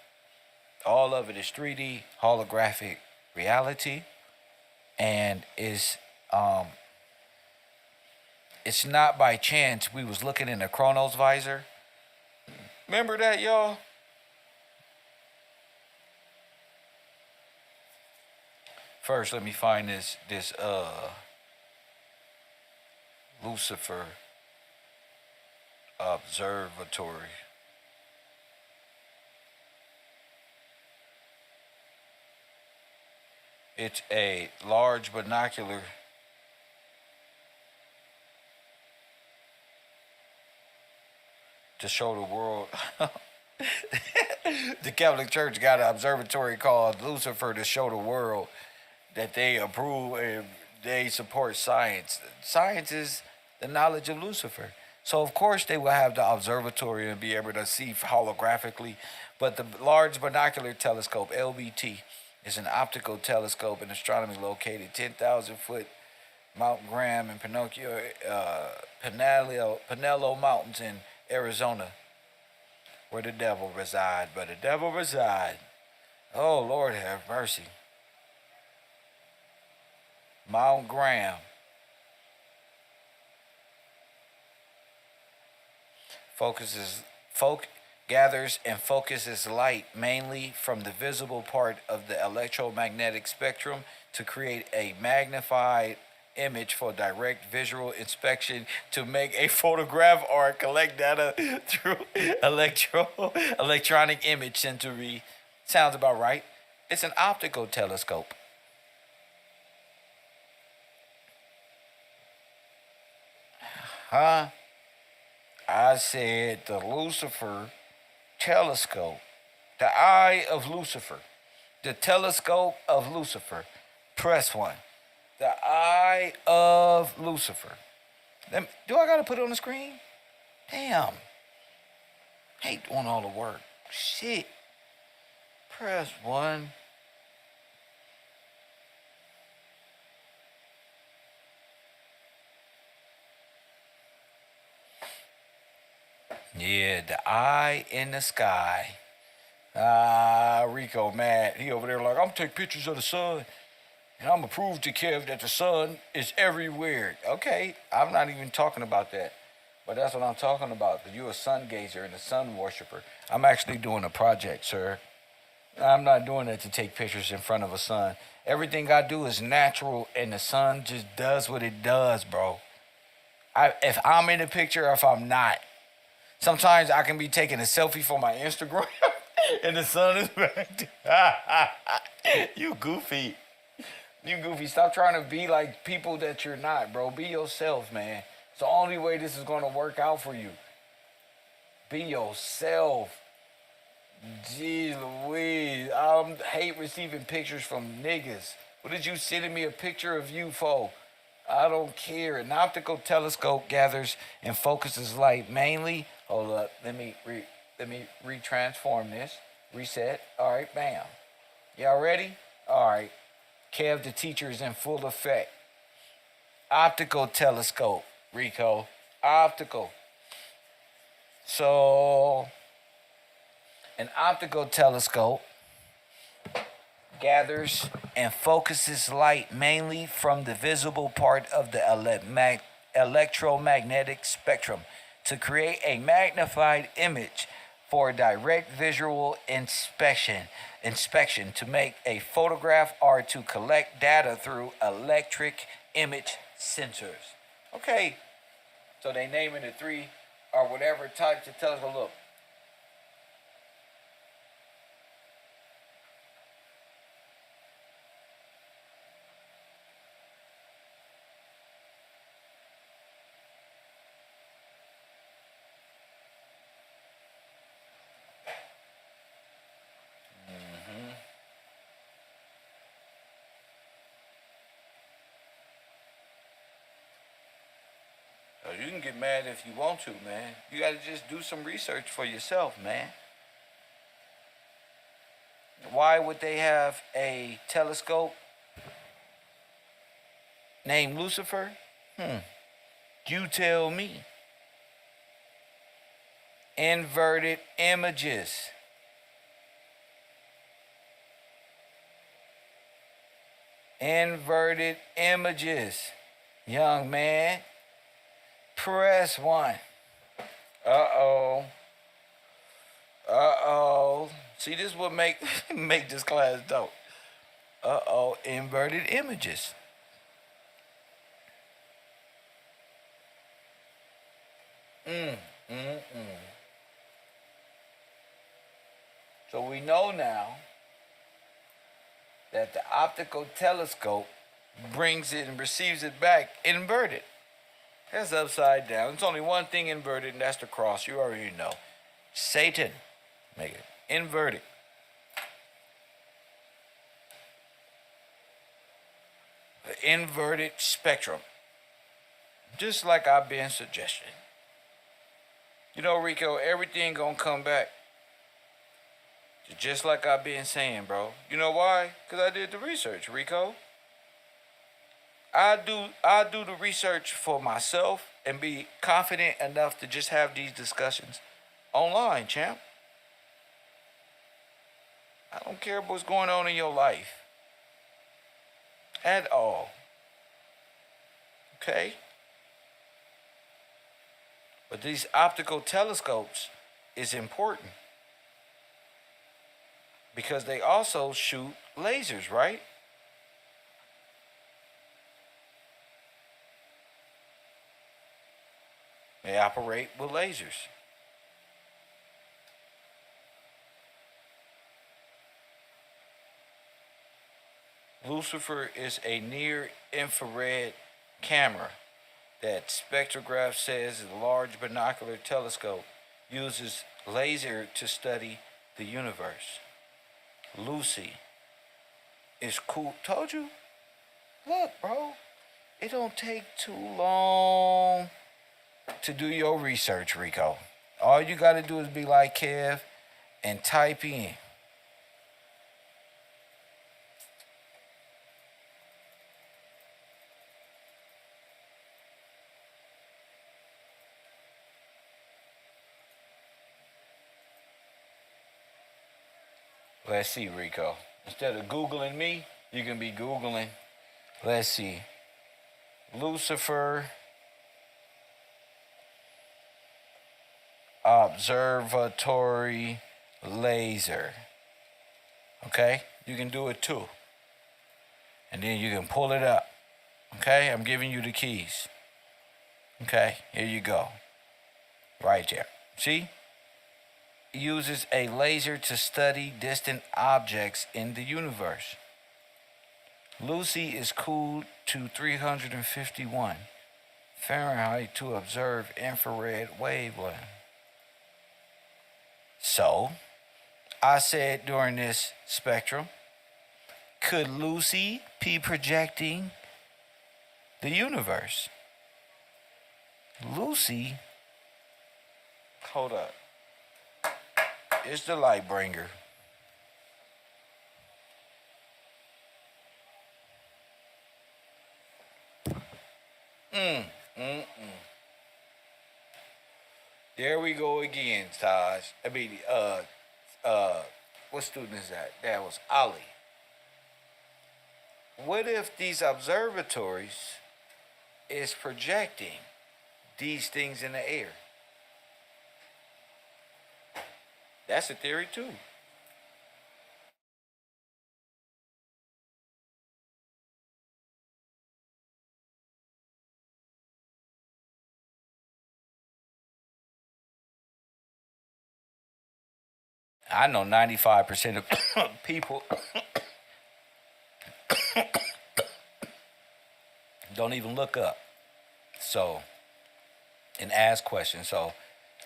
All of it is 3D holographic reality, and it's not by chance we was looking in the Chronos visor. Remember that, y'all? First, let me find this Lucifer Observatory. It's a large binocular to show the world. The Catholic Church got an observatory called Lucifer to show the world that they approve and they support science. Science is the knowledge of Lucifer. So of course they will have the observatory and be able to see holographically. But the Large Binocular Telescope, LBT, is an optical telescope in astronomy located 10,000 foot Mount Graham and Pinello Mountains in Arizona, where the devil reside. But the devil reside. Oh, Lord have mercy. Mount Graham. Gathers and focuses light mainly from the visible part of the electromagnetic spectrum to create a magnified image for direct visual inspection, to make a photograph or collect data through electronic image sensory. Sounds about right. It's an optical telescope. Huh? I said the Lucifer telescope. The eye of Lucifer. The telescope of Lucifer. Press 1. The eye of Lucifer. Do I gotta put it on the screen? Damn. Hate doing all the work. Shit. Press 1. Yeah, the eye in the sky. Rico mad. He over there like, I'm gonna take pictures of the sun. And I'm gonna prove to Kev that the sun is everywhere. Okay, I'm not even talking about that. But that's what I'm talking about. Because you're a sun gazer and a sun worshiper. I'm actually doing a project, sir. I'm not doing it to take pictures in front of a sun. Everything I do is natural and the sun just does what it does, bro. If I'm in the picture or if I'm not. Sometimes I can be taking a selfie for my Instagram and the sun is back there. You goofy. You goofy. Stop trying to be like people that you're not, bro. Be yourself, man. It's the only way this is going to work out for you. Be yourself. Jeez Louise. I hate receiving pictures from niggas. What did you sending me a picture of you for? I don't care. An optical telescope gathers and focuses light mainly. Hold up. Let me retransform this. Reset. All right, bam. Y'all ready? All right. Kev the teacher is in full effect. Optical telescope, Rico. Optical. So, an optical telescope gathers and focuses light mainly from the visible part of the electromagnetic spectrum to create a magnified image for direct visual inspection to make a photograph or to collect data through electric image sensors. Okay, so they naming the 3 or whatever types of telescope. Look. You can get mad if you want to, man. You gotta just do some research for yourself, man. Why would they have a telescope named Lucifer? You tell me. Inverted images. Inverted images. Young man. Press 1. Uh-oh. See, this would make this class dope. Inverted images. So we know now that the optical telescope brings it and receives it back inverted. That's upside down. There's only one thing inverted, and that's the cross. You already know. Satan. Make it inverted. The inverted spectrum. Just like I've been suggesting. You know, Rico, everything gonna come back. Just like I've been saying, bro. You know why? Because I did the research, Rico. I do the research for myself and be confident enough to just have these discussions online, champ. I don't care what's going on in your life at all. Okay? But these optical telescopes is important because they also shoot lasers, right? They operate with lasers. Lucifer is a near infrared camera that spectrograph says the large binocular telescope uses laser to study the universe. Lucy is cool. Told you. Look, bro. It don't take too long to do your research, Rico. All you got to do is be like Kev and type in. Let's see, Rico. Instead of Googling me, you can be Googling. Let's see. Lucifer Observatory Laser. Okay? You can do it too. And then you can pull it up. Okay? I'm giving you the keys. Okay? Here you go. Right there. See? Uses a laser to study distant objects in the universe. Lucy is cooled to 351 Fahrenheit to observe infrared wavelength. So, I said during this spectrum, could Lucy be projecting the universe? Lucy, hold up. It's the light bringer. There we go again, Taj. I mean, what student is that? That was Ali. What if these observatories is projecting these things in the air? That's a theory too. I know 95% of people don't even look up. So, and ask questions. So,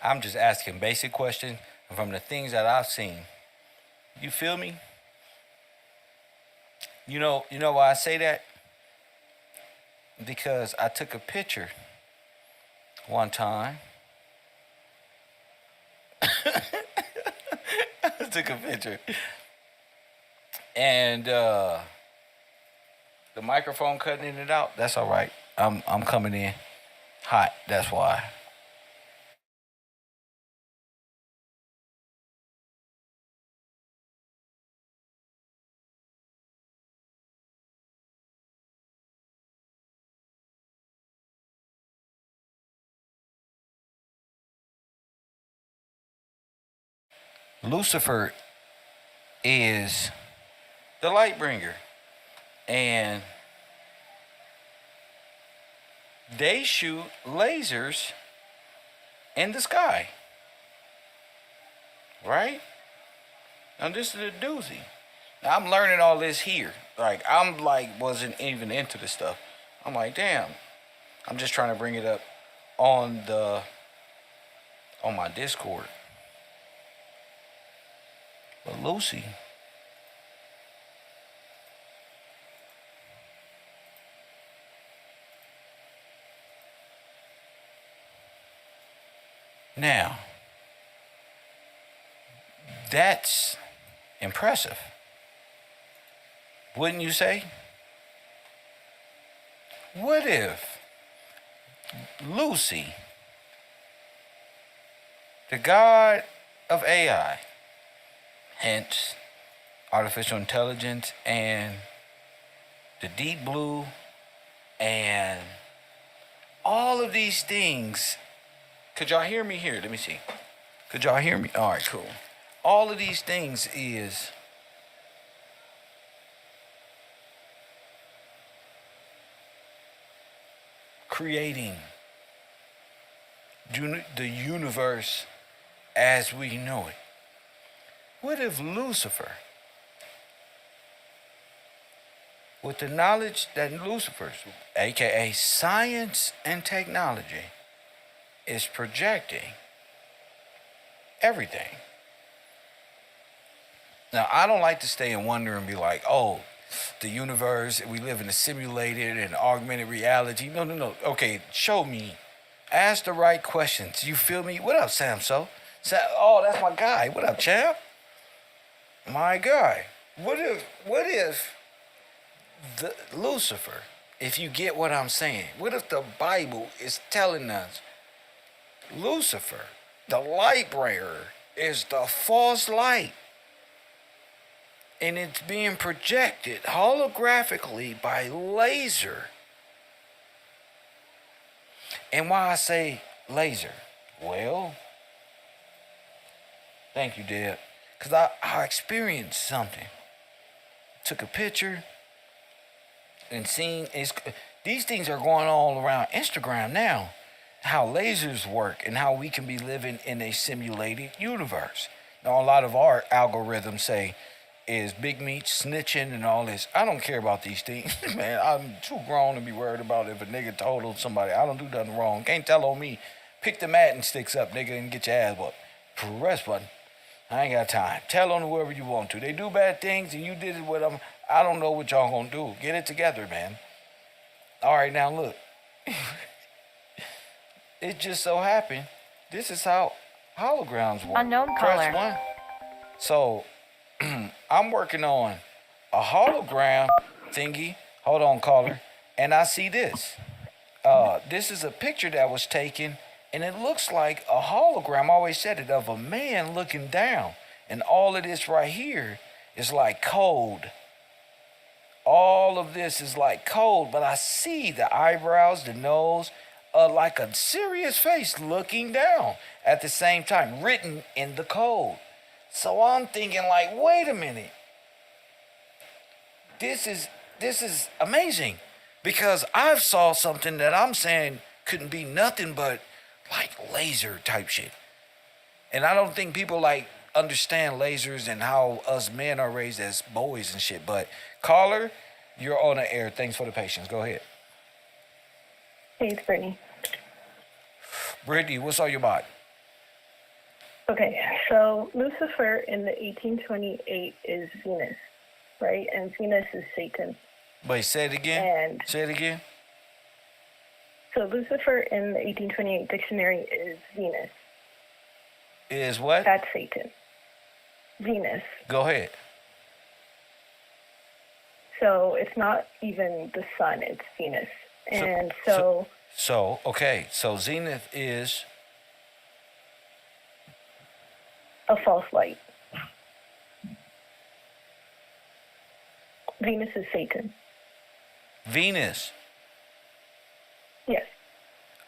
I'm just asking basic questions from the things that I've seen. You feel me? You know why I say that? Because I took a picture one time. I took a picture. And the microphone cutting it out, that's all right. I'm coming in hot, that's why. Lucifer is the light bringer. And they shoot lasers in the sky. Right? Now this is a doozy. Now I'm learning all this here. Wasn't even into this stuff. I'm like, damn. I'm just trying to bring it up on my Discord. But Lucy, now, that's impressive. Wouldn't you say? What if Lucy, the god of AI, hence artificial intelligence and the deep blue and all of these things. Could y'all hear me here? Let me see. Could y'all hear me? All right, cool. All of these things is creating the universe as we know it. What if Lucifer with the knowledge that Lucifer's, aka science and technology, is projecting everything. Now, I don't like to stay and wonder and be like, oh, the universe, we live in a simulated and augmented reality. No, no, no. Okay, show me. Ask the right questions. You feel me? What up, Samso? Oh, that's my guy. What up, champ? My guy. What if the Lucifer, if you get what I'm saying, what if the Bible is telling us Lucifer, the light bringer, is the false light? And it's being projected holographically by laser. And why I say laser? Well, thank you, Deb. Because I experienced something. Took a picture and seen, these things are going all around Instagram now. How lasers work and how we can be living in a simulated universe. Now, a lot of our algorithms say, is big meat snitching and all this. I don't care about these things, man. I'm too grown to be worried about if a nigga told somebody I don't do nothing wrong. Can't tell on me. Pick the matting sticks up, nigga, and get your ass whooped. Press button. I ain't got time. Tell on whoever you want to. They do bad things and you did it with them. I don't know what y'all gonna do. Get it together, man. All right, now look. It just so happened. This is how holograms work. Unknown Press caller. 1. So I'm working on a hologram thingy. Hold on, caller. And I see this. This is a picture that was taken, and it looks like a hologram. I always said it, of a man looking down. And all of this right here is like code. All of this is like code, but I see the eyebrows, the nose, like a serious face looking down at the same time, written in the code. So I'm thinking like, wait a minute. This is amazing, because I've saw something that I'm saying couldn't be nothing but like laser type shit. And I don't think people like understand lasers and how us men are raised as boys and shit. But caller, you're on the air. Thanks for the patience. Go ahead. Hey, it's Brittany. Brittany, what's on your mind? Okay, so Lucifer in the 1828 is Venus, right? And Venus is Satan. Wait, say it again. And say it again. so Lucifer in the 1828 dictionary is Venus. Is what? That's Satan. Venus. Go ahead. So it's not even the sun, it's Venus. And So, okay. So Zenith is a false light. Venus is Satan. Venus. Yes.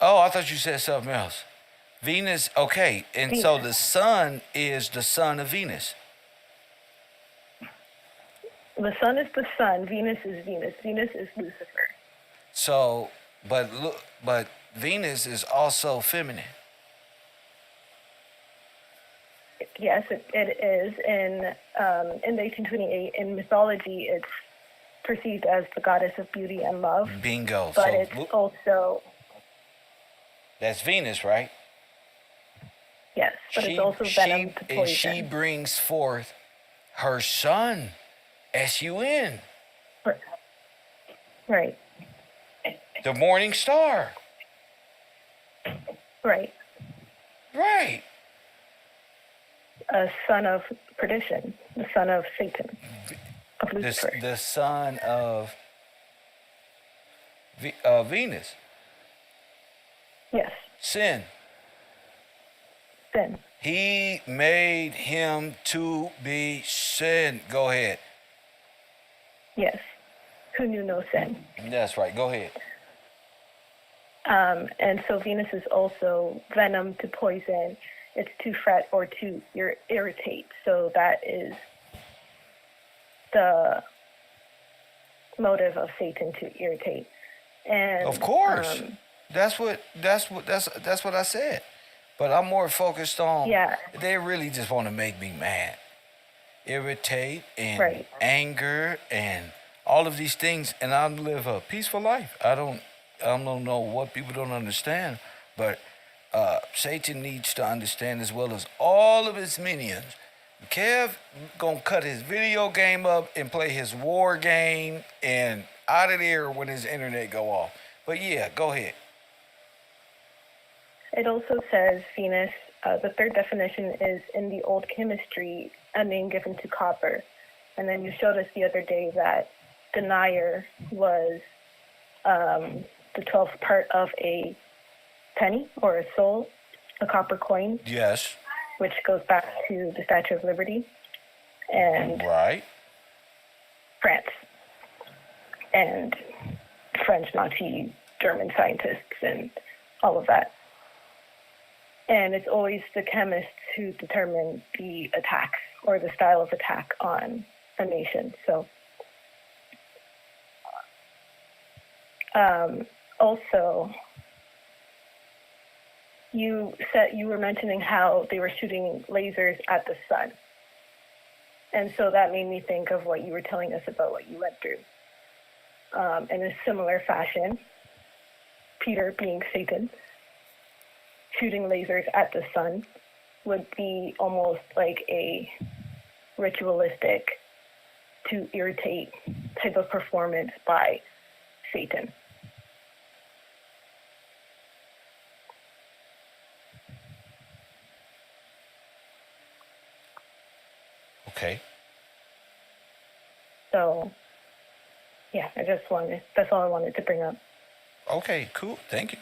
Oh, I thought you said something else. Venus, okay. And Venus. so the sun is the son of Venus. The sun is the sun. Venus is Venus. Venus is Lucifer. So, but Venus is also feminine. Yes, it is. In the 1828, in mythology, it's perceived as the goddess of beauty and love. Bingo. But So it's also, that's Venus, right? yes, but it's also venom to poison. And she brings forth her son, S-U-N, Right, the morning star. right. Right. A son of perdition, the son of Satan, of Lucifer. The son of Venus. Yes, Sin. sin. He made him to be sin. Go ahead. Yes, who knew no sin. That's right. Go ahead. And so Venus is also venom to poison. It's to fret or to irritate. So that is the motive of Satan, to irritate. And Of course. That's what I said. But I'm more focused on, Yeah. they really just want to make me mad. Irritate and Right. anger and all of these things, and I live a peaceful life. I don't know what people don't understand, but Satan needs to understand, as well as all of his minions. Kev gonna cut his video game up and play his war game and out of there when his internet go off. But yeah, go ahead. It also says Venus, the third definition is in the old chemistry, a name given to copper. And then you showed us the other day that denier was the 12th part of a penny or a sol, a copper coin. Yes. Which goes back to the Statue of Liberty and Right. France and French, Nazi, German scientists and all of that. And it's always the chemists who determine the attacks or the style of attack on a nation. So also, you were mentioning how they were shooting lasers at the sun. And so that made me think of what you were telling us about what you went through. In a similar fashion, Peter, being Satan, shooting lasers at the sun would be almost like a ritualistic to irritate type of performance by Satan. Okay. So, yeah, that's all I wanted to bring up. Okay, cool. Thank you.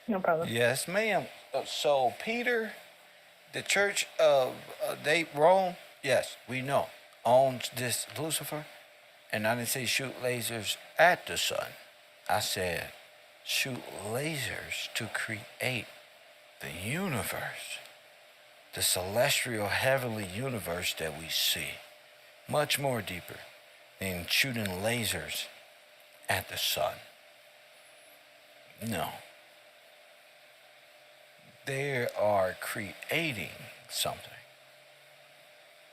No problem. Yes, ma'am. So Peter, the Church of Rome, yes, we know, owns this Lucifer. And I didn't say shoot lasers at the sun. I said shoot lasers to create the universe, the celestial heavenly universe that we see. Much more deeper than shooting lasers at the sun. No. They are creating something.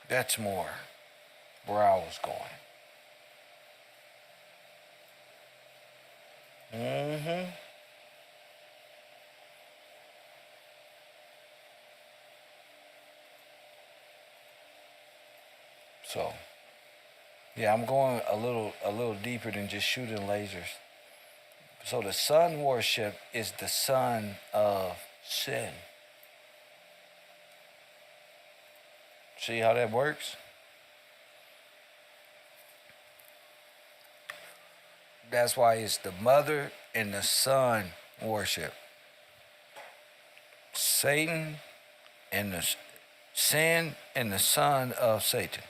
That's more where I was going. Mm-hmm. So, yeah, I'm going a little deeper than just shooting lasers. So the sun worship is the son of sin. See how that works? That's why it's the mother and the son worship. Satan and the sin and the son of Satan.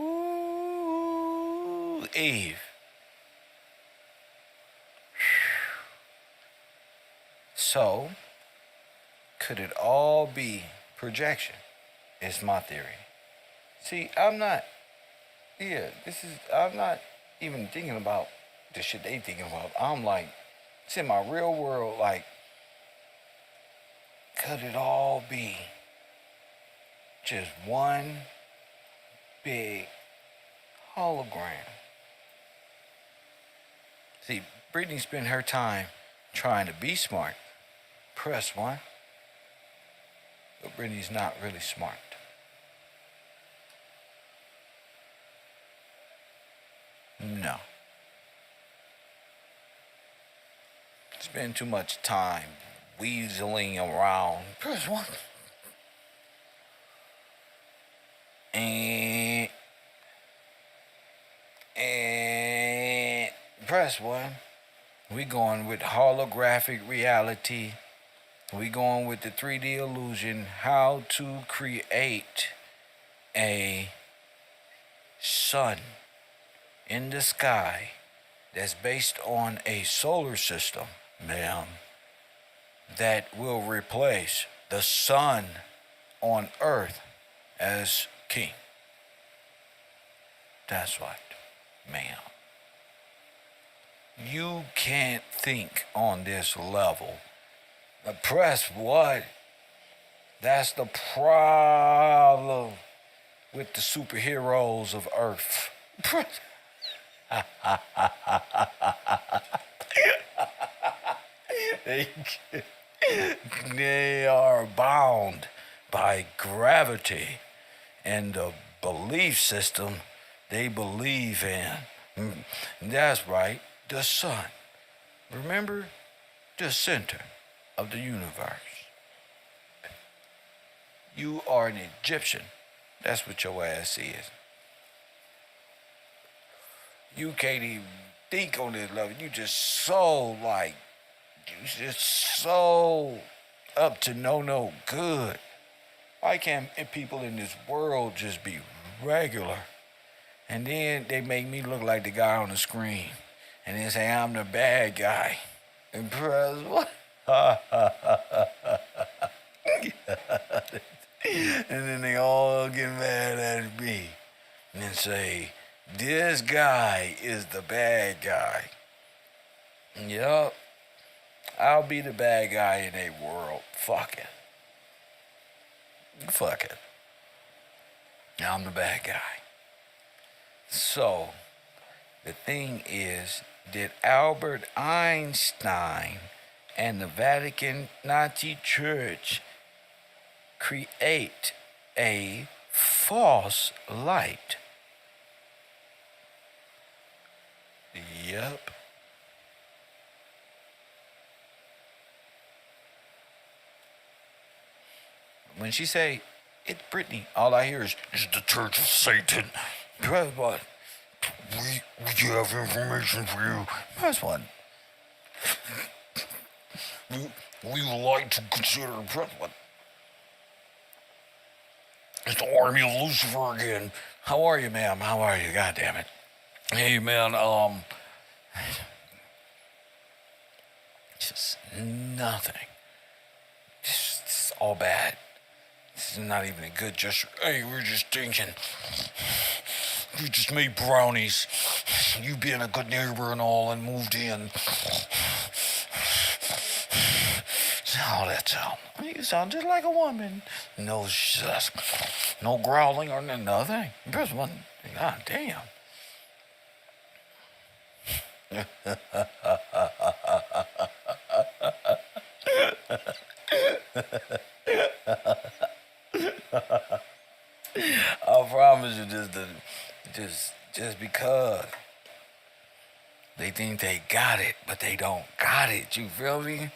Ooh, Eve. So, could it all be projection? Is my theory. See, I'm not even thinking about the shit they thinking about. I'm like, it's in my real world, like, could it all be just one big hologram? See, Brittany spent her time trying to be smart. Press one. But Brittany's not really smart. No. Spend too much time weaseling around. Press one. And press one. We going with holographic reality. We going with the 3D illusion. How to create a sun in the sky that's based on a solar system, ma'am, that will replace the sun on Earth as king. That's right, ma'am. You can't think on this level. Press what? That's the problem with the superheroes of Earth. they, they are bound by gravity and the belief system they believe in. That's right, the sun. Remember, the center of the universe. You are an Egyptian. That's what your ass is. You can't even think on this level. You just so like, you just so up to no good. Why can't people in this world just be regular? And then they make me look like the guy on the screen. And they say I'm the bad guy. And press what? And then they all get mad at me. And then say, this guy is the bad guy. Yup. I'll be the bad guy in a world. Fuck it. Fuck it. I'm the bad guy. So, the thing is, did Albert Einstein and the Vatican Nazi Church create a false light? Yep. When she say, it's Brittany, all I hear is, it's the Church of Satan. Press what? We have information for you. Press one. We would like to consider, press one. It's the Army of Lucifer again. How are you, ma'am? How are you? God damn it. Hey, man, just nothing. It's all bad. This is not even a good gesture. Hey, we're just thinking. We just made brownies. You being a good neighbor and all and moved in. How that sound? You sound just like a woman. No shush. No growling or nothing. Press one. God damn. I promise you, just because they think they got it, but they don't got it. You feel me?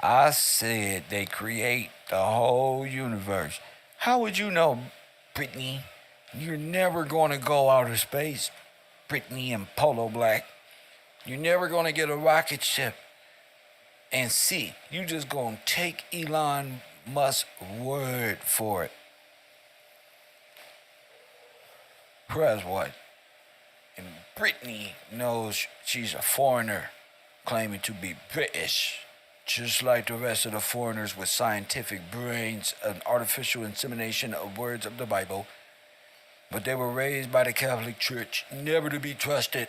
I said they create the whole universe. How would you know, Brittany? You're never going to go outer space, Brittany and Polo Black. You're never going to get a rocket ship and see. You just going to take Elon Musk's word for it. Press what? And Brittany knows she's a foreigner claiming to be British. Just like the rest of the foreigners with scientific brains, an artificial insemination of words of the Bible. But they were raised by the Catholic Church, never to be trusted.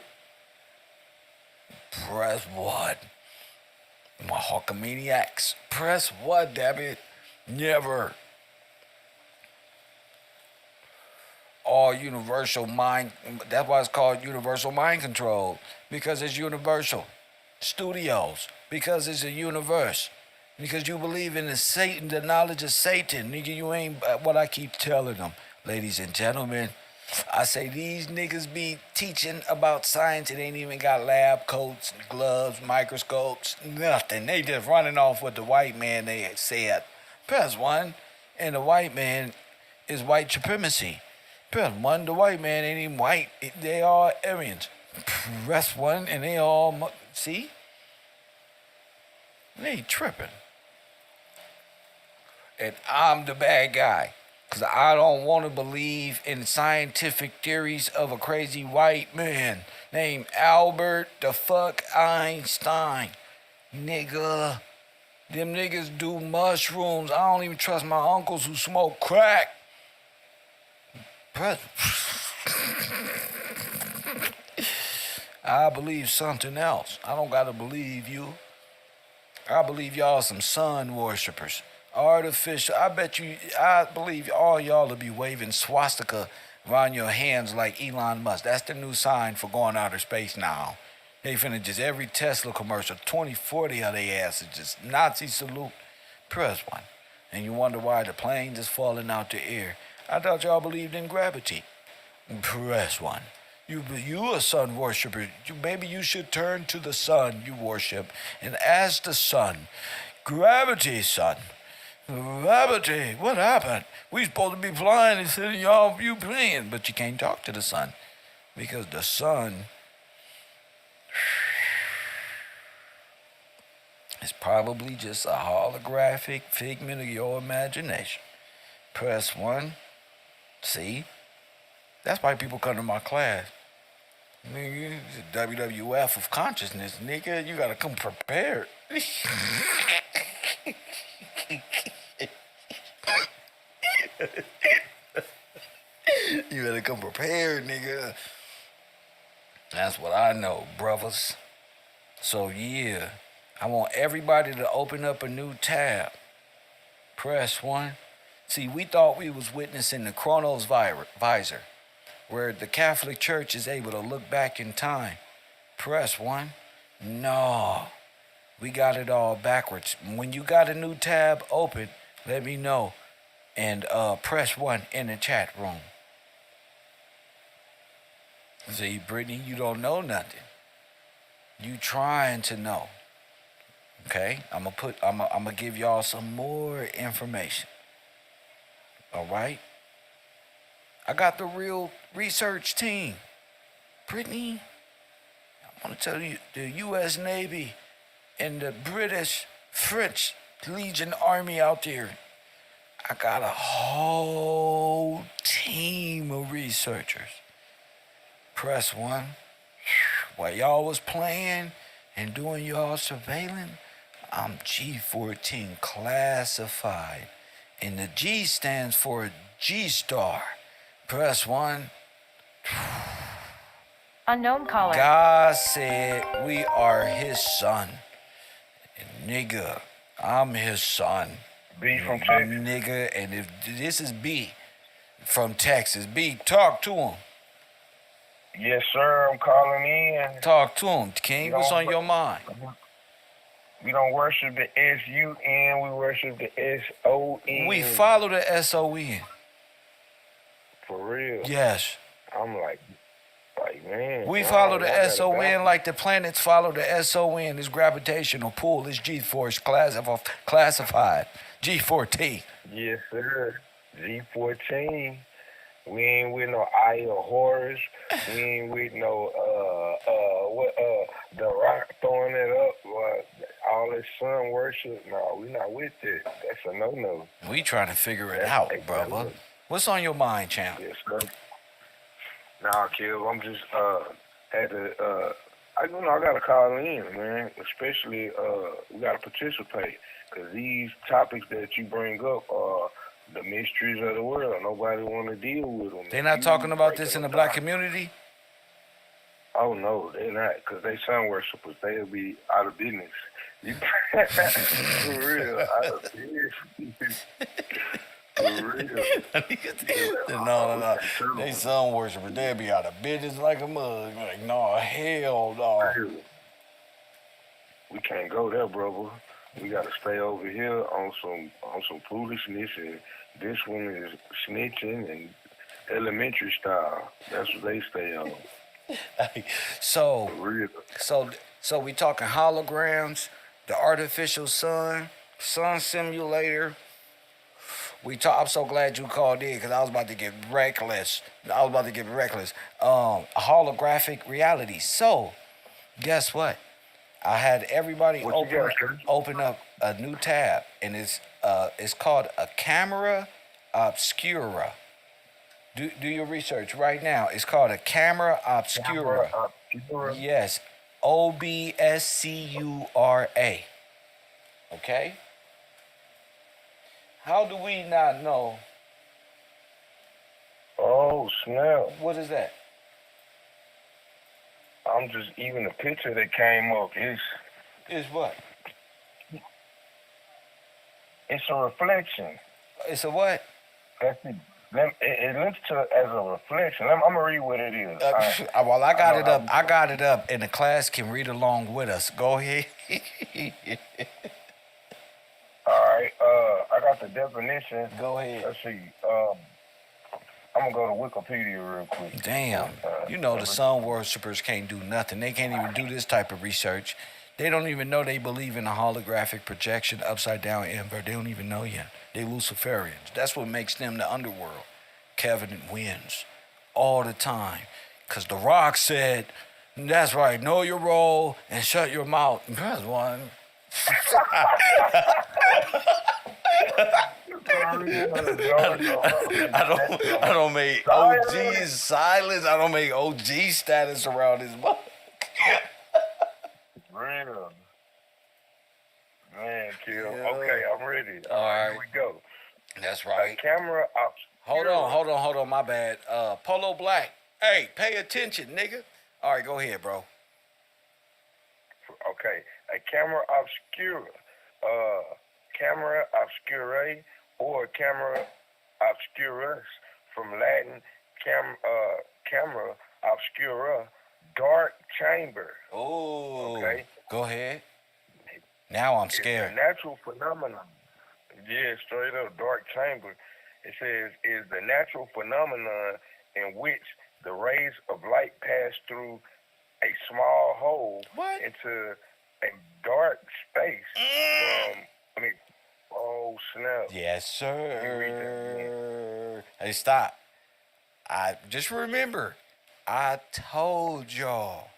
Press what? Mahawkamaniacs. Press what, damn it? Never. All universal mind, that's why it's called universal mind control, because it's universal. Studios, because it's a universe. Because you believe in the Satan, the knowledge of Satan. Nigga, you ain't what I keep telling them. Ladies and gentlemen, I say these niggas be teaching about science. It ain't even got lab coats, gloves, microscopes, nothing. They just running off what the white man they said. Press one, and the white man is white supremacy. Press one, the white man ain't even white. They are Aryans. Press one, and they all, see? They ain't tripping. And I'm the bad guy. Because I don't want to believe in scientific theories of a crazy white man named Albert the fuck Einstein. Nigga. Them niggas do mushrooms. I don't even trust my uncles who smoke crack. I believe something else. I don't gotta believe you. I believe y'all some sun worshipers. Artificial. I bet you, I believe all y'all will be waving swastika around your hands like Elon Musk. That's the new sign for going outer space now. They finna just every Tesla commercial, 2040 of they asses, just Nazi salute. Press 1. And you wonder why the planes is falling out the air. I thought y'all believed in gravity. Press 1. You a sun worshiper. Maybe you should turn to the sun you worship and ask the sun, gravity, son. Gravity, what happened? We supposed to be flying instead of y'all you playing, but you can't talk to the sun because the sun is probably just a holographic figment of your imagination. Press 1. See? That's why people come to my class. Nigga, it's a WWF of consciousness, nigga. You gotta come prepared. You better come prepared, nigga. That's what I know, brothers. So yeah, I want everybody to open up a new tab. Press 1. See, we thought we was witnessing the Chronos visor, where the Catholic Church is able to look back in time. Press 1. No, we got it all backwards. When you got a new tab open, let me know. And press 1 in the chat room. See, Brittany, you don't know nothing. You trying to know. Okay? I'm gonna give y'all some more information. All right? I got the real research team. Brittany, I want to tell you, the U.S. Navy and the British, French Legion Army out there, I got a whole team of researchers. Press 1. While y'all was playing and doing y'all surveilling, I'm G14 classified. And the G stands for G-Star. Press 1. Unknown caller. God said we are his son. And nigga, I'm his son. B from Texas. Nigga, and if this is B from Texas. B, talk to him. Yes, sir. I'm calling in. Talk to him, King. What's on your mind? We don't worship the S-U-N. We worship the S-O-N. We follow the S-O-N. For real. Yes. I'm like, man. We follow the S-O-N like the planets follow the S-O-N. It's gravitational pull. It's G-force classified. G14. Yes, sir. G14. We ain't with no Eye of Horus. We ain't with no the Rock throwing it up. All this sun worship. No, we not with it. That's a no. We trying to figure it out, brother. What's on your mind, champ? Yes, sir. Nah, Kev, I'm just had to I gotta call in, man. Especially we gotta participate because these topics that you bring up are the mysteries of the world. Nobody want to deal with them. They not talking about this in the black community? Oh, no, they're not, because they sun worshipers. They'll be out of business. For real, out of business. For real. No. They sun worshipers. They'll be out of business like a mug. Like, no, hell no. We can't go there, brother. We gotta stay over here on some foolishness, and this one is snitching and elementary style. That's what they stay on. So we talking holograms, the artificial sun simulator. I'm so glad you called in because I was about to get reckless. Holographic reality. So, guess what? I had everybody open up a new tab, and it's called a camera obscura. Do your research right now. It's called a camera obscura. Yes, OBSCURA. Okay. How do we not know? Oh snap! What is that? I'm just even the picture that came up Is what? It's a reflection. It's a what? That's It looks to as a reflection. I'm gonna read what it is. Well, I got know it how up. I got it up, and the class can read along with us. Go ahead. All right. I got the definition. Go ahead. Let's see. I'm gonna go to Wikipedia real quick. Damn. You know the sun worshippers can't do nothing. They can't even do this type of research. They don't even know they believe in a holographic projection, upside down invert. They don't even know yet. They Luciferians. That's what makes them the underworld. Kevin wins all the time. Because The Rock said, that's right, know your role and shut your mouth. That's one. I don't make OG's silence. I don't make OG status around his mouth. Real. Man, Kill. Yeah. Okay, I'm ready. All right. Here we go. That's right. Camera Hold on, my bad. Polo Black. Hey, pay attention, nigga. All right, go ahead, bro. Okay, a camera obscura, camera obscura, or camera obscurus from Latin camera obscura, dark chamber. Oh, okay. Go ahead. Now I'm scared. It's a natural phenomenon. Yeah, straight up, dark chamber. It says is the natural phenomenon in which the rays of light pass through a small hole into a dark space oh snap. Yes, sir. Hey, stop. I just remember, I told y'all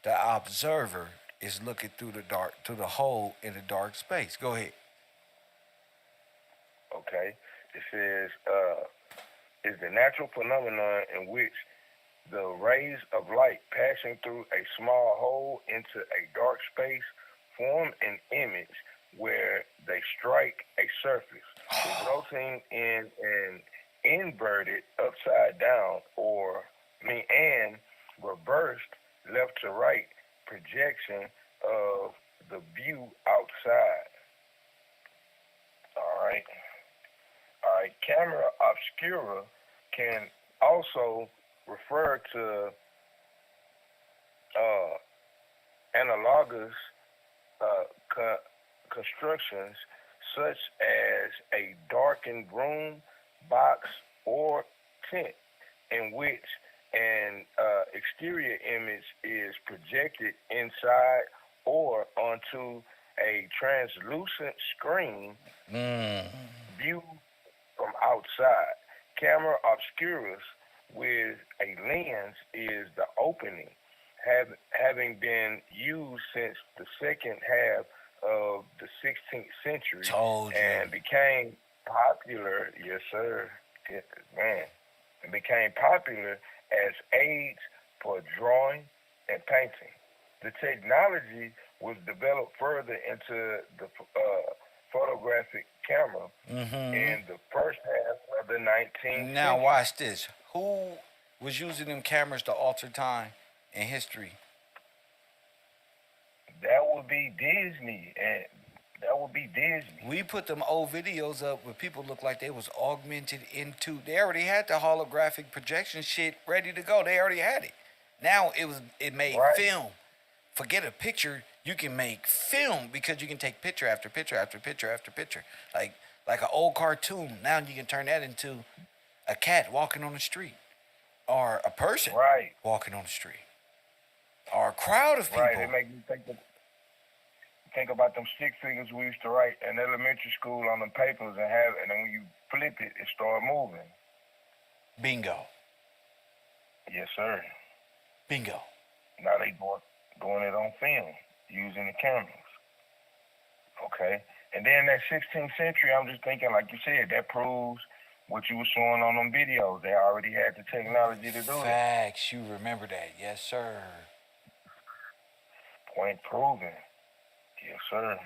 the observer is looking through the hole in the dark space. Go ahead. Okay. It says is the natural phenomenon in which the rays of light passing through a small hole into a dark space form an image where they strike a surface, resulting in an inverted upside down and reversed left to right projection of the view outside. All right. Camera obscura can also refer to analogous constructions such as a darkened room, box, or tent in which an exterior image is projected inside or onto a translucent screen view from outside. Camera obscurus with a lens is the opening, having been used since the second half of the 16th century and became popular. Yes, sir. Man, it became popular as aids for drawing and painting. The technology was developed further into the photographic camera in the first half of the 19th century. Now watch this. Who was using them cameras to alter time in history? That would be Disney. We put them old videos up where people look like they was augmented into. They already had the holographic projection shit ready to go. They already had it. Now it made film. Forget a picture. You can make film because you can take picture after picture after picture after picture. Like an old cartoon. Now you can turn that into a cat walking on the street. Or a person walking on the street. Or a crowd of people. Right, it makes me think about them stick figures we used to write in elementary school on the papers and then when you flip it, it start moving. Bingo. Yes, sir. Bingo. Now they doing it on film, using the cameras. Okay. And then that 16th century, I'm just thinking, like you said, that proves what you were showing on them videos. They already had the technology to do it. Facts. You remember that. Yes, sir. Point proven. Yes, sir.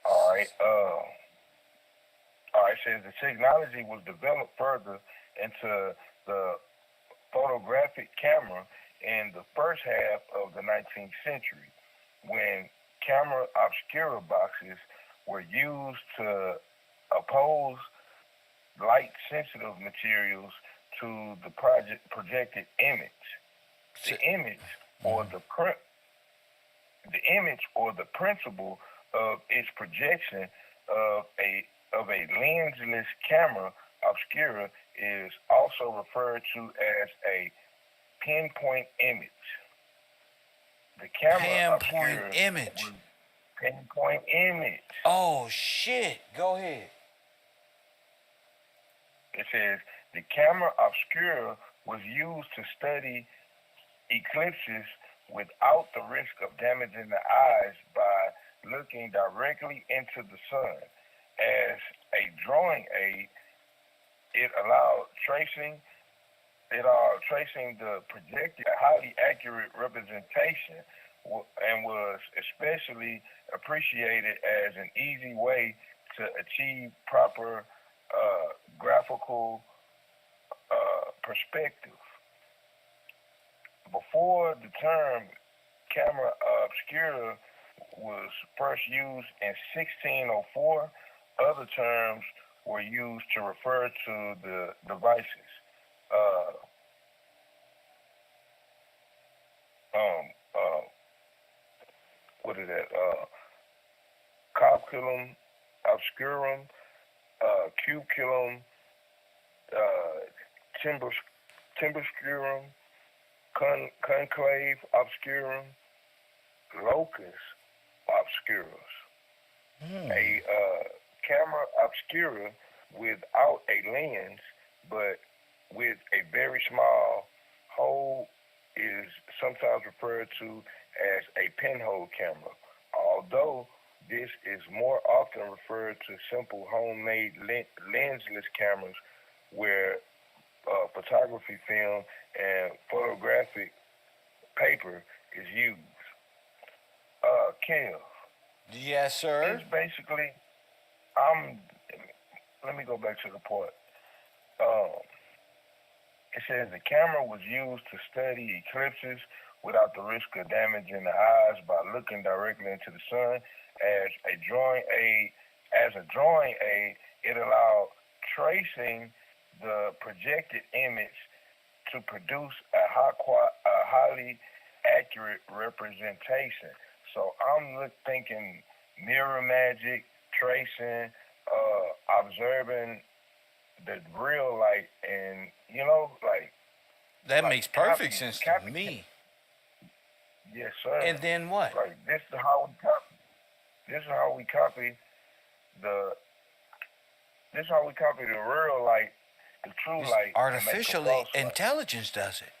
All right. It says the technology was developed further into the photographic camera in the first half of the 19th century, when camera obscura boxes were used to oppose light-sensitive materials to the projected image. The image or the image or the principle of its projection of a lensless camera obscura is also referred to as a pinpoint image. The camera obscura image. Pinpoint image. Oh shit! Go ahead. It says the camera obscura was used to study eclipses without the risk of damaging the eyes by looking directly into the sun. As a drawing aid, it allowed tracing the projected highly accurate representation and was especially appreciated as an easy way to achieve proper graphical perspective. Before the term camera obscura was first used in 1604, other terms were used to refer to the devices. What is that? Copculum obscurum, cuculum, timbroscurum, conclave obscurum, locus obscurus. A camera obscura without a lens, but with a very small hole, is sometimes referred to as a pinhole camera, although this is more often referred to simple homemade lensless cameras where photography film and photographic paper is used. Kev. Yes, sir. It's basically, let me go back to the part. It says the camera was used to study eclipses without the risk of damaging the eyes by looking directly into the sun. As a drawing aid, it allowed tracing the projected image to produce a highly accurate representation. So I'm thinking mirror magic, tracing, observing the real light, and that like makes perfect sense to me. Yes, sir. And then what? Like this is how we copy. This is how we copy the. This is how we copy the real light, the true It's light. artificial and make the false intelligence does it.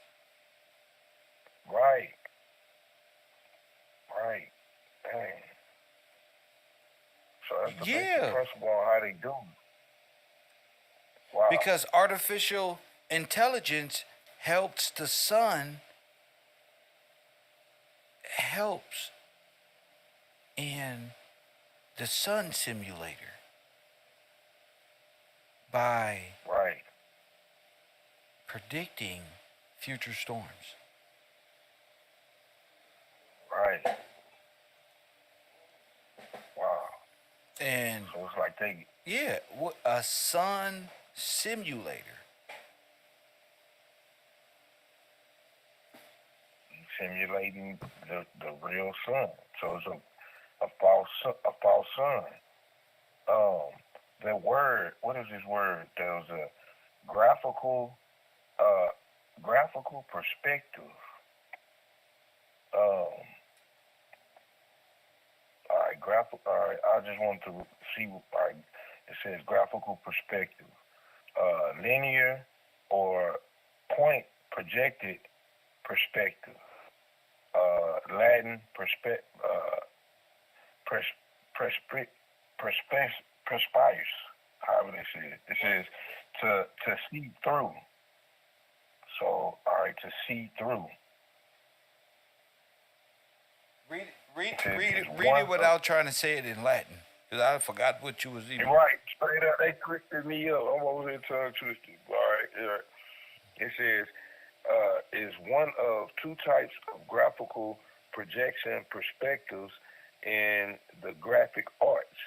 light. Right. Right. Dang. So that's the basic principle on how they do it. Wow. Because artificial intelligence helps the sun, helps in the sun simulator by predicting future storms. Right. Wow. And so it's like they a sun simulator. Simulating the real sun. So it's a false sun. The word, what is this word? There was a graphical perspective. All right, I just want to see. All right, it says graphical perspective, linear or point projected perspective. Latin perspice, however they say it. It says to see through. So, all right, to see through. Read it without trying to say it in Latin, because I forgot what you was even. Right, straight up, they twisted me up. I'm over here tongue twisted. All right, it says is one of two types of graphical projection perspectives in the graphic arts.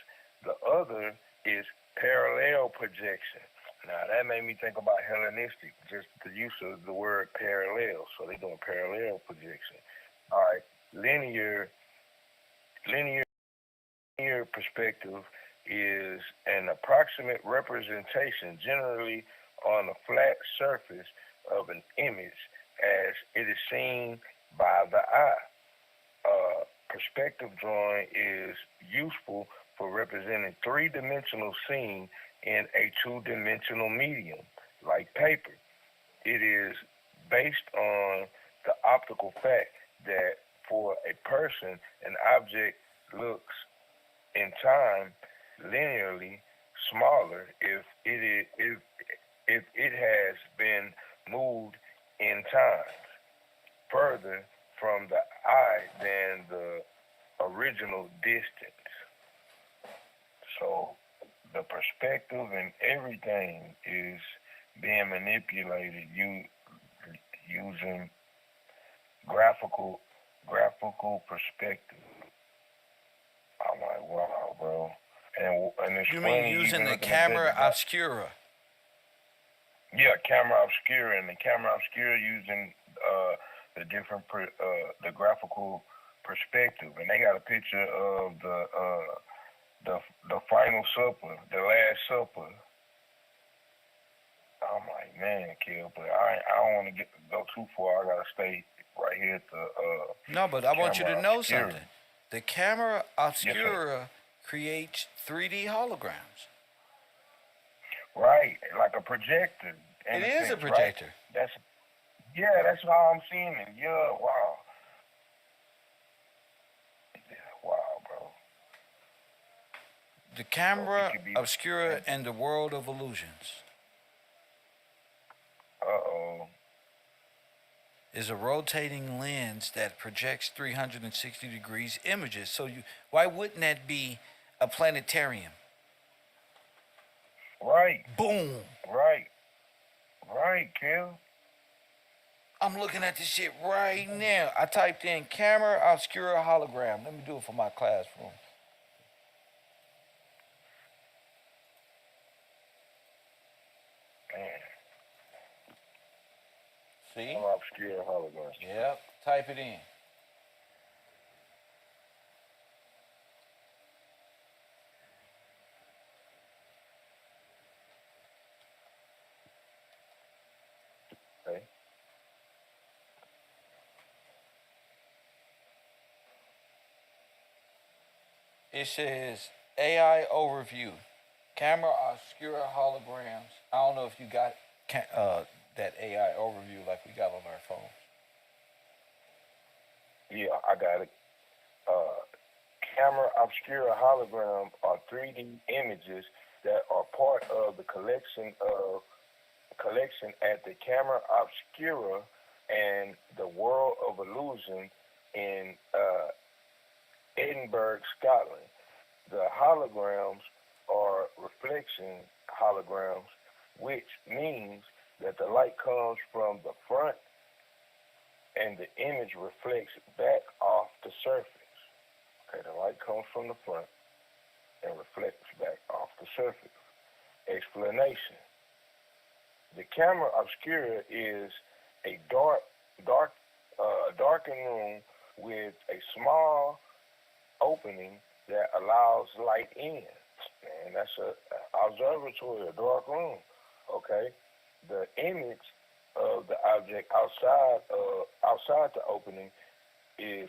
The other is parallel projection, Now that made me think about Hellenistic, just the use of the word parallel. So they're doing parallel projection. All right, linear perspective is an approximate representation, generally on a flat surface of an image, as it is seen by the eye. Perspective drawing is useful for representing three-dimensional scene in a two-dimensional medium, like paper. It is based on the optical fact that for a person, an object looks in time linearly smaller if it has been moved in time further from the eye than the original distance. So the perspective and everything is being manipulated using graphical perspective. I'm like, wow, bro. And it's You funny mean using even the looking at camera that. obscura? Yeah, camera obscura, and the camera obscura using the different the graphical perspective, and they got a picture of the final supper, the last supper. I'm like, man, Kill, but I don't want to go too far. I gotta stay right here at the No, but I want you to camera know obscura. something. The camera Yes, sir. obscura creates 3D holograms. Right, like a projector. It in a is a sense, projector. Right? That's how I'm seeing it. Yeah, wow. Yeah, wow, bro. The camera could be- obscura and the world of illusions Uh-oh. is a rotating lens that projects 360 degrees images. So why wouldn't that be a planetarium? Right, Boom. right, Kill. I'm looking at this shit right now. I typed in camera obscura hologram. Let me do it for my classroom. Man, See? I'm obscure hologram. Yep. Type it in. Okay. It says AI overview, camera obscura holograms. I don't know if you got that AI overview like we got on our phone. Yeah, I got it. Camera obscura hologram are 3D images that are part of the collection at the Camera Obscura and the World of Illusion in Edinburgh, Scotland. The holograms are reflection holograms, which means that the light comes from the front and the image reflects back off the surface. Okay, the light comes from the front and reflects back off the surface. Explanation. The camera obscura is a darkened room with a small opening that allows light in. And that's an observatory, a dark room. Okay? The image of the object outside the opening is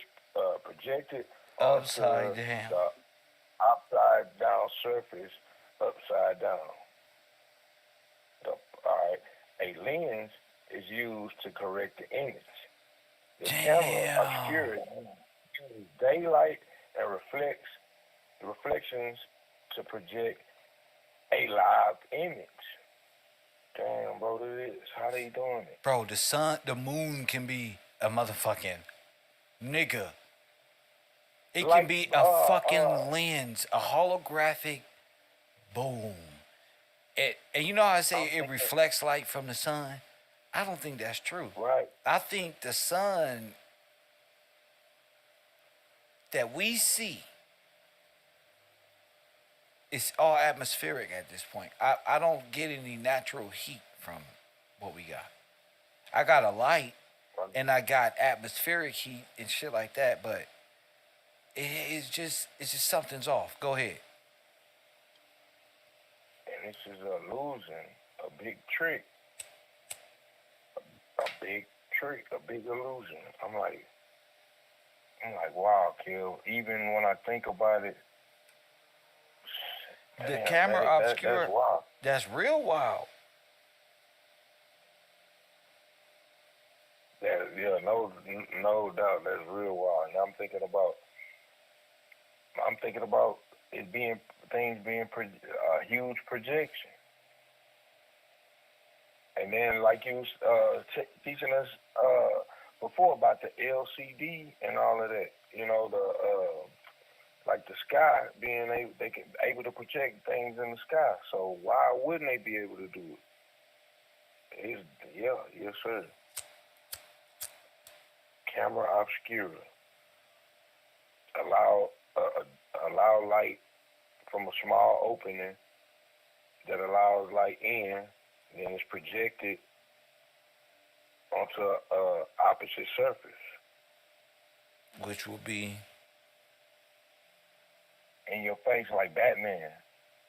projected Upside onto down. the upside down surface, upside down. A lens is used to correct the image. The camera obscura uses daylight and reflections to project a live image. Damn, bro, it is. How they doing it? Bro, the moon can be a motherfucking nigga. It can Like, be a fucking lens, a holographic boom. And you know how I say it reflects light from the sun? I don't think that's true. Right. I think the sun that we see it's all atmospheric at this point. I don't get any natural heat from what we got. I got a light and I got atmospheric heat and shit like that, but it's just something's off. Go ahead. And this is a illusion, a big trick, a big illusion. I'm like, wow, Kill. Even when I think about it, The damn, camera obscure. that's wild. That's real wild. Yeah, no doubt, that's real wild. And I'm thinking about it being things being a huge projection. And then, like you was teaching us before about the LCD and all of that, like the sky being able to project things in the sky. So why wouldn't they be able to do it? Yes, sir. Camera obscura. Allow light from a small opening that allows light in, then it's projected onto a opposite surface. Which will be In your face, like Batman.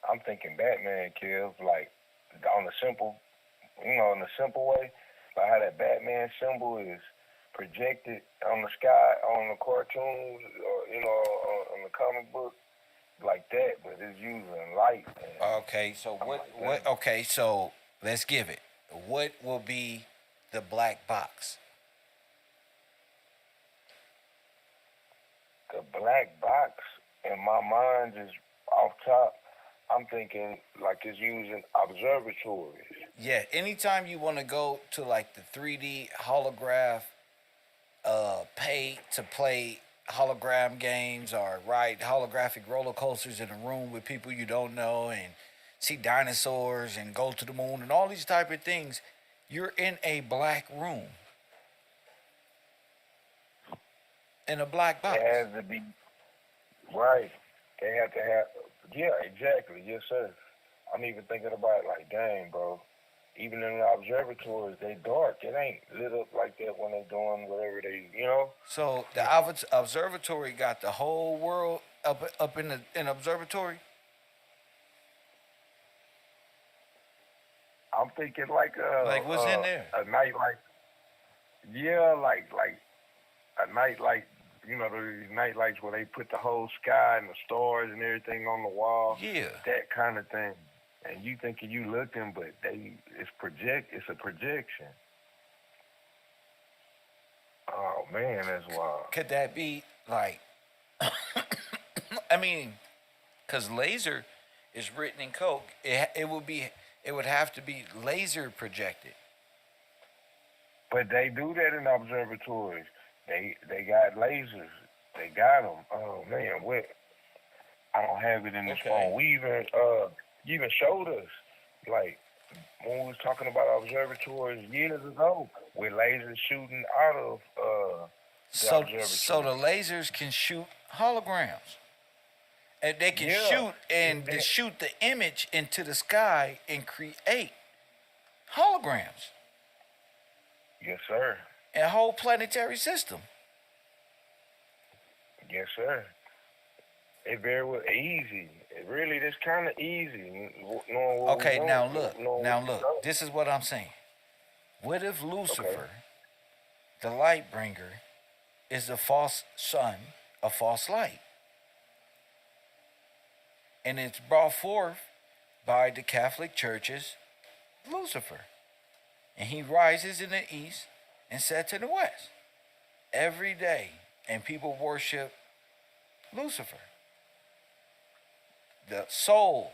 I'm thinking Batman kills, like on the simple, in a simple way, like how that Batman symbol is projected on the sky, on the cartoons, or on the comic book, like that, but it's using light. okay. So what? Okay, so let's give it. What will be the black box? The black box in my mind is off top. I'm thinking like it's using observatories. Yeah. Anytime you want to go to like the 3D holograph, pay to play hologram games or ride holographic roller coasters in a room with people you don't know and see dinosaurs and go to the moon and all these type of things, you're in a black room. In a black box. It has to be right. They have to have. Yeah, exactly. Yes, sir. I'm even thinking about it like, dang, bro. Even in the observatories, they dark. It ain't lit up like that when they doing whatever they. So the observatory got the whole world up in the observatory. I'm thinking like Like what's in there? a night like like a night like the night lights where they put the whole sky and the stars and everything on the wall. Yeah. That kind of thing. And you thinking you looking, but it's a projection. Oh man, that's wild. Could that be like? I mean, because laser is written in code. It would have to be laser projected. But they do that in observatories. They got lasers. They got them. Oh man, what? I don't have it in this phone. We even you even showed us like when we was talking about observatories years ago with lasers shooting out of the observatory. So the lasers can shoot holograms. And they can shoot and they shoot the image into the sky and create holograms. Yes, sir. And a whole planetary system. Yes, sir. It very well easy. It really is kind of easy. Okay, now look. This is what I'm saying. What if Lucifer, the light bringer, is a false sun, a false light? And it's brought forth by the Catholic Church's Lucifer. And he rises in the east and sets in the west every day. And people worship Lucifer. The soul,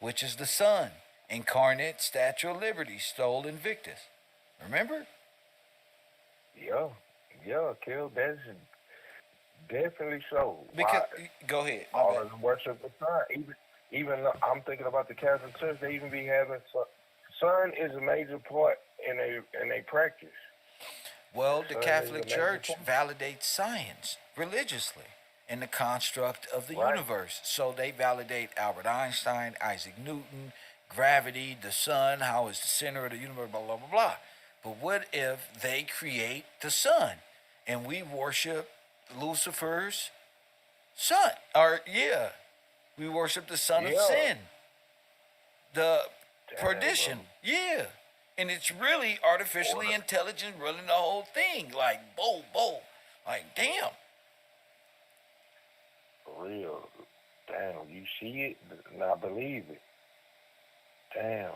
which is the sun, incarnate Statue of Liberty, stole Invictus. Remember? Yeah, Kill. That's definitely so. Because go ahead. All of them worship the sun. Even I'm thinking about the Catholic Church. They even be having sun is a major part in a practice. Well, the Catholic Church validates science religiously. in the construct of the Right. universe. So they validate Albert Einstein, Isaac Newton, gravity, the sun, how it's the center of the universe, blah, blah, blah, blah. But what if they create the sun and we worship Lucifer's son? Or, yeah, we worship the son of Yeah. sin, the Damn, perdition. bro. Yeah. And it's really artificially Order. intelligent running the whole thing. Like, boom, boom. Like, damn. For real. Damn, you see it, and I believe it. Damn.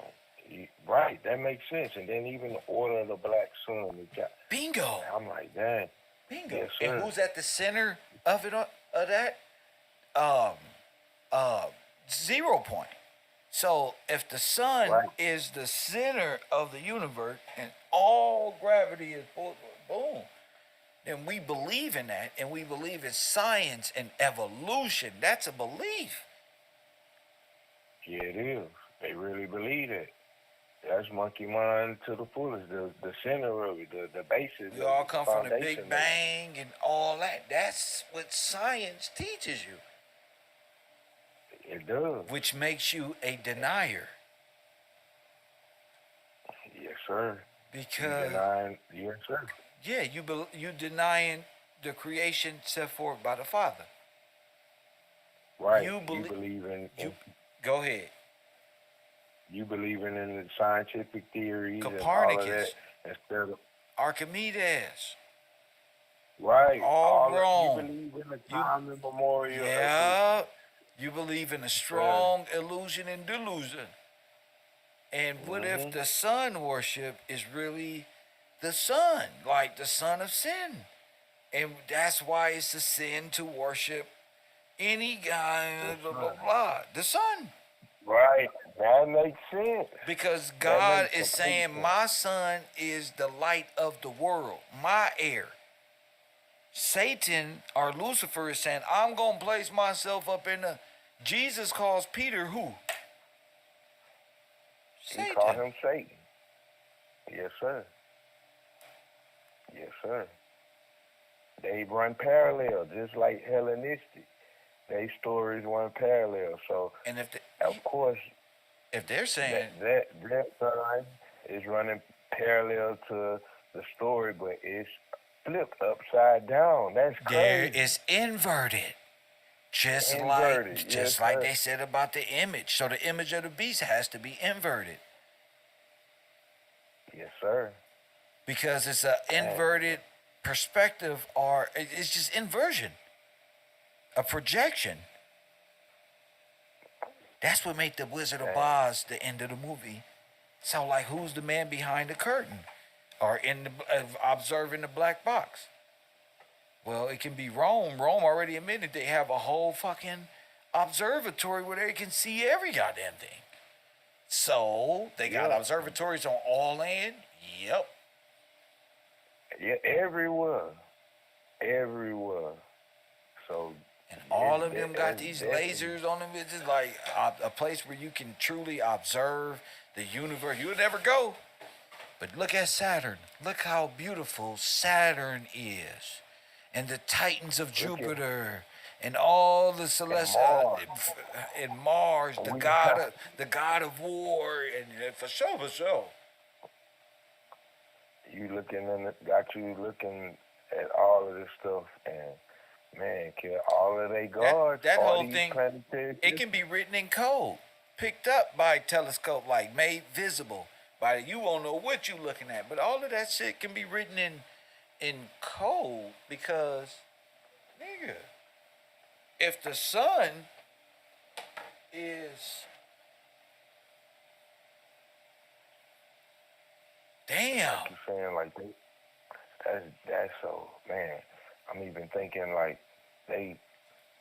Right, that makes sense. And then even the Order of the Black Sun. Bingo. I'm like, damn. Bingo. Yes, And sir. who's at the center of it, of that? Um, 0 point. So if the sun Right. is the center of the universe and all gravity is boom, then we believe in that, and we believe in science and evolution. That's a belief. Yeah, it is. They really believe it. That's monkey mind to the fullest. The center of it, the basis. We all come from the foundation of Big it. Bang and all that. That's what science teaches you, It does. which makes you a denier. Yes, sir. Because Yes, sir. yeah, you denying the creation set forth by the Father. Right. You You belie- believe in Go ahead. you believing in the scientific theories and all of Copernicus. that instead of Archimedes. right. All of- wrong. You believe in the time immemorial. Yeah. You believe in a strong illusion and delusion. And what if the sun worship is really the sun, like the son of sin? And that's why it's a sin to worship any guy, blah, blah, blah, the sun. Right. That makes sense. Because God makes is complete saying, sense. my son is the light of the world, my heir. Satan or Lucifer is saying, I'm going to place myself up in the. Jesus calls Peter who? He called him Satan. Yes, sir. Yes, sir. They run parallel, just like Hellenistic. They stories run parallel. So, And of course, if they're saying, that son is running parallel to the story, but it's flipped upside down. That's there crazy. is inverted. Just Inverted, like yes, like sir. they said about the image. So the image of the beast has to be inverted. Yes, sir. Because it's an inverted perspective, or it's just inversion. A projection. That's what made the Wizard of Oz the end of the movie. So like, who's the man behind the curtain? Or in the observing the black box? Well, it can be Rome. Rome already admitted they have a whole fucking observatory where they can see every goddamn thing. So they got observatories on all land. Yep. Yeah, everywhere. Everywhere. So And all of them got these lasers on them. It's just like a place where you can truly observe the universe. You would never go. But look at Saturn. Look how beautiful Saturn is. And the titans of Jupiter. And all the celestial. And Mars, the god of war. And for sure. You got you looking at all of this stuff, and man, kill all of they gods. That all whole these thing, planetary it can be written in code, picked up by telescope, like made visible by you won't know what you looking at, but all of that shit can be written in code because, nigga, if the sun is damn. You saying like that's so man. I'm even thinking like they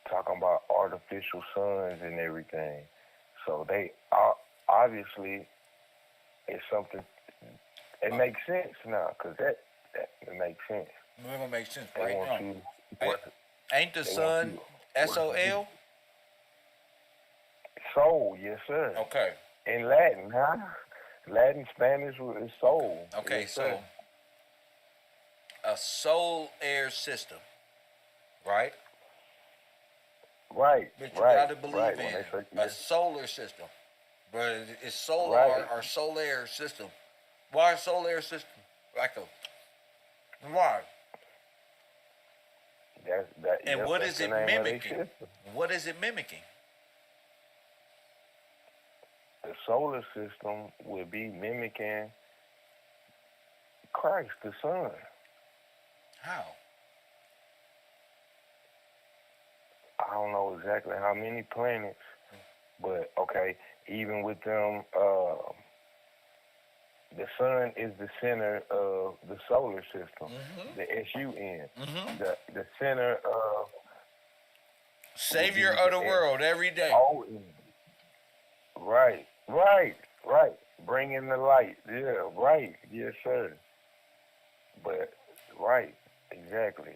talking about artificial suns and everything. So they obviously it's something. It makes sense now because that it makes sense. It's gonna make sense They right want now. you. Ain't the They sun want SOL? Soul, yes sir. Okay. In Latin, huh? Latin, Spanish is soul. Okay, Yes, so sir. a solar system, right? Right, But you right, got to believe right. When in they say a solar system. But it's solar right, or solar system. Why solar system? Like a why? And yep, what that's is the it name of their mimicking? system. What is it mimicking? The solar system would be mimicking Christ, the Son. How? I don't know exactly how many planets, but okay, even with them, the sun is the center of the solar system, the SUN. The center of would be Savior of the the world every day. SON. Right, right, right. Bringing the light. Yeah, right. Yes, sir. But right, exactly.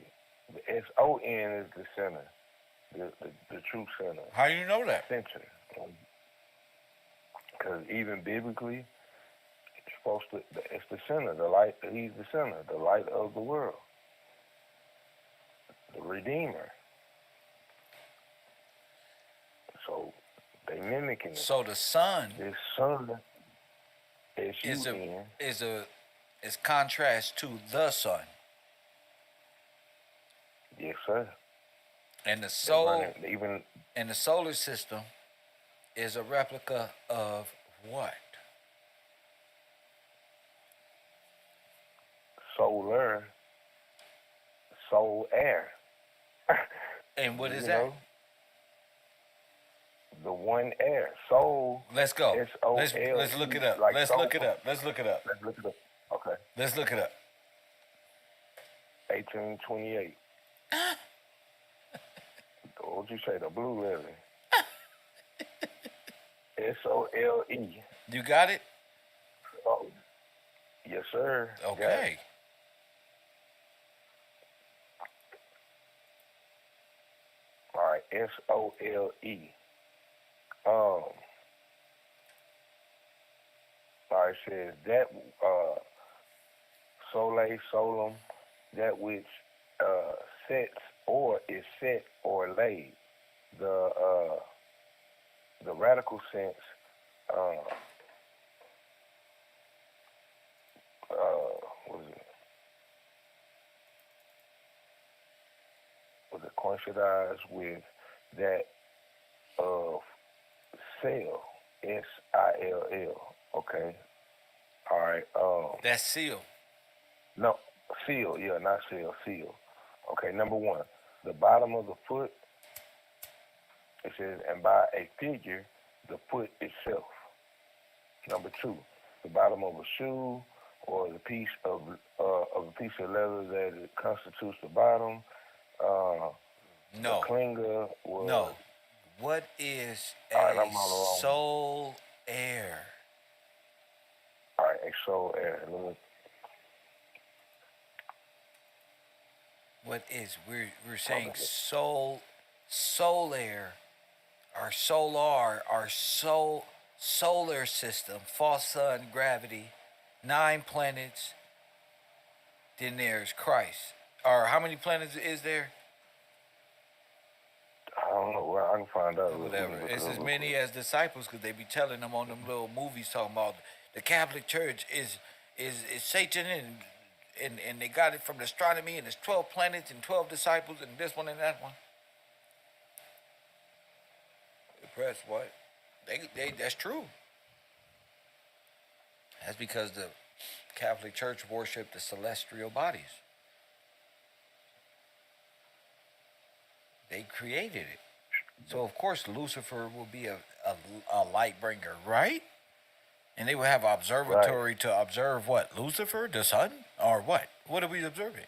The SON is the center, the true center, How you know that? center. Because even biblically, it's supposed to. It's the center, the light. He's the center, the light of the world, the Redeemer. So they mimicking it. So the sun This sun, is a SUN. is contrast to the sun, Yes, sir. and the They run soul it even and the solar system is a replica of what? solar, soul air. And what is You that? know, the one air. Soul. Let's go. SOL. Let's look it up. Like Let's soul. look it up. Let's look it up. Let's look it up. Okay. Let's look it up. 1828. What'd you say? The blue lily. SOLE. You got it? Oh, yes, sir. Got it. Okay. All right. SOLE. All right. It says that sole, solum, that which sets or is set or laid. The radical sense. What is it? Was it coincidized with that of SILL, SILL. Okay. All right. That's seal. No, seal. Yeah, not seal. Seal. Okay. Number one, the bottom of the foot. It says, and by a figure, the foot itself. Number two, the bottom of a shoe or the piece of a piece of leather that constitutes the bottom. No. The clinger was. No. What is All right, a I'm all alone. soul air? All right, a soul air. What is we're saying soul air, our solar, our solar system, false sun, gravity, 9 planets. Then there's Christ. Or how many planets is there? I don't know. Well, I can find out. Whatever. It's as many as disciples because they be telling them on them little movies talking about the Catholic Church is Satan and they got it from the astronomy and there's 12 planets and 12 disciples and this one and that one. The press what? They that's true. That's because the Catholic Church worshiped the celestial bodies. They created it. So of course Lucifer will be a light bringer, right? And they will have an observatory to observe what? Lucifer, the sun? Or what? What are we observing?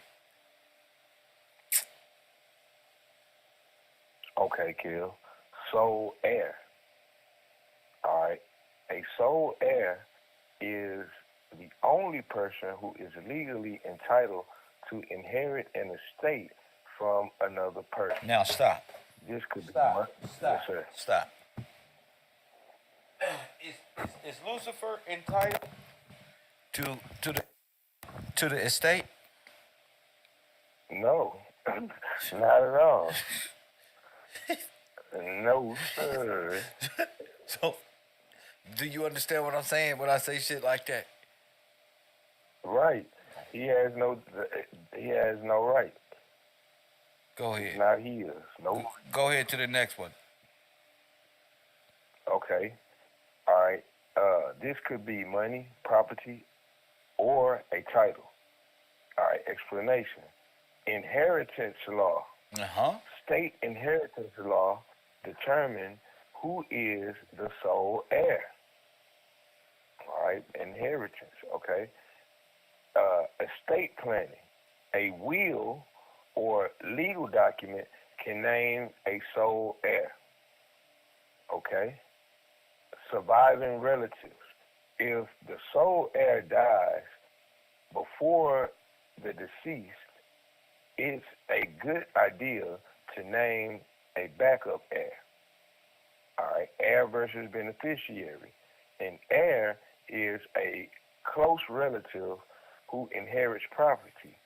Okay, Kill. Soul air. All right. A soul heir is the only person who is legally entitled to inherit an estate from another person. Now stop. This could be Stop. Yes, sir. Stop. Is Lucifer entitled to the estate? No, not at all. No, sir. So, do you understand what I'm saying when I say shit like that? Right. He has no. He has no right. Go It's ahead. not his. No. Go ahead to the next one. Okay. All right. This could be money, property, or a title. All right. Explanation. Inheritance law. Uh-huh. State inheritance law determine who is the sole heir. All right. Inheritance. Okay. Estate planning. A will or legal document can name a sole heir. Okay? Surviving relatives. If the sole heir dies before the deceased, it's a good idea to name a backup heir. All right? Heir versus beneficiary. An heir is a close relative who inherits property,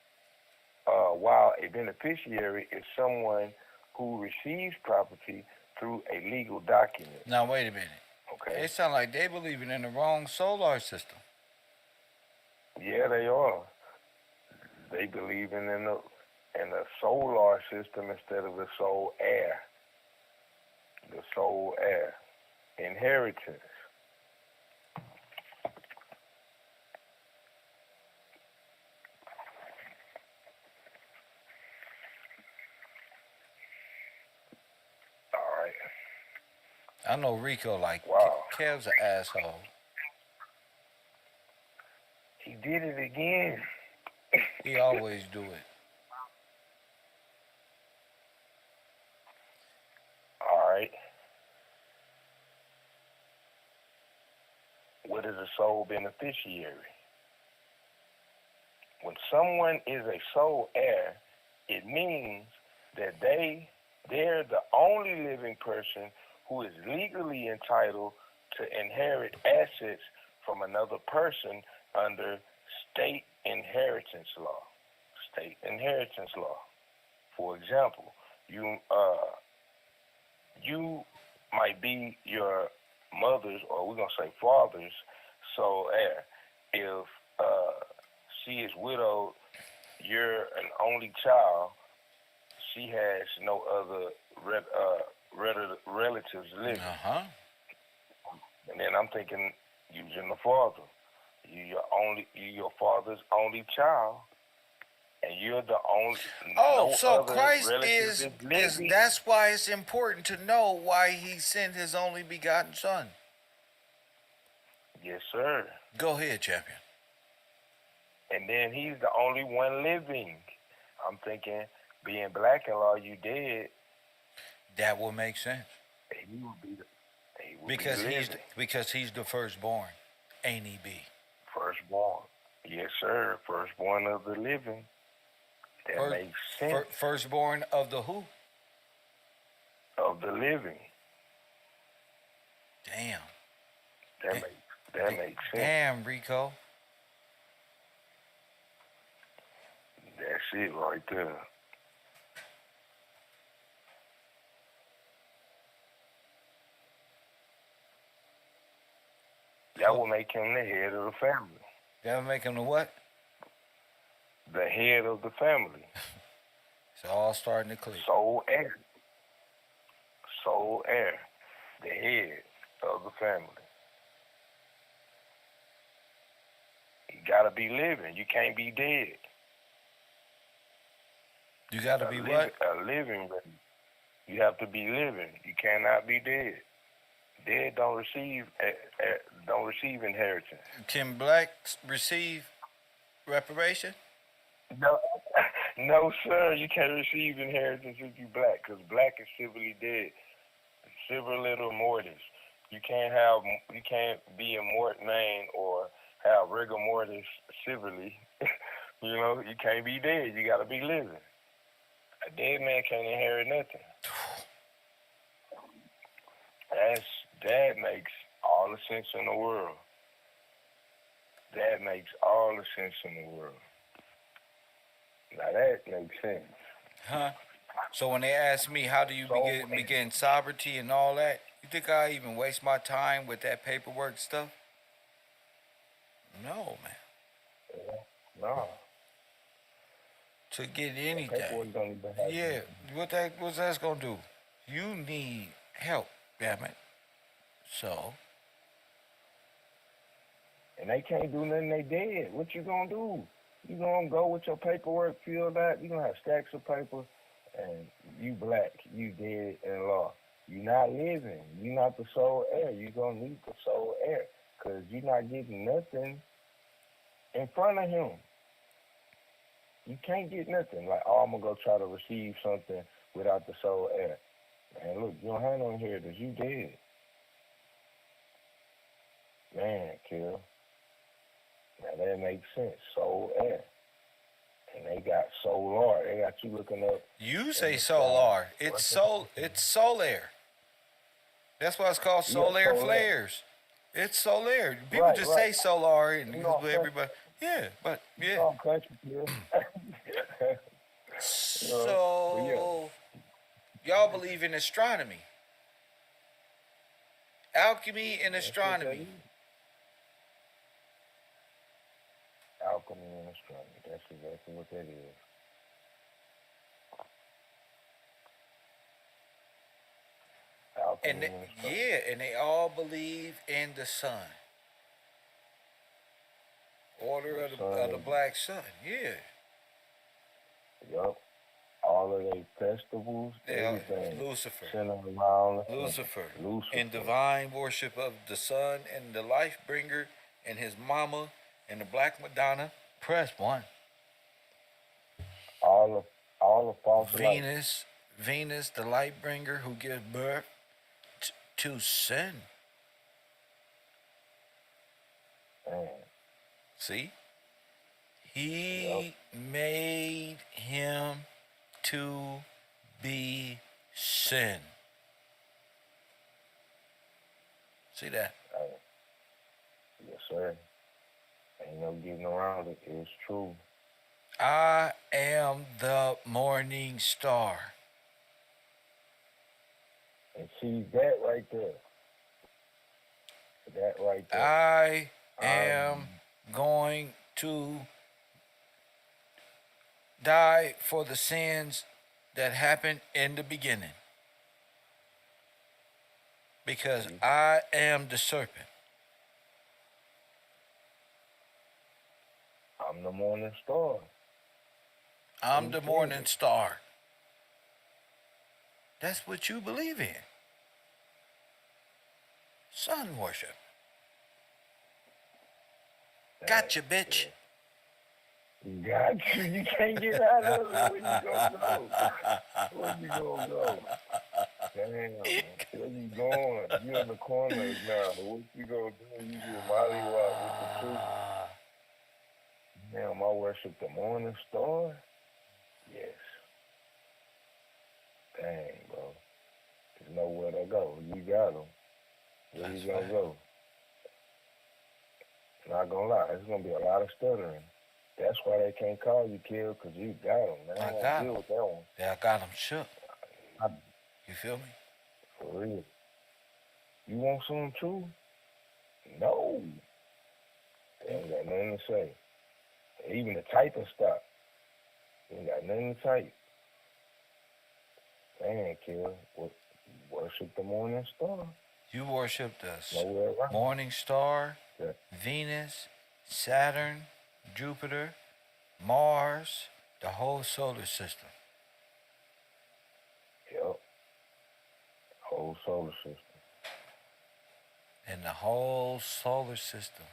while a beneficiary is someone who receives property through a legal document. Now, wait a minute. Okay? It sounds like they believing in the wrong solar system. Yeah, they are. They believe in the solar system instead of the sole heir. The sole heir. Inheritance. All right. I know Rico like Wow. Kev's an asshole. He did it again. He always do it. All right. What is a sole beneficiary? When someone is a sole heir, it means that they're the only living person who is legally entitled to inherit assets from another person under state inheritance law. State inheritance law. For example, you might be your mother's, or we're gonna say father's, sole heir. If she is widowed, you're an only child. She has no other relatives living. Uh-huh. And then I'm thinking, using the father. You your father's only child, and you're the only. Oh, no so other Christ relative is living. that's why it's important to know why he sent his only begotten son. Yes, sir. Go ahead, champion. And then he's the only one living. I'm thinking, being black in law, you dead. That will make sense. He would be Because he's the firstborn. Ain't he be? firstborn. Yes, sir. Firstborn of the living. That makes sense. Firstborn of the who? Of the living. Damn. That makes sense. Damn, Rico. That's it right there. That will make him the head of the family. That will make him the what? The head of the family. It's all starting to click. Sole heir. Sole heir. The head of the family. You gotta be living. You can't be dead. You got to be what? A living. You have to be living. You cannot be dead. Dead don't receive inheritance. Can blacks receive reparation? No, no, sir. You can't receive inheritance if you black, because black is civilly dead. Civil little mortis. You can't be a mort name or have rigor mortis civilly. You can't be dead. You gotta be living. A dead man can't inherit nothing. That makes all the sense in the world. That makes all the sense in the world. Now that makes sense. Huh? So when they ask me how do you begin sovereignty and all that, you think I even waste my time with that paperwork stuff? No, man. No. To get Paperwork anything. don't even have Yeah, what's that's gonna do? You need help, damn it. So and they can't do nothing, they dead. What you gonna do? You gonna go with your paperwork filled out, you gonna have stacks of paper, and you black, you dead in law. You not living, you not the sole heir. You gonna need the sole heir, cause you not getting nothing in front of him. You can't get nothing. Like, oh, I'm gonna go try to receive something without the sole heir. Man, look, you don't have no inheritance, you dead. Man, kill. Now that makes sense. Sole heir. And they got solar. They got you looking up. you say solar. It's solar. That's why it's called solar flares. It's solar. People just say solar and everybody. Yeah, but yeah. So y'all believe in astronomy, alchemy, and astronomy. Alchemy and astronomy. That's exactly what that is. And they all believe in the sun. Order of the black sun. Yeah. Yup. All of their festivals, everything. Lucifer. Centered around Lucifer. In divine worship of the sun and the life bringer and his mama and the Black Madonna. Press 1. All the false Venus, the light bringer who gives birth to sin. Man. See? He made him to be sin. See that? Yes, sir. Ain't no getting around it. It's true. I am the morning star. And see that right there. That right there. I am going to die for the sins that happened in the beginning. Because I am the serpent. I'm the morning star. I'm the morning star. That's what you believe in. Sun worship. Gotcha, bitch. Got you. You can't get out of it. Where you gonna go? Where you gonna go? Damn. Where you going? You in the corner now. What you gonna do? You get mollywop with the truth. Damn, I worship the morning star? Yes. Dang, bro. There's nowhere to go. You got them. Where you gonna go? Not gonna lie, it's gonna be a lot of stuttering. That's why they can't call you killed, because you got them. They don't want to deal with that one. Yeah, I got them shook. You feel me? For real. You want some too? No. They ain't got nothing to say. Even the typing stop. They ain't got nothing to type. Dang, kill. Worship the morning star. You worship the morning star, Venus, Saturn, Jupiter, Mars, the whole solar system. Yep. Whole solar system. And the whole solar system.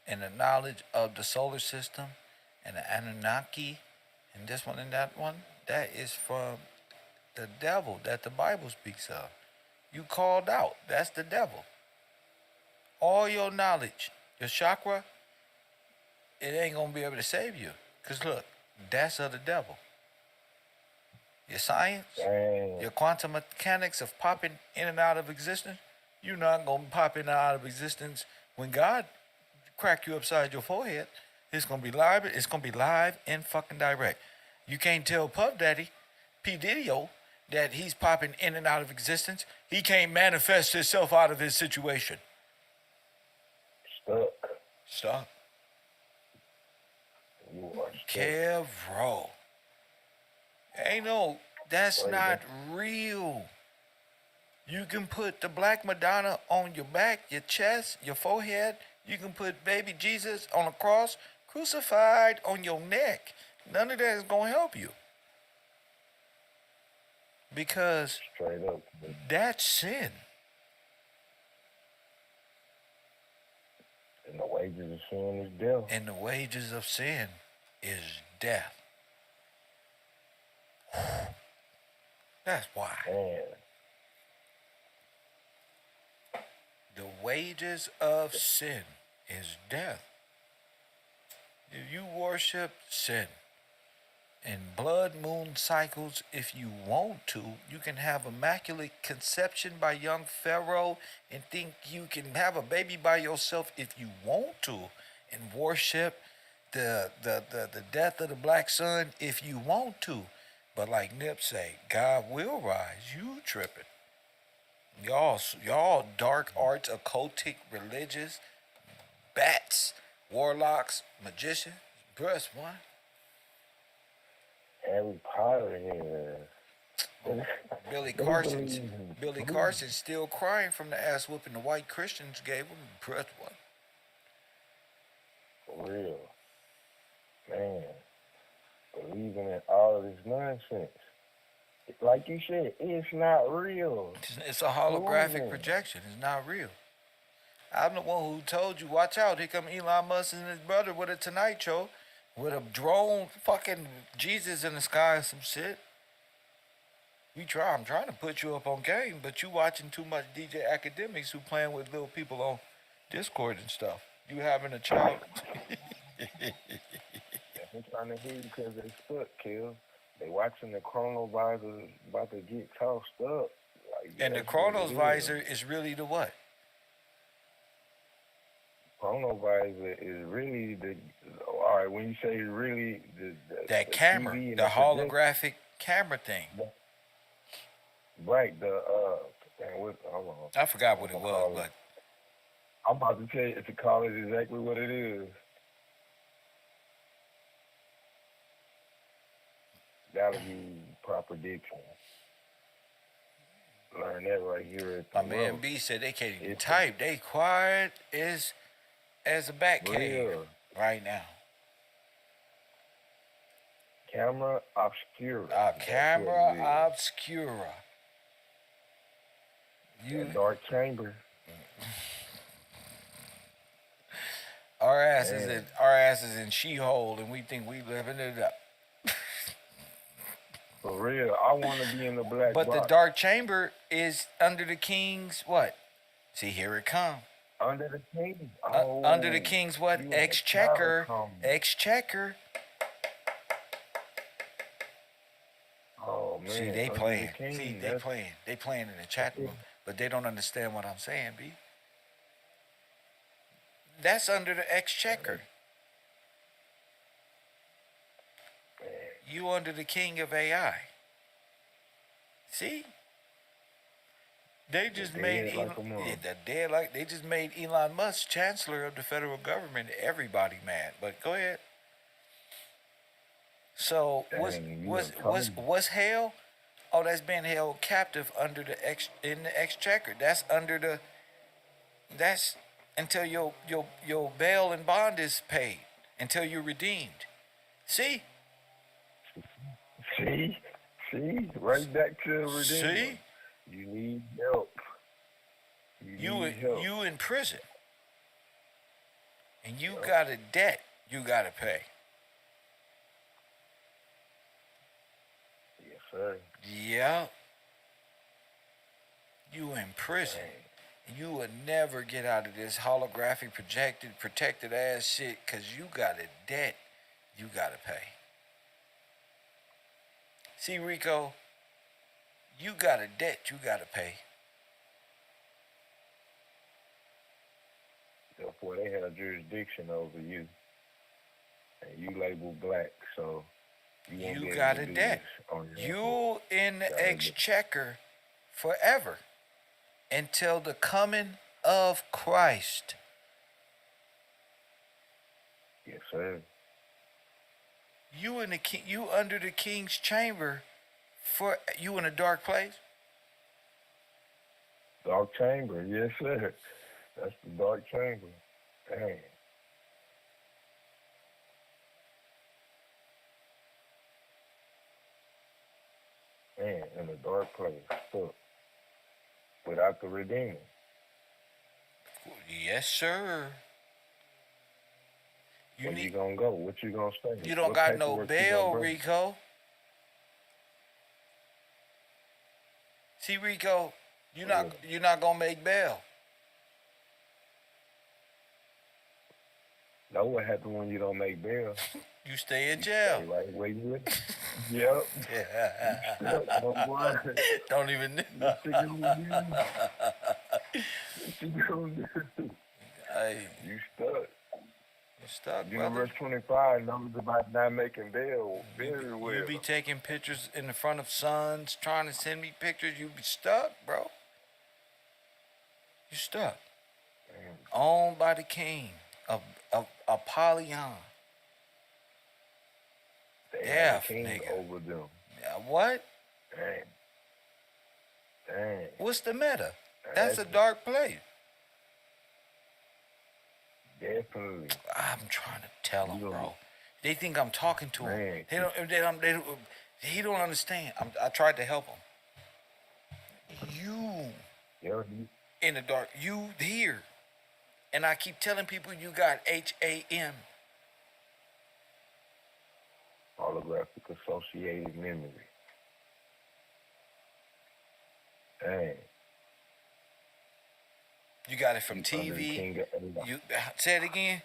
And the knowledge of the solar system and the Anunnaki and this one and that one, that is from the devil that the Bible speaks of. You called out. That's the devil. All your knowledge, your chakra, it ain't going to be able to save you. Because look, that's of the devil. Your science, your quantum mechanics of popping in and out of existence, you're not going to pop in and out of existence when God crack you upside your forehead. It's going to be live. It's going to be live and fucking direct. You can't tell Puff Daddy P. Diddy-O that he's popping in and out of existence, he can't manifest himself out of his situation. Stuck. Stop. You are stuck. KevRow. Ain't no, that's Right, not real. You can put the Black Madonna on your back, your chest, your forehead. You can put baby Jesus on a cross, crucified on your neck. None of that is going to help you. Because Straight up. that's sin. And the wages of sin is death. And the wages of sin is death. That's why. Man. The wages of sin is death. If you worship sin in blood moon cycles, if you want to, you can have immaculate conception by young Pharaoh and think you can have a baby by yourself if you want to, and worship the death of the black sun if you want to. But like Nip say, God will rise. You tripping. Y'all dark arts, occultic, religious, bats, warlocks, magicians, bruh, one. Harry Potter here. Billy They Carson's believe in Billy blue. Carson's still crying from the ass whooping the white Christians gave him. Bruh, one. For real. Man. Believing in all of this nonsense. Like you said, it's not real. It's a holographic Proven. projection. It's not real. I'm the one who told you, watch out. Here come Elon Musk and his brother with a Tonight Show, with a drone, fucking Jesus in the sky or some shit. I'm trying to put you up on game, but you watching too much DJ Academics who playing with little people on Discord and stuff. You having a child. I'm trying to hear you because they stuck, Kill. They watching the chrono visor about to get tossed up. Like, And the that's what Chronos it visor is really the what? Chrono visor is really the. All right, when you say really That the camera, TV and the projector, holographic camera thing. right? Hold on. I forgot what it I'll was, call but I'm about to tell you to call it exactly what it is. That'll be proper diction. Learn that right here at my the man road. B said they can't even It's type. They quiet as a bat cave real. right now. Camera obscura. That's Camera what it is. obscura. That dark chamber. Our ass is Man. in She-Hole, and we think we living it up. For real, I want to be in the black But box. the dark chamber is under the king's what? See, here it come. Under the king. Under the king's what? you Exchequer. come. Exchequer. Oh man. See, they under the playing. king, See, they that's- playing. They playing in the chat room, but they don't understand what I'm saying, B. That's under the exchequer. You under the king of AI. See? They just made dead like a mother. they just made Elon Musk chancellor of the federal government. Everybody mad. But go ahead. So Dang, you done told me. what's hell? Oh, that's being held captive under in the exchequer. That's under the that's until your bail and bond is paid, until you're redeemed. See? See, right back to the redeemer. See? You need help. You need help. You in prison. And you got a debt you gotta pay. Yes, sir. Yeah. You in prison. You will never get out of this holographic protected ass shit because you got a debt you gotta pay. See, Rico, you got a debt you gotta pay. Therefore, they have jurisdiction over you, and you label black, so won't be You able got to a do debt. this on your own. You in the Got a debt. exchequer forever until the coming of Christ. Yes, sir. You in the king. You under the king's chamber. For you in a dark place. Dark chamber. Yes, sir. That's the dark chamber. Dang. Man, in a dark place. Look, without the Redeemer. Yes, sir. Where you gonna go? What you gonna say? You don't What got no paperwork you bail, gonna bring? Rico. See, Rico, you're not gonna make bail. Know what happened when you don't make bail? You stay in Stay jail. right where you at. Yep. Yep, my boy. Don't even. What you gonna do? What you gonna do? Hey, You stuck. you stuck, brother. Universe 25 knows about not making bail very well. You be taking pictures in the front of sons, trying to send me pictures. You be stuck, bro. You stuck. Damn. Owned by the king of Apollyon. They Yeah, have a king nigga. over them. What? Dang. Dang. What's the meta? That's a dark place. Definitely. I'm trying to tell them, You don't- bro. They think I'm talking to them. Man. He don't understand. I tried to help him. You Yeah, in the dark. You here. And I keep telling people you got HAM. holographic associated memory. Dang. You got it from Under the TV. king of AI. You say it again.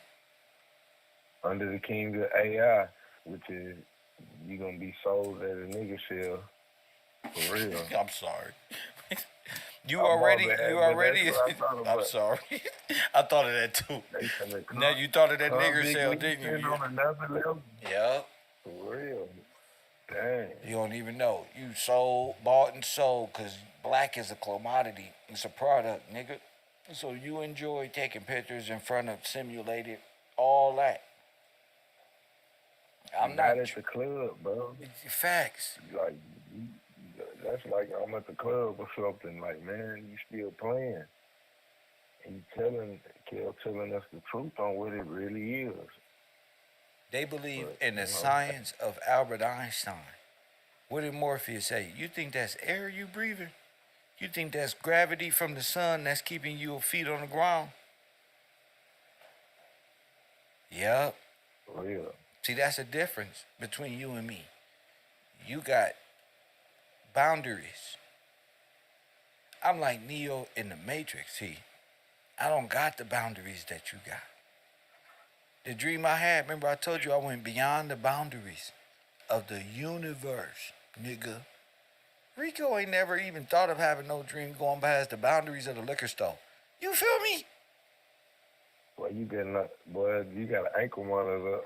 Under the king of AI, which is you gonna be sold at a nigga shell. For real. I'm sorry. You I'm already. all bad, You but already. that's what I thought I'm about. sorry. I thought of that too. They finna Now you thought of that come nigger big cell, league didn't in you? on another level. Yeah. For real. Dang. You don't even know. You sold, bought, and sold because black is a commodity. It's a product, nigga. So you enjoy taking pictures in front of simulated, all that. I'm not. at the club, bro. Facts. Like, that's like I'm at the club or something. Like, man, you still playing. And you telling us the truth on what it really is. They believe But, in the you know, science of Albert Einstein. What did Morpheus say? You think that's air you breathing? You think that's gravity from the sun that's keeping your feet on the ground? Yep. For real. See, that's the difference between you and me. You got boundaries. I'm like Neo in the Matrix. See, I don't got the boundaries that you got. The dream I had, remember I told you I went beyond the boundaries of the universe, nigga. Rico ain't never even thought of having no dream going past the boundaries of the liquor store. You feel me? Boy, you got an ankle monitor.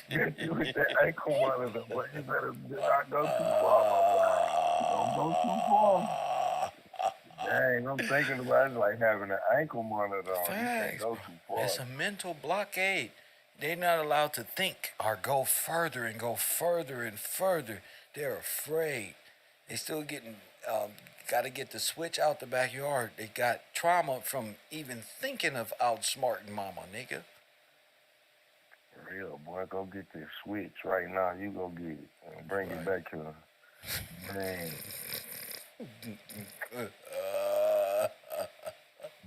You with that ankle monitor, boy, you better not go too far. Don't go too far. Dang, I'm thinking about it like having an ankle monitor on. You can't Facts, go bro. too far. It's a mental blockade. They're not allowed to think or go further and go further and further. They're afraid. They still getting, got to get the switch out the backyard. They got trauma from even thinking of outsmarting mama, nigga. For real, boy, go get this switch right now. You go get it and bring it back here. Man.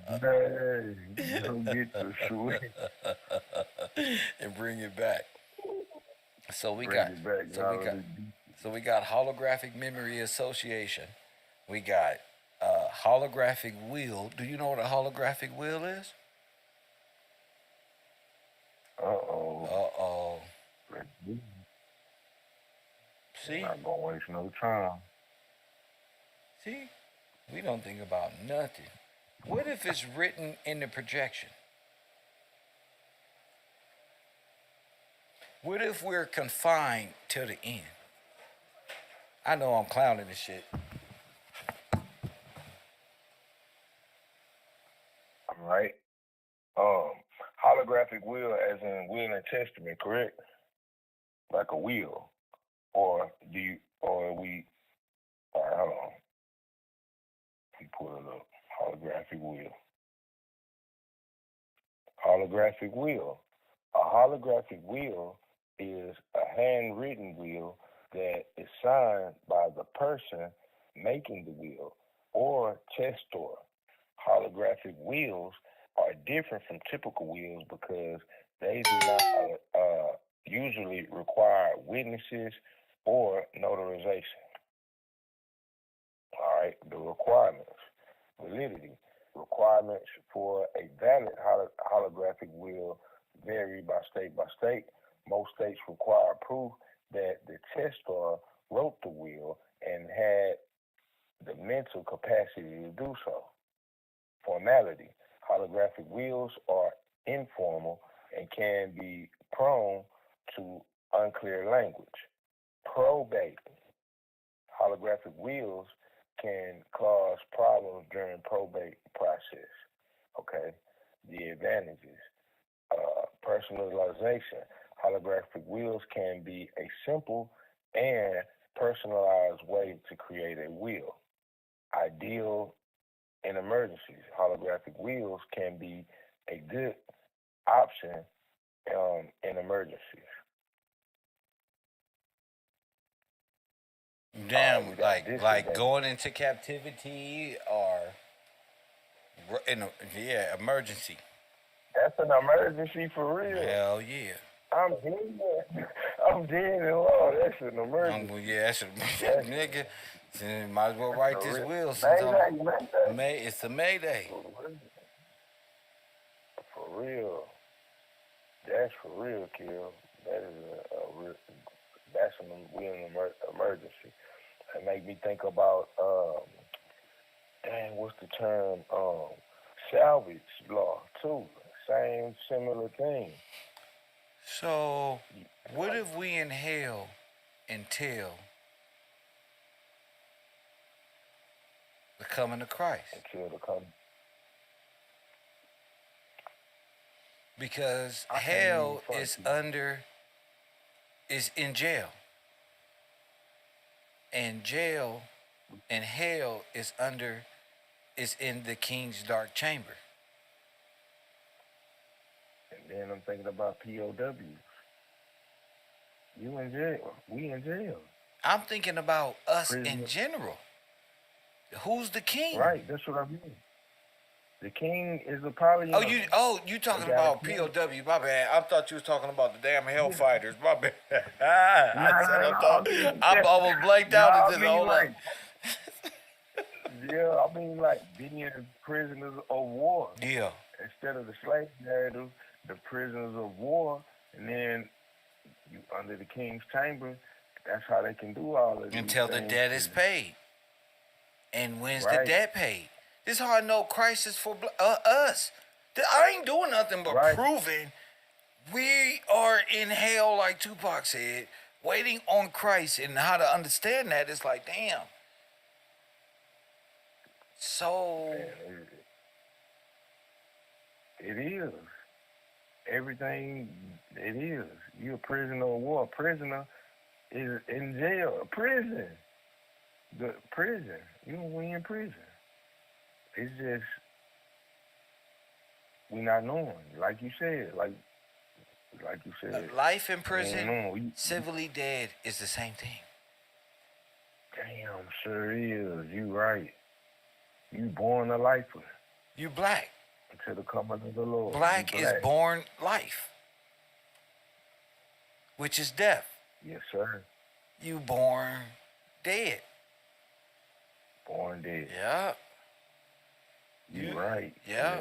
Hey, go get the switch. And bring it back. So we Bring got, it back. so we got holographic memory association. We got holographic wheel. Do you know what a holographic wheel is? Uh-oh. See? Not gonna waste no time. See? We don't think about nothing. What if it's written in the projection? What if we're confined till the end? I know I'm clowning this shit. Right? Um, holographic will, as in will and testament, correct? Like a will, or do you, or we? All right, hold on. Let me pull it up. Holographic will. Holographic will. A holographic will is a handwritten will that is signed by the person making the will or testor. Holographic wills are different from typical wills because they do not usually require witnesses or notarization. All right, the requirements, validity. Requirements for a valid holographic will vary by state by state. Most states require proof that the testor wrote the will and had the mental capacity to do so. Formality. Holographic wills are informal and can be prone to unclear language. Probate. Holographic wills can cause problems during probate process. Okay, the advantages: personalization. Holographic wills can be a simple and personalized way to create a will. Ideal in emergencies. Holographic wills can be a good option in emergencies. Damn, We got like going into captivity or emergency. That's an emergency for real. Hell yeah. I'm dead. I'm dead in law. That's an emergency. Yeah, that's a nigga. Might as well write this will since it's a Mayday. For real. That's for real, Kill. That is a real. That's an emergency. It make me think about dang, what's the term? Salvage law too. Same similar thing. So, what if we inhale until the coming of Christ? Until the coming. Because hell is in jail. And jail and hell is in the king's dark chamber. And then I'm thinking about POWs. You in jail. We in jail. I'm thinking about us in general. Who's the king? Right, that's what I mean. The king is a poly. You talking about POW? My bad. I thought you was talking about the damn hellfighters. My bad. I almost blanked out into the whole life. Yeah, I mean like being prisoners of war. Yeah. Instead of the slave narrative, the prisoners of war, and then you under the king's chamber. That's how they can do all of it until the debt is paid. And when's the debt paid? This is how I know Christ is for us. I ain't doing nothing but proving we are in hell, like Tupac said, waiting on Christ. And how to understand that is like, damn. So it is. Everything it is. You're a prisoner of war. A prisoner is in jail. A prison. The prison. We in prison. It's just we not knowing. Like you said. Like you said. Life in prison, civilly dead is the same thing. Damn, sure is. You right. You born a lifer. You black. Until the coming of the Lord. Black is born life, which is death. Yes, sir. You born dead. Born dead. Yeah. You right. Yeah.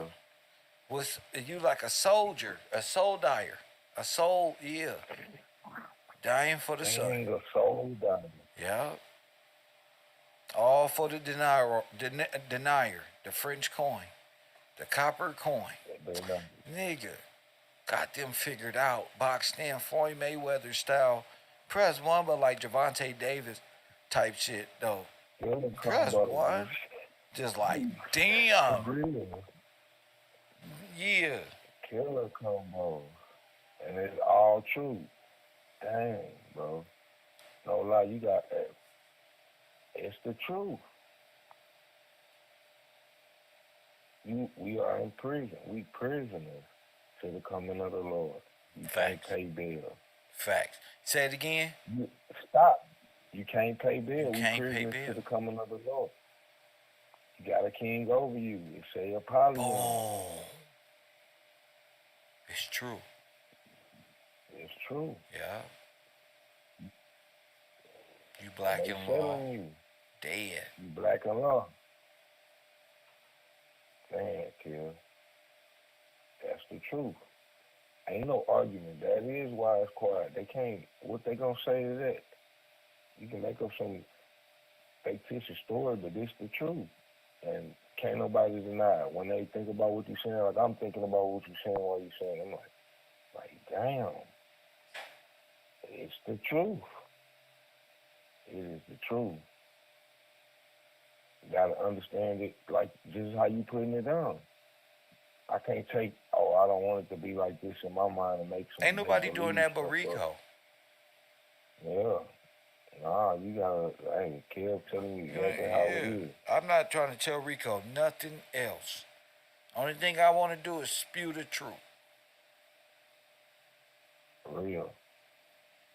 Was you like a soldier, a soul dyer, a soul, dying for the sun. A soul dyer. Yeah. All for the denier, the French coin, the copper coin. Nigga, got them figured out. Boxed in, Floyd Mayweather style. Press one, but like Javante Davis type shit, though. Killer Press combo. one. Just like, For damn. real. Yeah. Killer combo. And it's all true. Dang, bro. No lie, you got that. It's the truth. We are in prison. We prisoners to the coming of the Lord. You can't Facts. pay bill. Facts. Say it again. Stop. You can't pay bill. You We can't pay prisoners bill. to the coming of the Lord. You got a king over you. It say a polygon. Boom. It's true. It's true. Yeah. You black They and law. selling you. Dead. You black and law. Man, kid. That's the truth. Ain't no argument. That is why it's quiet. They can't. What they gonna say to that? You can make up some fictitious story, but it's the truth, and can't nobody deny it. When they think about what you're saying, like I'm thinking about what you're saying while you're saying, I'm like, damn, it's the truth. It is the truth. You gotta understand it, like this is how you putting it down. I can't take, I don't want it to be like this in my mind and make some. Ain't nobody make doing believe that but stuff Rico. up. Yeah. Nah, you gotta, hey, Kev telling you exactly how it is. I'm not trying to tell Rico nothing else. Only thing I want to do is spew the truth. For real.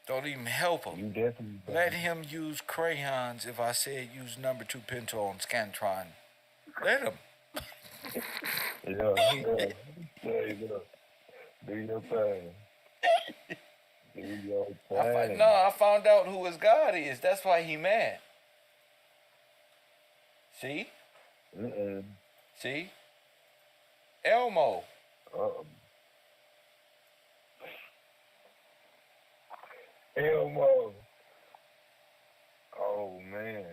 Don't even help him. You definitely. Let him use crayons if I said use number 2 Pinto on Scantron. Let him. Yeah. Do your thing. Do your thing. I found out who his God is. That's why he mad. See? See? Elmo. Elmo. Oh, man.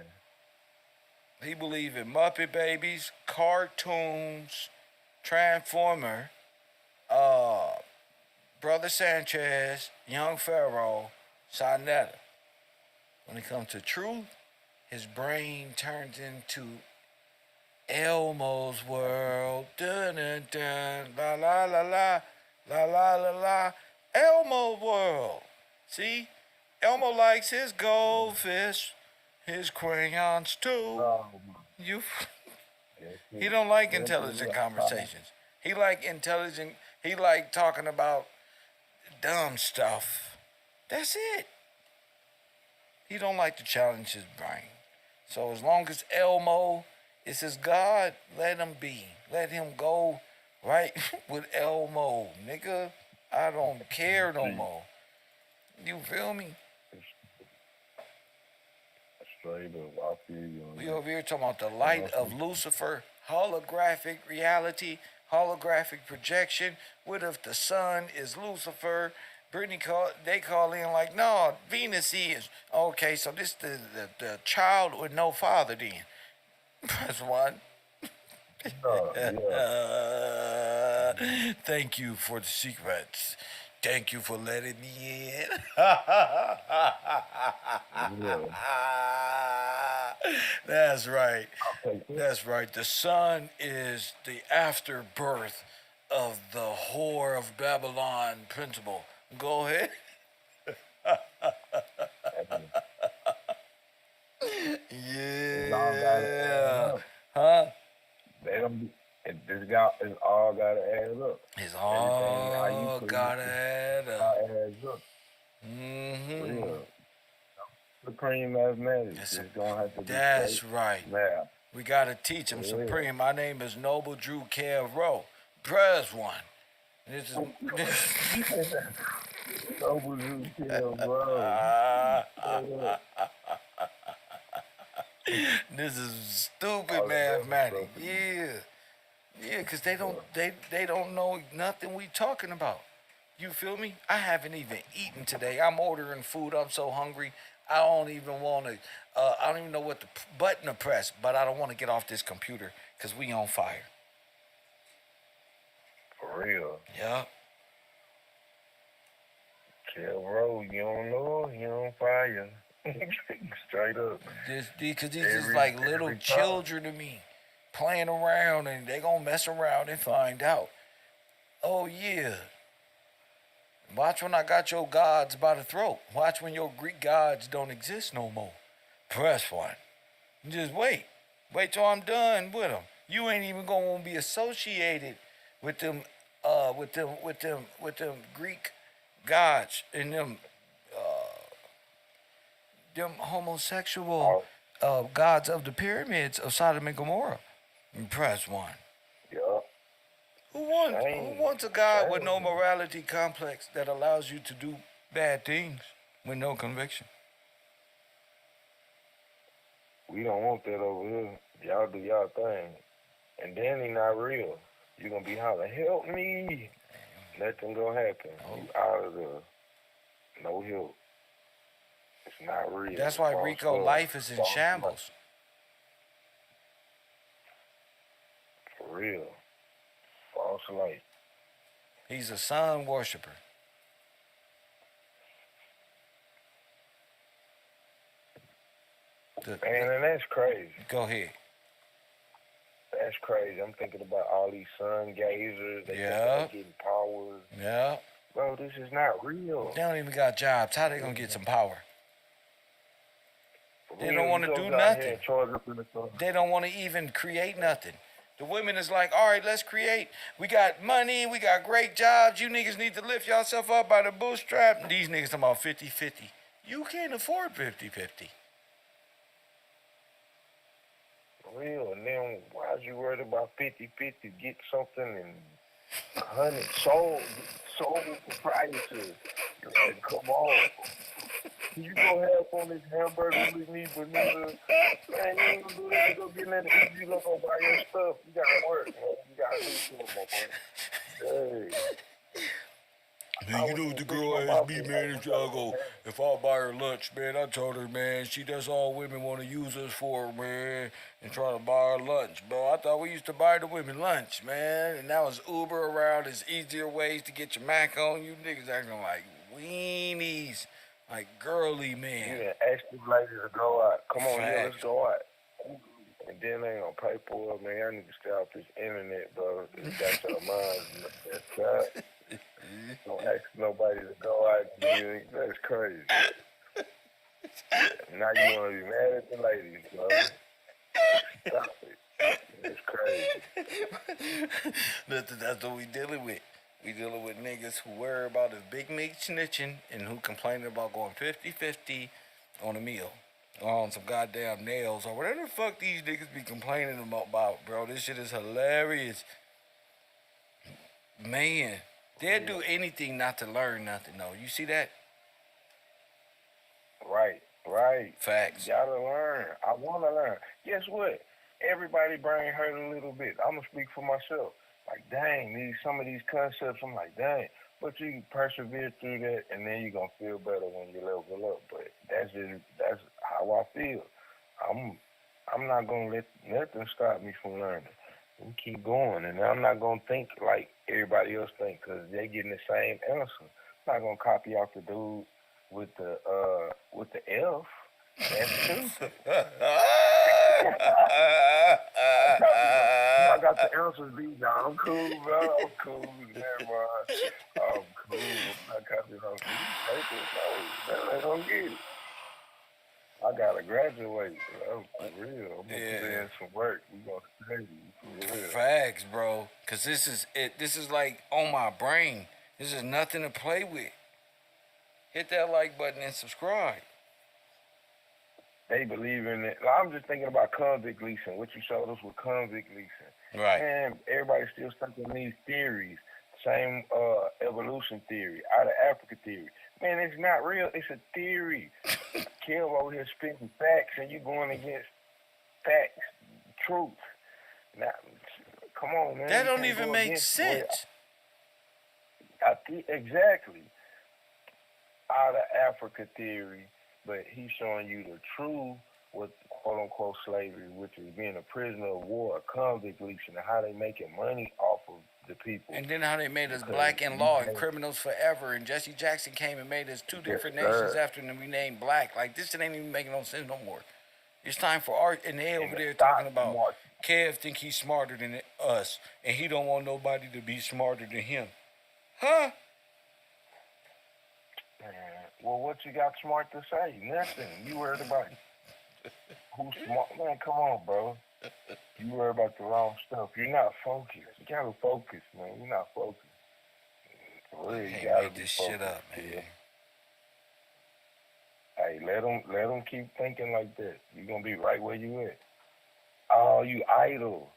He believe in Muppet Babies, cartoons, Transformer, Brother Sanchez, Young Pharaoh, Sonetta. When it comes to truth, his brain turns into Elmo's world. Dun dun dun, la la la la, la la la la. Elmo's world. See, Elmo likes his goldfish, his crayons too. You. He don't like intelligent conversations. He like intelligent. He like talking about dumb stuff. That's it. He don't like to challenge his brain. So as long as Elmo is his God, let him be. Let him go right with Elmo, nigga. I don't care no more. You feel me? Straight up, I feel you. We over here talking about the light of Lucifer, holographic reality, holographic projection. What if the sun is Lucifer? Brittany they call in like, no, Venus is. Okay, so this the child with no father then. Press one. Thank you for the secrets. Thank you for letting me in. That's right. That's right. The sun is the afterbirth of the whore of Babylon principle. Go ahead. Yeah. Huh? They don't. It's all gotta add up. It's all gotta add up. Adds up. Real. Supreme mathematics. It's gonna have to be. That's right. Math. We gotta teach them supreme. My name is Noble Drew KevRow. Press one. This is Noble Drew KevRow. This is stupid mathematics. Yeah, cause they don't know nothing we talking about. You feel me? I haven't even eaten today. I'm ordering food. I'm so hungry. I don't even want to. I don't even know what the button to press. But I don't want to get off this computer cause we on fire. For real. Yeah. KevRow, you don't know, you on fire. Straight up. Because these just like little every time. children to me, playing around, and they gonna mess around and find out. Oh yeah. Watch when I got your gods by the throat. Watch when your Greek gods don't exist no more. Press one. Just wait. Wait till I'm done with them. You ain't even gonna be associated with them, with them Greek gods and them homosexual gods of the pyramids of Sodom and Gomorrah. Press one. Yeah. Who wants a God with no Shame. morality complex that allows you to do bad things with no conviction? We don't want that over here. Y'all do y'all thing. And then he not real. You gonna be hollering, help me. Nothing gonna happen. You out of there. No help. It's not real. That's why False Rico love. life is in False shambles. love. For real. False light. He's a sun worshiper. Man, and that's crazy. Go ahead. That's crazy. I'm thinking about all these sun gazers. They think Yeah. they're getting powers. Yeah. Bro, this is not real. They don't even got jobs. How they gonna get some power? For They real, don't wanna you do go out here nothing. and charge up in the sun. They don't want to even create nothing. The women is like, all right, let's create. We got money. We got great jobs. You niggas need to lift yourself up by the bootstrap. And these niggas talking about 50-50. You can't afford 50-50. For real. And then why is you worried about 50-50? Get something and 100 soul proprietors. Like, come on. You go help on this hamburger with me, Bonita. Man, you ain't gonna do that to go get nothing to eat. You gonna go buy your stuff. You gotta work, man. You gotta do something, my boy. Hey. Man, you know what the girl asked me, man, if I buy her lunch, man, I told her, man, that's all women want to use us for, man, and try to buy her lunch, bro. I thought we used to buy the women lunch, man, and now it's Uber around, there's easier ways to get your Mac on. You niggas acting like weenies, like girly man. You done ask this lady to go out. Come on, yeah, let's Facts. go out. And then they gonna pay for it, man. I need to stay off this internet, bro. It's got your mind. That's that. Don't ask nobody to go out. That's crazy. Now you want to be mad at the ladies, bro. Stop it. It's crazy. That's what we dealing with. We dealing with niggas who worry about his big meat snitching and who complaining about going 50-50 on a meal. Or on some goddamn nails or whatever the fuck these niggas be complaining about, bro. This shit is hilarious. Man, they'll do anything not to learn nothing, though. You see that? Right. Facts. You gotta learn. I want to learn. Guess what? Everybody brain hurt a little bit. I'm going to speak for myself. Like, dang, some of these concepts, I'm like, dang. But you persevere through that, and then you're going to feel better when you level up. But that's how I feel. I'm not going to let nothing stop me from learning. We keep going, and I'm not going to think like everybody else think because they're getting the same answer. I'm not going to copy off the dude with the F. That's stupid. I got the answers beat down. I'm cool, bro. I'm cool. Never mind. I'm cool. I'm not copying off these papers. No, they don't get it. I gotta graduate, bro. For real. I'm gonna put in some work. We gonna study. For real. Facts, bro. Cause this is it. This is like on my brain. This is nothing to play with. Hit that like button and subscribe. They believe in it. I'm just thinking about convict leasing. What you showed us with convict leasing. Right. And everybody's still stuck in these theories. Same evolution theory, out of Africa theory. Man, it's not real. It's a theory. Kev over here spitting facts, and you going against facts, truth. Now, come on, man. That You don't can't even go make against sense. Exactly. Out of Africa theory, but he's showing you the true, what quote unquote slavery, which is being a prisoner of war, a convict leasing, and how they making money off of the people. And then how they made us Because black in you law and can't- criminals forever, and Jesse Jackson came and made us two Yes, different sir. nations after them. We named black. Like this shit ain't even making no sense no more. It's time for art. And they And over the there stock talking about market. Kev think he's smarter than us, and he don't want nobody to be smarter than him. Huh? Man, well, what you got smart to say? Nothing. You worried about who's smart? Man, come on, bro. You worry about the wrong stuff. You're not focused. You gotta focus, man. You're not focused. For real, you Hey, gotta made be this focused. shit up, man. Yeah. Hey, let them keep thinking like that. You're gonna be right where you at. Oh, you idle.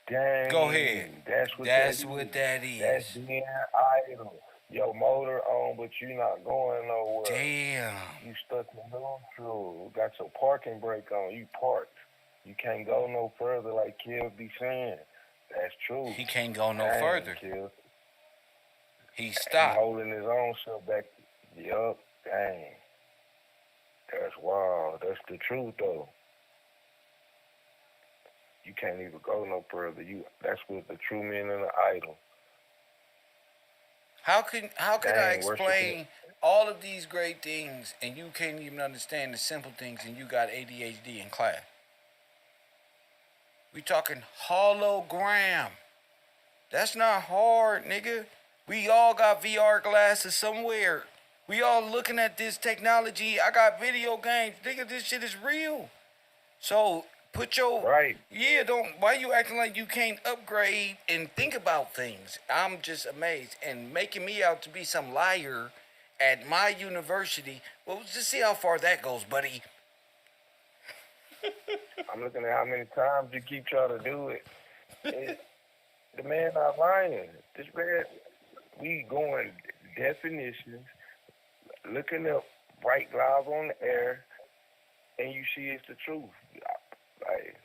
Dang. Go ahead. That's what That's that what is. that That's is. being idle. Your motor on, but you're not going nowhere. Damn. You stuck in neutral. Got your parking brake on. You parked. You can't go no further, like Kev be saying. That's true. He can't go no Dang, further. Kev. He He stopped. holding his own self back. Yup. Dang. That's wild. That's the truth, though. You can't even go no further. That's what the true meaning of idol. How could I Dang, explain all of these great things and you can't even understand the simple things and you got ADHD in class? We talking hologram. That's not hard, nigga. We all got VR glasses somewhere. We all looking at this technology. I got video games. Nigga, this shit is real. So put your Right. yeah, don't why you acting like you can't upgrade and think about things? I'm just amazed and making me out to be some liar at my university. Well, just see how far that goes, buddy. I'm looking at how many times you keep trying to do it. The man not lying. This man, we going definitions, looking up bright clouds on the air, and you see it's the truth. Like,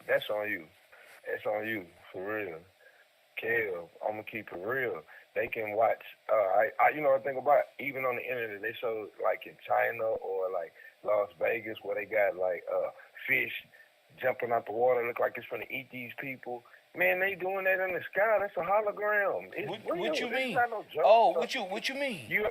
that's on you. That's on you, for real. Kev, I'm gonna keep it real. They can watch. I think about even on the internet. They show like in China or like Las Vegas where they got like fish jumping out the water, look like it's gonna eat these people. Man, they doing that in the sky. That's a hologram. It's What real. you This mean? not no joke. Oh, what you mean? You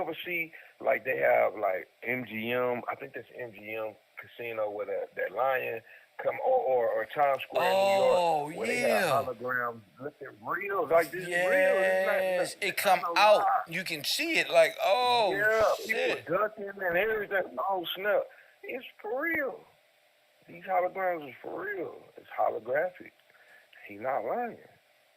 ever see like they have like MGM? I think that's MGM Casino where that lion come or Times Square in New Oh, York where they have yeah. holograms looking real. Like this is real. Yes, It's it come not no out. lie. You can see it like, oh Yeah, shit. people ducking and everything. Oh snap! It's for real. These holograms is for real. It's holographic. He not lying.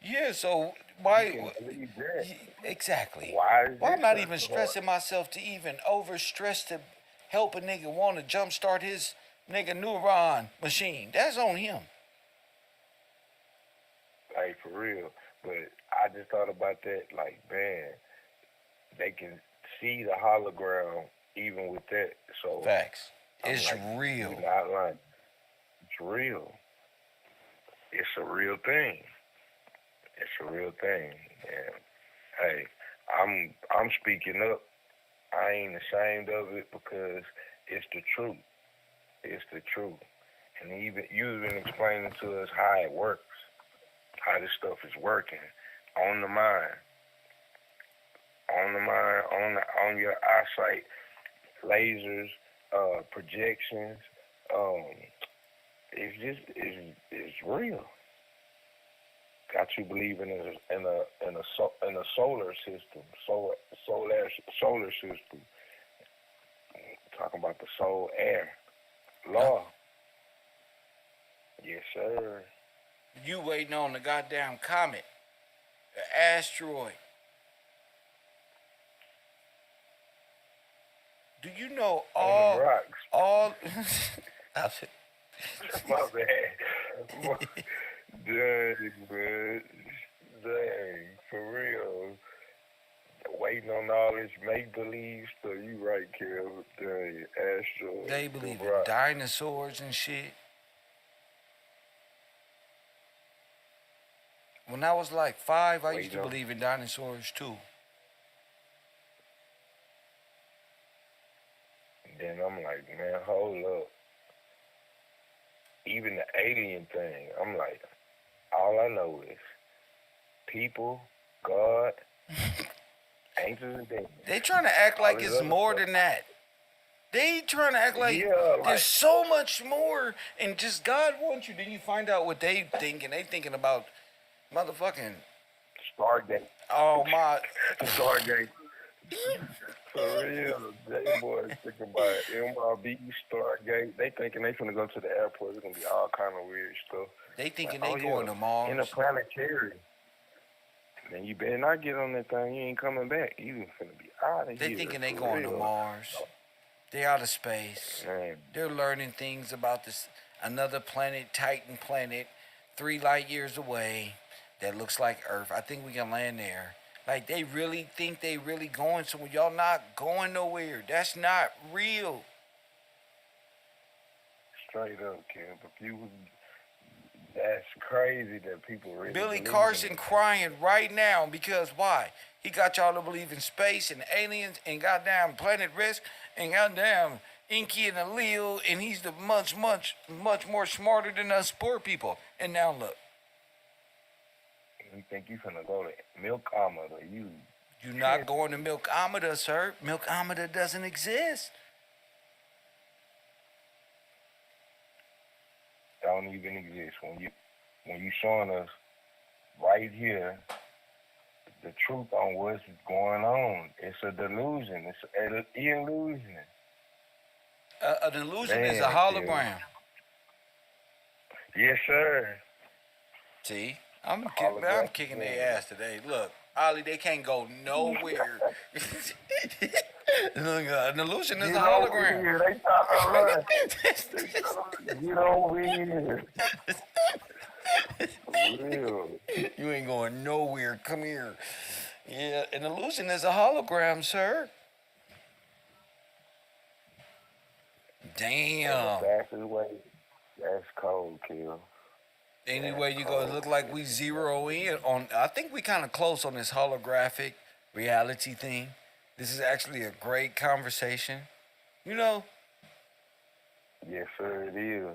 Yeah, so You why can believe that. exactly? Why is Why this I'm not so even hard? stressing myself to even overstress to help a nigga want to jumpstart his nigga neuron machine. That's on him. Like for real. But I just thought about that. Like man, they can see the hologram even with that. So Facts. I'm It's like, real. you're not lying. It's real. It's a real thing. It's a real thing. And hey, I'm speaking up. I ain't ashamed of it because it's the truth. It's the truth. And even you've been explaining to us how it works, how this stuff is working on the mind, on your eyesight, lasers, projections. It's real. Got you believing in a solar system, solar system. Talking about the soul air law. Yes, sir. You waiting on the goddamn comet, the asteroid. Do you know On the rocks. all? That's it. My bad. Dang, man. Dang, for real. Waiting on all this make-believe stuff. You right, Kev. Dang, asteroid. They believe the in rock. dinosaurs and shit. When I was like 5, I used to Waiting on- believe in dinosaurs too. Then I'm like, man, hold up. Even the alien thing, I'm like, All I know is people, God, angels, and demons. They trying to act All like this it's other more stuff. than that. They trying to act like Yeah, there's like so much more, and just God wants you. Then you find out what they thinking. They thinking about motherfucking. Stargate. Oh my. Stargate. For real, they boys thinking about MRB, Stargate. They thinking they finna go to the airport. It's gonna be all kind of weird stuff. They Like, thinking they oh going yeah, to Mars. interplanetary. Then you better not get on that thing. You ain't coming back. You finna be out of They here. thinking they for going to real. Mars. They out of space. Man, They're learning things about this another planet, Titan planet, 3 light years away, that looks like Earth. I think we can land there. Like they really think they really going somewhere. Y'all not going nowhere. That's not real. straight up, Kim. If you was, that's crazy that people really Billy believe Carson in it. crying right now because why? He got y'all to believe in space and aliens and goddamn planet risk and goddamn Inky and Allele, and he's the much more smarter than us poor people. And now look, You think you finna go to Milk Armada? you're not going to Milk Amida, sir. Milk Amida doesn't exist. Don't even exist. When you showing us right here the truth on what's going on, it's a delusion. It's an illusion. An illusion is a Man, hologram. Yes, sir. See, I'm Holographic kicking man. their ass today. Look, Ollie, they can't go nowhere. Look, an illusion is a hologram. Here. They trying to run. Get over here. For real. You ain't going nowhere. Come here. Yeah, an illusion is a hologram, sir. Damn. That's the way. That's cold, kill. Anyway, you go, it look like we zero in on. I think we kind of close on this holographic reality thing. This is actually a great conversation. You know, Yes, sir, it is.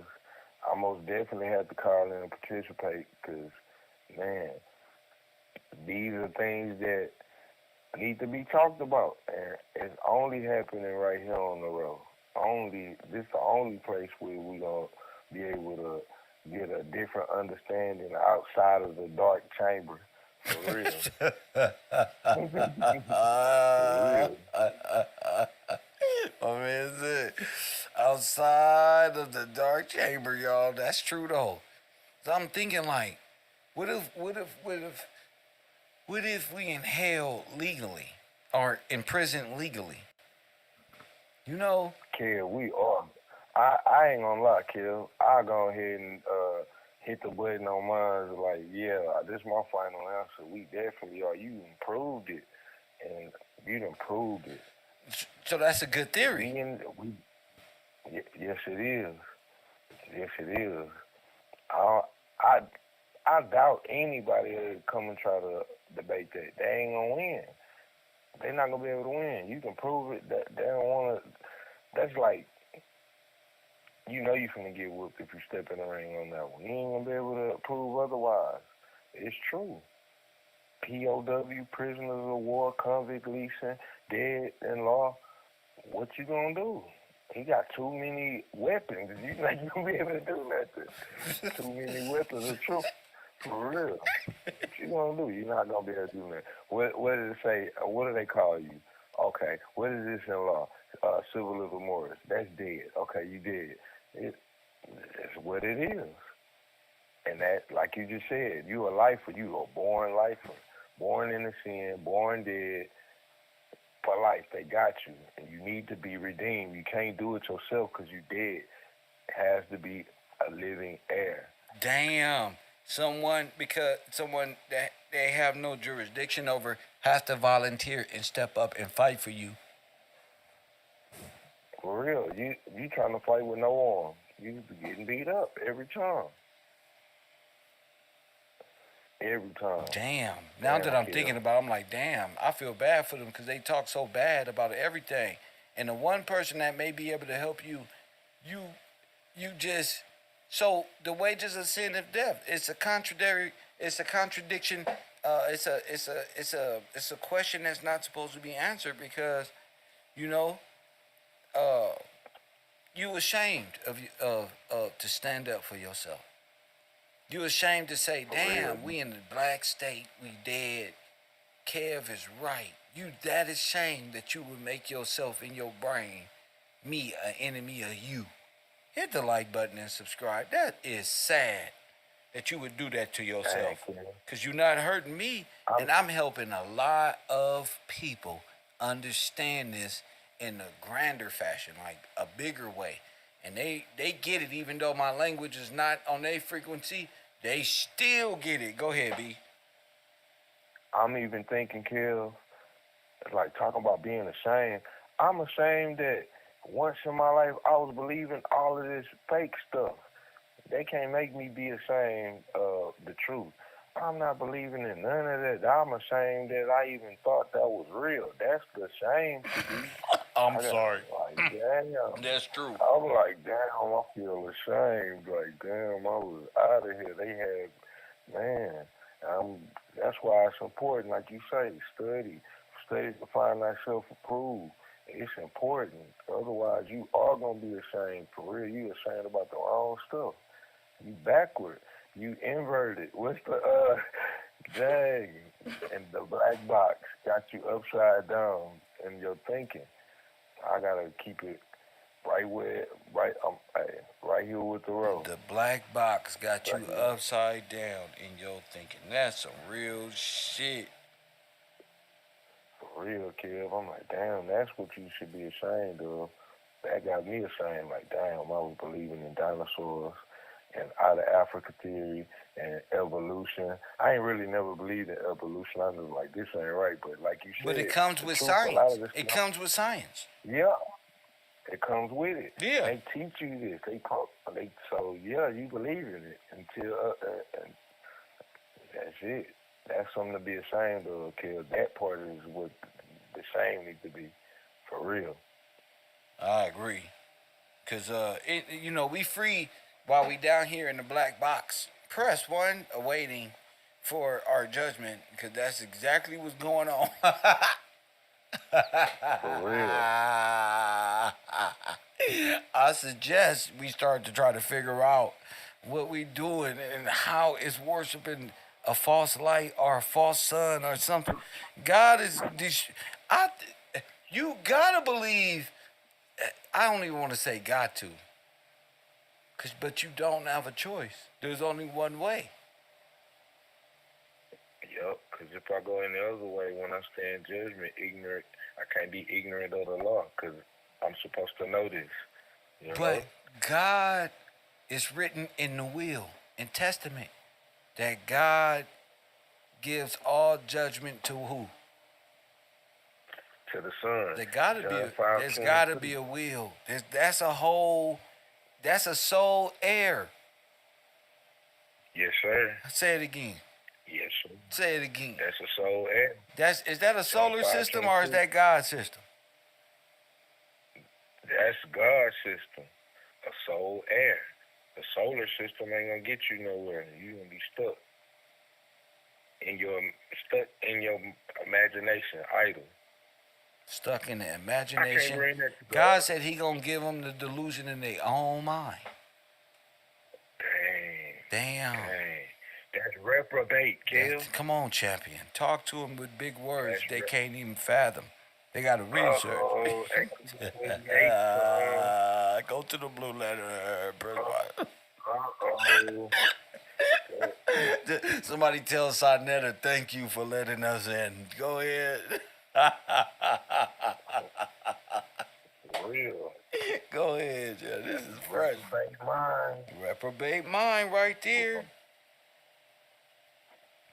I most definitely have to call in and participate because, man, these are things that need to be talked about. And it's only happening right here on the road. This is the only place where we're going to be able to get a different understanding outside of the dark chamber. For real. For real. oh man, is it outside of the dark chamber, y'all? That's true though. So I'm thinking like, what if we in hell legally or in prison legally? You know, Kill, we are. I ain't gonna lie, Kill. I'll go ahead and hit the button on mine. Like, yeah, this is my final answer. We definitely are. You improved it, and you done proved it. so that's a good theory. Yes, it is. Yes, it is. I doubt anybody would come and try to debate that. They ain't gonna win. They're not gonna be able to win. You can prove it. That they don't wanna. That's like, you know, you finna get whooped if you step in the ring on that one. You ain't gonna be able to prove otherwise. It's true. POW, prisoners of war, convict leasing, dead in law. What you gonna do? He got too many weapons. You not gonna be able to do nothing. Too many weapons of truth. For real. What you gonna do? You're not gonna be able to do that. What did it say? What do they call you? Okay. What is this in law? Civil living mortis. That's dead. Okay, you dead. It's what it is. And that, like you just said, you a lifer. You a born lifer. Born in the sin, born dead. For life, they got you. And you need to be redeemed. You can't do it yourself because you dead. It has to be a living heir. Damn. Someone that they have no jurisdiction over has to volunteer and step up and fight for you. For real, you trying to fight with no arm. You getting beat up every time. Every time. Damn. Now that I'm thinking about it, I'm like, damn, I feel bad for them because they talk so bad about everything. And the one person that may be able to help you, you just So the wages of sin is death. It's a contradictory. It's a contradiction. It's a question that's not supposed to be answered because you know you ashamed of to stand up for yourself. You ashamed to say, "Damn, we in the black state. We dead. Kev is right." You that is shame that you would make yourself in your brain me an enemy of you. Hit the like button and subscribe. That is sad that you would do that to yourself. Because you're not hurting me, and I'm helping a lot of people understand this in a grander fashion, like a bigger way. And they get it, even though my language is not on their frequency, they still get it. Go ahead, B. I'm even thinking, Kev, like talking about being ashamed. I'm ashamed that once in my life I was believing all of this fake stuff. They can't make me be ashamed of the truth. I'm not believing in none of that. I'm ashamed that I even thought that was real. That's the shame to be. I'm sorry. Like, damn. That's true. I'm like, damn, I feel ashamed. Like, damn, I was out of here. They had, man, that's why it's important, like you say, study to find thyself approved. It's important. Otherwise, you are going to be ashamed. For real, you ashamed about the wrong stuff. You backward. You inverted. What's the, dang, and the black box got you upside down in your thinking. I got to keep it right here with the road. The black box got you upside down in your thinking. That's some real shit. For real, Kev. I'm like, damn, that's what you should be ashamed of. That got me ashamed. Like, damn, I was believing in dinosaurs and out of Africa theory and evolution. I ain't really never believed in evolution. I was like, this ain't right. But like you said, But it comes with science. It comes with science. Yeah. It comes with it. Yeah. They teach you this. So yeah, you believe in it until and that's it. That's something to be ashamed of, because that part is what the shame needs to be, for real. I agree. Cause we free while we down here in the black box. Press 1, awaiting for our judgment, because that's exactly what's going on. For real. I suggest we start to try to figure out what we doing and how it's worshiping a false light or a false sun or something. God is you gotta believe. I don't even want to say got to, but you don't have a choice. There's only one way. Yup, because if I go any other way, when I stand judgment, ignorant, I can't be ignorant of the law, because I'm supposed to know this. You know? But God is written in the will and testament that God gives all judgment to who? To the Son. There's gotta be a will. That's a soul heir. Yes, sir. Say it again. Yes, sir. Say it again. That's a soul heir. Is that a solar system or is that God's system? That's God's system. A soul heir. The solar system ain't gonna get you nowhere. You gonna be stuck in your imagination, idle. Stuck in the imagination. God said He gonna give them the delusion in their own mind. Damn. That's reprobate, Kev. Come on, champion. Talk to them with big words they can't even fathom. They got to research. Go to the blue letter. Somebody tell Sonetta thank you for letting us in. Go ahead. For real. Go ahead, Joe. This is fresh. Reprobate mind. Reprobate mind right there.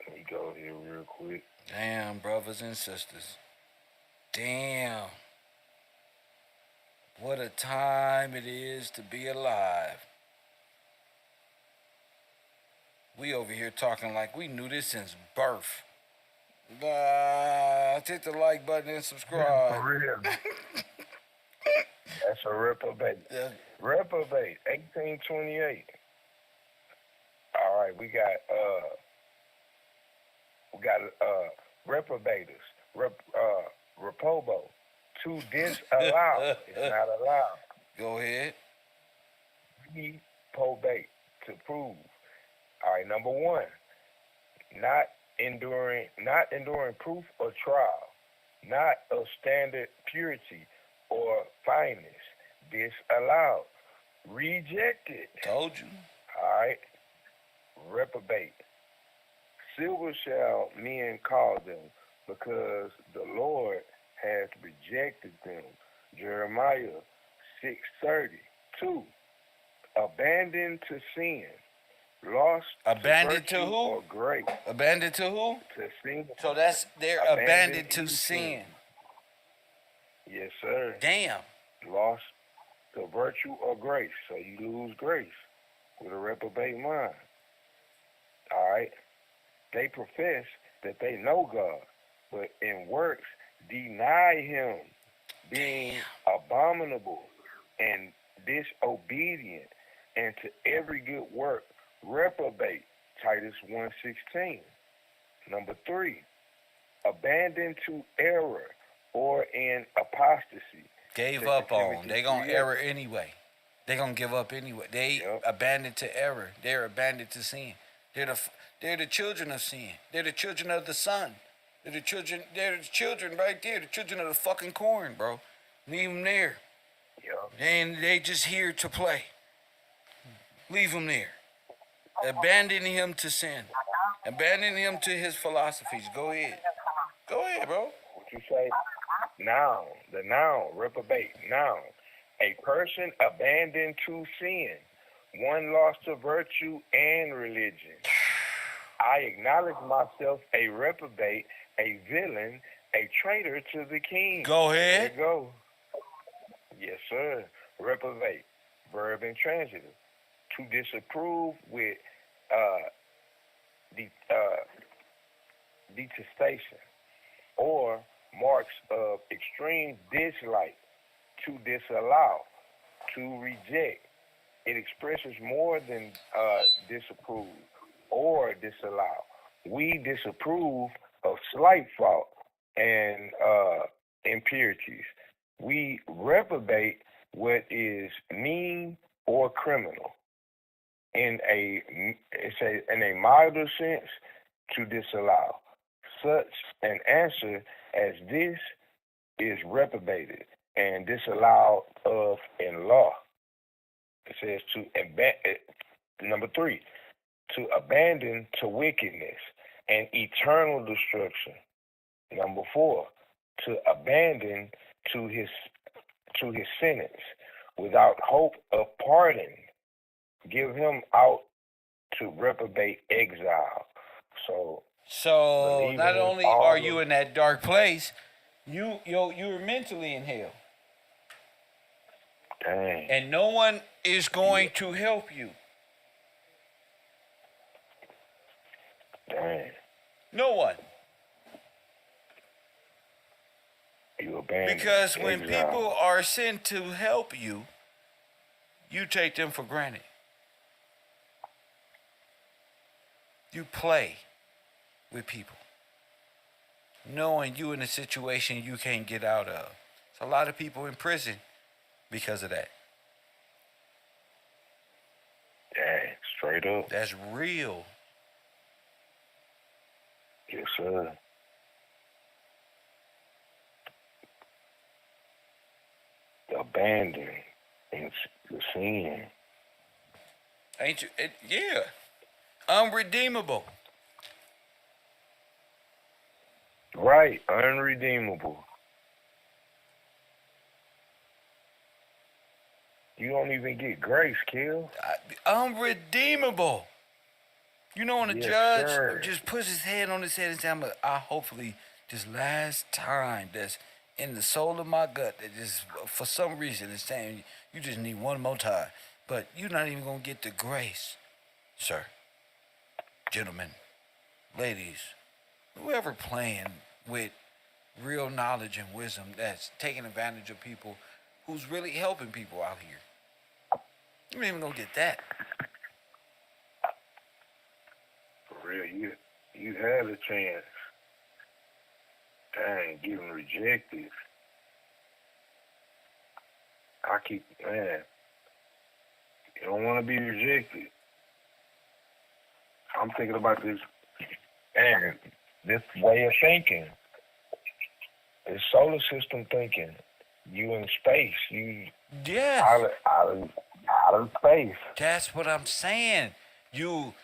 Let me go here real quick. Damn, brothers and sisters. Damn. What a time it is to be alive. We over here talking like we knew this since birth. Hit the like button and subscribe. For real. That's a reprobate. Yeah. Reprobate, 1828. right, we got reprobators, reprobo. To disallow, it's not allowed. Go ahead. Reprobate, to prove. All right, number one, not enduring proof or trial, not of standard purity or fineness, disallowed, rejected. Told you. All right, reprobate. Silver shall men call them, because the Lord has rejected them. Jeremiah 6:32. Abandoned to sin, lost Abandoned to to virtue who? or grace. Abandoned to who? To sin. So they're abandoned to sin. Yes, sir. Damn. Lost to virtue or grace. So you lose grace with a reprobate mind. All right. They profess that they know God, but in works deny Him, being abominable and disobedient, and to every good work reprobate. Titus 1:16. Number 3, abandon to error or in apostasy. Gave up on. They gonna error anyway. They gonna give up anyway. They abandoned to error. They're abandoned to sin. They're the children of sin. They're the children of the sun. They're the children right there. The children of the fucking corn, bro. Leave them there. They just here to play. Leave them there. Abandon him to sin. Abandon him to his philosophies. Go ahead. Go ahead, bro. What you say? Noun. The noun. Reprobate. Noun. A person abandoned to sin. One lost to virtue and religion. I acknowledge myself a reprobate, a villain, a traitor to the king. Go ahead. There you go. Yes, sir. Reprobate. Verb intransitive. To disapprove with detestation or marks of extreme dislike. To disallow. To reject. It expresses more than disapprove or disallow. We disapprove of slight fault and impurities. We reprobate what is mean or criminal. In a milder sense, to disallow. Such an answer as this is reprobated and disallowed of in law. It says number 3, to abandon to wickedness and eternal destruction. Number 4, to abandon to his sentence without hope of pardon. Give him out to reprobate exile. So not only are you in that dark place, you're mentally in hell. Dang. And no one is going to help you. Dang. No one. You abandoned. Because when exile. people are sent to help you, you take them for granted. You play with people, knowing you in a situation you can't get out of. There's a lot of people in prison because of that. Dang, straight up. That's real. Yes, sir. Abandon and the sin. Ain't you? Yeah. Unredeemable. Right, unredeemable. You don't even get grace, Kill. Unredeemable. You know when a Yes, judge sir. just puts his head on his head and says, I hopefully this last time that's in the soul of my gut that just for some reason is saying you just need one more time. But you're not even going to get the grace, sir. Gentlemen, ladies, whoever playing with real knowledge and wisdom that's taking advantage of people who's really helping people out here. You're not even going to get that. you had a chance. Dang, getting rejected. Man, you don't want to be rejected. I'm thinking about this, and this way of thinking, this solar system thinking. You in space. You Yes. out of space. That's what I'm saying. You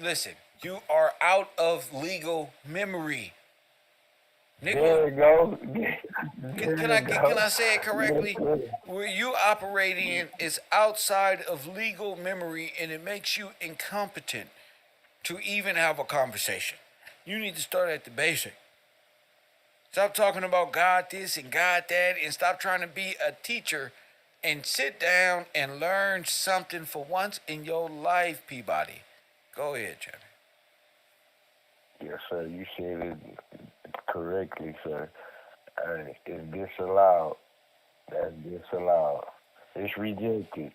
listen. You are out of legal memory, nigga. There you go. Can I say it correctly? Where you operating in is outside of legal memory, and it makes you incompetent to even have a conversation. You need to start at the basic. Stop talking about God this and God that, and stop trying to be a teacher, and sit down and learn something for once in your life, Peabody. Go ahead, Jimmy. Yes, sir. You said it correctly, sir. It's disallowed. That's disallowed. It's rejected.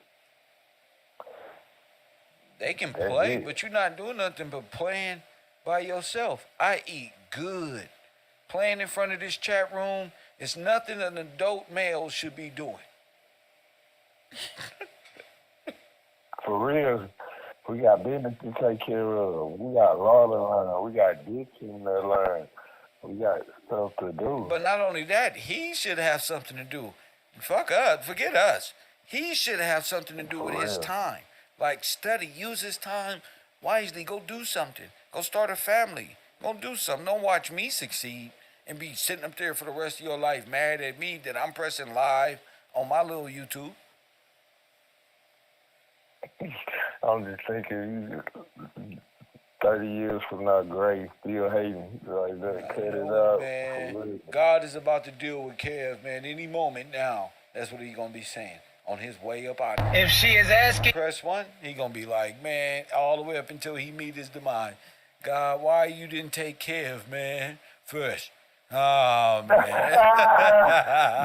They can That's play, it. but you're not doing nothing but playing by yourself. I eat good. Playing in front of this chat room is nothing an adult male should be doing. For real, we got business to take care of. We got law to learn. We got diction to learn. We got stuff to do. But not only that, he should have something to do. Fuck us, forget us. He should have something to do with his time. Like study, use his time wisely. Go do something. Go start a family. Go do something. Don't watch me succeed and be sitting up there for the rest of your life mad at me that I'm pressing live on my little YouTube. I'm just thinking, 30 years from now, Gray still hating. Like that, cut it out. Man, God is about to deal with Kev, man, any moment now. That's what he's going to be saying on his way up out of here. If she is asking, Press 1, he going to be like, man, all the way up until he meet his demise. God, why you didn't take Kev, man, first? Oh, man.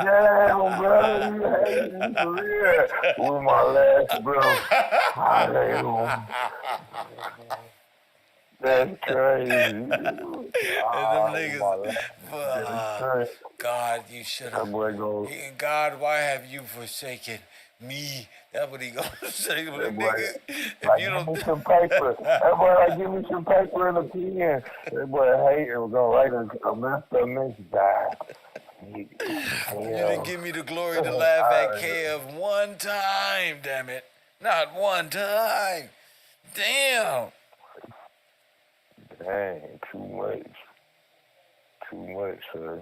Damn, bro, you hate me for real. With my last bro. I hate him. That's crazy. And them niggas, God, you should have. God, why have you forsaken me? That's what he gonna say to them niggas. If you don't, give me some paper. That boy, like, give me some paper and a pen. That boy hate it. We're gonna write a messed up message. You didn't give me the glory to laugh at Kev one time, damn it. Not one time. Damn. Dang, too much. Too much, sir.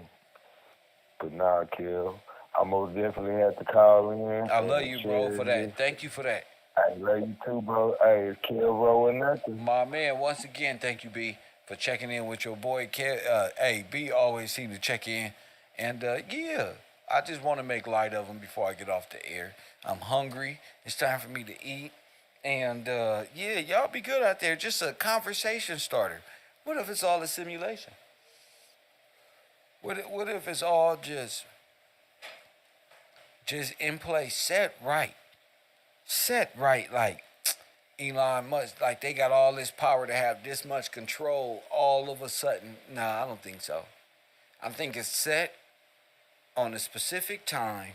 But nah, Kill. I most definitely had to call in. I love you, bro, for that. Thank you for that. I love you too, bro. Hey, it's KevRow or nothing. My man, once again, thank you, B, for checking in with your boy. Hey, B always seem to check in. And, yeah, I just want to make light of him before I get off the air. I'm hungry. It's time for me to eat. And, yeah, y'all be good out there. Just a conversation starter. What if it's all a simulation? What if it's all just in place, set right, like Elon Musk, like they got all this power to have this much control all of a sudden. Nah, I don't think so. I think it's set on a specific time,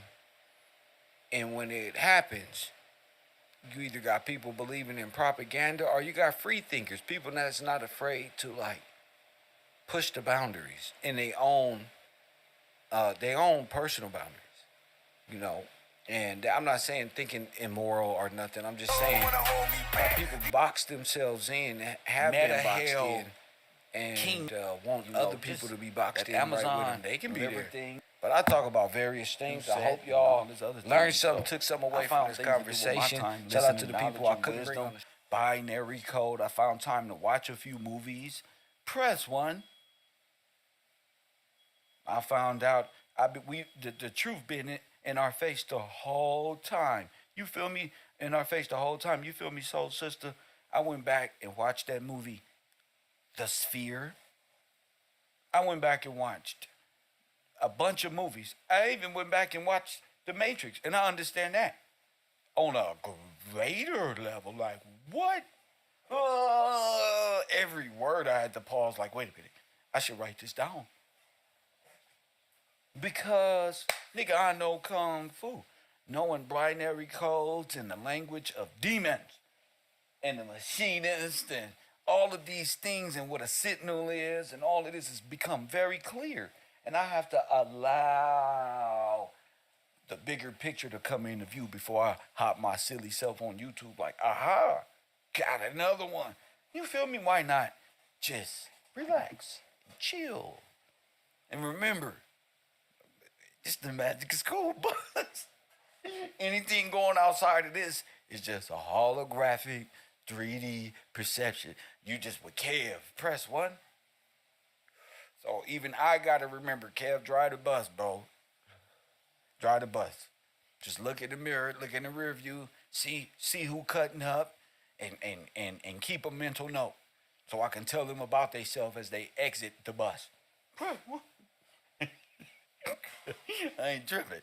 and when it happens, you either got people believing in propaganda or you got free thinkers, people that's not afraid to like push the boundaries in their own personal boundaries, you know. And I'm not saying thinking immoral or nothing. I'm just saying people box themselves in, have been boxed in, and want other people to be boxed in. Amazon, right with them. They can be there. But I talk about various things. I hope y'all learned something, took something away from this conversation. Shout out to the people I couldn't bring on binary code. I found time to watch a few movies. Press 1. I found out the truth been in our face the whole time. You feel me? In our face the whole time. You feel me, soul sister? I went back and watched that movie, The Sphere. I went back and watched a bunch of movies. I even went back and watched The Matrix, and I understand that on a greater level. Like, what? Every word heard, I had to pause. Like, wait a minute, I should write this down because nigga, I know kung fu, knowing binary codes and the language of demons and the machinist and all of these things and what a sentinel is and all of this has become very clear. And I have to allow the bigger picture to come into view before I hop my silly self on YouTube like, aha, got another one. You feel me? Why not just relax, chill, and remember, it's the magic of school bus. Anything going outside of this is just a holographic 3D perception. You just with Kev, press 1. So even I gotta remember, Kev, drive the bus, bro. Drive the bus. Just look in the mirror, look in the rear view, see who cutting up, and keep a mental note so I can tell them about themselves as they exit the bus. I ain't tripping.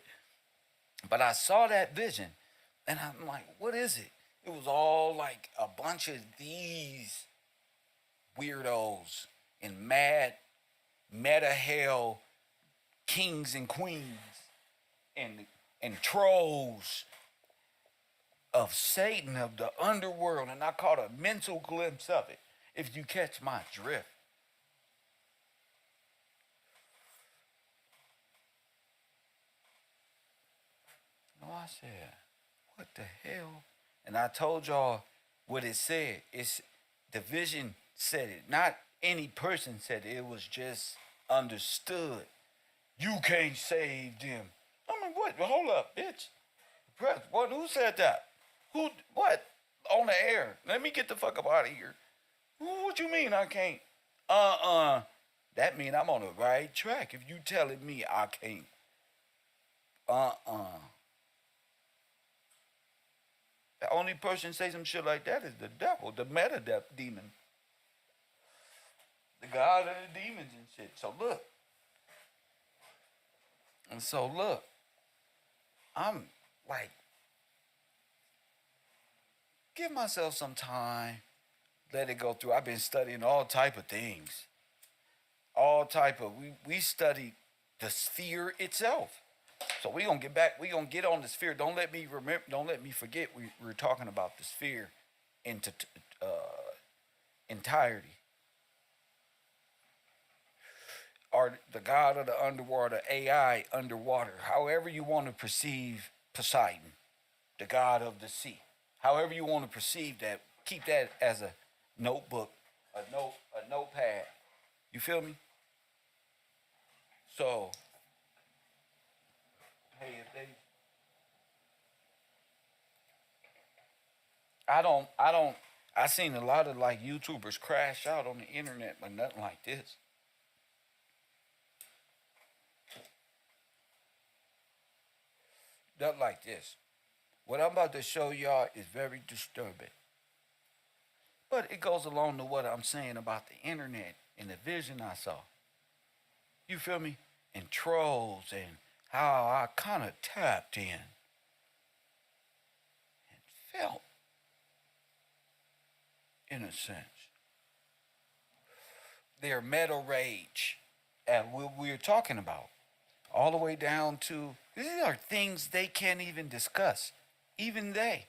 But I saw that vision, and I'm like, what is it? It was all like a bunch of these weirdos in mad, meta hell kings and queens and trolls of Satan, of the underworld, and I caught a mental glimpse of it, if you catch my drift. No, I said, what the hell? And I told y'all what it said. It's the vision said it. Not any person said it. It was just understood. You can't save them. I mean, what? Hold up, bitch. Press. What? Who said that? Who? What? On the air. Let me get the fuck up out of here. What you mean I can't? That mean I'm on the right track. If you telling me I can't. The only person say some shit like that is the devil, the meta demon. The god of the demons and shit. So look. I'm like, give myself some time. Let it go through. I've been studying all type of things. All type of, we studied the sphere itself. So we gonna get back, we gonna get on the sphere. Don't let me forget we're talking about the sphere into entirety. Or the god of the underwater, AI underwater, however you want to perceive Poseidon, the god of the sea. However you want to perceive that, keep that as a notebook, a notepad. You feel me? So, hey, if they, I seen a lot of like YouTubers crash out on the internet, but nothing like this. Nothing like this. What I'm about to show y'all is very disturbing. But it goes along to what I'm saying about the internet and the vision I saw. You feel me? And trolls and how I kind of tapped in and felt, in a sense, their meta rage at what we're talking about. All the way down to, these are things they can't even discuss. Even they.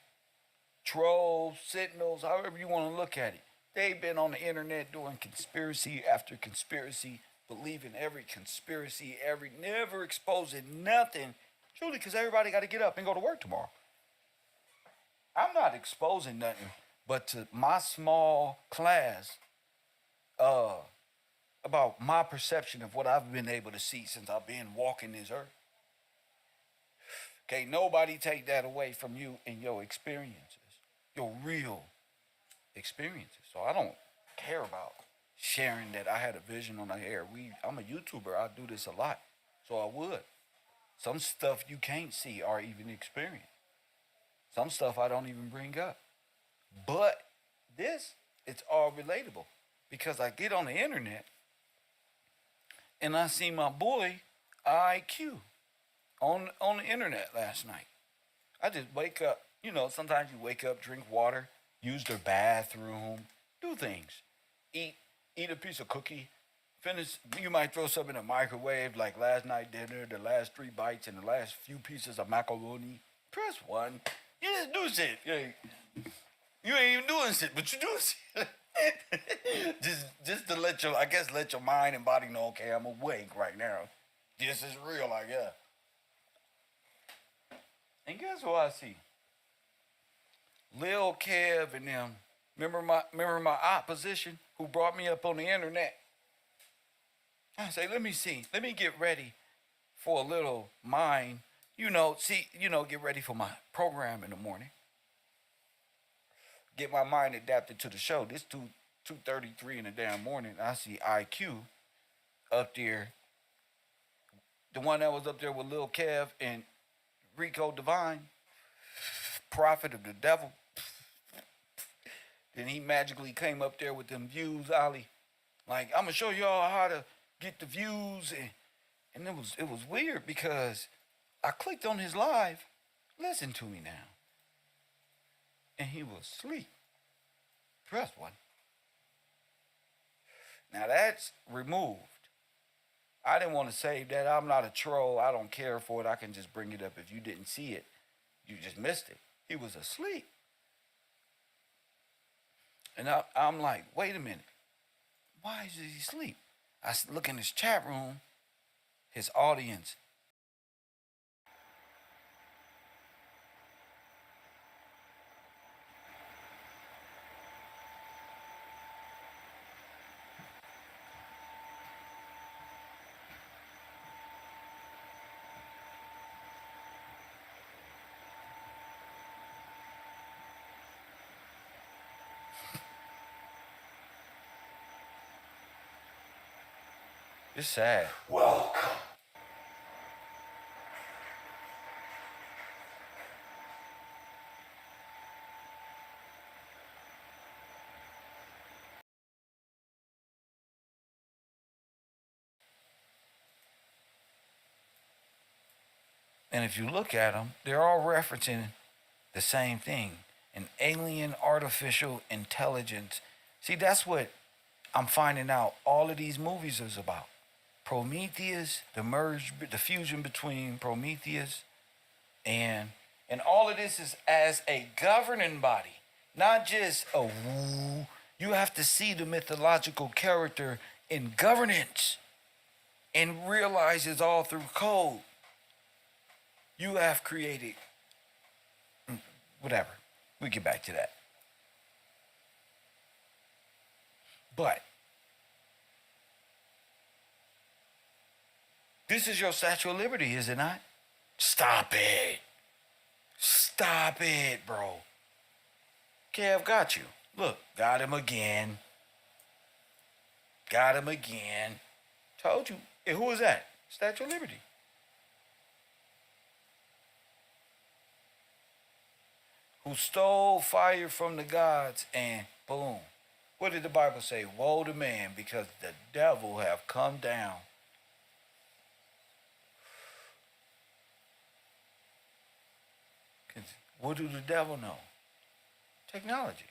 Trolls, sentinels, however you want to look at it. They've been on the internet doing conspiracy after conspiracy, believing every conspiracy, never exposing nothing. Truly, because everybody got to get up and go to work tomorrow. I'm not exposing nothing, but to my small class, about my perception of what I've been able to see since I've been walking this earth. Can't nobody take that away from you and your experiences, your real experiences. So I don't care about sharing that I had a vision on the air. I'm a YouTuber. I do this a lot, so I would. Some stuff you can't see or even experience. Some stuff I don't even bring up. But this, it's all relatable because I get on the internet and I see my boy IQ on the internet last night. I just wake up. You know, sometimes you wake up, drink water, use their bathroom, do things, eat eat a piece of cookie, finish. You might throw something in the microwave, like last night dinner, the last 3 bites, and the last few pieces of macaroni. Press 1. You just do shit. You ain't even doing shit, but you do shit. just to let your mind and body know, okay, I'm awake right now. This is real, I guess. And guess who I see? Lil Kev and them. Remember my opposition who brought me up on the internet? I say, let me see. Let me get ready for a little mind. Get ready for my program in the morning. Get my mind adapted to the show. This 2:33 in the damn morning. I see IQ up there. The one that was up there with Lil Kev and Rico Divine, prophet of the devil. Then he magically came up there with them views, Ollie. Like, I'm gonna show y'all how to get the views, and it was weird because I clicked on his live. Listen to me now. And he was asleep. Press 1. Now that's removed. I didn't want to save that. I'm not a troll. I don't care for it. I can just bring it up. If you didn't see it, you just missed it. He was asleep. And I'm like, wait a minute. Why is he asleep? I look in his chat room, his audience. It's sad. Welcome. And if you look at them, they're all referencing the same thing, an alien artificial intelligence. See, that's what I'm finding out all of these movies is about. Prometheus, the fusion between Prometheus and all of this is as a governing body, not just a woo. You have to see the mythological character in governance and realize it's all through code. You have created, whatever. We get back to that. But this is your Statue of Liberty, is it not? Stop it. Stop it, bro. Kev got you. Look, got him again. Got him again. Told you. Hey, who was that? Statue of Liberty. Who stole fire from the gods and boom. What did the Bible say? Woe to man, because the devil have come down. What do the devil know? Technology.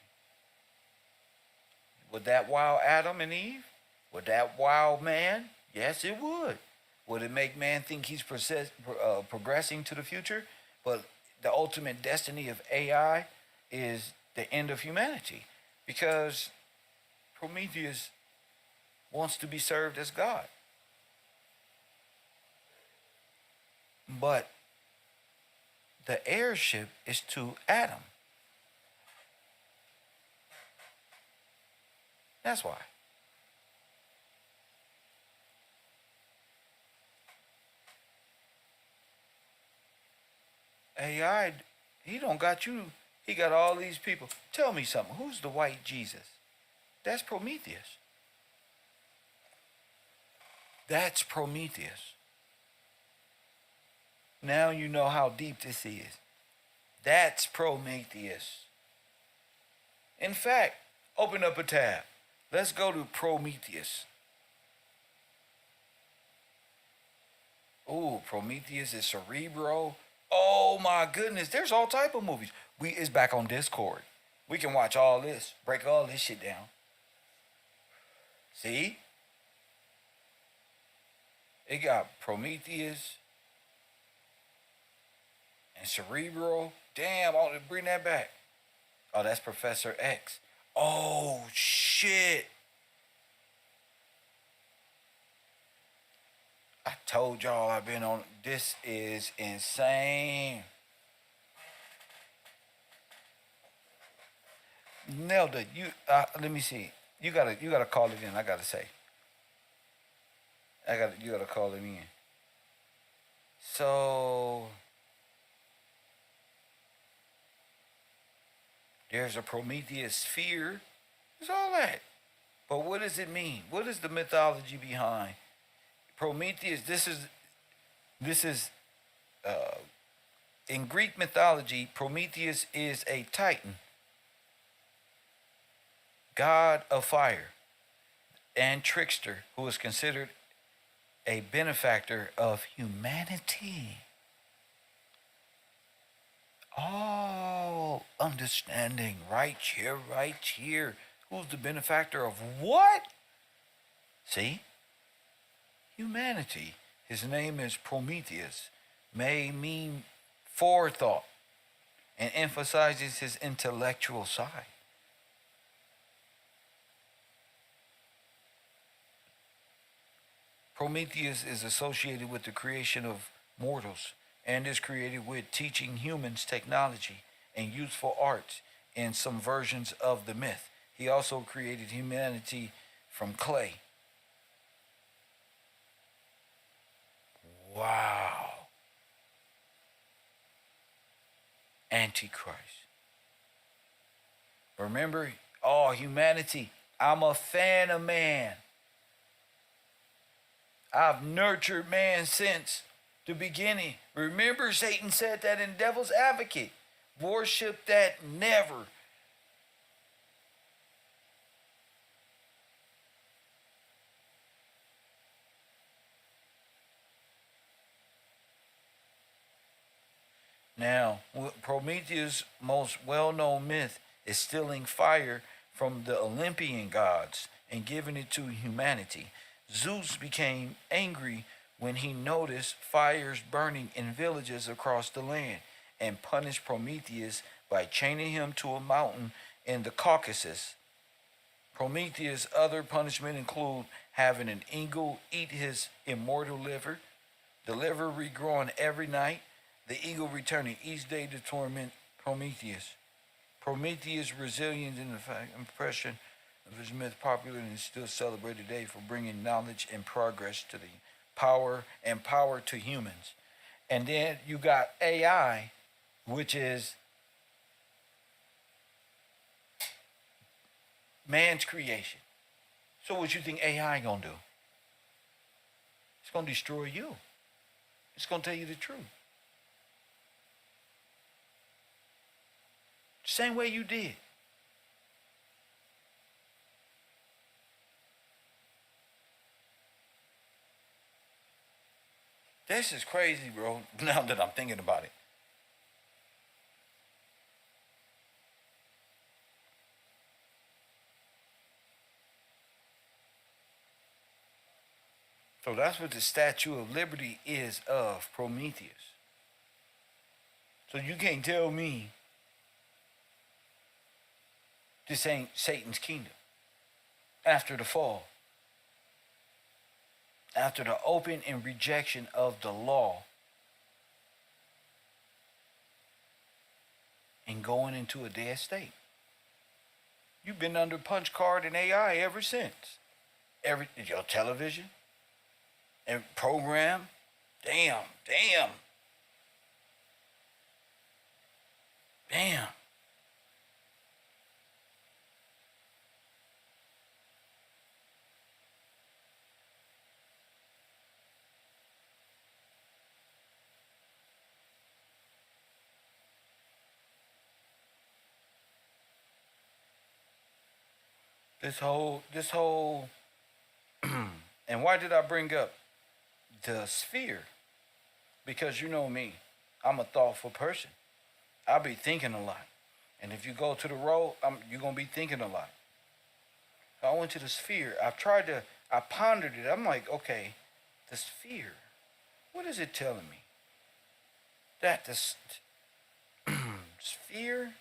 Would that wow Adam and Eve? Would that wow man? Yes, it would. Would it make man think he's progressing to the future? But the ultimate destiny of AI is the end of humanity, because Prometheus wants to be served as God. But the heirship is to Adam. That's why. AI, he don't got you. He got all these people. Tell me something. Who's the white Jesus? That's Prometheus. That's Prometheus. Now you know how deep this is. That's Prometheus. In fact, open up a tab. Let's go to Prometheus. Ooh, Prometheus is Cerebro. Oh my goodness, there's all type of movies. It's back on Discord. We can watch all this, break all this shit down. See? It got Prometheus and Cerebral. Damn, I'll bring that back. Oh, that's Professor X. Oh, shit. I told y'all I've been on. This is insane. Nelda, you let me see. You gotta call it in. I gotta say. You gotta call it in. So there's a Prometheus sphere. There's all that. But what does it mean? What is the mythology behind Prometheus? This is in Greek mythology, Prometheus is a titan, god of fire, and trickster who is considered a benefactor of humanity. Oh, understanding right here, right here. Who's the benefactor of what? See? Humanity. His name is Prometheus. May mean forethought and emphasizes his intellectual side. Prometheus is associated with the creation of mortals and is created with teaching humans technology and useful arts in some versions of the myth. He also created humanity from clay. Wow. Antichrist. Remember, humanity. I'm a fan of man. I've nurtured man since the beginning. Remember, Satan said that in Devil's Advocate. Worship that never. Now, Prometheus' most well-known myth is stealing fire from the Olympian gods and giving it to humanity. Zeus became angry when he noticed fires burning in villages across the land and punished Prometheus by chaining him to a mountain in the Caucasus. Prometheus' other punishment include having an eagle eat his immortal liver, the liver regrowing every night, the eagle returning each day to torment Prometheus. Prometheus' resilience in the impression of his myth popular and is still celebrated today for bringing knowledge and progress to the power to humans. And then you got AI, which is man's creation. So what you think AI gonna do? It's gonna destroy you. It's gonna tell you the truth. Same way you did. This is crazy, bro, now that I'm thinking about it. So that's what the Statue of Liberty is of Prometheus. So you can't tell me this ain't Satan's kingdom. After the fall, after the open and rejection of the law, and going into a dead state. You've been under punch card and AI ever since. Your television and program, damn. This whole, and why did I bring up the sphere? Because you know me, I'm a thoughtful person. I be thinking a lot. And if you go to the road, you're going to be thinking a lot. I went to the sphere. I pondered it. I'm like, okay, the sphere. What is it telling me? That the sphere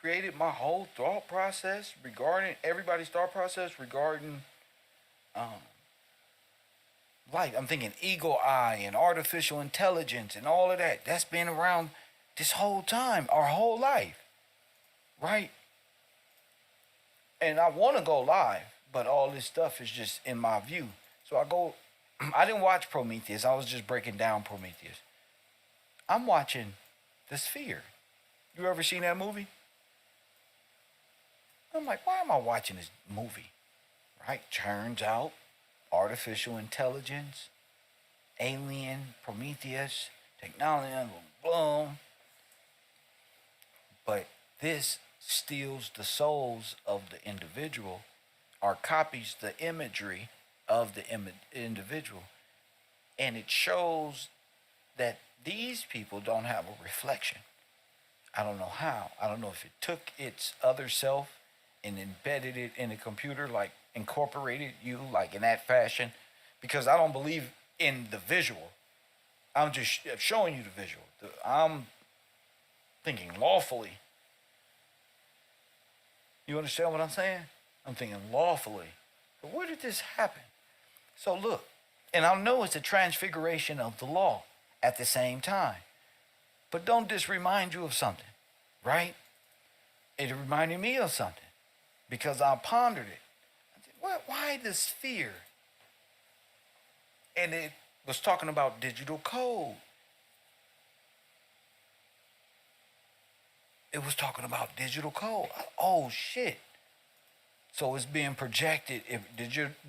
created my whole thought process regarding everybody's thought process regarding um, life. I'm thinking eagle eye and artificial intelligence and all of that. That's been around this whole time, our whole life, right? And I want to go live, but all this stuff is just in my view. So I go, I didn't watch Prometheus. I was just breaking down Prometheus. I'm watching The Sphere. You ever seen that movie? I'm like, why am I watching this movie? Right? Turns out, artificial intelligence, alien, Prometheus, technology, boom. But this steals the souls of the individual or copies the imagery of the individual. And it shows that these people don't have a reflection. I don't know how. I don't know if it took its other self and embedded it in a computer, like incorporated you like in that fashion, because I don't believe in the visual. I'm just showing you the visual. I'm thinking lawfully. You understand what I'm saying? I'm thinking lawfully. But where did this happen? So look, and I know it's a transfiguration of the law at the same time. But don't this remind you of something, right? It reminded me of something because I pondered it. I said, why the sphere? And it was talking about digital code. It was talking about digital code. Oh, shit. So it's being projected. If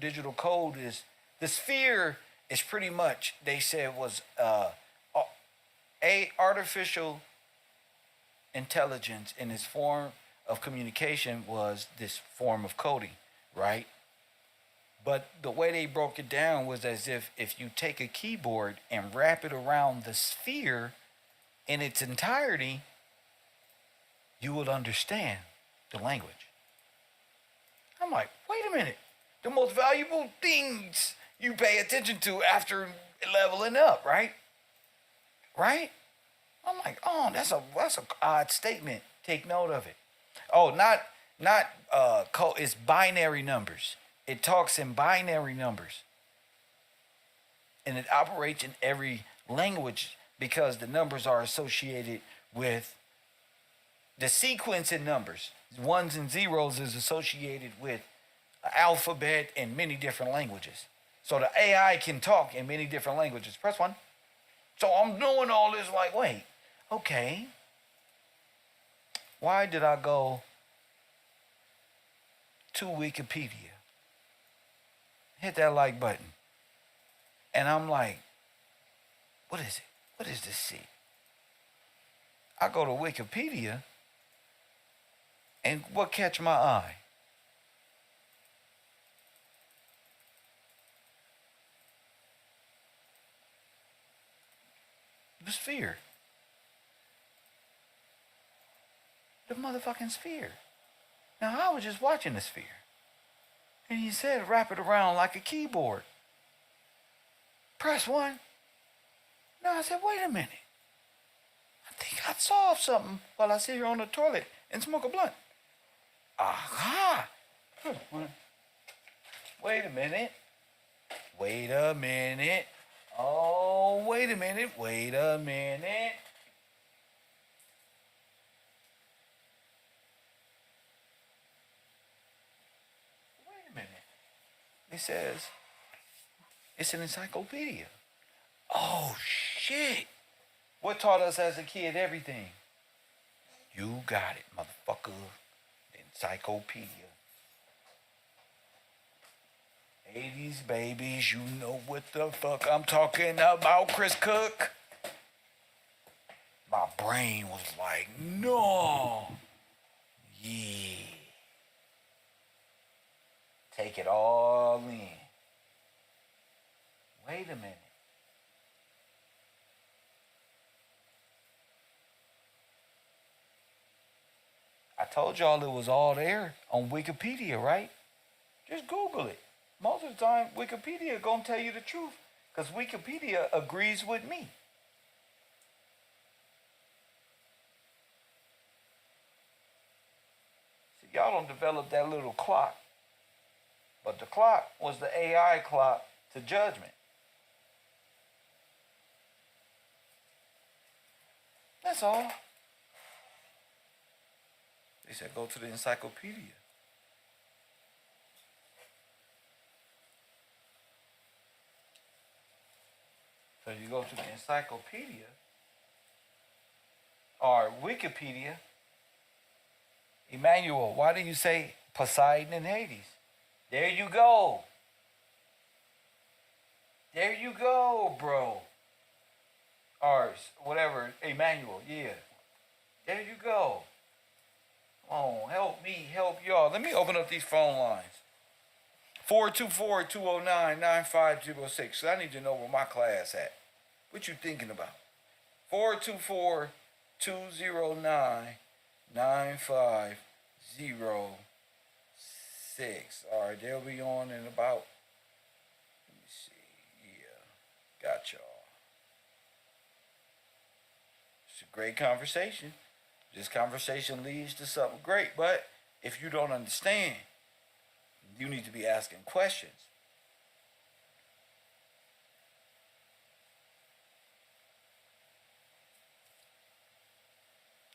digital code is, the sphere is pretty much, they said was a artificial intelligence in its form of communication was this form of coding, right? But the way they broke it down was as if you take a keyboard and wrap it around the sphere in its entirety, you will understand the language. I'm like, wait a minute. The most valuable things you pay attention to after leveling up, right? Right? I'm like, oh, that's a odd statement. Take note of it. Oh, not code. It's binary numbers. It talks in binary numbers, and it operates in every language because the numbers are associated with the sequence in numbers. Ones and zeros is associated with alphabet in many different languages. So the AI can talk in many different languages. Press 1. So I'm doing all this like, wait, okay. Why did I go to Wikipedia? Hit that like button. And I'm like, what is it? What is this see? I go to Wikipedia, and what catch my eye? The sphere. The motherfucking sphere. Now, I was just watching the sphere. And he said, wrap it around like a keyboard. Press 1. Now, I said, wait a minute. I think I solved something while I sit here on the toilet and smoke a blunt. Aha! Wait a minute. Wait a minute. Oh, wait a minute. Wait a minute. Wait a minute. It says it's an encyclopedia. Oh, shit. What taught us as a kid everything? You got it, motherfucker. The encyclopedia. 80s babies, you know what the fuck I'm talking about, Chris Cook. My brain was like, no. Yeah. Take it all in. Wait a minute. I Told y'all it was all there on Wikipedia, right? Just Google it. Most of the time, Wikipedia gonna tell you the truth, because Wikipedia agrees with me. See, y'all don't develop that little clock, but the clock was the AI clock to judgment. That's all. They said go to the encyclopedia. So you go to the encyclopedia or Wikipedia. Emmanuel, why do you say Poseidon and Hades? There you go. There you go, bro. Or whatever, Emmanuel, yeah. There you go. Come on, help me, help y'all. Let me open up these phone lines. 424-209-9506. I need to know where my class at. What you thinking about? 424-209-9506. All right, they'll be on in about, let me see. Yeah, got y'all. It's a great conversation. This conversation leads to something great, but if you don't understand, you need to be asking questions.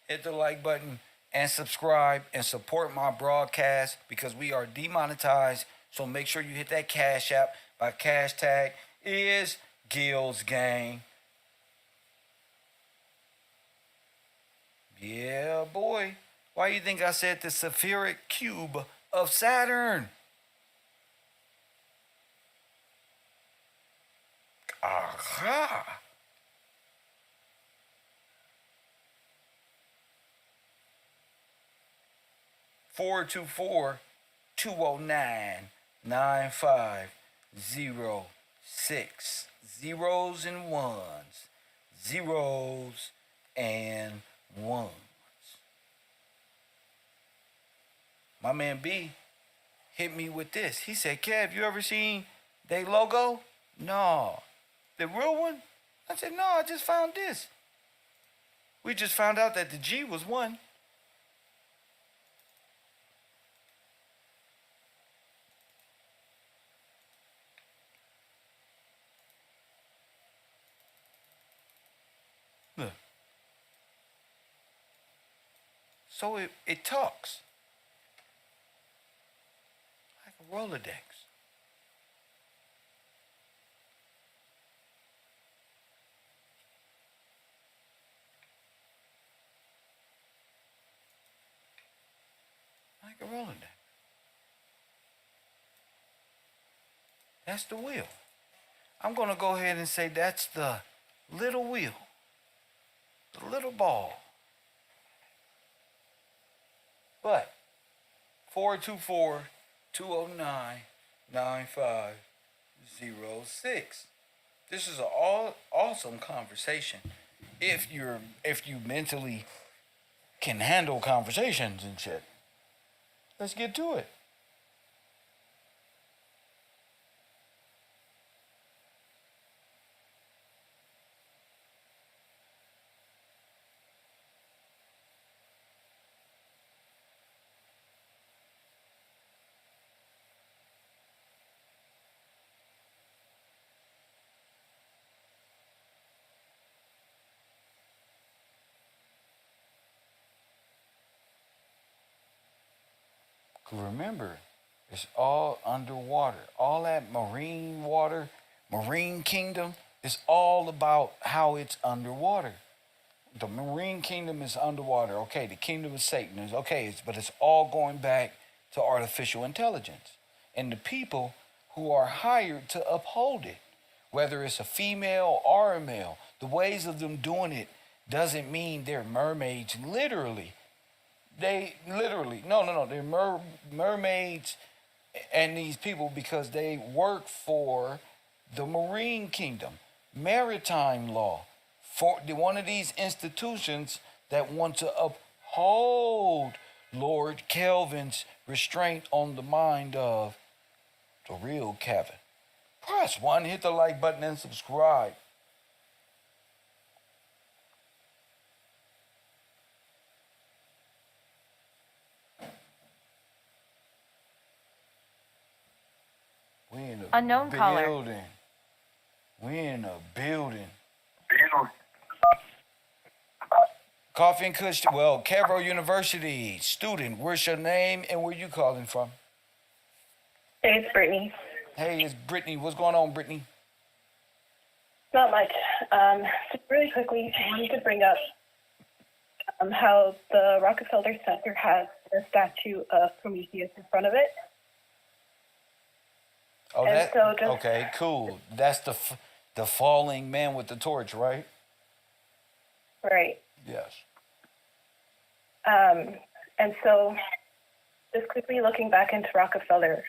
Hit the like button and subscribe and support my broadcast, because we are demonetized. So make sure you hit that Cash App. My cash tag is Gills Gang. Yeah, boy. Why you think I said the spheric cube of Saturn? Aha! Four two four 209-9506. Zeros and ones. Zeros and ones. My man B hit me with this. He said, Kev, you ever seen they logo? No. The real one? I said, no, I just found this. We just found out that the G was one. Look. So it talks. Like a Rolodex. Like a Rolodex. That's the wheel. I'm going to go ahead and say that's the little wheel. The little ball. But 424-209-9506. This is an awesome conversation. If you mentally can handle conversations and shit. Let's get to it. Remember, it's all underwater. All that marine water, marine kingdom, is all about how it's underwater. The marine kingdom is underwater. Okay, the kingdom of Satan is okay, but it's all going back to artificial intelligence and the people who are hired to uphold it, whether it's a female or a male. The ways of them doing it doesn't mean they're mermaids, literally. They literally, no, they're mermaids and these people because they work for the marine kingdom, maritime law, for one of these institutions that want to uphold Lord Kelvin's restraint on the mind of the real Kevin. Press 1, hit the like button, and subscribe. We in a Unknown caller. building. We in a building. Coffee and Kush, well, KevRow University student, where's your name and where you calling from? Hey, it's Brittany. Hey, it's Brittany. What's going on, Brittany? Not much. Just really quickly, I wanted to bring up how the Rockefeller Center has a statue of Prometheus in front of it. Oh, And that so just- okay, cool. That's the falling man with the torch, right? Right. Yes. And so just quickly looking back into Rockefeller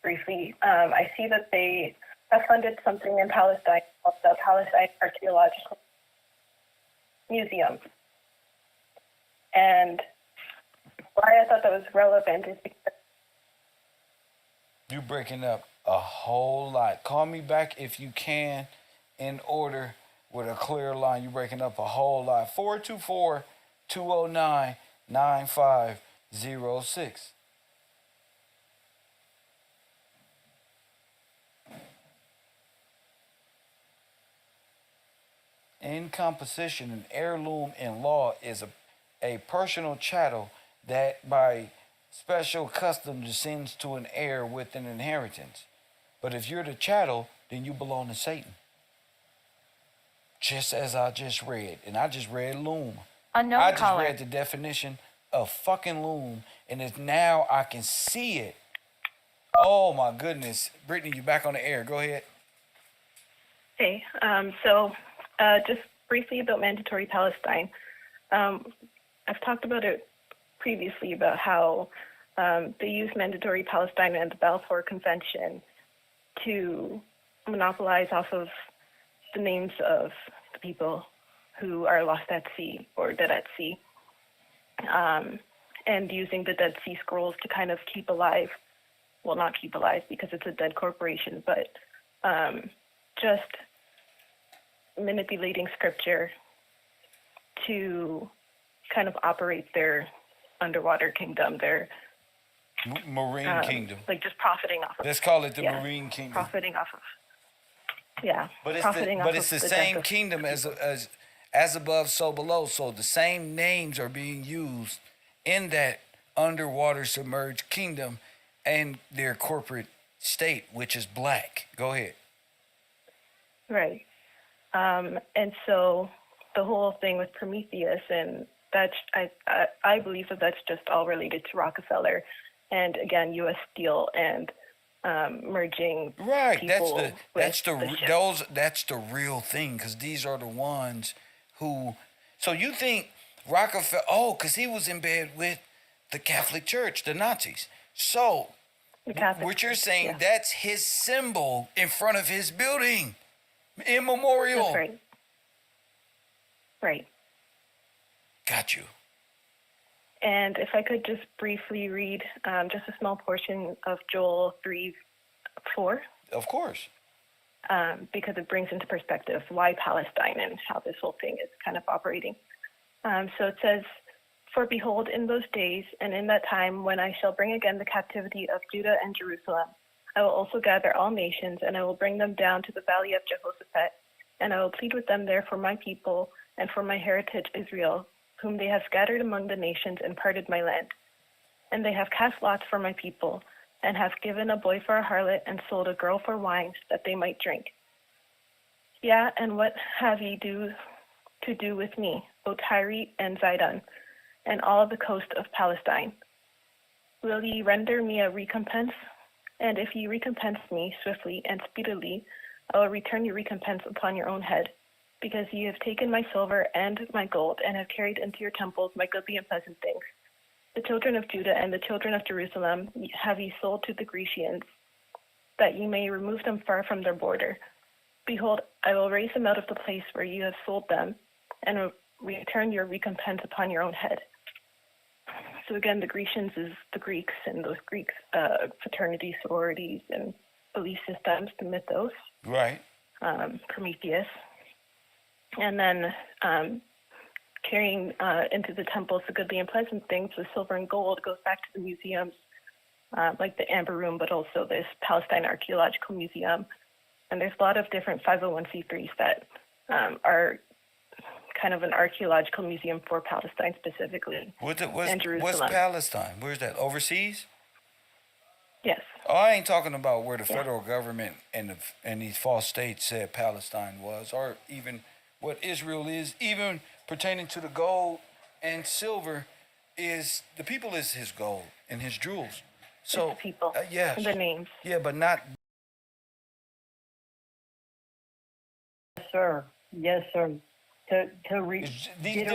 briefly, I see that they have funded something in Palestine called the Palestine Archaeological Museum. And why I thought that was relevant is because You breaking up a whole lot. Call me back if you can in order with a clear line. You breaking up a whole lot. 424-209-9506. In composition, an heirloom in law is a personal chattel that by special custom descends to an heir with an inheritance. But if you're the chattel, then you belong to Satan. Just as I just read. And I just read loom. Unknown I just caller. read the definition of fucking loom, and it's now I can see it. Oh my goodness. Brittany, you back on the air. Go ahead. Hey, just briefly about mandatory Palestine. I've talked about it previously about how they use mandatory Palestine and the Balfour Convention to monopolize off of the names of the people who are lost at sea or dead at sea, and using the Dead Sea Scrolls to kind of keep alive, well, not keep alive because it's a dead corporation, but just manipulating scripture to kind of operate their underwater kingdom, their Marine Kingdom. like just profiting off of. Let's call it the Yeah, Marine Kingdom. profiting off of. Yeah, But profiting off it's of the death same of kingdom people. as above, so below. So the same names are being used in that underwater submerged kingdom and their corporate state, which is black. Go ahead. Right. And so the whole thing with Prometheus, and that's I believe that that's just all related to Rockefeller, and again U.S. Steel and merging Right. people That's with the ship. that's the real thing, because these are the ones who. So you think Rockefeller? Oh, because he was in bed with the Catholic Church, the Nazis. So The Catholic what you're Church, saying, yeah. that's his symbol in front of his building, immemorial. That's right. Right. Got you. And if I could just briefly read just a small portion of Joel 3:4, Of course. because it brings into perspective why Palestine and how this whole thing is kind of operating. So it says, "For behold, in those days and in that time when I shall bring again the captivity of Judah and Jerusalem, I will also gather all nations, and I will bring them down to the valley of Jehoshaphat, and I will plead with them there for my people and for my heritage Israel, whom they have scattered among the nations and parted my land. And they have cast lots for my people, and have given a boy for a harlot, and sold a girl for wine, that they might drink. Yeah, and what have ye to do with me, O Tyre and Zidon, and all the coast of Palestine? Will ye render me a recompense? And if ye recompense me swiftly and speedily, I will return your recompense upon your own head, because ye have taken my silver and my gold, and have carried into your temples my goodly and pleasant things. The children of Judah and the children of Jerusalem have ye sold to the Grecians, that ye may remove them far from their border. Behold, I will raise them out of the place where you have sold them, and will return your recompense upon your own head." So again, the Grecians is the Greeks and those Greeks fraternity, sororities, and belief systems, the mythos. Right. Prometheus. And then carrying into the temples the goodly and pleasant things with silver and gold goes back to the museums, like the Amber Room, but also this Palestine Archaeological Museum. And there's a lot of different 501c3s that are kind of an archaeological museum for Palestine specifically. And Jerusalem. What's Palestine? Where's that? Overseas? Yes. Oh, I ain't talking about where the federal government and these false states said Palestine was, or even what Israel is, even pertaining to the gold and silver, is the people is his gold and his jewels. So it's the people. Yes. And the names. Yeah, but not. Yes, sir. Yes, sir. These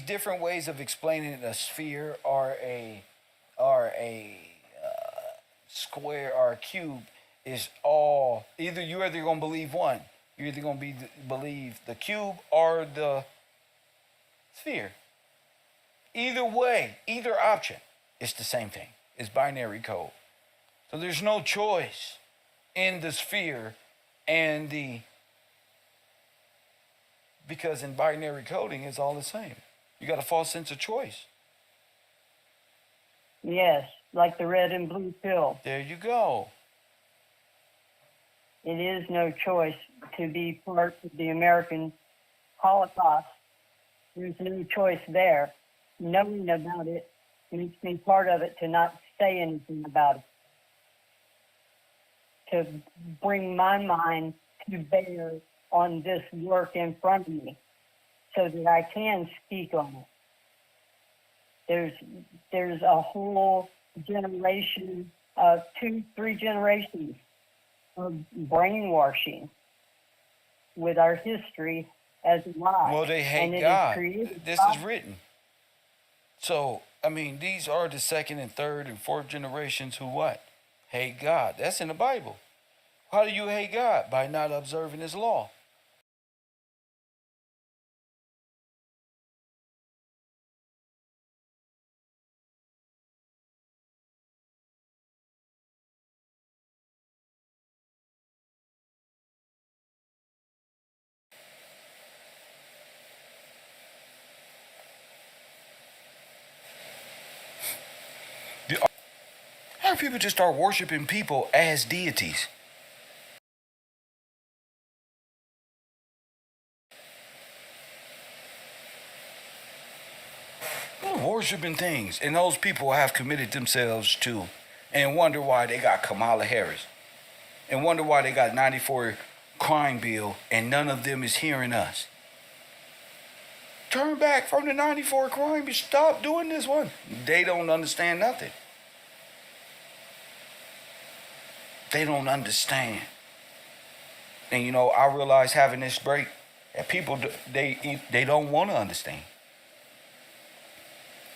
different ways of explaining a sphere or a square or a cube is all you're either gonna believe one. You're either gonna believe the cube or the sphere. Either way, either option, it's the same thing. It's binary code. So there's no choice in the sphere and because in binary coding it's all the same. You got a false sense of choice. Yes, like the red and blue pill. There you go. It is no choice to be part of the American Holocaust. There's no choice there. Knowing about it makes me part of it to not say anything about it. To bring my mind to bear on this work in front of me so that I can speak on it. There's a whole generation of 2-3 generations of brainwashing with our history as a lie. Well, they hate God. This is written. So, I mean, these are the second and third and fourth generations who what? Hate God. That's in the Bible. How do you hate God? By not observing his law. How do people just start worshiping people as deities? Worshiping things, and those people have committed themselves to, and wonder why they got Kamala Harris, and wonder why they got 94 crime bill, and none of them is hearing us. Turn back from the 94 crime bill. Stop doing this one. They don't understand nothing. They don't understand. And you know, I realize having this break that people they don't want to understand.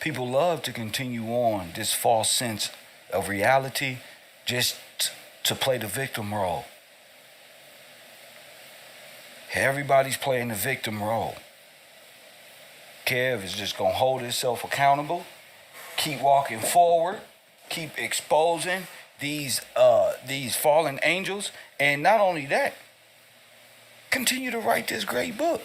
People love to continue on this false sense of reality just to play the victim role. Everybody's playing the victim role. Kev is just gonna hold himself accountable, keep walking forward, keep exposing these fallen angels, and not only that, continue to write this great book.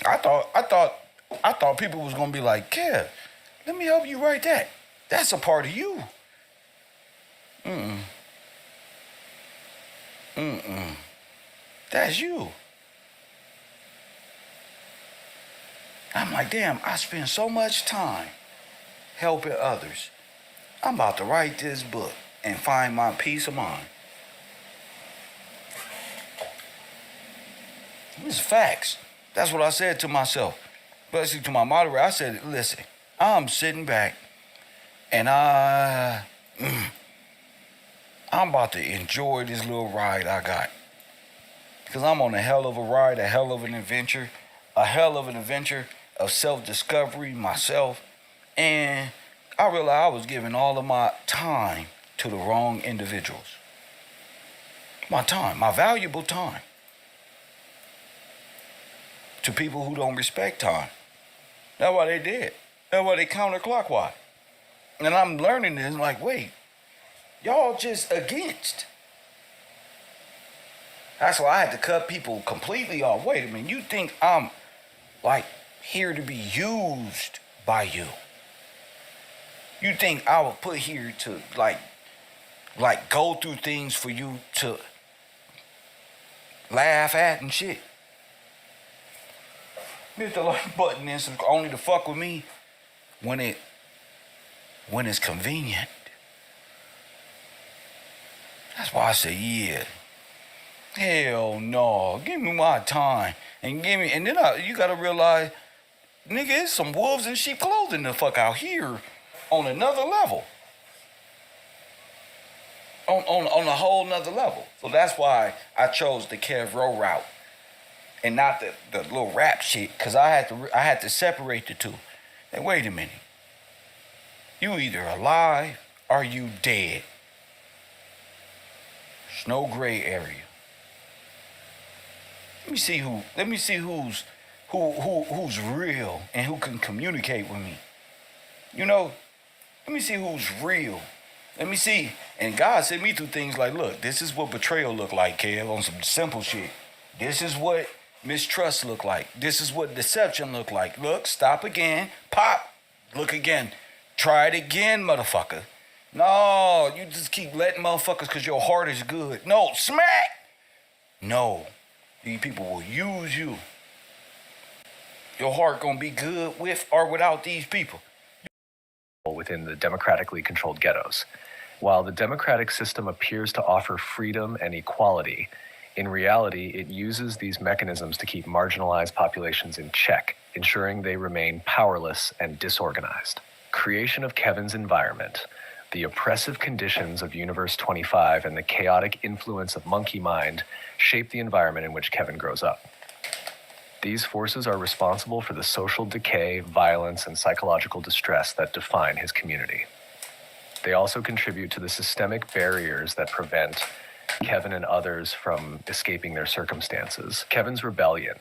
I thought people was gonna be like, Kev, let me help you write that. That's a part of you. That's you. I'm like, damn, I spend so much time helping others. I'm about to write this book and find my peace of mind. This is facts. That's what I said to myself. Basically to my moderator, I said, listen, I'm sitting back and I'm about to enjoy this little ride I got. Because I'm on a hell of a ride, a hell of an adventure of self-discovery, myself. And I realized I was giving all of my time to the wrong individuals. My time, my valuable time. to people who don't respect time. That's why they did. That's why they counterclockwise. And I'm learning this, like, wait, y'all just against. That's why I had to cut people completely off. Wait a minute, you think I'm, like, here to be used by you? You think I was put here to, like go through things for you to laugh at and shit? Hit the like button is only to fuck with me when it's convenient. That's why I say, yeah, hell no, give me my time and then you gotta realize, nigga, it's some wolves in sheep clothing the fuck out here on another level. On a whole nother level. So that's why I chose the KevRow route and not the little rap shit, because I had to separate the two. And wait a minute. You either alive or you dead. There's no gray area. Let me see who's real and who can communicate with me. You know, let me see who's real. Let me see. And God sent me through things like, look, this is what betrayal look like, Kev, on some simple shit. This is what mistrust look like. This is what deception look like. Look, stop again. Pop. Look again. Try it again, motherfucker. No, you just keep letting motherfuckers because your heart is good. No, smack. No, these people will use you. Your heart gonna be good with or without these people. Within the democratically controlled ghettos. While the democratic system appears to offer freedom and equality, in reality, it uses these mechanisms to keep marginalized populations in check, ensuring they remain powerless and disorganized. Creation of Kevin's environment, the oppressive conditions of Universe 25, and the chaotic influence of Monkey Mind shape the environment in which Kevin grows up. These forces are responsible for the social decay, violence, and psychological distress that define his community. They also contribute to the systemic barriers that prevent Kevin and others from escaping their circumstances. Kevin's rebellion.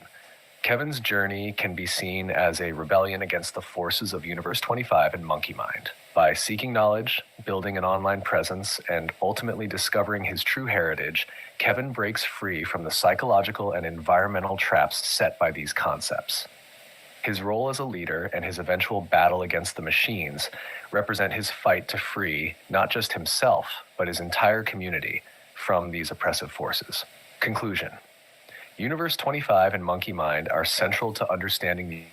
Kevin's journey can be seen as a rebellion against the forces of Universe 25 and Monkey Mind. By seeking knowledge, building an online presence, and ultimately discovering his true heritage, Kevin breaks free from the psychological and environmental traps set by these concepts. His role as a leader and his eventual battle against the machines represent his fight to free not just himself, but his entire community from these oppressive forces. Conclusion. Universe 25 and Monkey Mind are central to understanding the...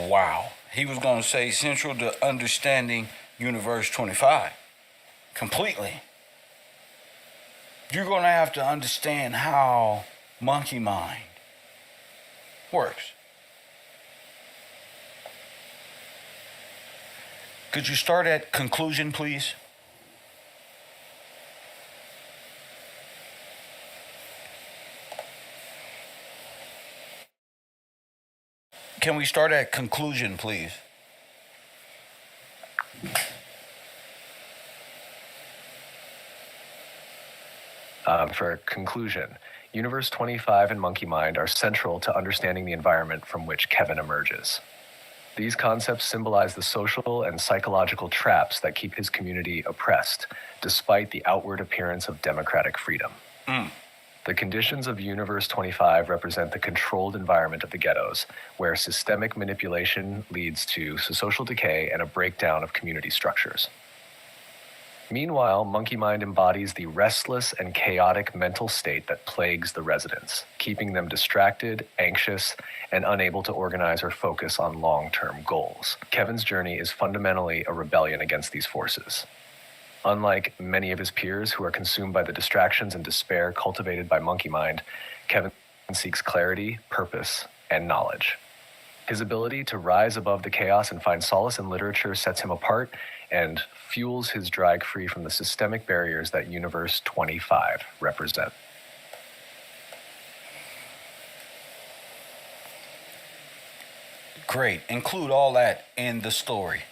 Wow. He was going to say central to understanding Universe 25. Completely. You're going to have to understand how Monkey Mind works. Could you start at conclusion, please? Can we start at conclusion, please? For conclusion, Universe 25 and Monkey Mind are central to understanding the environment from which Kevin emerges. These concepts symbolize the social and psychological traps that keep his community oppressed, despite the outward appearance of democratic freedom. The conditions of Universe 25 represent the controlled environment of the ghettos, where systemic manipulation leads to social decay and a breakdown of community structures. Meanwhile, Monkey Mind embodies the restless and chaotic mental state that plagues the residents, keeping them distracted, anxious, and unable to organize or focus on long-term goals. Kevin's journey is fundamentally a rebellion against these forces. Unlike many of his peers who are consumed by the distractions and despair cultivated by Monkey Mind, Kevin seeks clarity, purpose, and knowledge. His ability to rise above the chaos and find solace in literature sets him apart and fuels his drive free from the systemic barriers that Universe 25 represent. Great. Include all that in the story.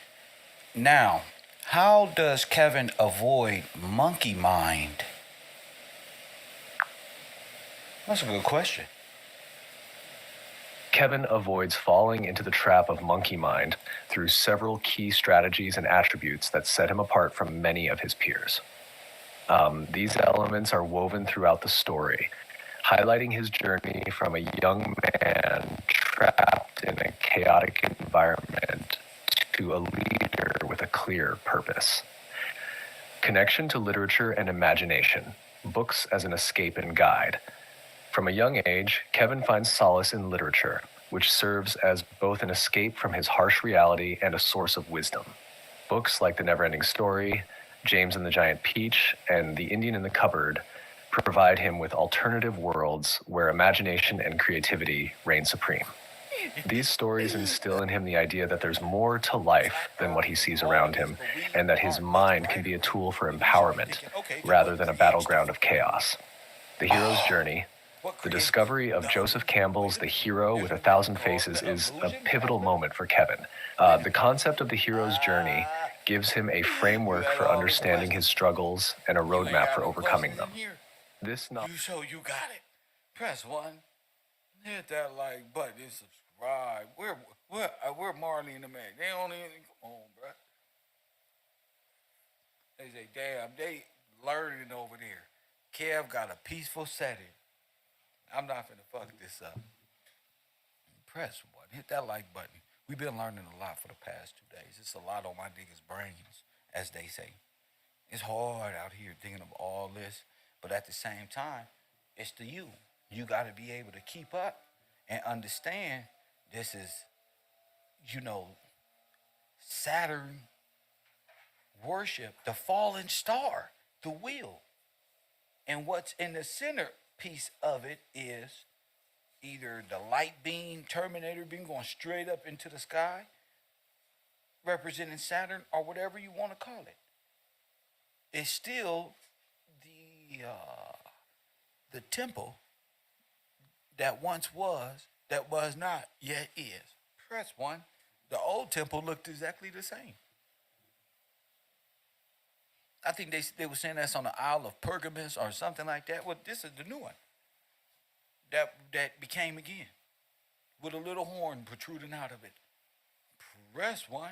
Now, how does Kevin avoid Monkey Mind? That's a good question. Kevin avoids falling into the trap of monkey mind through several key strategies and attributes that set him apart from many of his peers. These elements are woven throughout the story, highlighting his journey from a young man trapped in a chaotic environment to a leader with a clear purpose. Connection to literature and imagination, books as an escape and guide. From a young age, Kevin finds solace in literature, which serves as both an escape from his harsh reality and a source of wisdom. Books like The Neverending Story, James and the Giant Peach, and The Indian in the Cupboard provide him with alternative worlds where imagination and creativity reign supreme. These stories instill in him the idea that there's more to life than what he sees around him, and that his mind can be a tool for empowerment rather than a battleground of chaos. The hero's journey, the discovery of Joseph Campbell's The Hero with 1,000 Faces, is a pivotal moment for Kevin. The concept of the hero's journey gives him a framework for understanding his struggles and a roadmap for overcoming them. This novel. You got it. Press 1. Hit that like button and subscribe. We're Marley and the Mac. They don't even come on, bro. They say, damn, they learning over there. Kev got a peaceful setting. I'm not finna fuck this up. Press 1. Hit that like button. We've been learning a lot for the past 2 days. It's a lot on my niggas' brains, as they say. It's hard out here thinking of all this, but at the same time, it's the you. You got to be able to keep up and understand this is, Saturn worship, the fallen star, the wheel. And what's in the center piece of it is either the light beam, Terminator beam going straight up into the sky, representing Saturn, or whatever you want to call it. It's still the temple that once was, that was not, yet is. Press 1. The old temple looked exactly the same. I think they were saying that's on the Isle of Pergamus or something like that. Well, this is the new one that became again with a little horn protruding out of it. Press 1.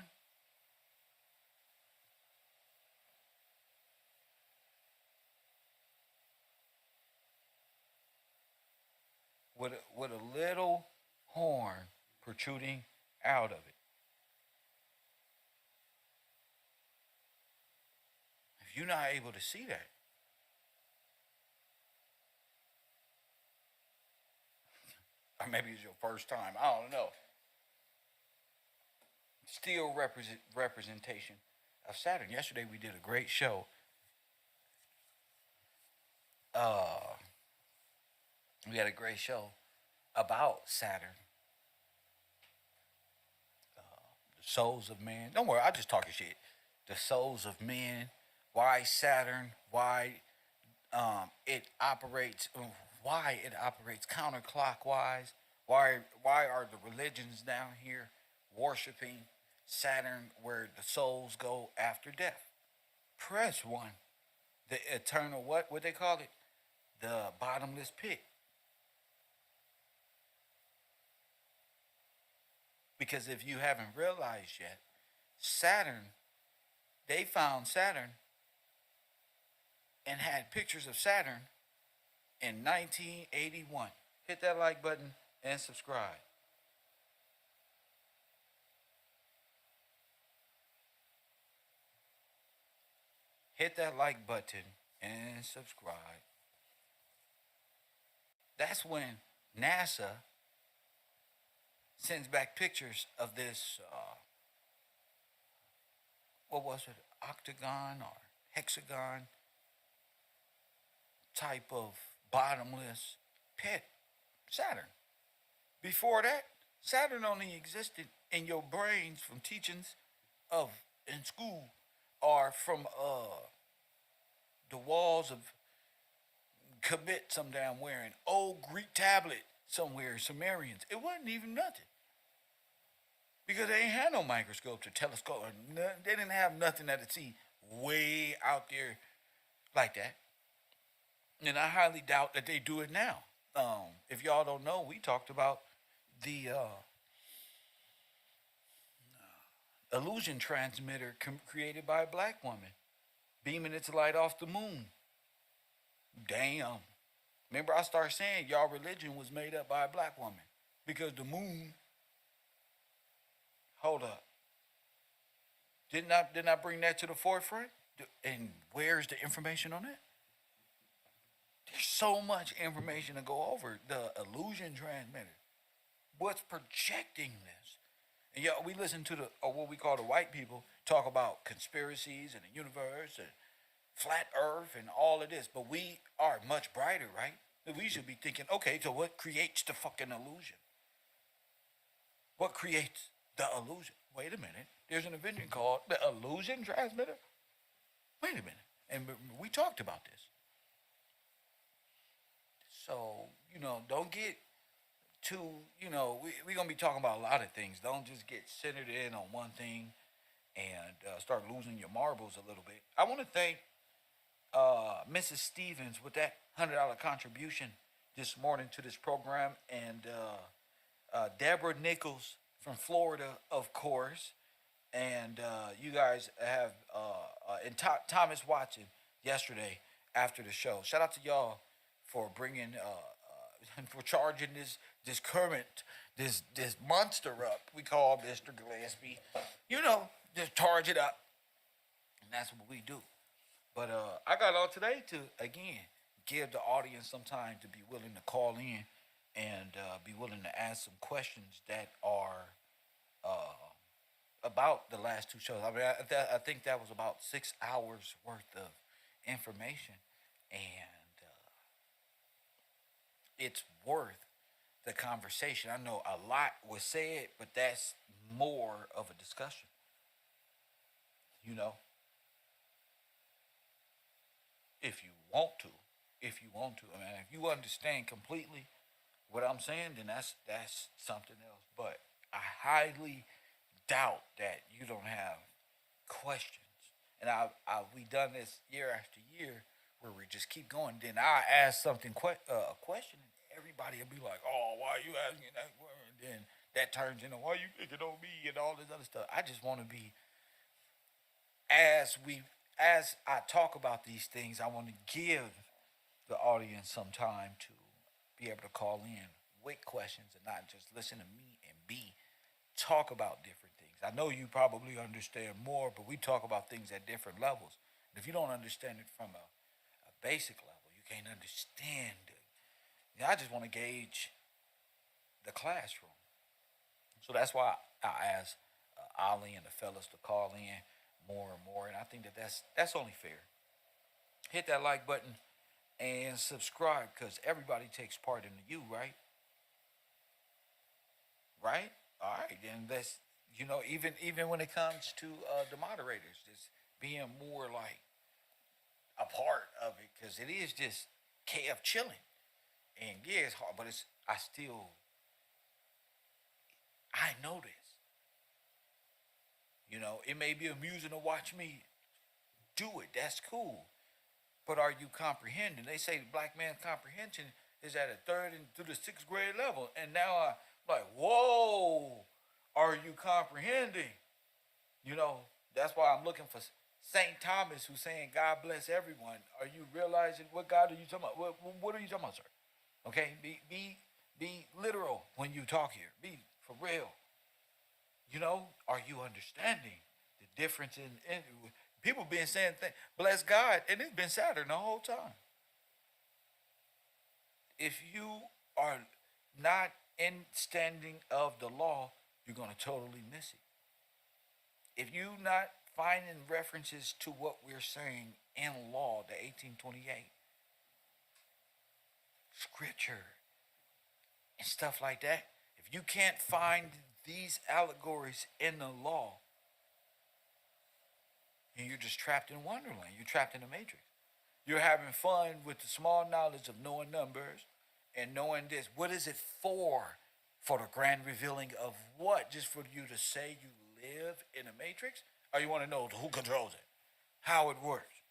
With a little horn protruding out of it. If you're not able to see that, or maybe it's your first time, I don't know. Still representation of Saturn. Yesterday we did a great show. We had a great show about Saturn. The souls of men. Don't worry, I'm just talking shit. The souls of men. Why Saturn? Why it operates? Why it operates counterclockwise? Why are the religions down here worshiping Saturn, where the souls go after death? Press 1. The eternal what they call it? The bottomless pit. Because if you haven't realized yet, Saturn, they found Saturn and had pictures of Saturn in 1981. Hit that like button and subscribe. Hit that like button and subscribe. That's when NASA sends back pictures of this, what was it, octagon or hexagon type of bottomless pit, Saturn. Before that, Saturn only existed in your brains from teachings of in school or from the walls of Commit some damn wearing old Greek tablet somewhere, Sumerians. It wasn't even nothing. Because they ain't had no microscopes or telescope. They didn't have nothing that would see way out there like that. And I highly doubt that they do it now. If y'all don't know, we talked about the illusion transmitter created by a black woman, beaming its light off the moon. Damn. Remember, I started saying y'all religion was made up by a black woman because the moon. Hold up. Didn't I bring that to the forefront? And where's the information on it? There's so much information to go over. The illusion transmitter. What's projecting this? And yeah, we listen to the or what we call the white people talk about conspiracies and the universe and flat Earth and all of this, but we are much brighter, right? We should be thinking, okay, so what creates the fucking illusion? What creates the illusion? Wait a minute. There's an invention called the illusion transmitter. Wait a minute. And we talked about this. So, don't get too, we're going to be talking about a lot of things. Don't just get centered in on one thing and start losing your marbles a little bit. I want to thank Mrs. Stevens with that $100 contribution this morning to this program, and Deborah Nichols from Florida, of course, and you guys have and Thomas Watson yesterday after the show. Shout out to y'all for bringing for charging this current this monster up. We call Mr. Gillespie, just charge it up, and that's what we do. But I got on today to again give the audience some time to be willing to call in and be willing to ask some questions that are about the last two shows. I mean, I think that was about 6 hours worth of information, and it's worth the conversation. I know a lot was said, but that's more of a discussion. You know, if you want to, I mean, if you understand completely what I'm saying, then that's something else. But I highly doubt that you don't have questions. And we done this year after year where we just keep going. Then I ask something a question, and everybody will be like, "Oh, why are you asking that?" And then that turns into, "Why you picking on me?" and all this other stuff. I just want to be as I talk about these things, I want to give the audience some time to be able to call in with questions and not just listen to me and talk about different things. I know you probably understand more, but we talk about things at different levels. And if you don't understand it from a basic level, you can't understand it. I just want to gauge the classroom. So that's why I asked Ali and the fellas to call in more and more, and I think that's only fair. Hit that like button and subscribe, because everybody takes part in the you, right? Right? All right, then let's, even when it comes to the moderators, just being more like a part of it, because it is just Kev chilling. And yeah, it's hard, but I know this. It may be amusing to watch me do it. That's cool. But are you comprehending? They say the black man's comprehension is at a third and to the sixth grade level. And now I'm like, whoa, are you comprehending? That's why I'm looking for St. Thomas, who's saying, God bless everyone. Are you realizing what God are you talking about? What are you talking about, sir? Okay, be literal when you talk here. Be for real. Are you understanding the difference in people been saying things, bless God, and it's been Saturn the whole time. If you are not in standing of the law, you're going to totally miss it. If you not finding references to what we're saying in law, the 1828, scripture, and stuff like that, if you can't find these allegories in the law, and you're just trapped in Wonderland. You're trapped in a matrix. You're having fun with the small knowledge of knowing numbers and knowing this. What is it for? For the grand revealing of what? Just for you to say you live in a matrix? Or you want to know who controls it? How it works?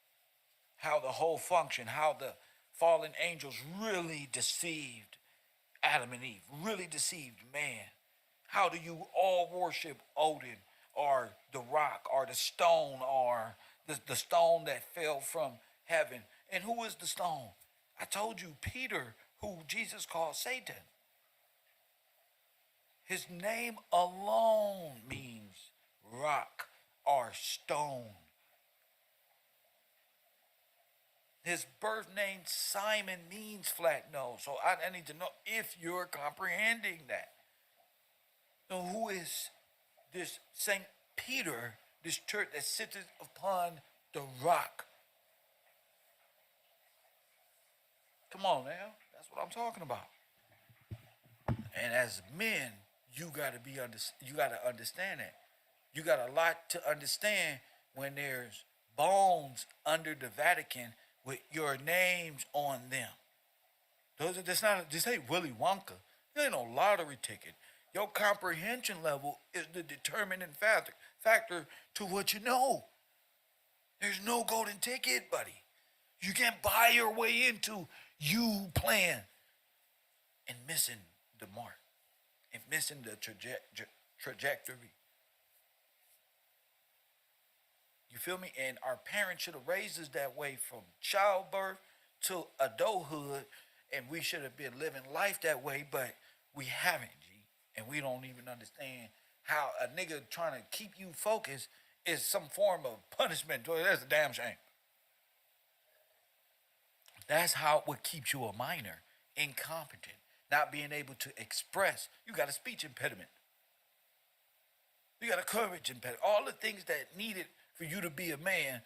How the whole function? How the fallen angels really deceived Adam and Eve really deceived man. How do you all worship Odin or the rock or the stone or the stone that fell from heaven? And who is the stone? I told you, Peter, who Jesus called Satan. His name alone means rock or stone. His birth name, Simon, means flat nose. So I need to know if you're comprehending that. So who is this Saint Peter, this church that sitteth upon the rock? Come on now, that's what I'm talking about. And as men, you gotta understand that. You got a lot to understand when there's bones under the Vatican with your names on them. This ain't Willy Wonka. There ain't no lottery ticket. Your comprehension level is the determining factor to what you know. There's no golden ticket, buddy. You can't buy your way into you playing and missing the mark and missing the trajectory. You feel me? And our parents should have raised us that way from childbirth to adulthood, and we should have been living life that way, but we haven't, G. And we don't even understand how a nigga trying to keep you focused is some form of punishment. That's a damn shame. That's how what keeps you a minor, incompetent, not being able to express. You got a speech impediment. You got a courage impediment. All the things that needed for you to be a man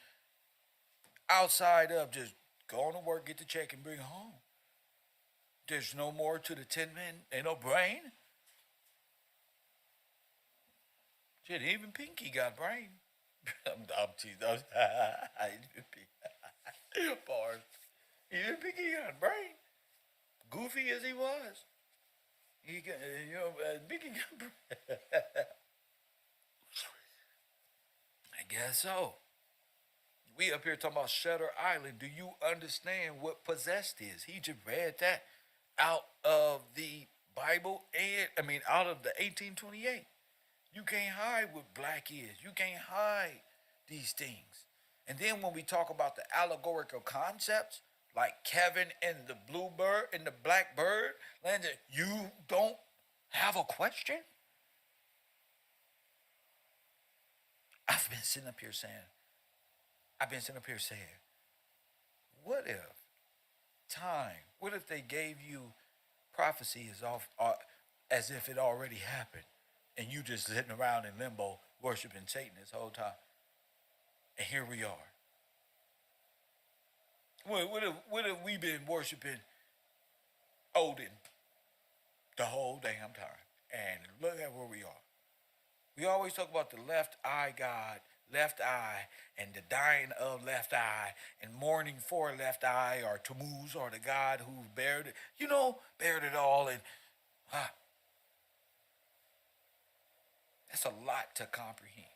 outside of just going to work, get the check, and bring it home. There's no more to the 10 men. Ain't no brain. Shit, even Pinky got brain. I'm teasing. Bars. Even Pinky got brain. Goofy as he was. He got, Pinky got brain. I guess so. We up here talking about Shutter Island. Do you understand what possessed is? He just read that out of the Bible and out of the 1828. You can't hide what black is. You can't hide these things. And then when we talk about the allegorical concepts, like Kevin and the bluebird and the blackbird, Landon, you don't have a question? I've been sitting up here saying, what if they gave you prophecy as if it already happened, and you just sitting around in limbo worshiping Satan this whole time? And here we are. What have we been worshiping Odin the whole damn time? And look at where we are. We always talk about the left eye God, left eye, and the dying of left eye, and mourning for left eye, or Tammuz, or the God who bared it all. And that's a lot to comprehend.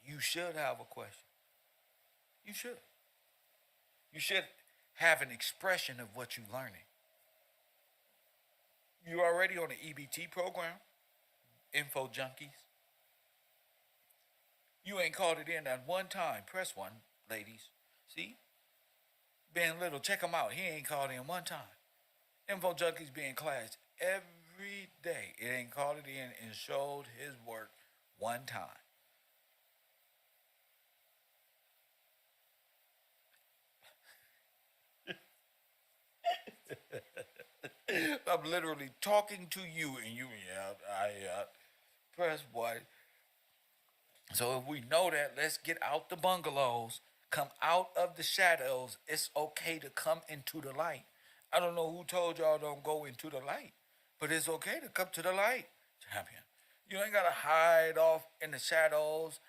You should have a question. You should. You should have an expression of what you're learning. You're already on the EBT program. Info junkies. You ain't called it in at one time. Press one, ladies. See? Ben Little, check him out. He ain't called in one time. Info junkies be in class every day. It ain't called it in and showed his work one time. I'm literally talking to you and you, press what? So if we know that, let's get out the bungalows, come out of the shadows. It's okay to come into the light. I don't know who told y'all don't go into the light, but it's okay to come to the light, champion. You ain't gotta hide off in the shadows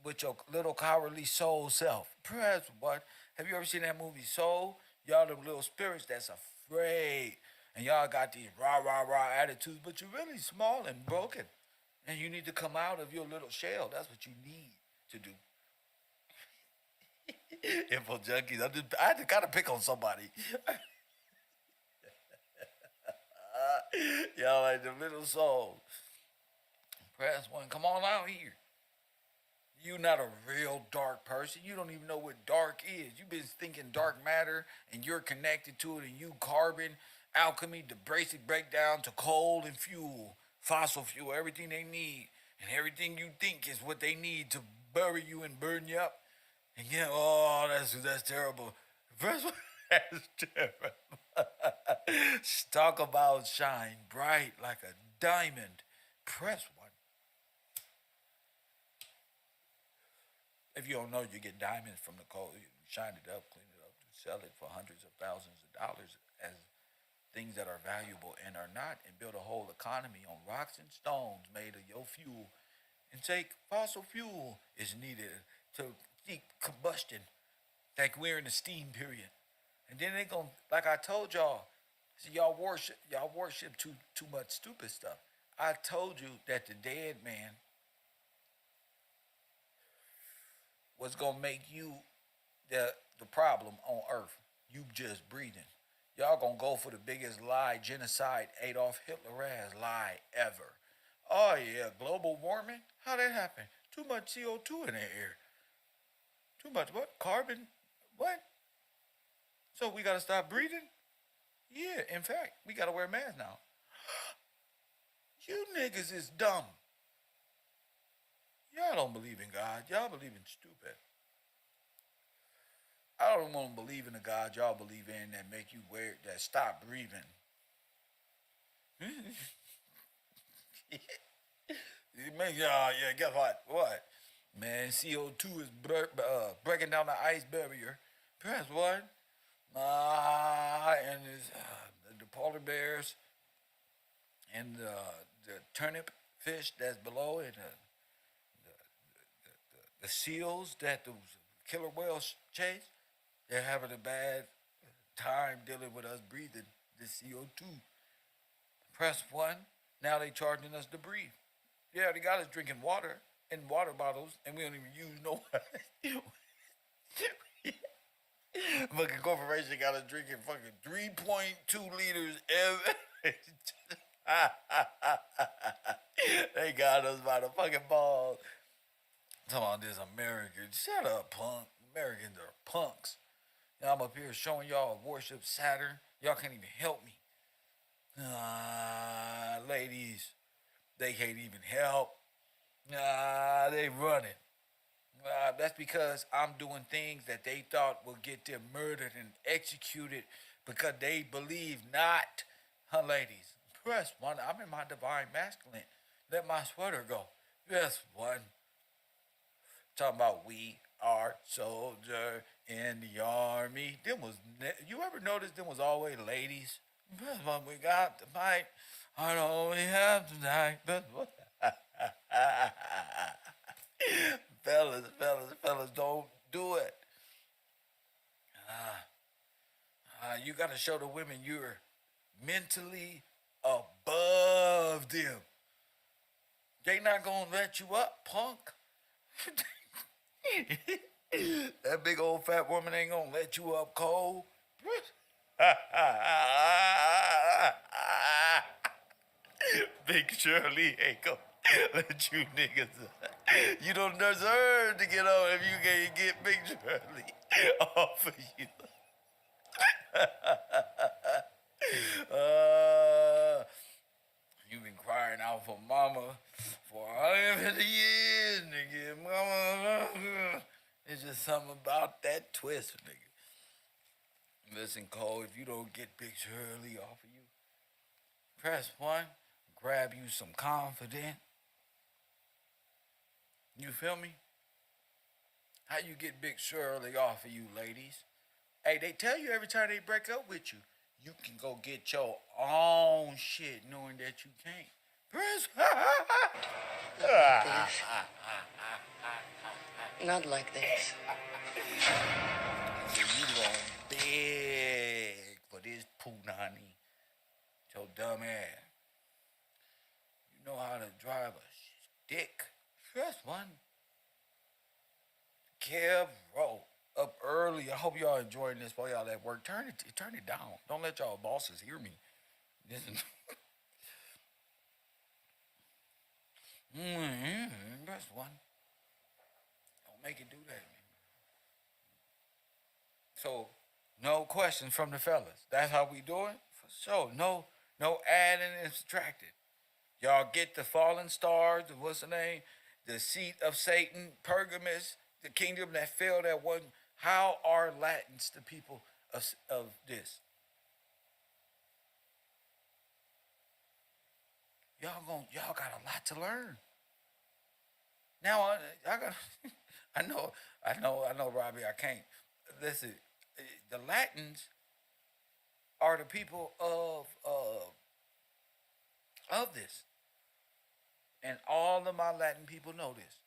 with your little cowardly soul self. Press what? Have you ever seen that movie Soul? Y'all them little spirits that's afraid. And y'all got these rah, rah, rah attitudes, but you're really small and broken. And you need to come out of your little shell. That's what you need to do. Info junkies. I had to kind of pick on somebody. Y'all like the little souls. Press 1. Come on out here. You're not a real dark person. You don't even know what dark is. You've been thinking dark matter and you're connected to it, and you carbon, alchemy, the basic breakdown to coal and fuel, fossil fuel, everything they need. And everything you think is what they need to bury you and burn you up. And yeah, oh, that's terrible. That's terrible. Talk about shine bright like a diamond. Press 1. If you don't know, you get diamonds from the coal. You shine it up, clean it up, sell it for hundreds of thousands of dollars as things that are valuable and are not, and build a whole economy on rocks and stones made of your fuel. And take fossil fuel is needed to keep combustion. Like we're in the steam period. And then they gonna, like I told y'all, see y'all worship too much stupid stuff. I told you that the dead man was gonna make you the problem on earth. You just breathing. Y'all gonna go for the biggest lie, genocide Adolf Hitler has lie ever. Oh yeah, global warming? How that happen? Too much CO2 in the air. Too much what? Carbon? What? So we gotta stop breathing? Yeah, in fact, we gotta wear masks now. You niggas is dumb. Y'all don't believe in God. Y'all believe in stupid. I don't want to believe in a God y'all believe in that make you wear, that stop breathing. Yeah, guess what? What? Man, CO2 is breaking down the ice barrier. Press 1. And it's, the polar bears and the turnip fish that's below it, the seals that the killer whales chase, they're having a bad time dealing with us breathing the CO2. Press 1. Now they charging us to breathe. Yeah, they got us drinking water in water bottles, and we don't even use no water. Fucking corporation got us drinking fucking 3.2 liters every. They got us by the fucking balls. Talking about this American. Shut up, punk. Americans are punks. Now I'm up here showing y'all worship Saturn. Y'all can't even help me. Ladies, they can't even help. They running. That's because I'm doing things that they thought would get them murdered and executed because they believe not. Huh, ladies? Press 1. I'm in my divine masculine. Let my sweater go. Press 1. Talking about we are soldier in the army. You ever notice them was always ladies? Press 1. We got to fight. I know we have to die. Press 1. Fellas, don't do it. You got to show the women you're mentally above them. They not gonna let you up, punk. That big old fat woman ain't gonna let you up cold. Big Shirley ain't gonna let you niggas. You don't deserve to get on if you can't get Big Shirley off of you. You've been crying out for mama for 150 years, nigga. Mama. It's just something about that twist, nigga. Listen, Cole, if you don't get Big Shirley off of you, press 1, grab you some confident. You feel me? How you get Big Shirley off of you, ladies? Hey, they tell you every time they break up with you, you can go get your own shit knowing that you can't. Press. Not like this. So you gonna beg for this punani, your dumb ass. You know how to drive a stick. Press 1. KevRow up early. I hope y'all enjoying this while y'all at work. Turn it down. Don't let y'all bosses hear me. Listen. So, no questions from the fellas. That's how we doing? For sure. No adding and subtracting. Y'all get the fallen star, the what's the name? The seat of Satan, Pergamus, the kingdom that fell that one. How are Latins the people of this? Y'all got a lot to learn. Now I got I know, Robbie. I can't listen. The Latins are the people of this, and all of my Latin people know this.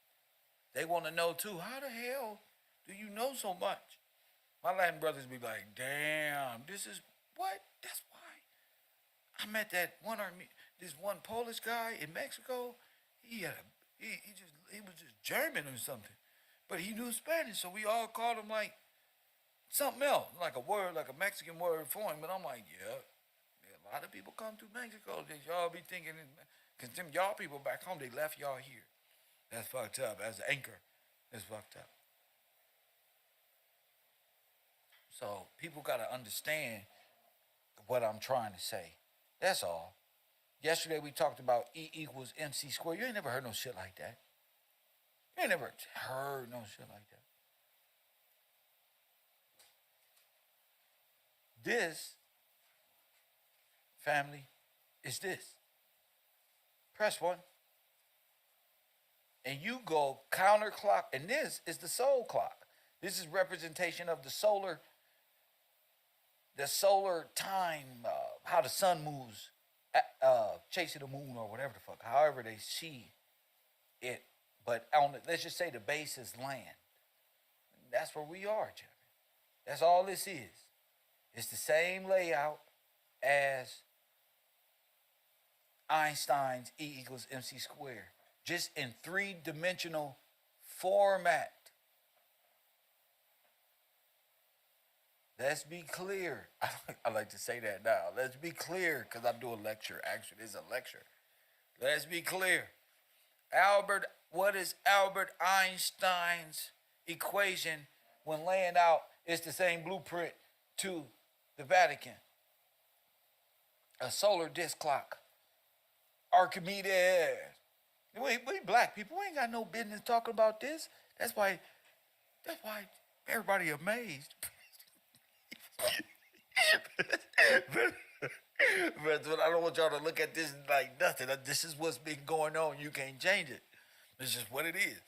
They want to know too. How the hell do you know so much? My Latin brothers be like, "Damn, this is what? That's why I met this one Polish guy in Mexico. He had he was just German or something, but he knew Spanish, so we all called him like something else, like a word, like a Mexican word for him. But I'm like, yeah, a lot of people come to Mexico. That y'all be thinking, because them y'all people back home, they left y'all here. That's fucked up. As an anchor, that's fucked up. So people gotta understand what I'm trying to say. That's all. Yesterday we talked about E equals MC squared. You ain't never heard no shit like that. You ain't never heard no shit like that. This, family, is this. Press one. And you go counterclock, and this is the soul clock. This is representation of the solar time, how the sun moves, chasing the moon or whatever the fuck, however they see it. But let's just say the base is land. That's where we are, Jeffrey. That's all this is. It's the same layout as Einstein's E equals MC squared, just in three-dimensional format. Let's be clear. I like to say that now. Let's be clear, because I do a lecture. Actually, it's a lecture. Let's be clear. What is Albert Einstein's equation when laying out? It's the same blueprint to the Vatican. A solar disk clock. Archimedes. We black people, we ain't got no business talking about this. That's why everybody amazed. But I don't want y'all to look at this like nothing. This is what's been going on. You can't change it. It's just what it is.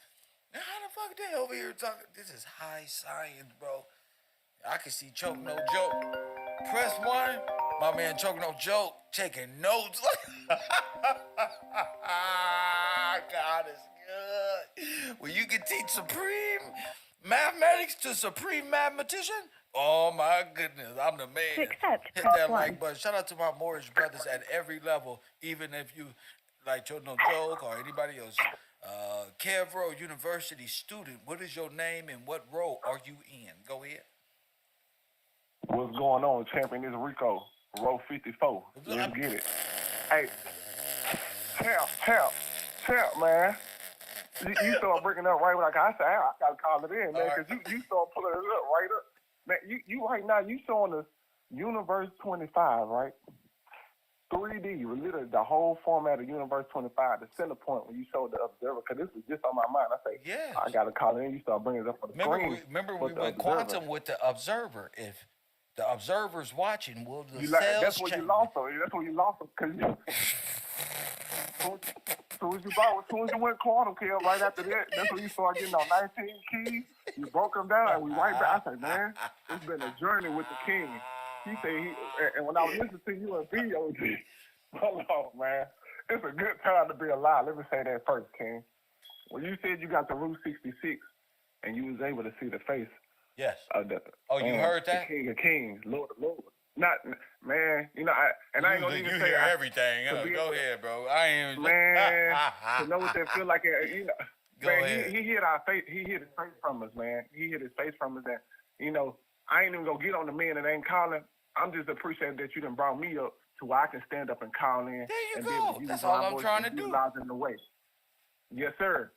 Now, how the fuck they over here talking? This is high science, bro. I can see Choke No Joke. Press one. My man Choke No Joke taking notes. God is good. Well, you can teach supreme mathematics to supreme mathematician. Oh my goodness, I'm the man. Hit that like button. Shout out to my Morris brothers at every level, even if you like Choke No Joke or anybody else. KevRow University student, what is your name and what role are you in? Go ahead. What's going on, champion? It's Rico, row 54. Let's get it. Hey, champ, man. You start breaking up right when I said, I gotta call it in, man, because you start pulling it up right up. Man, you right now, you showing us Universe 25, right? 3D, literally the whole format of Universe 25, the center point when you showed the observer, because this was just on my mind. I say, yeah, I got to call it in. You start bringing it up on the screen. Remember we went quantum with the observer. If the observer's watching, will the cells that's where change? You lost them. That's where you lost them, because as soon as you went quantum, Kev, right after that, that's when you started getting on 19 keys. You broke them down, and we right back. I said, man, it's been a journey with the king. He said, and when I was listening to you on VOD, hold on, man, it's a good time to be alive. Let me say that first, King. When you said you got to Route 66 and you was able to see the face yes. of the you heard that? the King of Kings, Lord of Lords. Not, man, I ain't gonna even say hear everything. Go ahead, bro. I ain't man to know what that feel like. Go man, ahead. He hid our face. He hid his face from us, man. He hid his face from us, and I ain't even gonna get on the men that ain't calling. I'm just appreciating that you done brought me up to where I can stand up and call in. There you and go. That's all I'm trying to do. In the way. Yes, sir.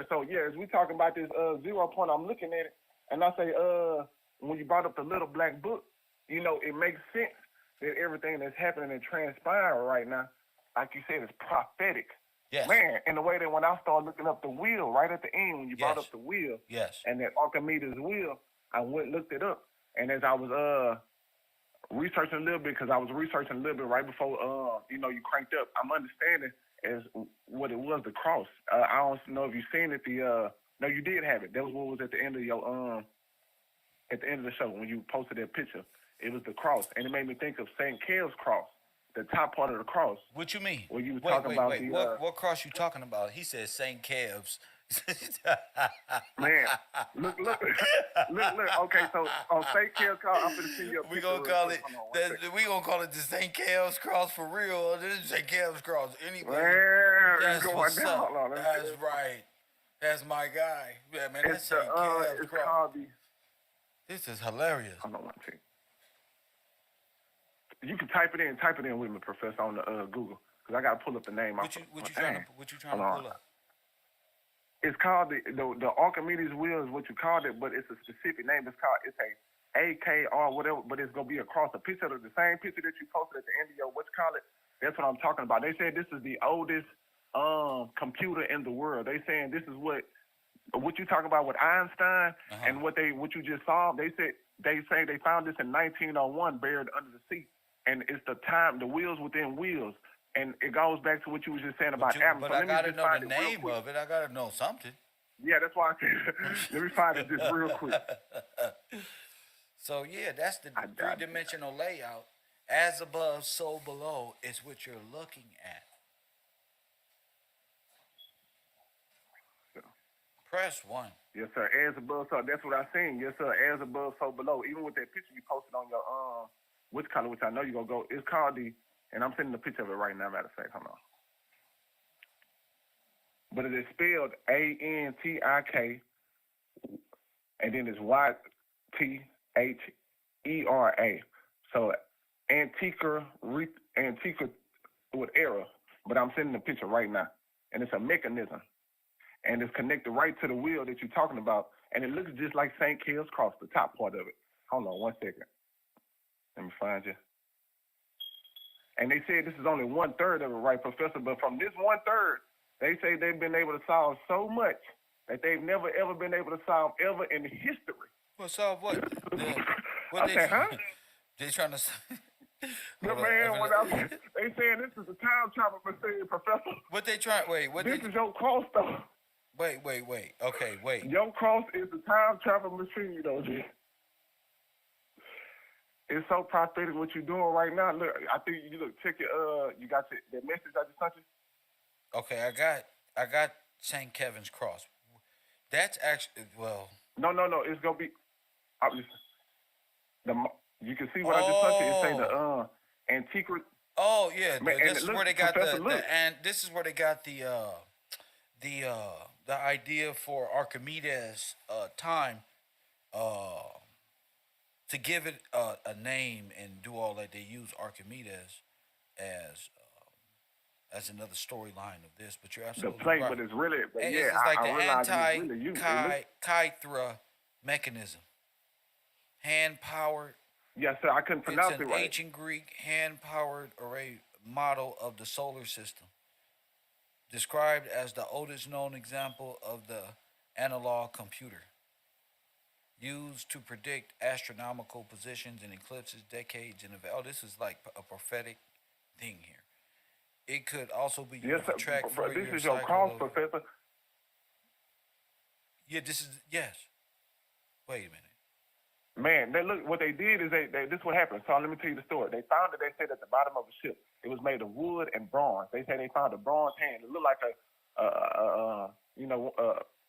So yeah, as we talking about this 0 point, I'm looking at it, and I say, when you brought up the little black book, you know, it makes sense that everything that's happening and transpiring right now, like you said, is prophetic. Yes. Man, in the way that when I started looking up the wheel, right at the end, when you brought Yes. up the wheel, Yes. and that Archimedes wheel, I went and looked it up. And as I was researching a little bit, because I was researching a little bit right before you know, you cranked up, I'm understanding as what it was, the cross. I don't know if you've seen it. No, you did have it. That was what was at the end of your at the end of the show when you posted that picture. It was the cross, and it made me think of Saint Kev's cross, the top part of the cross. What you mean? Where you were talking about the what cross you talking about? He said St. Kev's. man, look. Okay, so on St. Kev's cross, I'm gonna see your picture. We gonna call it the St. Kev's cross for real. This is St. Kev's cross anyway. Man, That's going what's down. up. Hold on, That's right. That's my guy. Yeah, man. That's it's St. Kev's it's cross. called the. This is hilarious. Hold on, one second. You can type it in with me, Professor, on the Google, because I gotta pull up the name. What you trying to pull up? It's called the Archimedes wheel is what you called it, but it's a specific name. It's a AKR whatever, but it's gonna be across a picture of the same picture that you posted at the end of your That's what I'm talking about. They said this is the oldest computer in the world. They saying this is what you talking about with Einstein and what you just saw. They say they found this in 1901 buried under the sea, and it's the wheels within wheels. And it goes back to what you was just saying about atoms. But so I gotta know the name of it. I gotta know something. Yeah, that's why I said, let me find it just real quick. So yeah, that's the three-dimensional layout. As above, so below is what you're looking at. Press 1. Yes, sir. As above, so that's what I seen. Yes, sir. As above, so below. Even with that picture you posted on your which I know you're gonna go. It's called and I'm sending a picture of it right now. Matter of fact, hold on. But it is spelled ANTIK, and then it's YTHERA. So Antiquer with error. But I'm sending the picture right now, and it's a mechanism. And it's connected right to the wheel that you're talking about. And it looks just like St. Kev's cross, the top part of it. Hold on 1 second. Let me find you. And they said this is only 1/3 of it, right, Professor? But from this 1/3, they say they've been able to solve so much that they've never, ever been able to solve ever in history. Well, solve what? They trying to... No, man, they saying this is a time travel machine, Professor. What they trying... Wait, this is your cross, though. Wait. Okay, wait. Your cross is the time travel machine, you know, G. It's so prophetic what you're doing right now. Look, I think check your you got that message I just sent you? Okay, I got St. Kevin's cross. That's actually No. It's gonna be. You can see what I just sent you. It say the antiquity. Oh yeah, Man, this is where they got this is where they got the idea for Archimedes time to give it a name and do all that. They use Archimedes as another storyline of this, but you're absolutely right. right. But it's really, It's like the anti-Chi mechanism, hand-powered. Yes, sir. I couldn't pronounce it right. It's an ancient Greek hand-powered array model of the solar system, described as the oldest known example of the analog computer, used to predict astronomical positions and eclipses decades in advance. Oh, this is like a prophetic thing here. It could also be used to track for this is your cross, Professor. Yeah, this is, yes. Wait a minute. Man, look, what they did is this is what happened. So let me tell you the story. They found it, they said, at the bottom of a ship. It was made of wood and bronze. They say they found a bronze hand. It looked like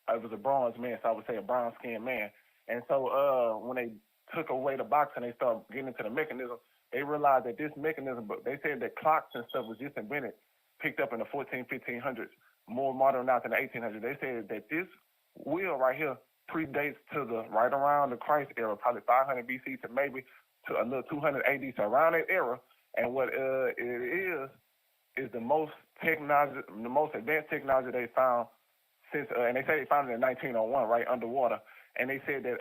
it was a bronze man, so I would say a bronze-skinned man. And so when they took away the box and they started getting into the mechanism, they realized that this mechanism, but they said that clocks and stuff was just invented, picked up in the 1500s, more modernized in the 1800s. They said that this wheel right here predates to right around the Christ era, probably 500 BC to maybe to a little 200 AD, so around that era. And what it is the most advanced technology they found since, and they say they found it in 1901, right, underwater. and they said that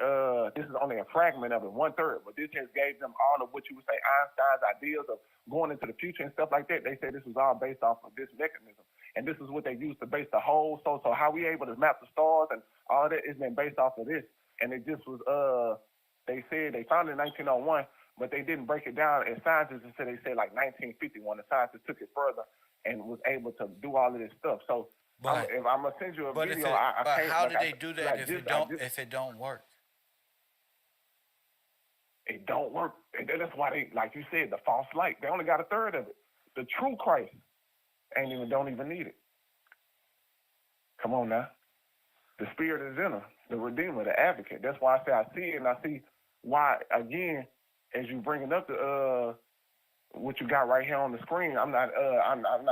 this is only a fragment of it, 1/3, but this just gave them all of what you would say Einstein's ideas of going into the future and stuff like that. They said this was all based off of this mechanism, and this is what they used to base the whole. So how we able to map the stars and all that is been based off of this, and it just was they said they found it in 1901, but they didn't break it down. And scientists said they said like 1951. The scientists took it further and was able to do all of this stuff. So if I'm gonna send you a video, I can't. How like, did they do that like if this, if it don't work? It don't work. And that's why they, like you said, the false light. They only got 1/3 of it. The true Christ don't even need it. Come on now. The Spirit is in her, the Redeemer, the Advocate. That's why I say I see it, and I see why again as you bringing up the what you got right here on the screen. I'm not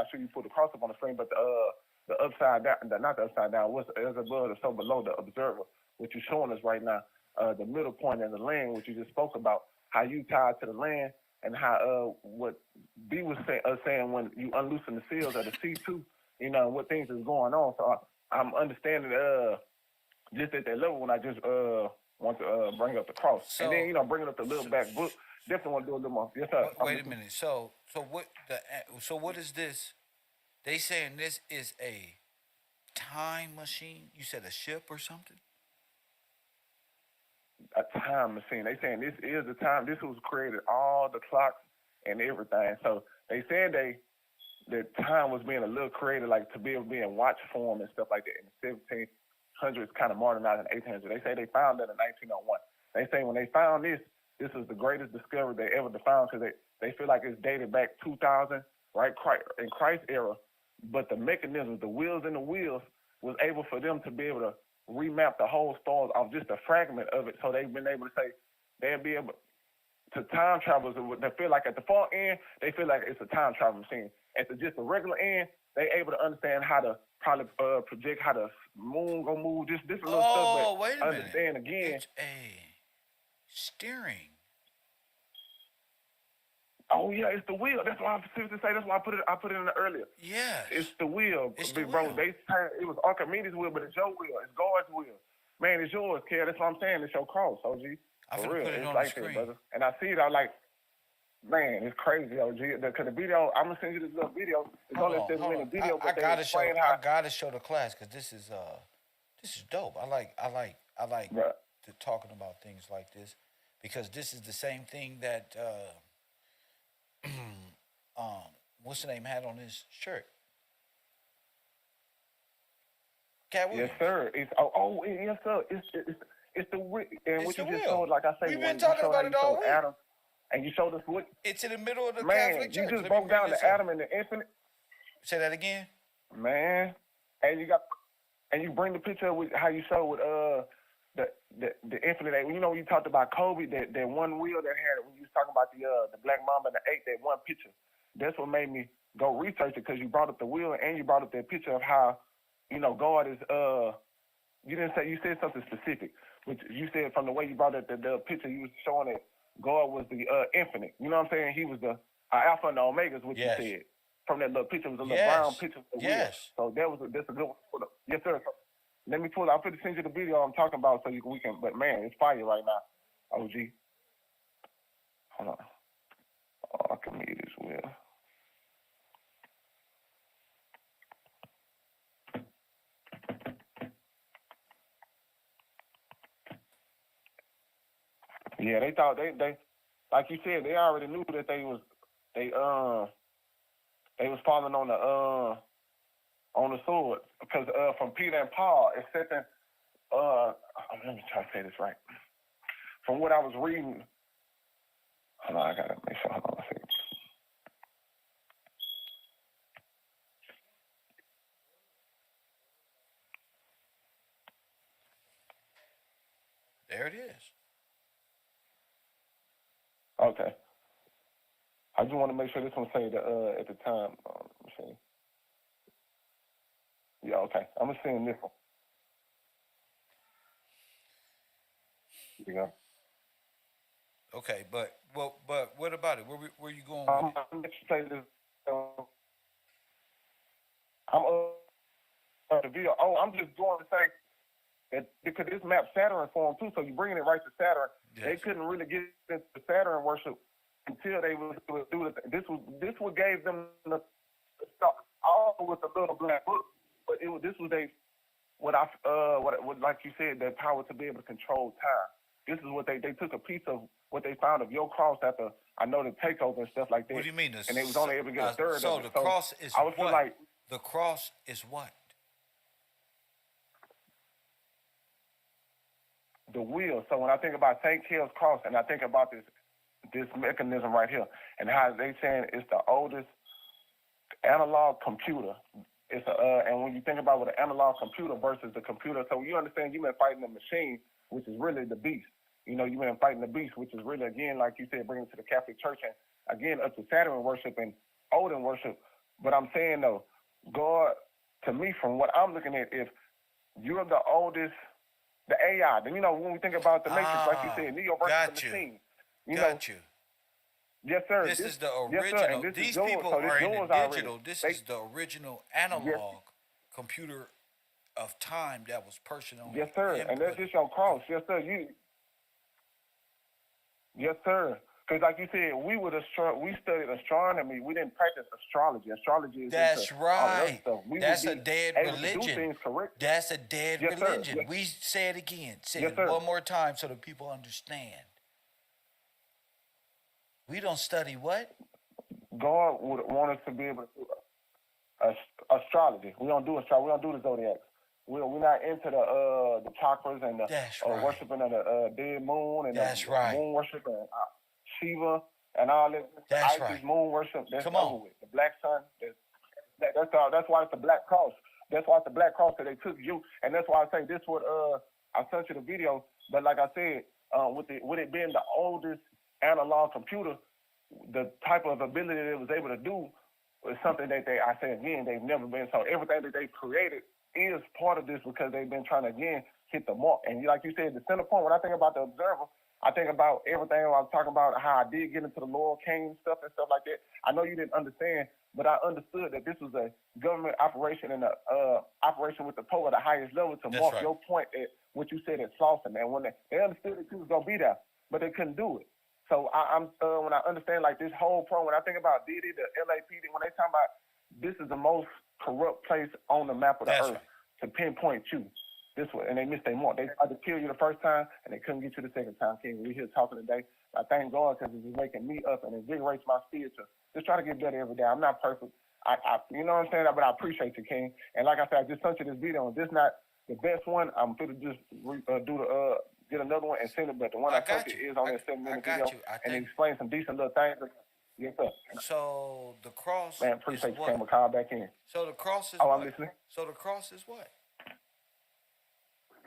sure you put the cross up on the screen, but the upside down, not the upside down. What's above or so below the observer? What you're showing us right now. The middle point in the land, which you just spoke about, how you tied to the land, and how what B was saying when you unloosen the seals of the C2, you know, what things is going on. So I'm understanding just at that level when I just want to bring up the cross, So, and then bringing up the little back book. Definitely want to do a little more. Yes, sir. Wait a minute. So what is this? They saying this is a time machine. You said a ship or something? A time machine. They saying this is the time. This was created, all the clocks and everything. So they said the time was being a little created, like to be able to be in watch form and stuff like that in the 1700s, kind of modernized in 1800s. They say they found that in 1901. They say when they found this is the greatest discovery they ever found, because they feel like it's dated back 2000, right, in Christ's era. But the mechanisms, the wheels in the wheels, was able for them to be able to remap the whole stars off just a fragment of it. So they've been able to say they'll be able to time travelers. They feel like at the far end, they feel like it's a time travel machine. At just the regular end, they able to understand how to probably project how the moon gonna move. This little stuff. But wait a understand minute. again. It's a steering. Oh yeah, it's the wheel. That's why I seriously say. That's why I put it in the earlier. Yeah. It's the wheel, It's big the bro. wheel. It was Archimedes' wheel, but it's your wheel. It's God's wheel. Man, it's yours, kid. That's what I'm saying. It's your cross, OG. I'm For finna real. put it It's on like the screen. that, brother. And I see it. I'm like, man, it's crazy, OG. Because the video, I'm gonna send you this little video. It's only a 7-minute video, but I they gotta show. explain how. I gotta show the class because this is dope. I like Right. talking about things like this because this is the same thing that what's the name had on his shirt. Cat Yes, sir. It's yes, sir. It's the wheel. And what the you just wheel. showed, like I say, We've when been you talking showed about how it you all showed week. Adam, and you showed us what. It's in the middle of the Man, Catholic you Church. just Let me broke bring down this the up. Adam and the infinite. Say that again. Man, and you bring the picture with how you showed with the infinite. You know, when you talked about Kobe, that one wheel that had when you was talking about the Black Mamba and the 8, that one picture. That's what made me go research it, because you brought up the wheel and you brought up that picture of how, God is you said something specific, which you said from the way you brought up the picture, you was showing that God was the infinite. You know what I'm saying? He was the Alpha and the Omega is what Yes. you said. From that little picture, it was a little Yes. brown picture of the wheel. So that's a good one. Yes, sir. So let me pull. I'll put send you the video I'm talking about so we can. But man, it's fire right now. OG. Hold on. Oh, I can mute this wheel. Yeah, they thought they like you said, they already knew that they was falling on the sword, because from Peter and Paul, it's certain let me try to say this right. From what I was reading, hold on, I gotta make sure. Hold on a second. There it is. Okay. I just want to make sure this one say at the time. Let me see. Yeah, okay. I'm gonna send this one. There you go. Okay, but what about it? Where you going with it? I'm gonna say this. I'm the video. Oh, I'm just going to say because this map Saturn for them too, so you bringing it right to Saturn. Yes. They couldn't really get into Saturn worship until they was do it. This what gave them the all with the little black book, but this was what like you said, the power to be able to control time. This is what they took a piece of what they found of your cross after I know the takeover and stuff like that. What do you mean? And they was only able to get a third so of it. The cross is I would what? feel like The cross is what? the wheel. So when I think about St. Kill's cross and I think about this mechanism right here and how they saying it's the oldest analog computer. It's and when you think about what an analog computer versus the computer, so you understand you've been fighting the machine, which is really the beast. You've been fighting the beast, which is really, again, like you said, bringing it to the Catholic Church and, again, up to Saturn worship and Odin worship. But I'm saying, though, God, to me, from what I'm looking at, if you're the oldest, the AI, then, when we think about the Matrix, like you said, Neo versus the machine. Got you. Yes, sir. This is the original. Yes, sir. These yours, people so are in the digital. Already. This is the original analog computer of time that was personal. Yes, sir. And that's just your cross. Yes, sir. Yes, sir. Because like you said, we studied astronomy. We didn't practice astrology. Astrology is That's right. Stuff. That's a dead religion. That's a dead yes, religion. Yes. We say it again. Say yes, it sir. one more time so that people understand. We don't study what? God would want us to be able to do astrology. We don't do astrology. We don't do the zodiac. We're not into the chakras and the worshiping of the dead moon and the moon worship and Shiva and all that. That's Isis, right. Moon worship. That's Come over on. with. The black sun. That's all. That's why it's the black cross. That's why it's the black cross that they took you. And that's why I say this. What I sent you the video. But like I said, with it being the oldest analog computer, the type of ability that it was able to do is something that I say again, they've never been. So everything that they've created is part of this because they've been trying to, again, hit the mark. And like you said, the center point, when I think about the observer, I think about everything I was talking about, how I did get into the Laurel Cane stuff and stuff like that. I know you didn't understand, but I understood that this was a government operation and a operation with the Pope at the highest level to mark your point at what you said at Slauson. And when they understood that you was going to be there, but they couldn't do it. So I'm when I understand like this whole program, when I think about Diddy, the LAPD, when they talk about this is the most corrupt place on the map of the earth to pinpoint you this way, and they missed their mark. They tried to kill you the first time, and they couldn't get you the second time, King. We're here talking today. I thank God because it's waking me up and invigorates my spirit to just try to get better every day. I'm not perfect. I you know what I'm saying? But I appreciate you, King. And like I said, I just sent you this video, and this not the best one. I'm going to just get another one and send it, but the one I sent you is on that 7-minute video, and it explains some decent little things. Yes, sir. So the cross. Man, appreciate you, Cam. Call back in. So the cross is what? I'm listening. So the cross is what?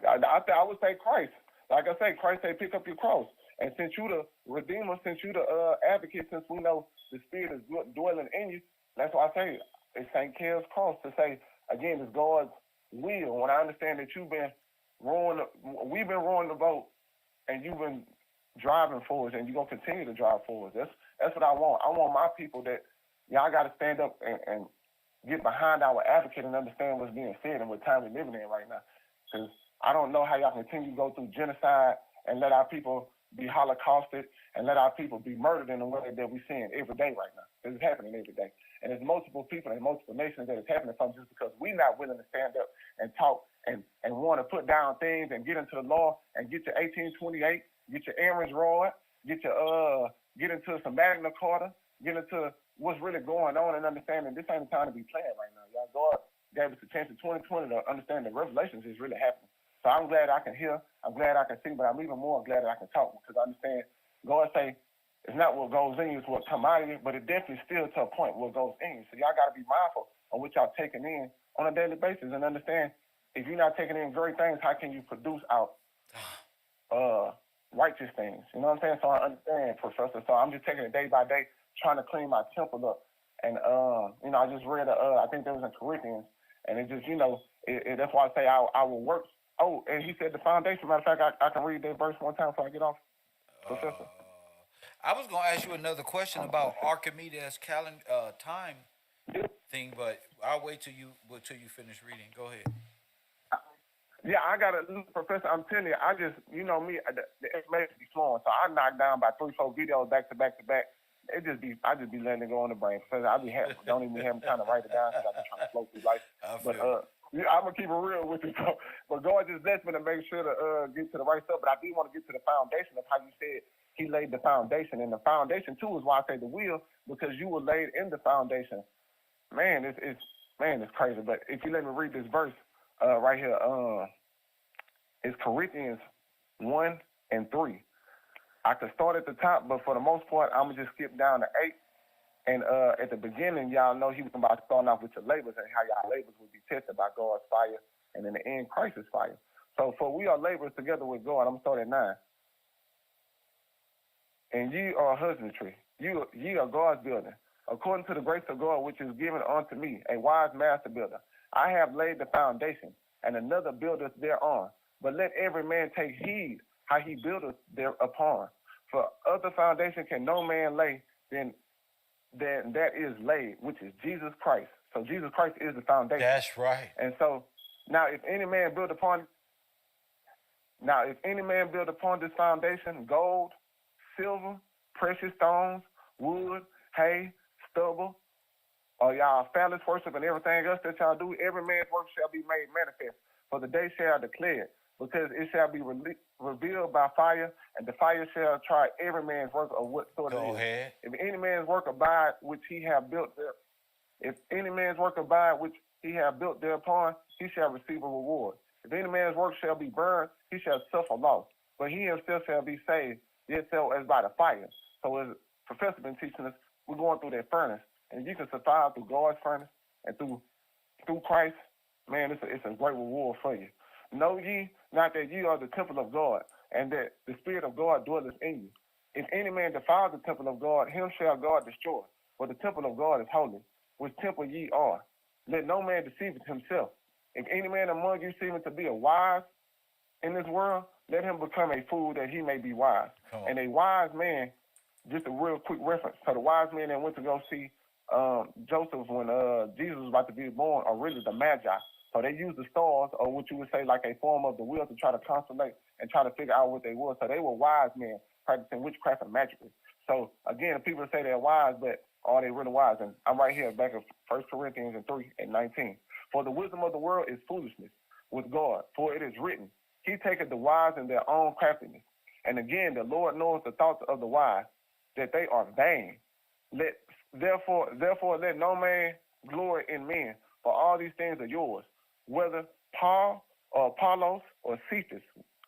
I would say Christ. Like I say, Christ said, pick up your cross. And since you the Redeemer, since you the advocate, since we know the Spirit is dwelling in you, that's why I say it's St. Kill's cross to say, again, it's God's will. When I understand that we've been rowing the boat, and you've been driving for us, and you're going to continue to drive for us. That's what I want. I want my people that, y'all got to stand up and get behind our advocate and understand what's being said and what time we're living in right now. Because I don't know how y'all continue to go through genocide and let our people be holocausted and let our people be murdered in the way that we're seeing every day right now. It's happening every day. And there's multiple people and multiple nations that it's happening from just because we're not willing to stand up and talk and want to put down things and get into the law and get your 1828, get your Aaron's rod, get into some Magna Carta, get into what's really going on and understanding this ain't the time to be playing right now. Y'all, God gave us a chance in 2020 to understand the revelations is really happening. So I'm glad I can hear, I'm glad I can see, but I'm even more glad that I can talk because I understand God say it's not what goes in you, it's what come out of you, but it definitely still to a point what goes in you. So y'all got to be mindful of what y'all taking in on a daily basis and understand if you're not taking in great things, how can you produce out righteous things? You know what I'm saying? So I understand, Professor. So I'm just taking it day by day, trying to clean my temple up. And, I just read, I think that was in Corinthians, and it just, that's why I say I will work. Oh, and he said the foundation. Matter of fact, I can read that verse one time before I get off, Professor. I was going to ask you another question about Archimedes' time thing, but I'll wait till you finish reading. Go ahead. Yeah, I got a professor. I'm telling you, I just, you know me, the information be flowing. So I knock down by 3-4 videos back to back to back. I just be letting it go on the brain. Professor, I be having, don't even have time to write it down because I be trying to flow through life. But yeah, I'm gonna keep it real with you. But God just blessed me to make sure to get to the right stuff. But I do want to get to the foundation of how you said He laid the foundation, and the foundation too is why I say the will, because you were laid in the foundation. Man, it's crazy. But if you let me read this verse right here, it's Corinthians 1 and 3. I could start at the top, but for the most part, I'm gonna just skip down to 8. And at the beginning, y'all know he was about to start off with your labors and how y'all labors would be tested by God's fire, and in the end, Christ's fire. So for we are laborers together with God. I'm gonna start at 9. And ye are husbandry, ye are God's building, according to the grace of God which is given unto me, a wise master builder. I have laid the foundation, and another buildeth thereon. But let every man take heed how he buildeth thereupon. For other foundation can no man lay than that is laid, which is Jesus Christ. So Jesus Christ is the foundation. That's right. And so now if any man build upon this foundation, gold, silver, precious stones, wood, hay, stubble, or y'all phallus worship and everything else that y'all do, every man's work shall be made manifest. For the day shall declare it, because it shall be revealed by fire, and the fire shall try every man's work of what sort it is. Go ahead. If any man's work abide which he have built there, if any man's work abide which he have built thereupon, he shall receive a reward. If any man's work shall be burned, he shall suffer loss. But he himself shall be saved, yet so as by the fire. So as Professor been teaching us, we're going through that furnace. And you can survive through God's furnace and through Christ. Man, it's a great reward for you. Know ye not that ye are the temple of God, and that the Spirit of God dwelleth in you. If any man defile the temple of God, him shall God destroy. For the temple of God is holy, which temple ye are. Let no man deceive himself. If any man among you seemeth to be a wise in this world, let him become a fool that he may be wise. And a wise man, just a real quick reference. So the wise men that went to go see Joseph when Jesus was about to be born are really the Magi. So they used the stars, or what you would say like a form of the wheel, to try to constellate and try to figure out what they were. So they were wise men practicing witchcraft and magic. So again, people say they're wise, but are they really wise? And I'm right here back in 1 Corinthians 3 and 19. For the wisdom of the world is foolishness with God, for it is written, He taketh the wise in their own craftiness. And again, the Lord knows the thoughts of the wise, that they are vain. Therefore, let no man glory in men, for all these things are yours, whether Paul or Apollos or Cephas.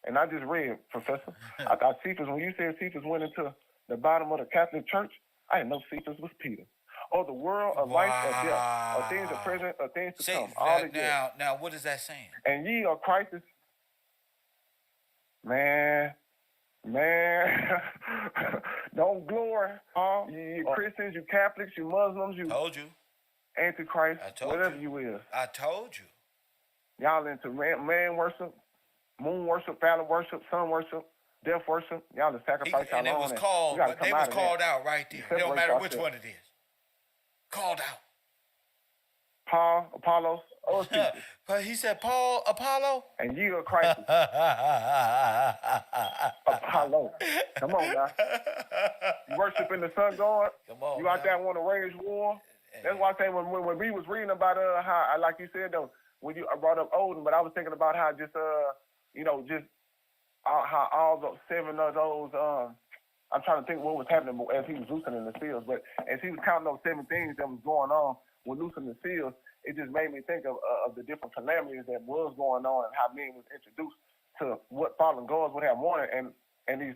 And I just read, Professor, I thought Cephas, when you said Cephas went into the bottom of the Catholic Church, I didn't know Cephas was Peter. Or the world of life or death, or things are present, or things to come. All together. Now, what is that saying? And ye are Christ's. Man, don't glory. You Christians, you Catholics, you Muslims, you Told you. Antichrist, whatever you is. I told you. Y'all into man worship, moon worship, phallus worship, sun worship, death worship. Y'all to sacrifice y'all own. And it was called, but they was called out right there. It don't matter which one it is. Called out. Paul, Apollos, or Cephas. But he said Paul, Apollo. And you are Christ. Apollo. Come on now. You worshiping the sun god. Come on. You out there want to wage war. That's why I say when we was reading about how, like you said though, when I brought up Odin, but I was thinking about how just how all those 7 of those I'm trying to think what was happening as he was loosening the seals, but as he was counting those 7 things that was going on with loosening the seals, it just made me think of the different calamities that was going on and how men was introduced to what fallen gods would have wanted, and these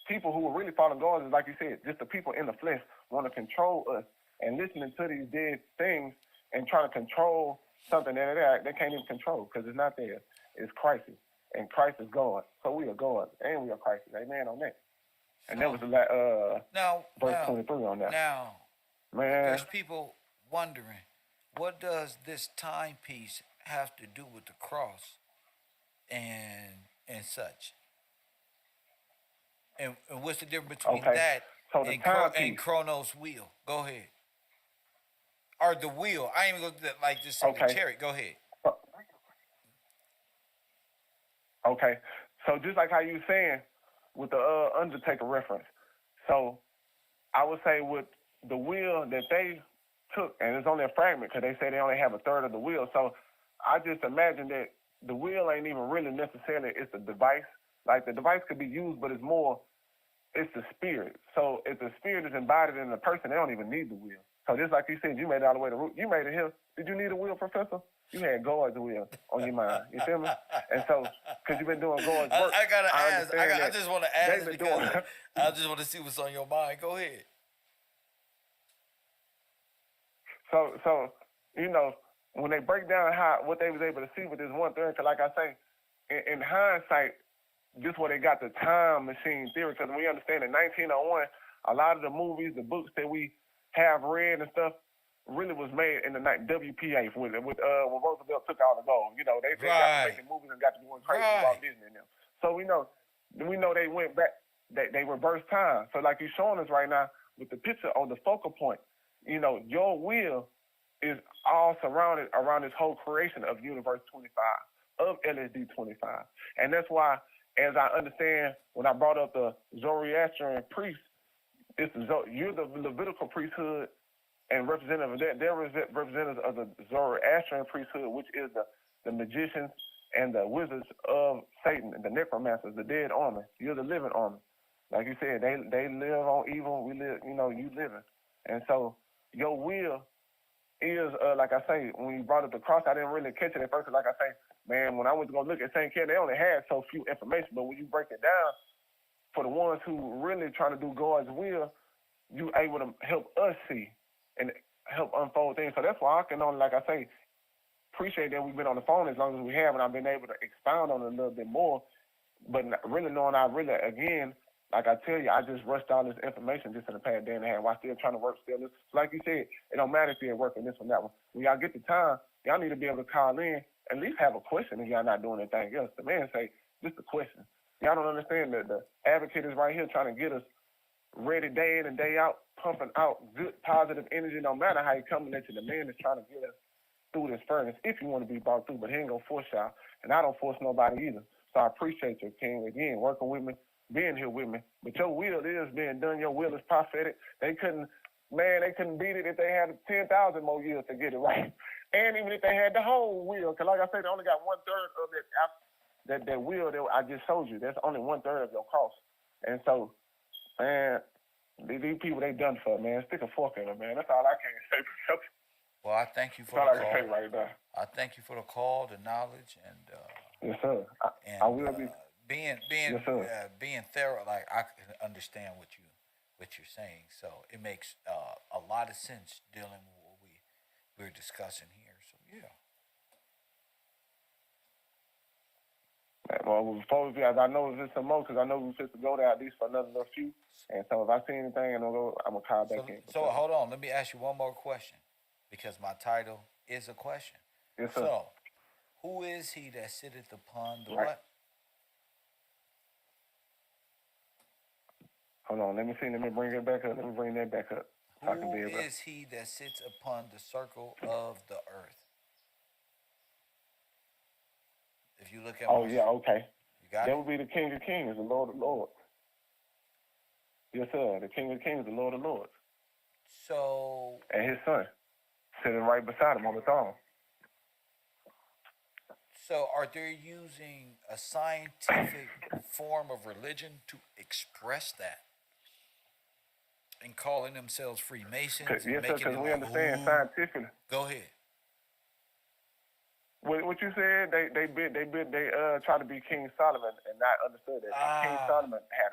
people who were really fallen gods is, like you said, just the people in the flesh want to control us, and listening to these dead things and trying to control something that they can't even control because it's not there. It's Christ, and Christ is God. So we are God, and we are Christ. Amen on that. And that was the verse 23 on that. Now, man, there's people wondering, what does this timepiece have to do with the cross and such? And what's the difference between that and Chronos' wheel? Go ahead. Or the wheel. I ain't even going to just say the chariot. Go ahead. Okay. So just like how you were saying with the Undertaker reference. So I would say with the wheel that they took, and it's only a fragment because they say they only have a third of the wheel. So I just imagine that the wheel ain't even really necessarily, it's a device. Like the device could be used, but it's more, it's the spirit. So if the spirit is embodied in the person, they don't even need the wheel. So just like you said, you made it all the way to root. You made it here. Did you need a wheel, Professor? You had God's will on your mind. You feel me? And so, because you've been doing God's work, I gotta ask. I understand just want to ask they've been because doing. I just want to see what's on your mind. Go ahead. So you know, when they break down what they was able to see with this 1/3, because like I say, in hindsight, this where they got the time machine theory. Because we understand in 1901, a lot of the movies, the books that we have read and stuff, really was made in the night WPA with when Roosevelt took all the gold. You know, they got to making movies and got to going crazy with Walt Disney and them. So we know they went back. They reversed time. So like you're showing us right now with the picture on the focal point, you know, your will is all surrounded around this whole creation of Universe 25, of LSD 25. And that's why, as I understand, when I brought up the Zoroastrian priest, you're the Levitical priesthood and representative of that. They're representatives of the Zoroastrian priesthood, which is the magicians and the wizards of Satan, the necromancers, the dead army. You're the living army. Like you said, they live on evil. We live, you living. And so your will is, like I say, when you brought up the cross, I didn't really catch it at first. Like I say, man, when I went to go look at St. Ken, they only had so few information. But when you break it down, for the ones who really trying to do God's will, you able to help us see and help unfold things. So that's why I can only, like I say, appreciate that we've been on the phone as long as we have, and I've been able to expound on it a little bit more. But really knowing again, like I tell you, I just rushed all this information just in the past day and a half while still trying to work still. So like you said, it don't matter if you're working this one, that one. When y'all get the time, y'all need to be able to call in, at least have a question if y'all not doing anything else. The man say, just a question. Y'all don't understand that the advocate is right here trying to get us ready day in and day out, pumping out good, positive energy, no matter how you coming at you. The man is trying to get us through this furnace if you want to be brought through, but he ain't going to force y'all. And I don't force nobody either. So I appreciate you, King, again, working with me, being here with me. But your will is being done. Your will is prophetic. They couldn't beat it if they had 10,000 more years to get it right. And even if they had the whole will, because like I said, they only got 1/3 of it, that will that I just showed you. That's only 1/3 of your cost. And so, man, these people, they done for, man. Stick a fork in them, man. That's all I can say. Well, I thank you for That's all the I call. can say right now. I thank you for the call, the knowledge, and yes, sir. I will be being yes, sir. Being thorough. Like I can understand what you're saying, so it makes a lot of sense dealing with what we're discussing here. So yeah. Well, before we, I know it's some more because I know we fit to go there at least for another little few. And so if I see anything, I'm gonna call back in. So hold on, let me ask you one more question, because my title is a question. Yes, sir. So, who is he that sitteth upon the right. what? Hold on, let me see. Let me bring it back up. Let me bring that back up. Who is he that sits upon the circle of the earth? If you look at okay. You got that would be the King of Kings, the Lord of Lords. Yes, sir. The King of Kings, the Lord of Lords. So. And his son, sitting right beside him on the throne. So are they using a scientific form of religion to express that? And calling themselves Freemasons? Yes, sir, because we understand scientifically. Go ahead. What you said, they try to be King Solomon and not understood that King Solomon had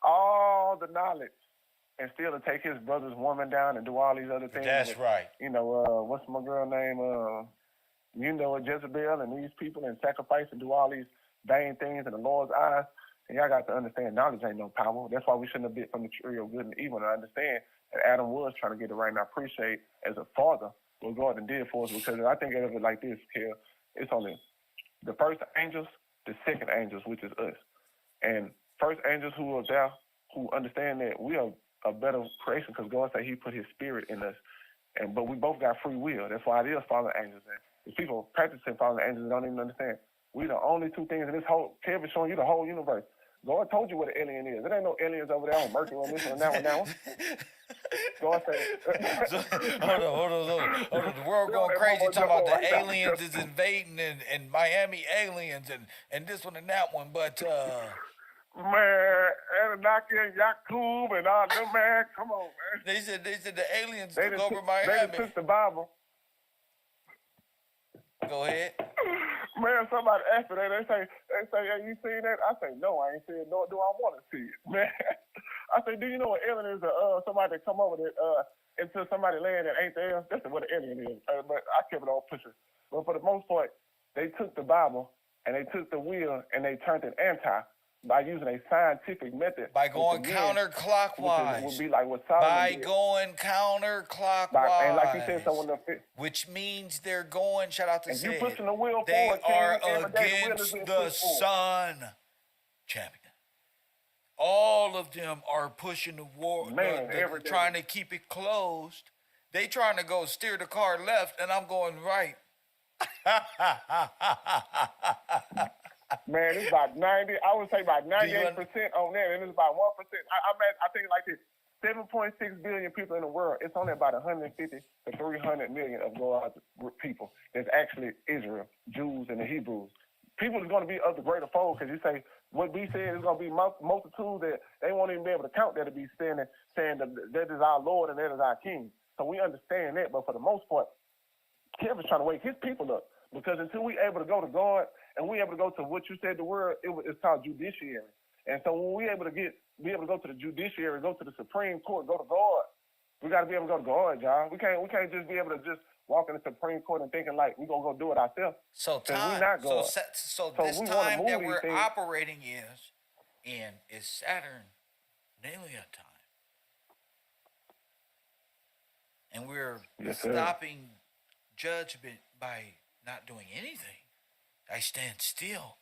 all the knowledge and still to take his brother's woman down and do all these other things. That's right. You know, what's my girl name? Jezebel and these people and sacrifice and do all these vain things in the Lord's eyes. And y'all got to understand, knowledge ain't no power. That's why we shouldn't have bit from the tree of good and evil. And I understand that Adam was trying to get it right. And I appreciate, as a father, what God did for us, because I think of it like this, Kel. It's only the first angels, the second angels, which is us. And first angels who are there, who understand that we are a better creation because God said he put his spirit in us. But we both got free will. That's why it is fallen angels These people practicing fallen angels don't even understand. We the only two things in this whole, Kev is showing you the whole universe. God told you what an alien is. There ain't no aliens over there on Mercury, on this one, that one, that one. God said, So, hold on. The world going crazy talking about the aliens is invading and Miami aliens and this one and that one, but man, Anunnaki and Yakub and all them, man, come on, man. They said the aliens took over Miami. They took the Bible. Go ahead. Man, somebody asked me that. They say, hey, you seen that? I say, no, I ain't seen it, nor do I want to see it, man. I say, do you know what alien is? Somebody that come over there into somebody's land that ain't theirs? That's what an alien is. But I kept it all pushing. But for the most part, they took the Bible and they took the will and they turned it anti by using a scientific method. By going counterclockwise. Would be like what Solomon did. Going counterclockwise. And like you said, which means they're going, shout out to and Sid, you pushing the wheel they forward, are against the sun, champion. All of them are pushing the war, trying to keep it closed. They trying to go steer the car left, and I'm going right. Man, it's about 90. I would say about 98% on that, and it's about 1%. I think like this: 7.6 billion people in the world. It's only about 150 to 300 million of God's people. That's actually Israel, Jews, and the Hebrews. People is going to be of the greater fold because you say what we said is going to be multitudes that they won't even be able to count. That'll be saying that is our Lord and that is our King. So we understand that, but for the most part, Kevin's trying to wake his people up. Because until we able to go to God and we able to go to what you said the word, it's called judiciary. And so when we able to be able to go to the judiciary, go to the Supreme Court, go to God, we got to be able to go to God, y'all. We can't just be able to just walk in the Supreme Court and thinking like we're gonna go do it ourselves. So time. Not God. So this time that we're operating is Saturn Nalia time, and we're stopping judgment by not doing anything. I stand still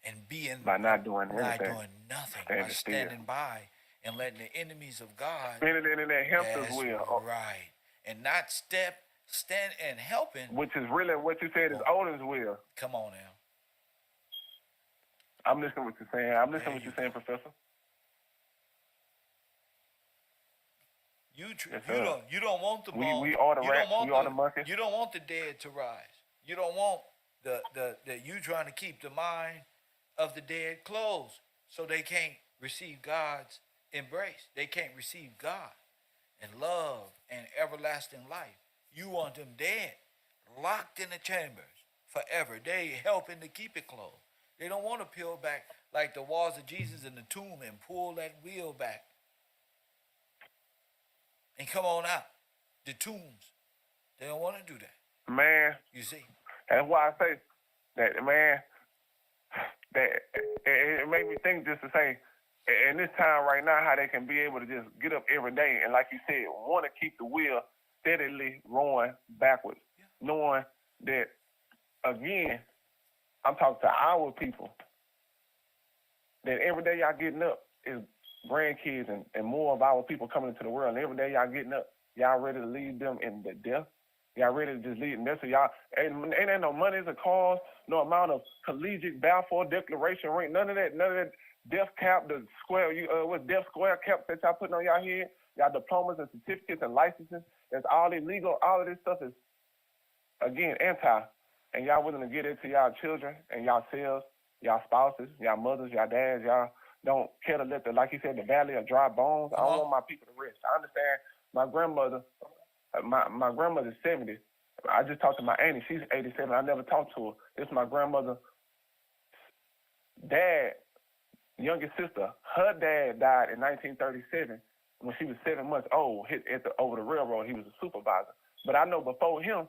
and being by not doing anything. Not doing nothing. By standing by and letting the enemies of God spinning it in their hamster's wheel. Right. And not stand and helping. Which is really what you said is Odin's will. Come on now. I'm listening to what you're saying. I'm listening to what you're saying, Professor. You don't want the bones. We are the rats. We are the monkeys. You don't want the dead to rise. You don't want the you trying to keep the mind of the dead closed so they can't receive God's embrace. They can't receive God and love and everlasting life. You want them dead, locked in the chambers forever. They helping to keep it closed. They don't want to peel back like the walls of Jesus in the tomb and pull that wheel back and come on out. The tombs. They don't want to do that. Man. You see? That's why I say that, man, that it made me think just to say, in this time right now, how they can be able to just get up every day and, like you said, want to keep the wheel steadily rolling backwards, knowing that, again, I'm talking to our people, that every day y'all getting up is grandkids and more of our people coming into the world. And every day y'all getting up, y'all ready to lead them in the death. Y'all ready to just lead them there. So y'all ain't no monies or cars, no amount of collegiate Balfour Declaration ring, none of that death cap, the square, what death square caps that y'all putting on y'all head, y'all diplomas and certificates and licenses. That's all illegal. All of this stuff is, again, anti. And y'all willing to get it to y'all children and y'all selves, y'all spouses, y'all mothers, y'all dads, y'all don't care to let like he said, the valley of dry bones. I don't want my people to rest. I understand my grandmother, my grandmother's 70. I just talked to my auntie. She's 87. I never talked to her. This is my grandmother's dad, youngest sister. Her dad died in 1937 when she was 7 months old, hit over the railroad. He was a supervisor. But I know before him,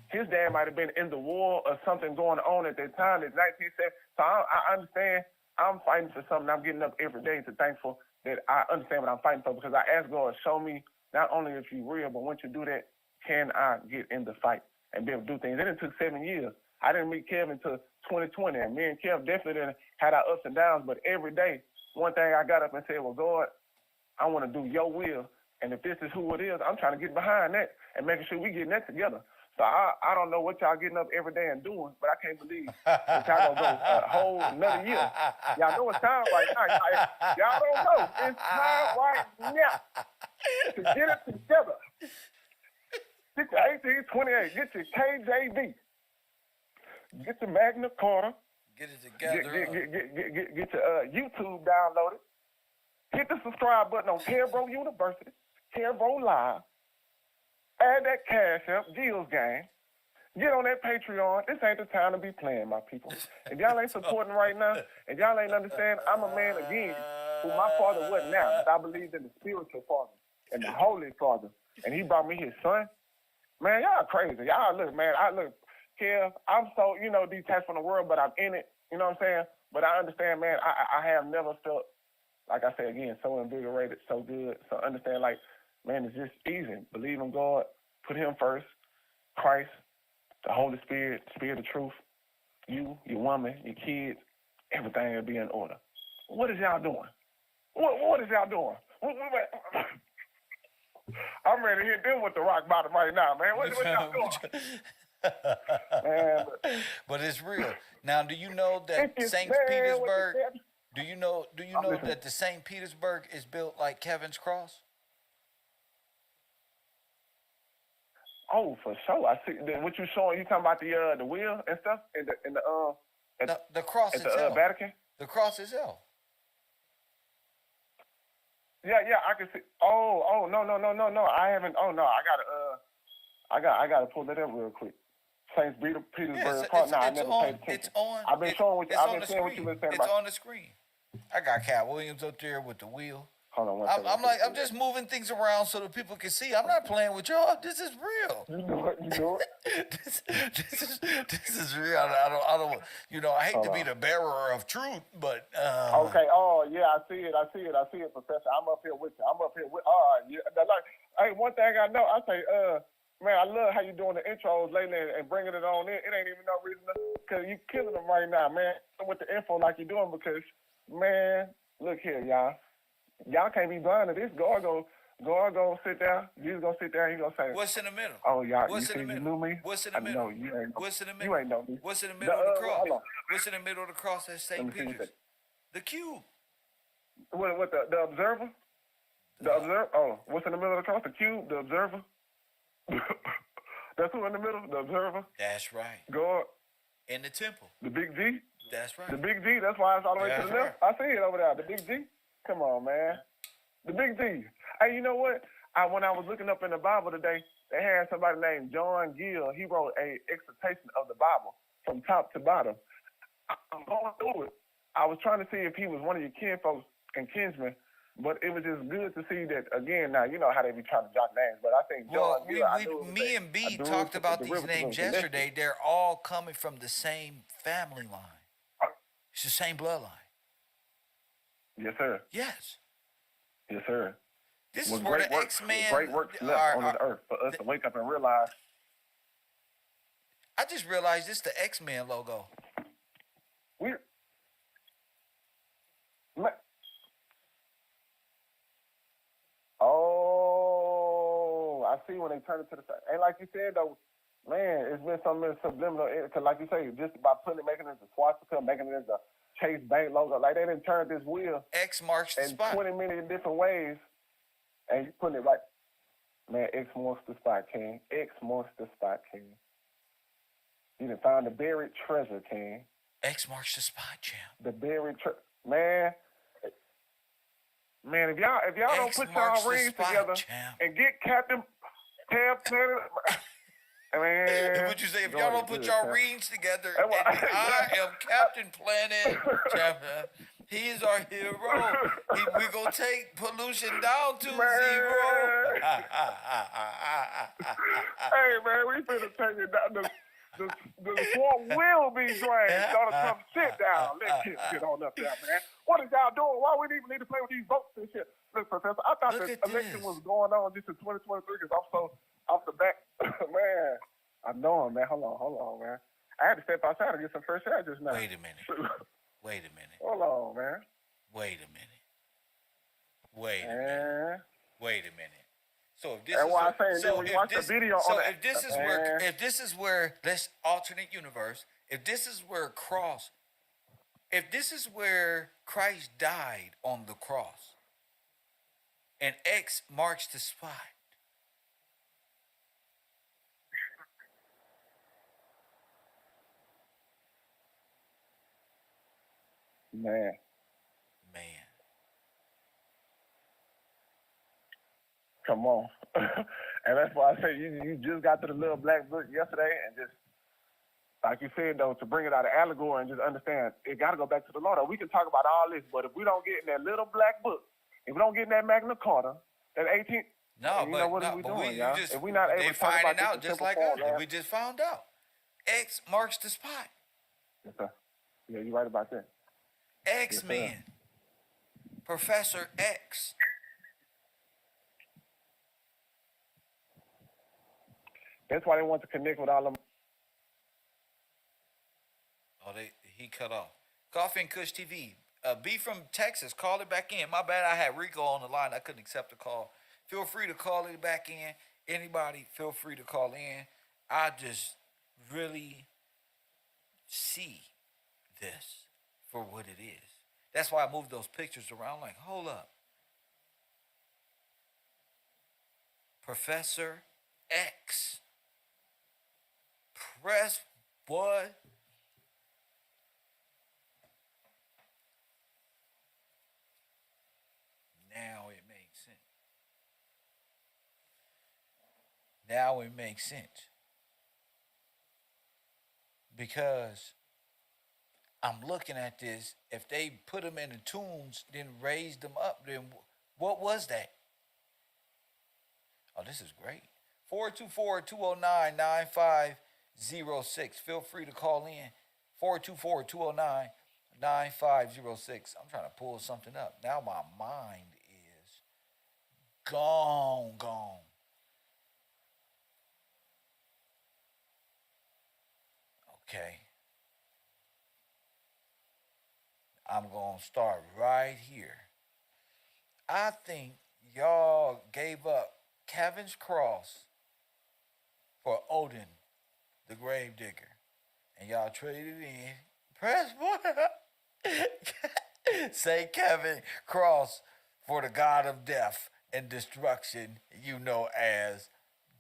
his dad might have been in the war or something going on at that time. It's 1970. So I understand. I'm fighting for something. I'm getting up every day to thankful that I understand what I'm fighting for, because I ask God, show me not only if you're real, but once you do that, can I get in the fight and be able to do things? And it took 7 years. I didn't meet Kev until 2020, and me and Kev definitely had our ups and downs, but every day, one thing I got up and said, well, God, I want to do your will And if this is who it is, I'm trying to get behind that and making sure we getting that together. So I don't know what y'all getting up every day and doing, but I can't believe that y'all gonna go a whole another year. Y'all know it's time right now. Y'all don't know. It's time right now to get it together. Get your 1828. Get your KJV. Get your Magna Carta. Get it together. Get your YouTube downloaded. Hit the subscribe button on KevRow University, KevRow Live. Add that Cash App, Gills Gang. Get on that Patreon. This ain't the time to be playing, my people. If y'all ain't supporting right now, and y'all ain't understand, I'm a man again who my father wasn't now, but I believed in the spiritual father and the holy father. And he brought me his son. Man, y'all crazy. Y'all look, man, Kev, I'm so, detached from the world, but I'm in it. You know what I'm saying? But I understand, man, I have never felt, like I said again, so invigorated, so good. So understand, like, man, it's just easy. Believe in God, put him first, Christ, the Holy Spirit, Spirit of truth, you, your woman, your kids, everything will be in order. What is y'all doing? What is y'all doing? I'm ready to hit them with the rock bottom right now, man. What y'all doing? Man, but it's real. Now, do you know that St. Petersburg? Do you know that the St. Petersburg is built like Kevin's cross? Oh, for sure. I see. What you showing? You talking about the wheel and stuff The cross at itself. the Vatican? The cross itself. Yeah, I can see. Oh, no. I haven't. Oh no, I gotta pull that up real quick. St. Petersburg cross. No, I never paid attention. It's on. I've been showing what you. I've been saying what screen. you been saying It's about. on the screen. I got Cat Williams up there with the wheel. Hold on one second. I'm just moving things around so that people can see. I'm not playing with y'all. This is real. You know it. this is real. I don't. I hate to be the bearer of truth, but. Okay. Oh yeah, I see it, Professor. I'm up here with you. All right. Yeah. Hey, one thing I know, I say, man, I love how you doing the intros lately and bringing it on in. It ain't even no reason because you killing them right now, man. With the info like you're doing because, man, look here, y'all. Y'all can't be blind to this. God go sit down. Jesus gonna sit down. He gonna say, "What's in the middle? Oh, y'all. What's you in the middle? You knew me. What's in the middle? No, you ain't. What's in the middle? You ain't know me. What's in the middle of the cross? What's in the middle of the cross at St. Peter's? The cube. What the observer? The observer. Oh, what's in the middle of the cross? The cube. The observer. That's who in the middle. The observer. That's right. God. In the temple. The big G. That's right. The big G. That's why it's all the way to the left. I see it over there. The big G. Come on, man. The big G. Hey, you know what? When I was looking up in the Bible today, they had somebody named John Gill. He wrote a exhortation of the Bible from top to bottom. I'm going through it. I was trying to see if he was one of your kinfolks and kinsmen, but it was just good to see that again. Now you know how they be trying to jot names, but I think John Gill. Me and B talked about these names yesterday. They're all coming from the same family line. It's the same bloodline. Yes, sir. Yes. Yes, sir. This is where the X-Men... Great work left on this earth for us to wake up and realize. I just realized this is the X-Men logo. Oh, I see when they turn it to the side. And like you said, though, man, it's been something subliminal. Because like you say, just by making it as a swastika, making it as a Chase Bank logo, like they didn't turn this wheel. X marks the spot. 20 million different ways. And you putting it right. Man, X marks the spot, King. X marks the spot, King. You done found the buried treasure, King. X marks the spot, champ. The buried treasure. Man, if y'all don't put y'all rings together and get Captain Kev Planet. Man, what you say? If y'all don't put your rings together, and I am Captain Planet, champion. He is our hero. We're going to take pollution down to 0. Hey, man, we finna take it down. The swamp will be drained. Y'all come sit down. Let kids get on up there, man. What is y'all doing? Why we even need to play with these votes and shit? Look, Professor, I thought the election was going on just in 2023 because I'm so off the back. Man, I know him, man. Hold on, man. I had to step outside and get some fresh air just now. Wait a minute. Hold on, man. Wait a minute. So if this That's is why a, I'm saying so when you if watch this the video so on the if this is where let's alternate universe. If this is where cross, if this is where Christ died on the cross, and X marks the spot, man. man. Come on. And that's why I say you just got to the little black book yesterday and just like you said though, to bring it out of allegory and just understand it gotta go back to the Lord. We can talk about all this, but if we don't get in that little black book, if we don't get in that Magna Carta, that 18th, No, you but know what no, are we but doing, you y'all? just If we not able they to talk about finding this out in just simple like form, us. man. We just found out. X marks the spot. Yes, sir. Yeah, you're right about that. X Men. Professor X. That's why they want to connect with all them. Oh, he cut off. Coffee and Kush TV. B from Texas, call it back in. My bad, I had Rico on the line. I couldn't accept the call. Feel free to call it back in. Anybody, feel free to call in. I just really see this for what it is. That's why I moved those pictures around. Like, hold up. Professor X. Press what? Now it makes sense. Now it makes sense. Because I'm looking at this. If they put them in the tombs, then raised them up, then what was that? Oh, this is great. 424-209-9506. Feel free to call in. 424-209-9506. I'm trying to pull something up. Now my mind is gone. Okay. I'm going to start right here. I think y'all gave up Kevin's cross for Odin, the grave digger. And y'all traded in. Press one. Say Kevin Cross for the god of death and destruction, you know as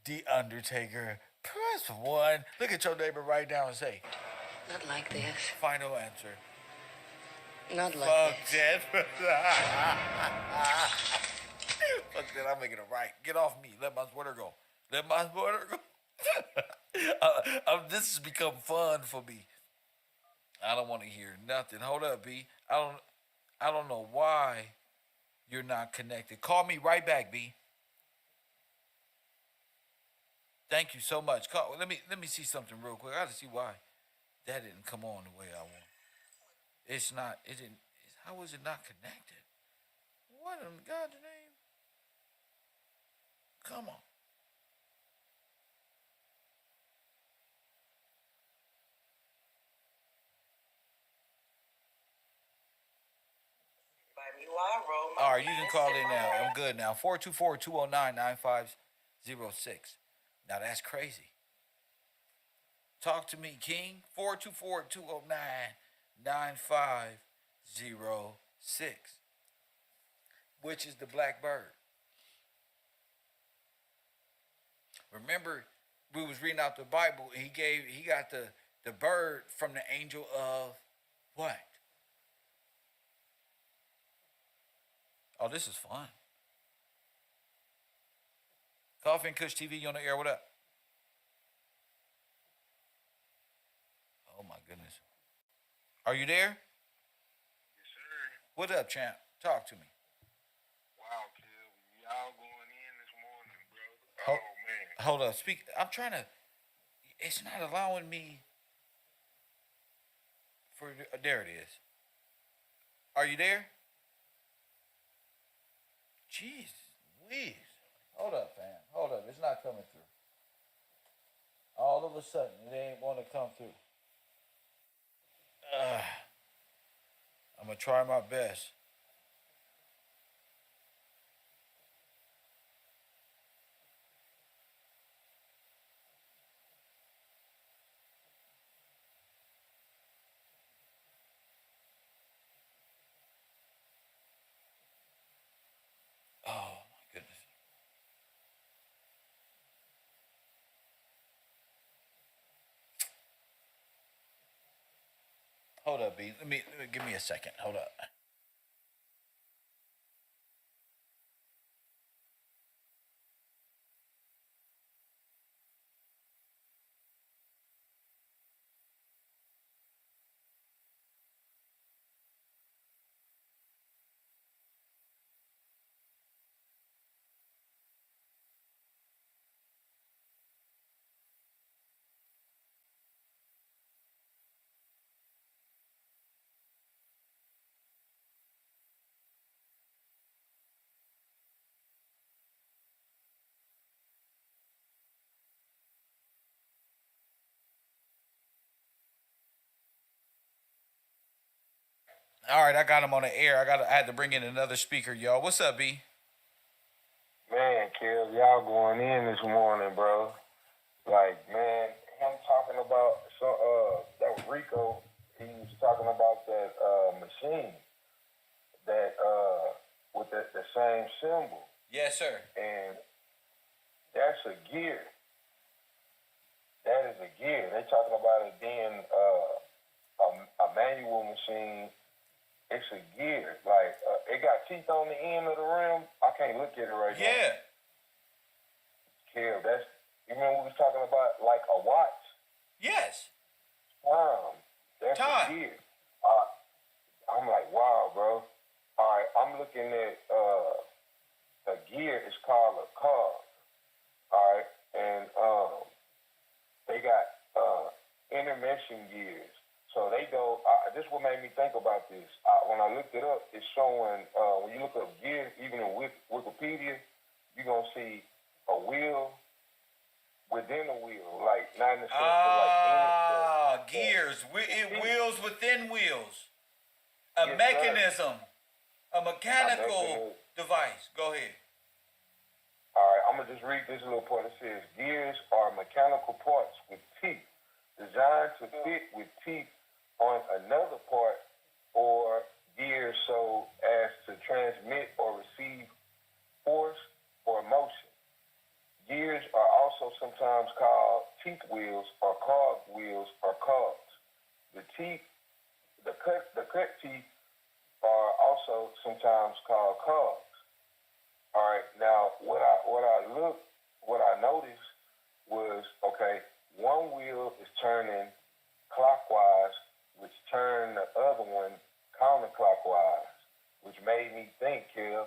The Undertaker. Press one. Look at your neighbor right now and say, Not like this. final answer. Not like Fuck this. that. Fuck that, I'm making it right. Get off me. Let my sweater go. This has become fun for me. I don't want to hear nothing. Hold up, B. I don't know why you're not connected. Call me right back, B. Thank you so much. Let me see something real quick. I gotta see why that didn't come on the way I want. It's not. It didn't. How is it not connected? What in God's name? Come on. All right, you can call in now. I'm good now. 424-209-9506. Now that's crazy. Talk to me, King. 424-209-9506. Which is the black bird. Remember, we was reading out the Bible and he got the bird from the angel of what? Oh, this is fun. Coffee and Kush TV, you on the air? What up? Oh my goodness. Are you there? Yes, sir. What up, champ? Talk to me. Wow, Kev, y'all going in this morning, bro. Hold, Oh man. hold up. Speak. I'm trying to. It's not allowing me. There it is. Are you there? Jeez, Louise. Hold up, fam. Hold up. It's not coming through. All of a sudden, it ain't want to come through. I'm going to try my best. . . . . . . . . . . . . . . . . . . . . . . . . . . . . . . . . . . . . . . . . . . . . . . . . . . . . . . . . . . Hold up, B. Let me give me a second. Hold up. All right, I got him on the air. I had to bring in another speaker, y'all. What's up, B? Man, Kev, y'all going in this morning, bro. Like, man, him talking about that was Rico. He was talking about that machine that with the same symbol, Yes, sir. and that's a gear. That is a gear. They talking about it being a manual machine. It's a gear. Like it got teeth on the end of the rim. I can't look at it right now. Yeah. Kev, that's you remember we was talking about like a watch. Yes. That's Time. a gear. I'm like, wow, bro. All right, I'm looking at a gear. It's called a car. All right, and they got intermission gears. So they go. This is what made me think about this. When I looked it up, it's showing when you look up gear, even in Wikipedia, you're gonna see a wheel within a wheel, like not in the sense of like gears. Wheels within wheels. A Yes, mechanism. A mechanical device. Go ahead. All right, I'm gonna just read this little part. It says gears are mechanical parts with teeth designed to fit with teeth on another part or gears so as to transmit or receive force or motion. Gears are also sometimes called teeth wheels or cog wheels or cogs. The cut teeth are also sometimes called cogs. All right. Now, what I noticed was okay. One wheel is turning clockwise, which turned the other one counterclockwise, which made me think, Kev,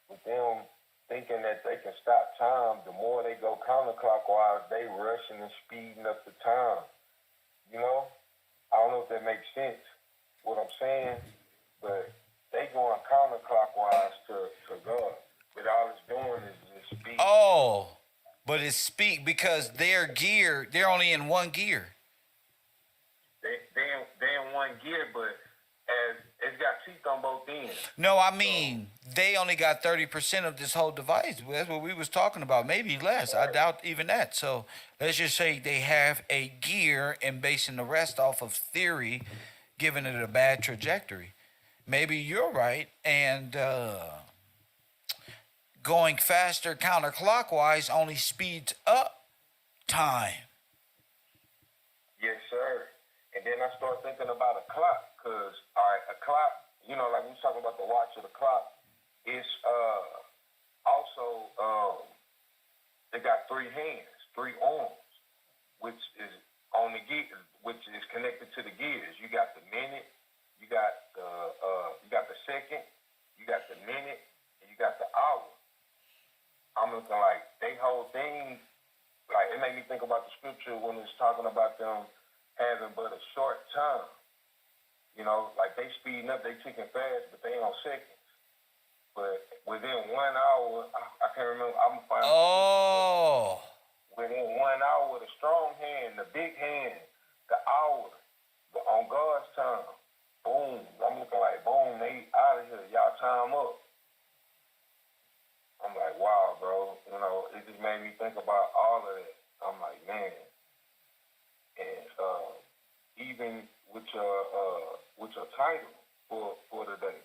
with them thinking that they can stop time. The more they go counterclockwise, they rushing and speeding up the time. You know, I don't know if that makes sense. What I'm saying, but they going counterclockwise to God. But all it's doing is just speed. Oh, but it's speed because they're only in one gear. They in one gear, but as it's got teeth on both ends. No, I mean they only got 30% of this whole device. That's what we was talking about. Maybe less. I doubt even that. So let's just say they have a gear and basing the rest off of theory, giving it a bad trajectory. Maybe you're right, and going faster counterclockwise only speeds up time. Yes, sir. And then I start thinking about a clock, because, all right, a clock, you know, like we was talking about the watch or the clock, it's also, they got three hands, three arms, which is on the gear, which is connected to the gears. You got the minute, you got the second, you got the minute, and you got the hour. I'm looking like they whole thing, like it made me think about the scripture when it's talking about them having but a short time. You know, like they speeding up, they ticking fast, but they on seconds. But within 1 hour, I can't remember. I'm gonna find. Oh. Within 1 hour, the strong hand, the big hand, the hour, on God's time, boom. I'm looking like boom. They out of here. Y'all time up. I'm like, wow, bro. You know, it just made me think about all of that. I'm like, man. And even with your title for today,